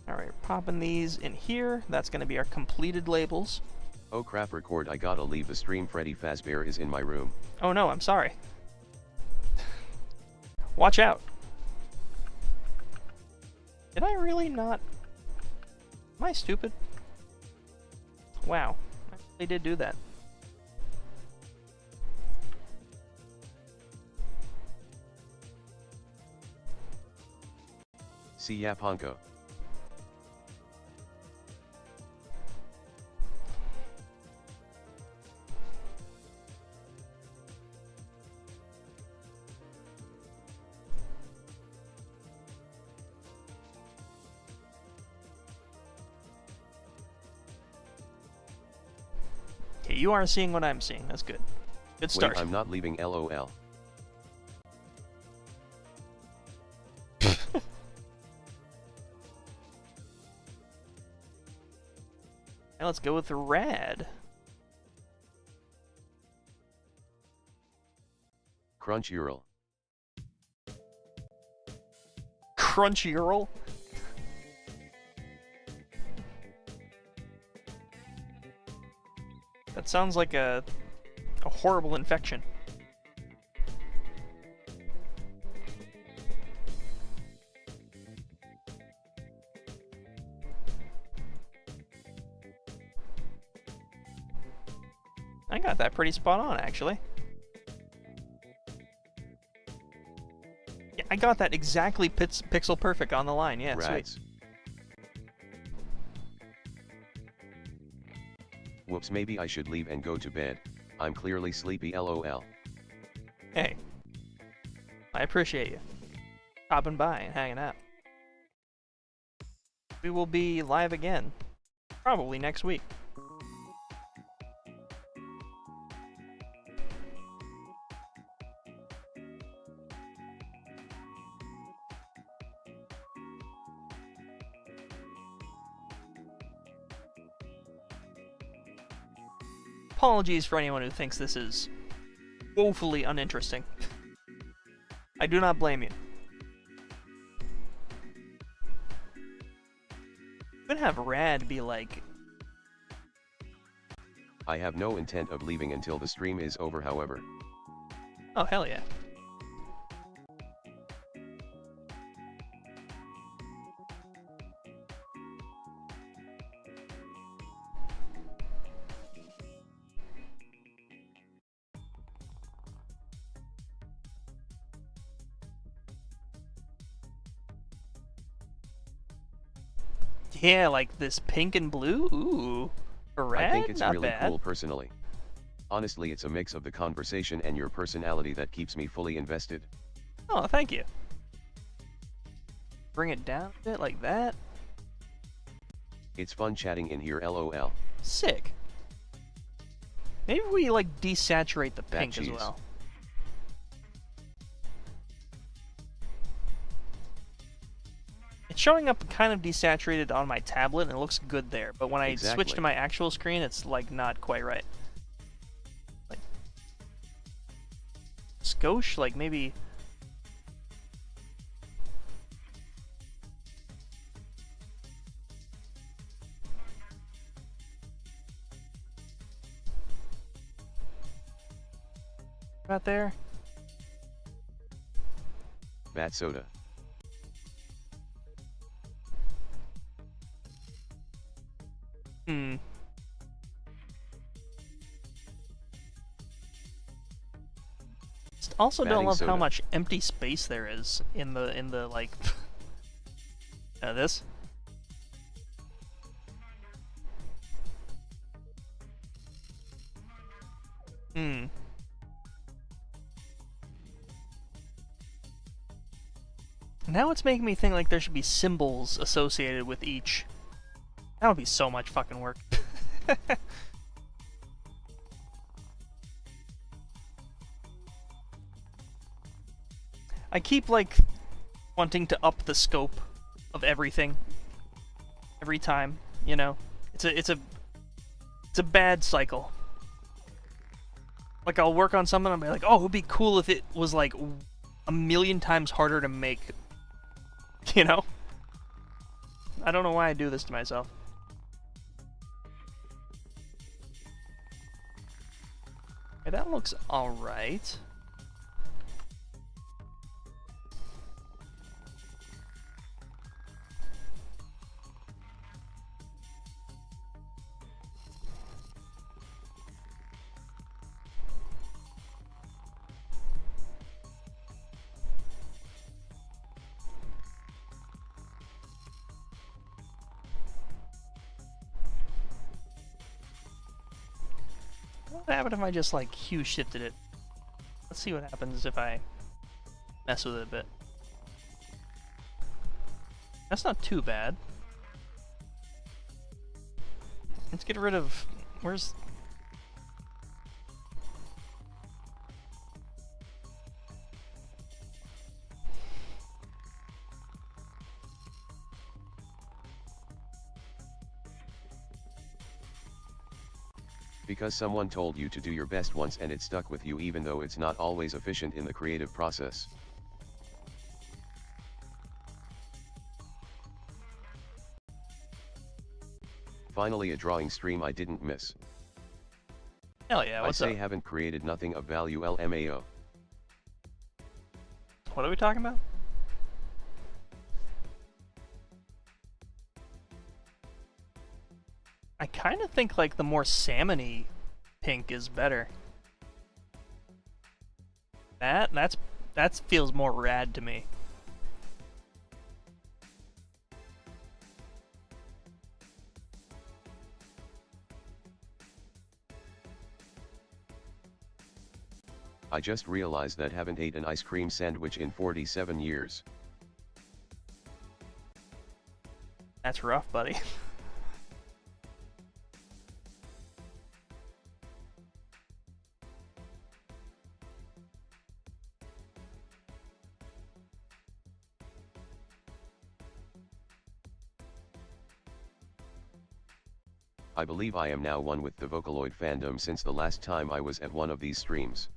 Alright, popping these in here. That's going to be our completed labels. Oh crap, record, I gotta leave the stream. Freddy Fazbear is in my room. Oh no, I'm sorry. Watch out. Did I really not? Am I stupid? Wow, I really did do that. See ya, Ponko. Okay, you are seeing what I'm seeing. That's good. Good start. Wait, I'm not leaving, LOL. Now let's go with the rad. Crunchyroll. Crunchyroll? That sounds like a horrible infection. I got that pretty spot on, actually. Yeah, I got that exactly pixel perfect on the line. Yeah, Rats. sweet. Whoops, maybe I should leave and go to bed. I'm clearly sleepy, LOL. Hey, I appreciate you stopping by and hanging out. We will be live again probably next week. Apologies for anyone who thinks this is woefully uninteresting. I do not blame you. I'm gonna have Rad be like... I have no intent of leaving until the stream is over, however. Oh, hell yeah. Yeah, like this pink and blue? Ooh. For Rad? I think it's Not really bad. cool personally. Honestly, it's a mix of the conversation and your personality that keeps me fully invested. Oh, thank you. Bring it down a bit like that. It's fun chatting in here, lol. Sick. Maybe we like desaturate the That pink as cheese. well. It's showing up kind of desaturated on my tablet and it looks good there, but when I switch to Exactly. my actual screen, it's like not quite right. Like skosh, like maybe. About there? Bat soda. Hmm. Also don't Batting love how soda. much empty space there is in the like this. Hmm. Now it's making me think like there should be symbols associated with each. That would be so much fucking work. I keep like wanting to up the scope of everything every time, you know. It's a bad cycle. Like I'll work on something and I'll be like, "Oh, it would be cool if it was like a million times harder to make." You know? I don't know why I do this to myself. Okay, that looks alright. What happened if I just like hue shifted it? Let's see what happens if I mess with it a bit. That's not too bad. Let's get rid of... Where's... Because someone told you to do your best once and it stuck with you even though it's not always efficient in the creative process. Finally a drawing stream I didn't miss. Hell yeah, what's I say up? haven't created nothing of value LMAO. What are we talking about? I kind of think like the more salmon-y pink is better. That feels more rad to me. I just realized that haven't ate an ice cream sandwich in 47 years. That's rough, buddy. I believe I am now one with the Vocaloid fandom since the last time I was at one of these streams.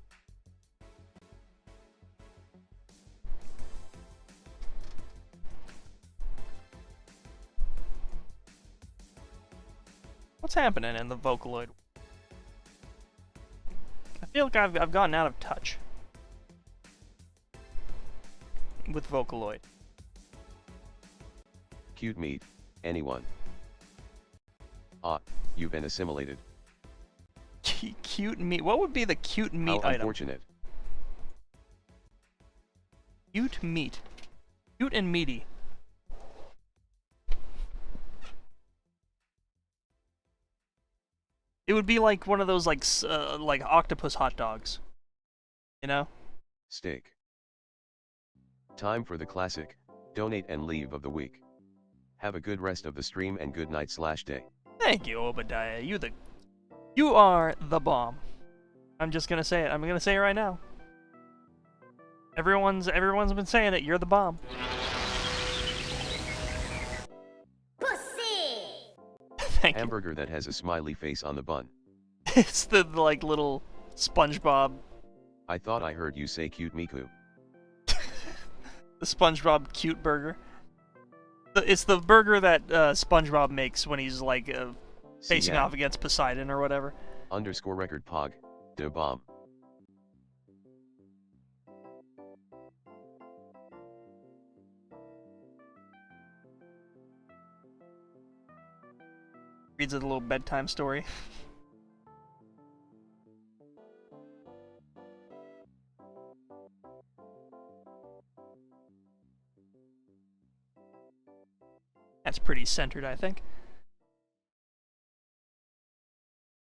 What's happening in the Vocaloid? I feel like I've gotten out of touch with Vocaloid. Cute meat, anyone? Ah, you've been assimilated. Cute meat. What would be the cute meat How item? unfortunate. Cute meat. Cute and meaty. It would be like one of those like octopus hot dogs. You know? Steak. Time for the classic, donate and leave of the week. Have a good rest of the stream and good night/day. Thank you, Obadiah. You are the bomb. I'm just gonna say it. I'm gonna say it right now. Everyone's been saying it. You're the bomb. Pussy! Thank you. Hamburger that has a smiley face on the bun. It's the like little SpongeBob. I thought I heard you say cute Miku. The SpongeBob cute burger. It's the burger that SpongeBob makes when he's like facing off against Poseidon or whatever. _record pog, de bomb. Reads a little bedtime story. That's pretty centered, I think.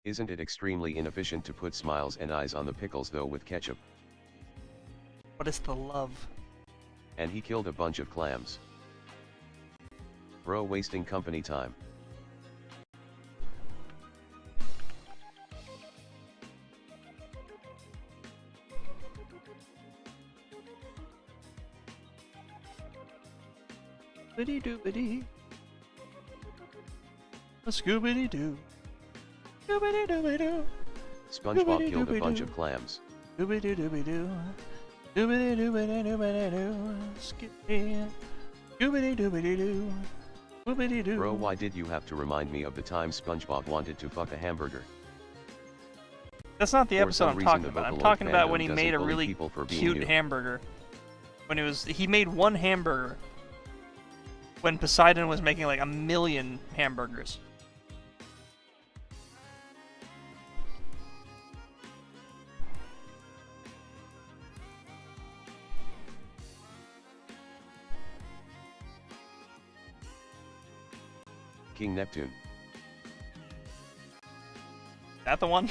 Isn't it extremely inefficient to put smiles and eyes on the pickles though with ketchup? What is the love? And he killed a bunch of clams. Bro, wasting company time. Biddy doo biddy. A scoobity doo. Doobity dooby doo. SpongeBob killed a bunch of clams. Doobity dooby doo. Doobity doobity doobity doo. Skippy. Doobity doobity doo. Doobity doo. Bro, why did you have to remind me of the time SpongeBob wanted to fuck a hamburger? That's not the For episode some I'm reason, talking the about. I'm Vocaloid talking about fandom when he doesn't made a bully really people for being cute you. hamburger. When he made one hamburger. When Poseidon was making like 1 million hamburgers. King Neptune. That the one?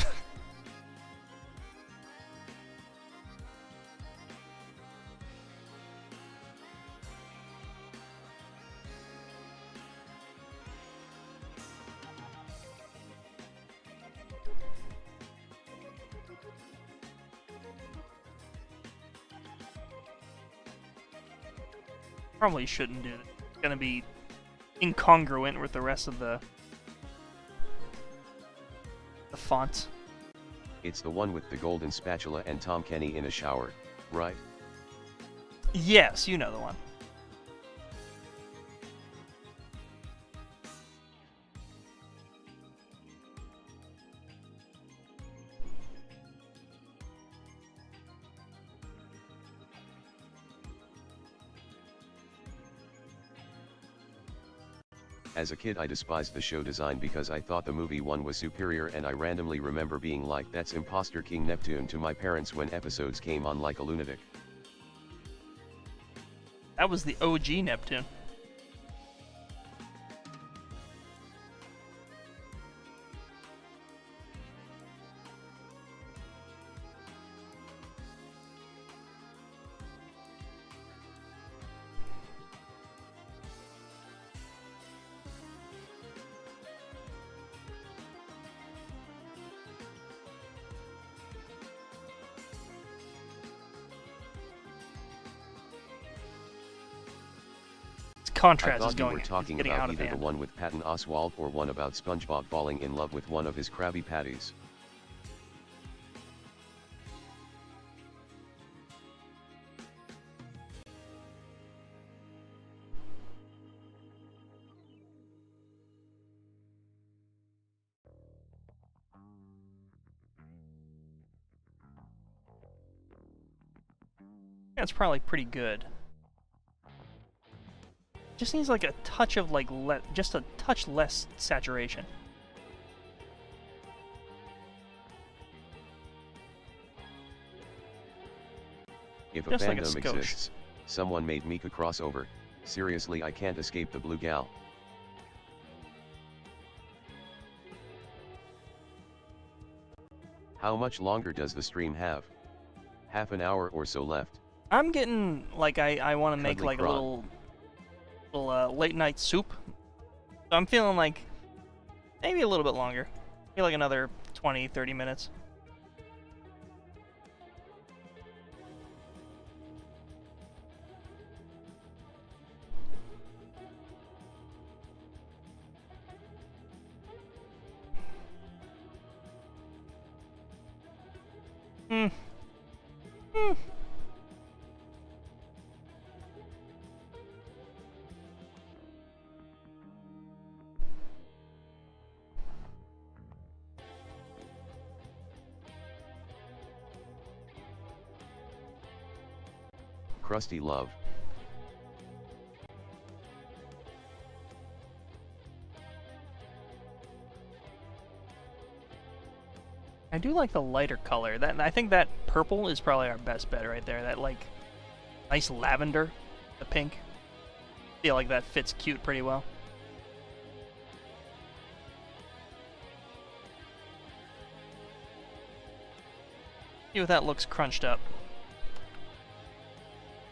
Probably shouldn't do it. It's gonna be incongruent with the rest of the font. It's the one with the golden spatula and Tom Kenny in a shower, right? Yes, you know the one. As a kid I despised the show design because I thought the movie one was superior, and I randomly remember being like, that's imposter King Neptune to my parents when episodes came on like a lunatic. That was the OG Neptune. contrast I is thought you going. were It's talking getting about out of either the hand. one with Patton Oswalt or one about SpongeBob falling in love with one of his Krabby Patties. That's probably pretty good. Just needs like a touch of like just a touch less saturation. If a Just like a fandom skosh. exists, someone made Mika crossover. Seriously, I can't escape the blue gal. How much longer does the stream have? Half an hour or so left. I'm getting like I want to make Cuddly like a crop. little late night soup. So I'm feeling like maybe a little bit longer. Maybe like another 20, 30 minutes. Hmm. Hmm. Crusty love. I do like the lighter color. I think that purple is probably our best bet right there. That like nice lavender, the pink. Feel like that fits cute pretty well. See what that looks crunched up.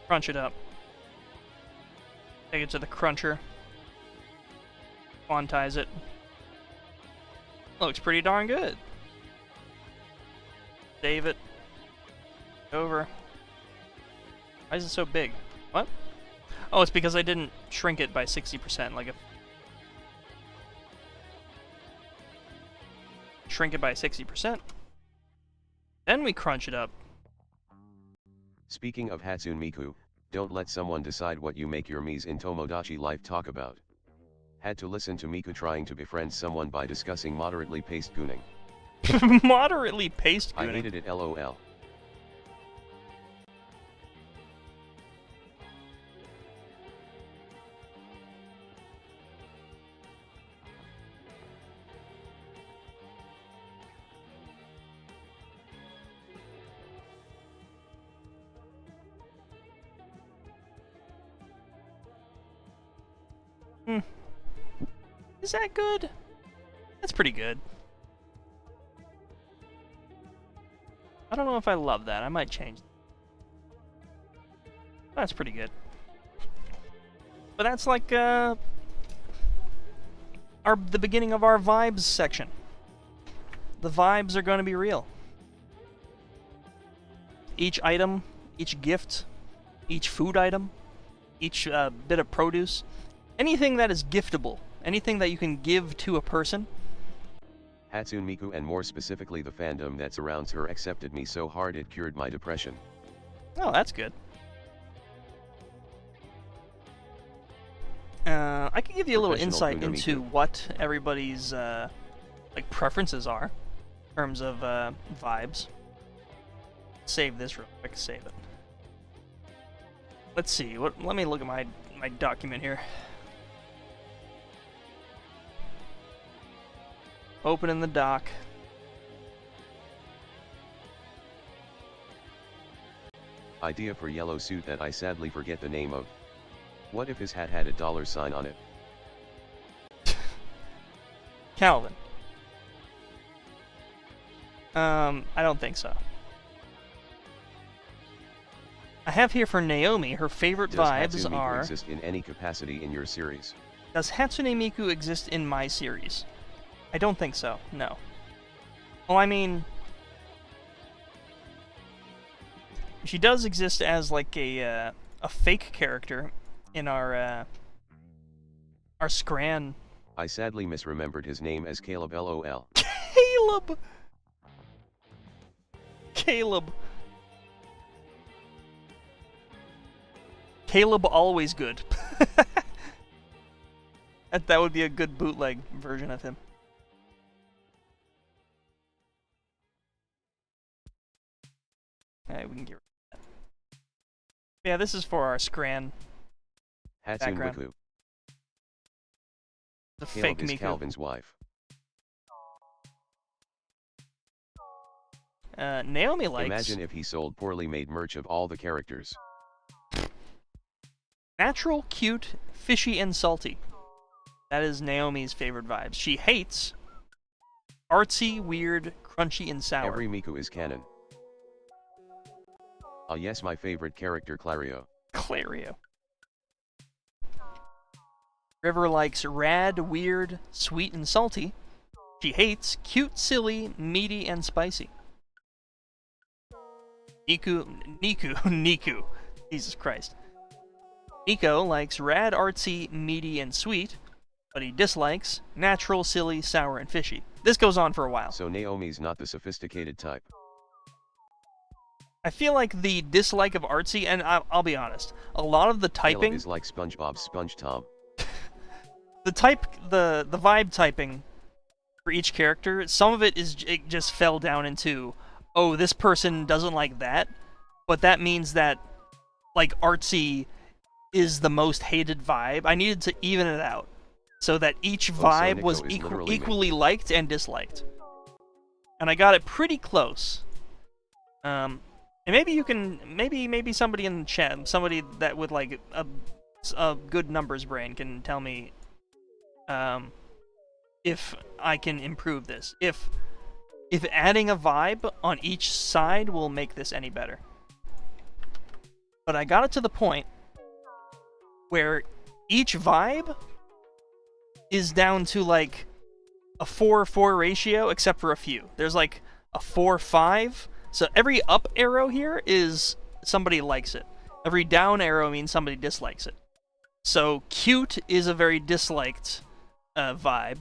Crunch it up. Take it to the cruncher. Quantize it. Looks pretty darn good. Save it. Over. Why is it so big? What? Oh, it's because I didn't shrink it by 60%. Like, shrink it by 60%. Then we crunch it up. Speaking of Hatsune Miku, don't let someone decide what you make your Mies in Tomodachi Life talk about. Had to listen to Miku trying to befriend someone by discussing moderately paste gooning. Moderately paste I gooning. hated it, lol. Is that good? That's pretty good. I don't know if I love that. I might change. That's pretty good. But that's like the beginning of our vibes section. The vibes are going to be real. Each item, each gift, each food item, each bit of produce, anything that is giftable, anything that you can give to a person. Hatsune Miku, and more specifically the fandom that surrounds her, accepted me so hard it cured my depression. Oh, that's good. I can give you a little Professional insight Kunami into too. what everybody's like preferences are in terms of vibes. Save this real quick. Save it. Let's see. Let me look at my document here. Opening the doc. Idea for yellow suit that I sadly forget the name of. What if his hat had a $sign on it? Calvin. I don't think so. I have here for Naomi, her favorite Does vibes Hatsune Miku are... exist in any capacity in your series? Does Hatsune Miku exist in my series? I don't think so, no. Well, I mean... She does exist as, like, a fake character in our Our Scran. I sadly misremembered his name as Caleb LOL. Caleb! Caleb. Caleb always good. That would be a good bootleg version of him. Alright, we can get rid of that. Yeah, this is for our Scran background. Hatsune Miku. The Caleb fake is Miku. Calvin's wife. Naomi likes... Imagine if he sold poorly made merch of all the characters. Natural, cute, fishy, and salty. That is Naomi's favorite vibes. She hates artsy, weird, crunchy, and sour. Every Miku is canon. Ah yes, my favorite character, Clario. Clario. River likes rad, weird, sweet, and salty. She hates cute, silly, meaty, and spicy. Niku. Jesus Christ. Nico likes rad, artsy, meaty, and sweet, but he dislikes natural, silly, sour, and fishy. This goes on for a while. So Naomi's not the sophisticated type. I feel like the dislike of artsy, and I'll be honest, a lot of the typing... Caleb is like SpongeBob's Sponge Tom. The vibe typing for each character, some of it just fell down into, oh, this person doesn't like that, but that means that, like, artsy is the most hated vibe. I needed to even it out, so that each vibe was equally liked and disliked. And I got it pretty close. And maybe you can, maybe somebody in the chat, somebody that with, like, a good numbers brain can tell me if I can improve this. If adding a vibe on each side will make this any better. But I got it to the point where each vibe is down to like a 4:4 ratio, except for a few. There's like a 4:5. So every up arrow here is somebody likes it. Every down arrow means somebody dislikes it. So cute is a very disliked vibe.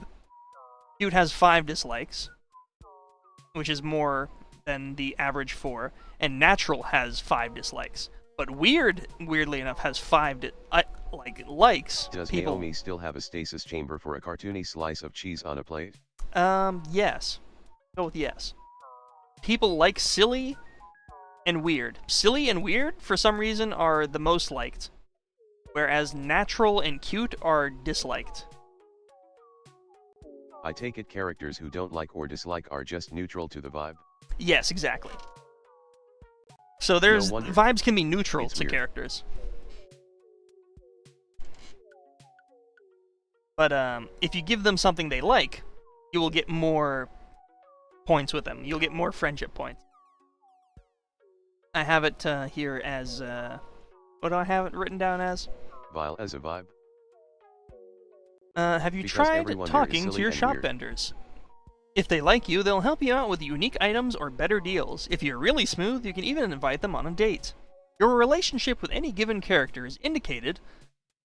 Cute has 5 dislikes, which is more than the average 4, and natural has 5 dislikes. But weird, weirdly enough, has 5 likes. Does people... Naomi still have a stasis chamber for a cartoony slice of cheese on a plate? Yes. Go with yes. People like silly and weird. Silly and weird, for some reason, are the most liked, whereas natural and cute are disliked. I take it characters who don't like or dislike are just neutral to the vibe? Yes, exactly. So there's vibes can be neutral to characters. But if you give them something they like, you will get more points with them. You'll get more friendship points. I have it here as what do I have it written down as? Vile as a vibe. Have you tried talking to your shop vendors? If they like you, they'll help you out with unique items or better deals. If you're really smooth, you can even invite them on a date. Your relationship with any given character is indicated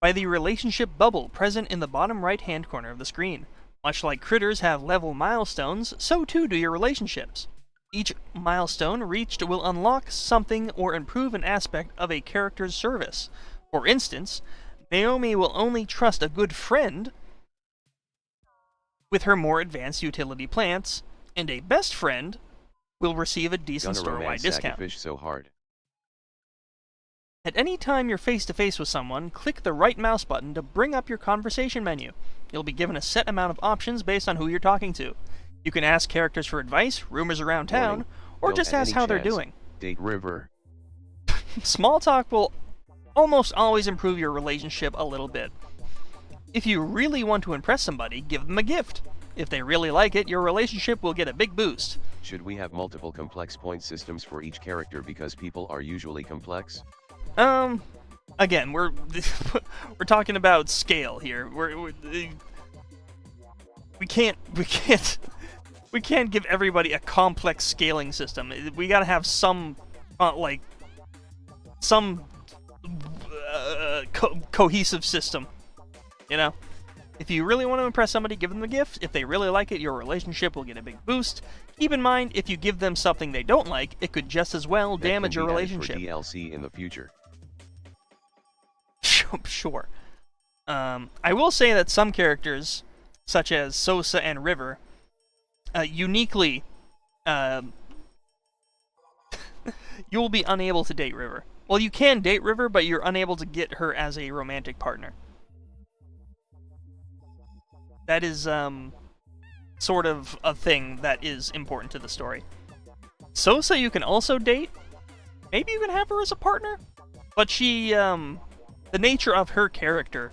by the relationship bubble present in the bottom right-hand corner of the screen. Much like critters have level milestones, so too do your relationships. Each milestone reached will unlock something or improve an aspect of a character's service. For instance, Naomi will only trust a good friend with her more advanced utility plants, and a best friend will receive a decent store-wide discount. Fish so hard. At any time you're face-to-face with someone, click the right mouse button to bring up your conversation menu. You'll be given a set amount of options based on who you're talking to. You can ask characters for advice, rumors around town, or just ask how they're doing. Date River. Small talk will almost always improve your relationship a little bit. If you really want to impress somebody, give them a gift. If they really like it, your relationship will get a big boost. Should we have multiple complex point systems for each character because people are usually complex? Again, we're talking about scale here. We can't give everybody a complex scaling system. We gotta have some cohesive system, you know? If you really want to impress somebody, give them a gift. If they really like it, your relationship will get a big boost. Keep in mind, if you give them something they don't like, it could just as well damage your relationship. For DLC in the future. Sure. I will say that some characters, such as Sosa and River, uniquely, you will be unable to date River. Well, you can date River, but you're unable to get her as a romantic partner. That is, sort of a thing that is important to the story. Sosa you can also date. Maybe you can have her as a partner. But she, the nature of her character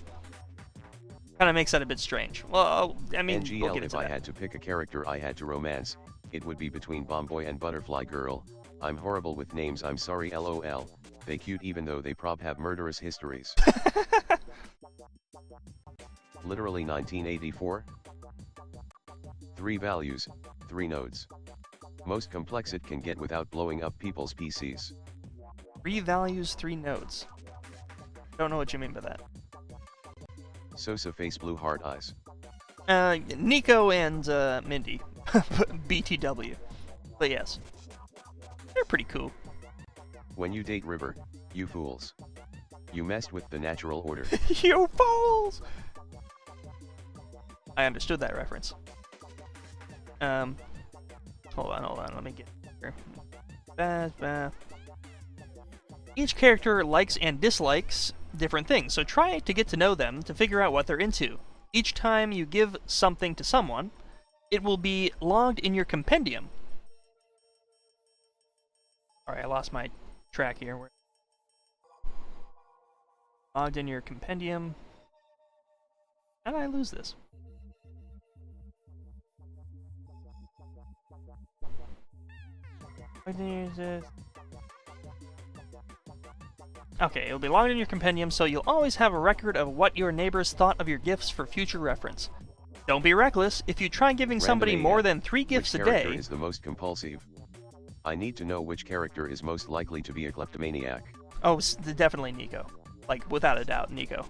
kind of makes that a bit strange. Well, I mean, NGL, we'll get into if I that. had to pick a character I had to romance, it would be between Bombboy and Butterfly Girl. I'm horrible with names, I'm sorry, lol. They cute even though they prob have murderous histories. Literally 1984. 3 values, 3 nodes. Most complex it can get without blowing up people's PCs. 3 values, 3 nodes. Don't know what you mean by that. Sosa face, blue heart eyes. Nico and Mindy. BTW. But yes. They're pretty cool. When you date River, you fools. You messed with the natural order. You fools! I understood that reference. Hold on, let me get here. Each character likes and dislikes different things, so try to get to know them to figure out what they're into. Each time you give something to someone, it will be logged in your compendium. Alright, I lost my track here. Logged in your compendium. How did I lose this? Okay, it'll be logged in your compendium, so you'll always have a record of what your neighbors thought of your gifts for future reference. Don't be reckless. If you try giving somebody more than 3 gifts a day... Which character is the most compulsive? I need to know which character is most likely to be a kleptomaniac. Oh, definitely Nico. Like, without a doubt, Nico.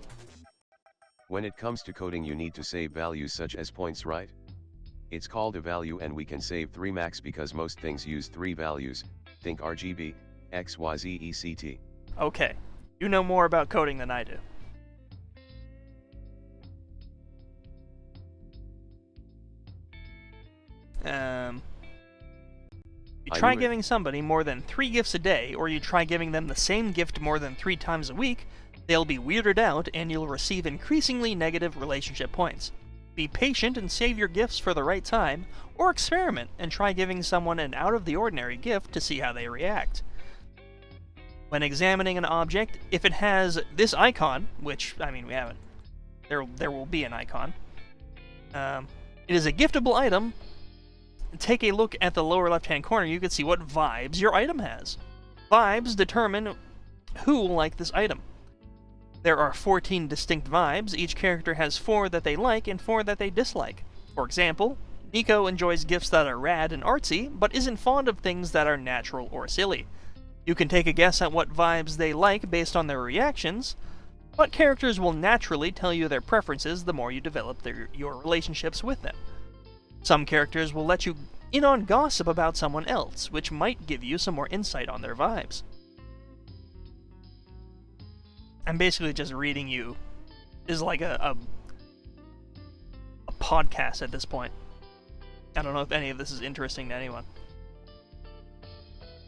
When it comes to coding, you need to save values such as points, right? It's called a value and we can save 3 max because most things use 3 values. Think RGB, XYZ, ECT. Okay. You know more about coding than I do. You try giving somebody more than 3 gifts a day, or you try giving them the same gift more than 3 times a week, they'll be weirded out and you'll receive increasingly negative relationship points. Be patient and save your gifts for the right time, or experiment and try giving someone an out-of-the-ordinary gift to see how they react. When examining an object, if it has this icon, which, I mean, we haven't, there will be an icon, it is a giftable item. Take a look at the lower left-hand corner, you can see what vibes your item has. Vibes determine who will like this item. There are 14 distinct vibes. Each character has 4 that they like and 4 that they dislike. For example, Nico enjoys gifts that are rad and artsy, but isn't fond of things that are natural or silly. You can take a guess at what vibes they like based on their reactions, but characters will naturally tell you their preferences the more you develop your relationships with them. Some characters will let you in on gossip about someone else, which might give you some more insight on their vibes. I'm basically just reading you. This is like a podcast at this point. I don't know if any of this is interesting to anyone.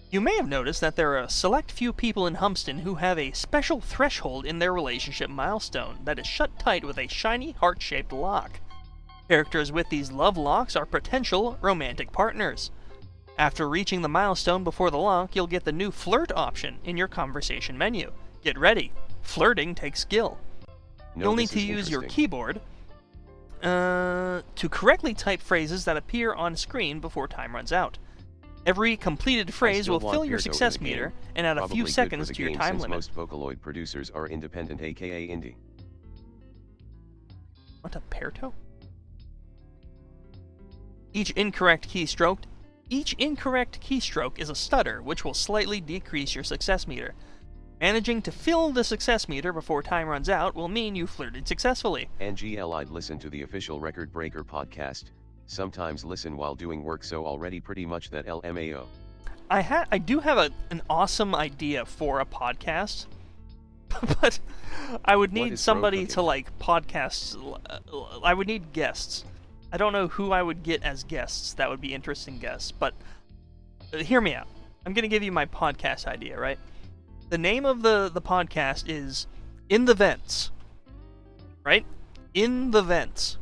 You may have noticed that there are a select few people in Humston who have a special threshold in their relationship milestone that is shut tight with a shiny heart-shaped lock. Characters with these love locks are potential romantic partners. After reaching the milestone before the lock, you'll get the new flirt option in your conversation menu. Get ready. Flirting takes skill. You'll need to use your keyboard to correctly type phrases that appear on screen before time runs out. Every completed phrase will fill your success meter and add a few seconds to your time limit. Most Vocaloid producers are independent, aka indie. What a Perto? Each incorrect keystroke is a stutter, which will slightly decrease your success meter. Managing to fill the success meter before time runs out will mean you flirted successfully. NGL, I'd listen to the official Record Breaker podcast. Sometimes listen while doing work, so already pretty much that LMAO. I do have an awesome idea for a podcast, but I would need somebody to like podcasts. I would need guests. I don't know who I would get as guests. That would be interesting guests, but hear me out. I'm going to give you my podcast idea, right? The name of the podcast is In the Vents, right? In the Vents.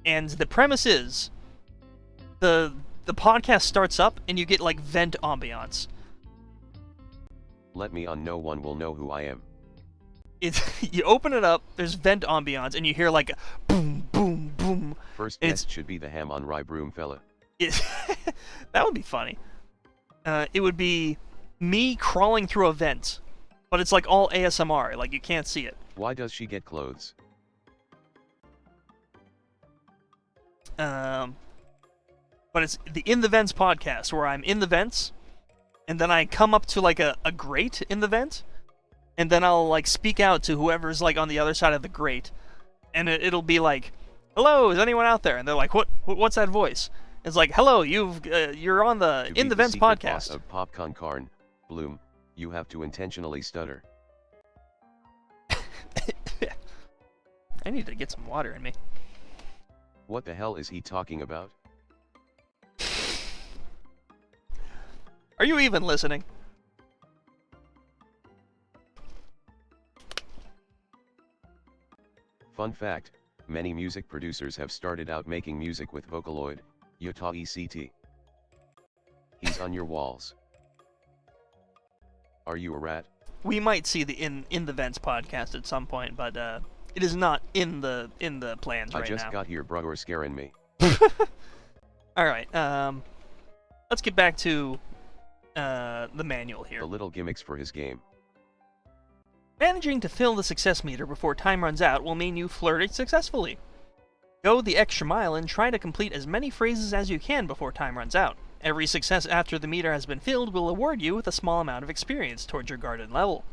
And the premise is the podcast starts up and you get like vent ambiance. Let me on, no one will know who I am. You open it up, there's vent ambiance, and you hear like a boom, boom, boom. First guest should be the ham on rye broom fella. That would be funny. It would be me crawling through a vent, but it's like all ASMR, like you can't see it. Why does she get clothes? But it's the In the Vents podcast, where I'm in the vents, and then I come up to like a grate in the vent, and then I'll like speak out to whoever's like on the other side of the grate, and it'll be like, "Hello, is anyone out there?" And they're like, "What's that voice?" It's like, "Hello, you're on the In the Vents podcast." Boss of Popcorn Carn, Bloom, you have to intentionally stutter. I need to get some water in me. What the hell is he talking about? Are you even listening? Fun fact, many music producers have started out making music with Vocaloid, Utah ECT. He's on your walls. Are you a rat? We might see the In the Vents podcast at some point, but it is not in the plans right now. I just got here, bro, you're scaring me. Alright, let's get back to the manual here. The little gimmicks for his game. Managing to fill the success meter before time runs out will mean you flirted successfully. Go the extra mile and try to complete as many phrases as you can before time runs out. Every success after the meter has been filled will award you with a small amount of experience towards your garden level.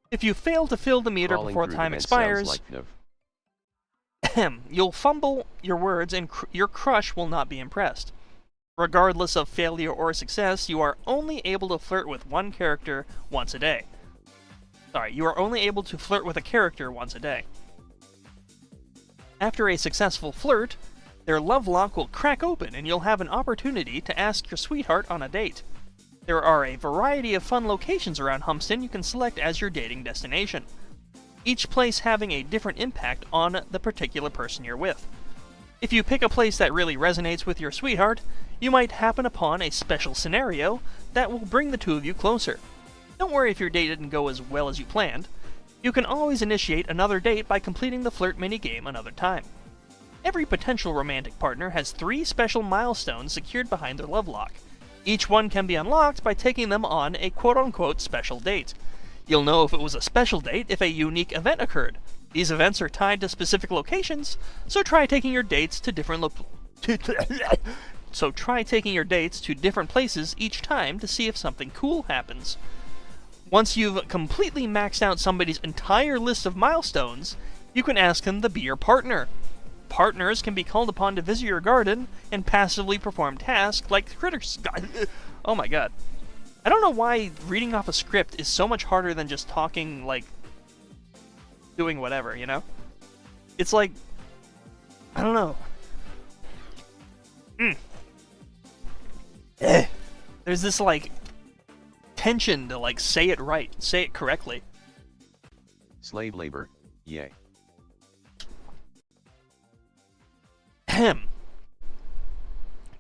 If you fail to fill the meter before time expires, you'll fumble your words and your crush will not be impressed. Regardless of failure or success, you are only able to flirt with one character once a day. Sorry, you are only able to flirt with a character once a day. After a successful flirt, their love lock will crack open and you'll have an opportunity to ask your sweetheart on a date. There are a variety of fun locations around Humston you can select as your dating destination, each place having a different impact on the particular person you're with. If you pick a place that really resonates with your sweetheart, you might happen upon a special scenario that will bring the two of you closer. Don't worry if your date didn't go as well as you planned. You can always initiate another date by completing the flirt minigame another time. Every potential romantic partner has 3 special milestones secured behind their love lock. Each one can be unlocked by taking them on a quote-unquote special date. You'll know if it was a special date if a unique event occurred. These events are tied to specific locations, so try taking your dates to different places each time to see if something cool happens. Once you've completely maxed out somebody's entire list of milestones, you can ask them to be your partner. Partners can be called upon to visit your garden and passively perform tasks like critters. Oh my god. I don't know why reading off a script is so much harder than just talking, like, doing whatever, you know? It's like, I don't know. There's this, like, tension to, like, say it right, say it correctly. Slave labor, yay.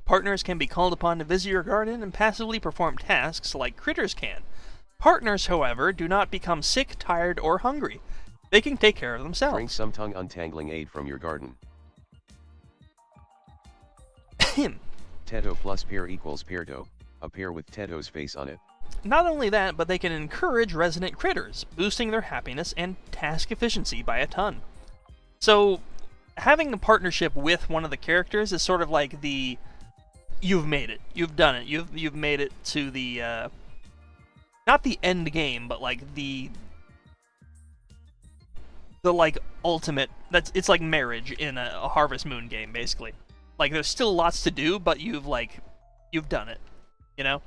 Partners can be called upon to visit your garden and passively perform tasks like critters can. Partners, however, do not become sick, tired, or hungry. They can take care of themselves. Bring some tongue untangling aid from your garden. Teto plus pear equals peardo, a pear with Teto's face on it. Not only that, but they can encourage resident critters, boosting their happiness and task efficiency by a ton. So, having a partnership with one of the characters is sort of like the... You've made it. You've done it. You've made it to the not the end game, but like the like ultimate. It's like marriage in a Harvest Moon game, basically. Like there's still lots to do, but you've done it, you know.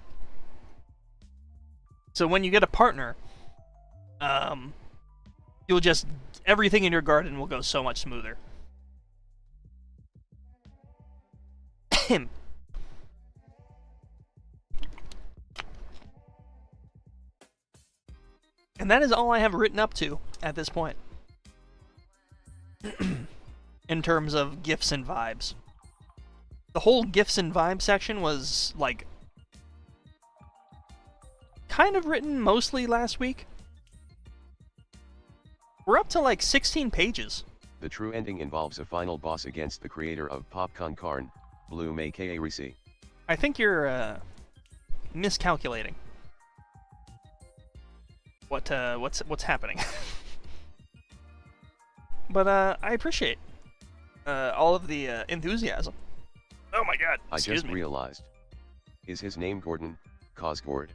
So when you get a partner, you'll just everything in your garden will go so much smoother. And that is all I have written up to at this point. In terms of gifts and vibes. The whole gifts and vibes section was, like, kind of written mostly last week. We're up to, like, 16 pages. The true ending involves a final boss against the creator of Popcorn Karn, Bloom aka Risi. I think you're, miscalculating. What's happening? But, I appreciate, all of the, enthusiasm. Oh my god, I just realized. Is his name Gordon, Cosgord?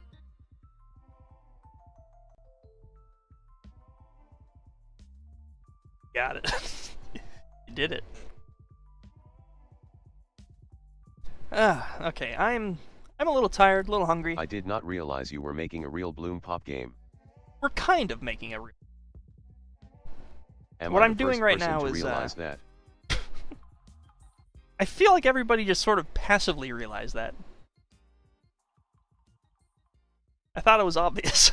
Got it. You did it. Okay, I'm a little tired, a little hungry. I did not realize you were making a real Bloom Pop game. We're kind of making a real... Am what I I'm doing right now is, realize that? I feel like everybody just sort of passively realized that. I thought it was obvious.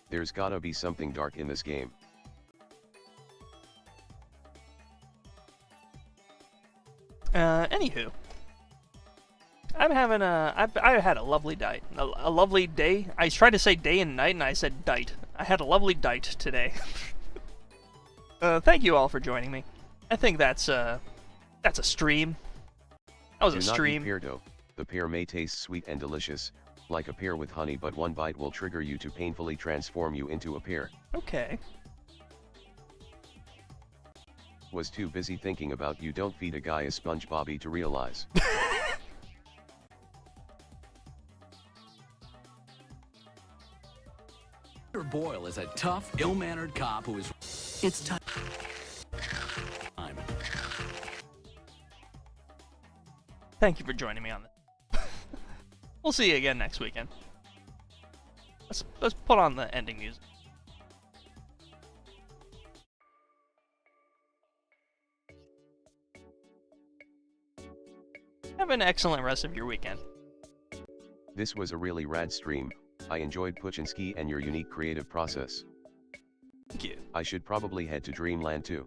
There's gotta be something dark in this game. Anywho. I'm having I had a lovely night. A lovely day. I tried to say day and night, and I said dite. I had a lovely dite today. Thank you all for joining me. I think that's a stream. That was a stream. Do not eat pear dough. The pear may taste sweet and delicious, like a pear with honey, but one bite will trigger you to painfully transform you into a pear. Okay. Was too busy thinking about you don't feed a guy a SpongeBobby to realize. Boyle is a tough, ill-mannered cop who is... It's time. Thank you for joining me on this. We'll see you again next weekend. Let's put on the ending music. Have an excellent rest of your weekend. This was a really rad stream. I enjoyed Puchinski and your unique creative process. Thank you. I should probably head to Dreamland too.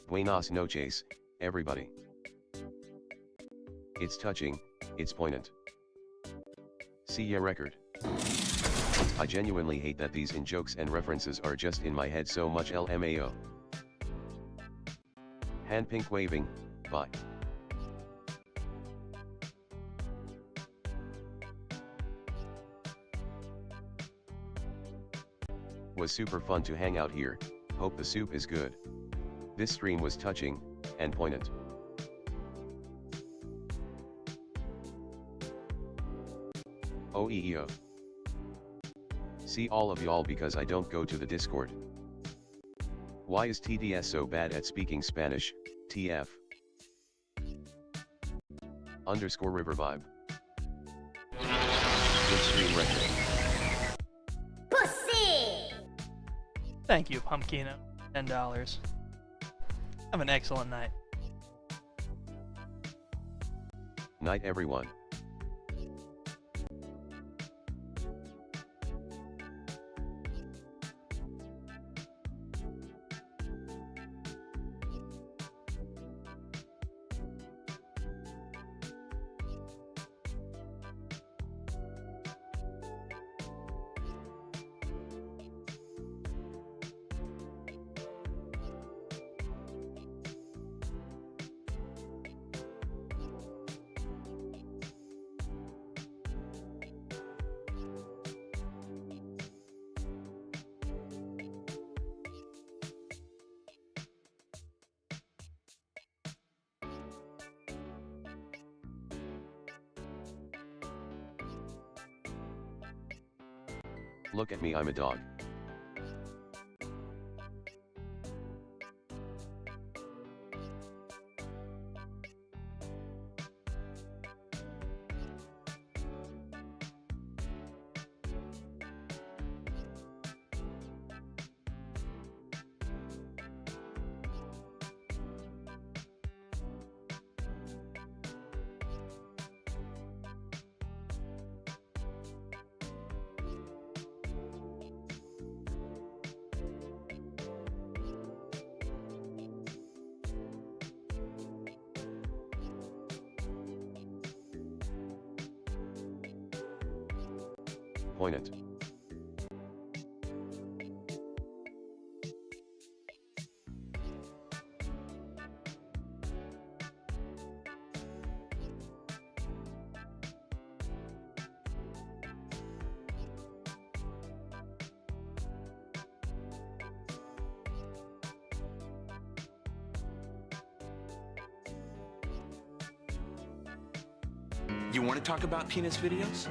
Buenas noches, everybody. It's touching, it's poignant. See ya record. I genuinely hate that these in-jokes and references are just in my head so much LMAO. Hand pink waving, bye. Was super fun to hang out here, hope the soup is good. This stream was touching, and poignant. OEEO. See all of y'all because I don't go to the Discord. Why is TDS so bad at speaking Spanish, TF? _ river vibe. Good stream record. Thank you, Pumpkino. $10. Have an excellent night. Night everyone. Look at me, I'm a dog. Point it. You want to talk about penis videos?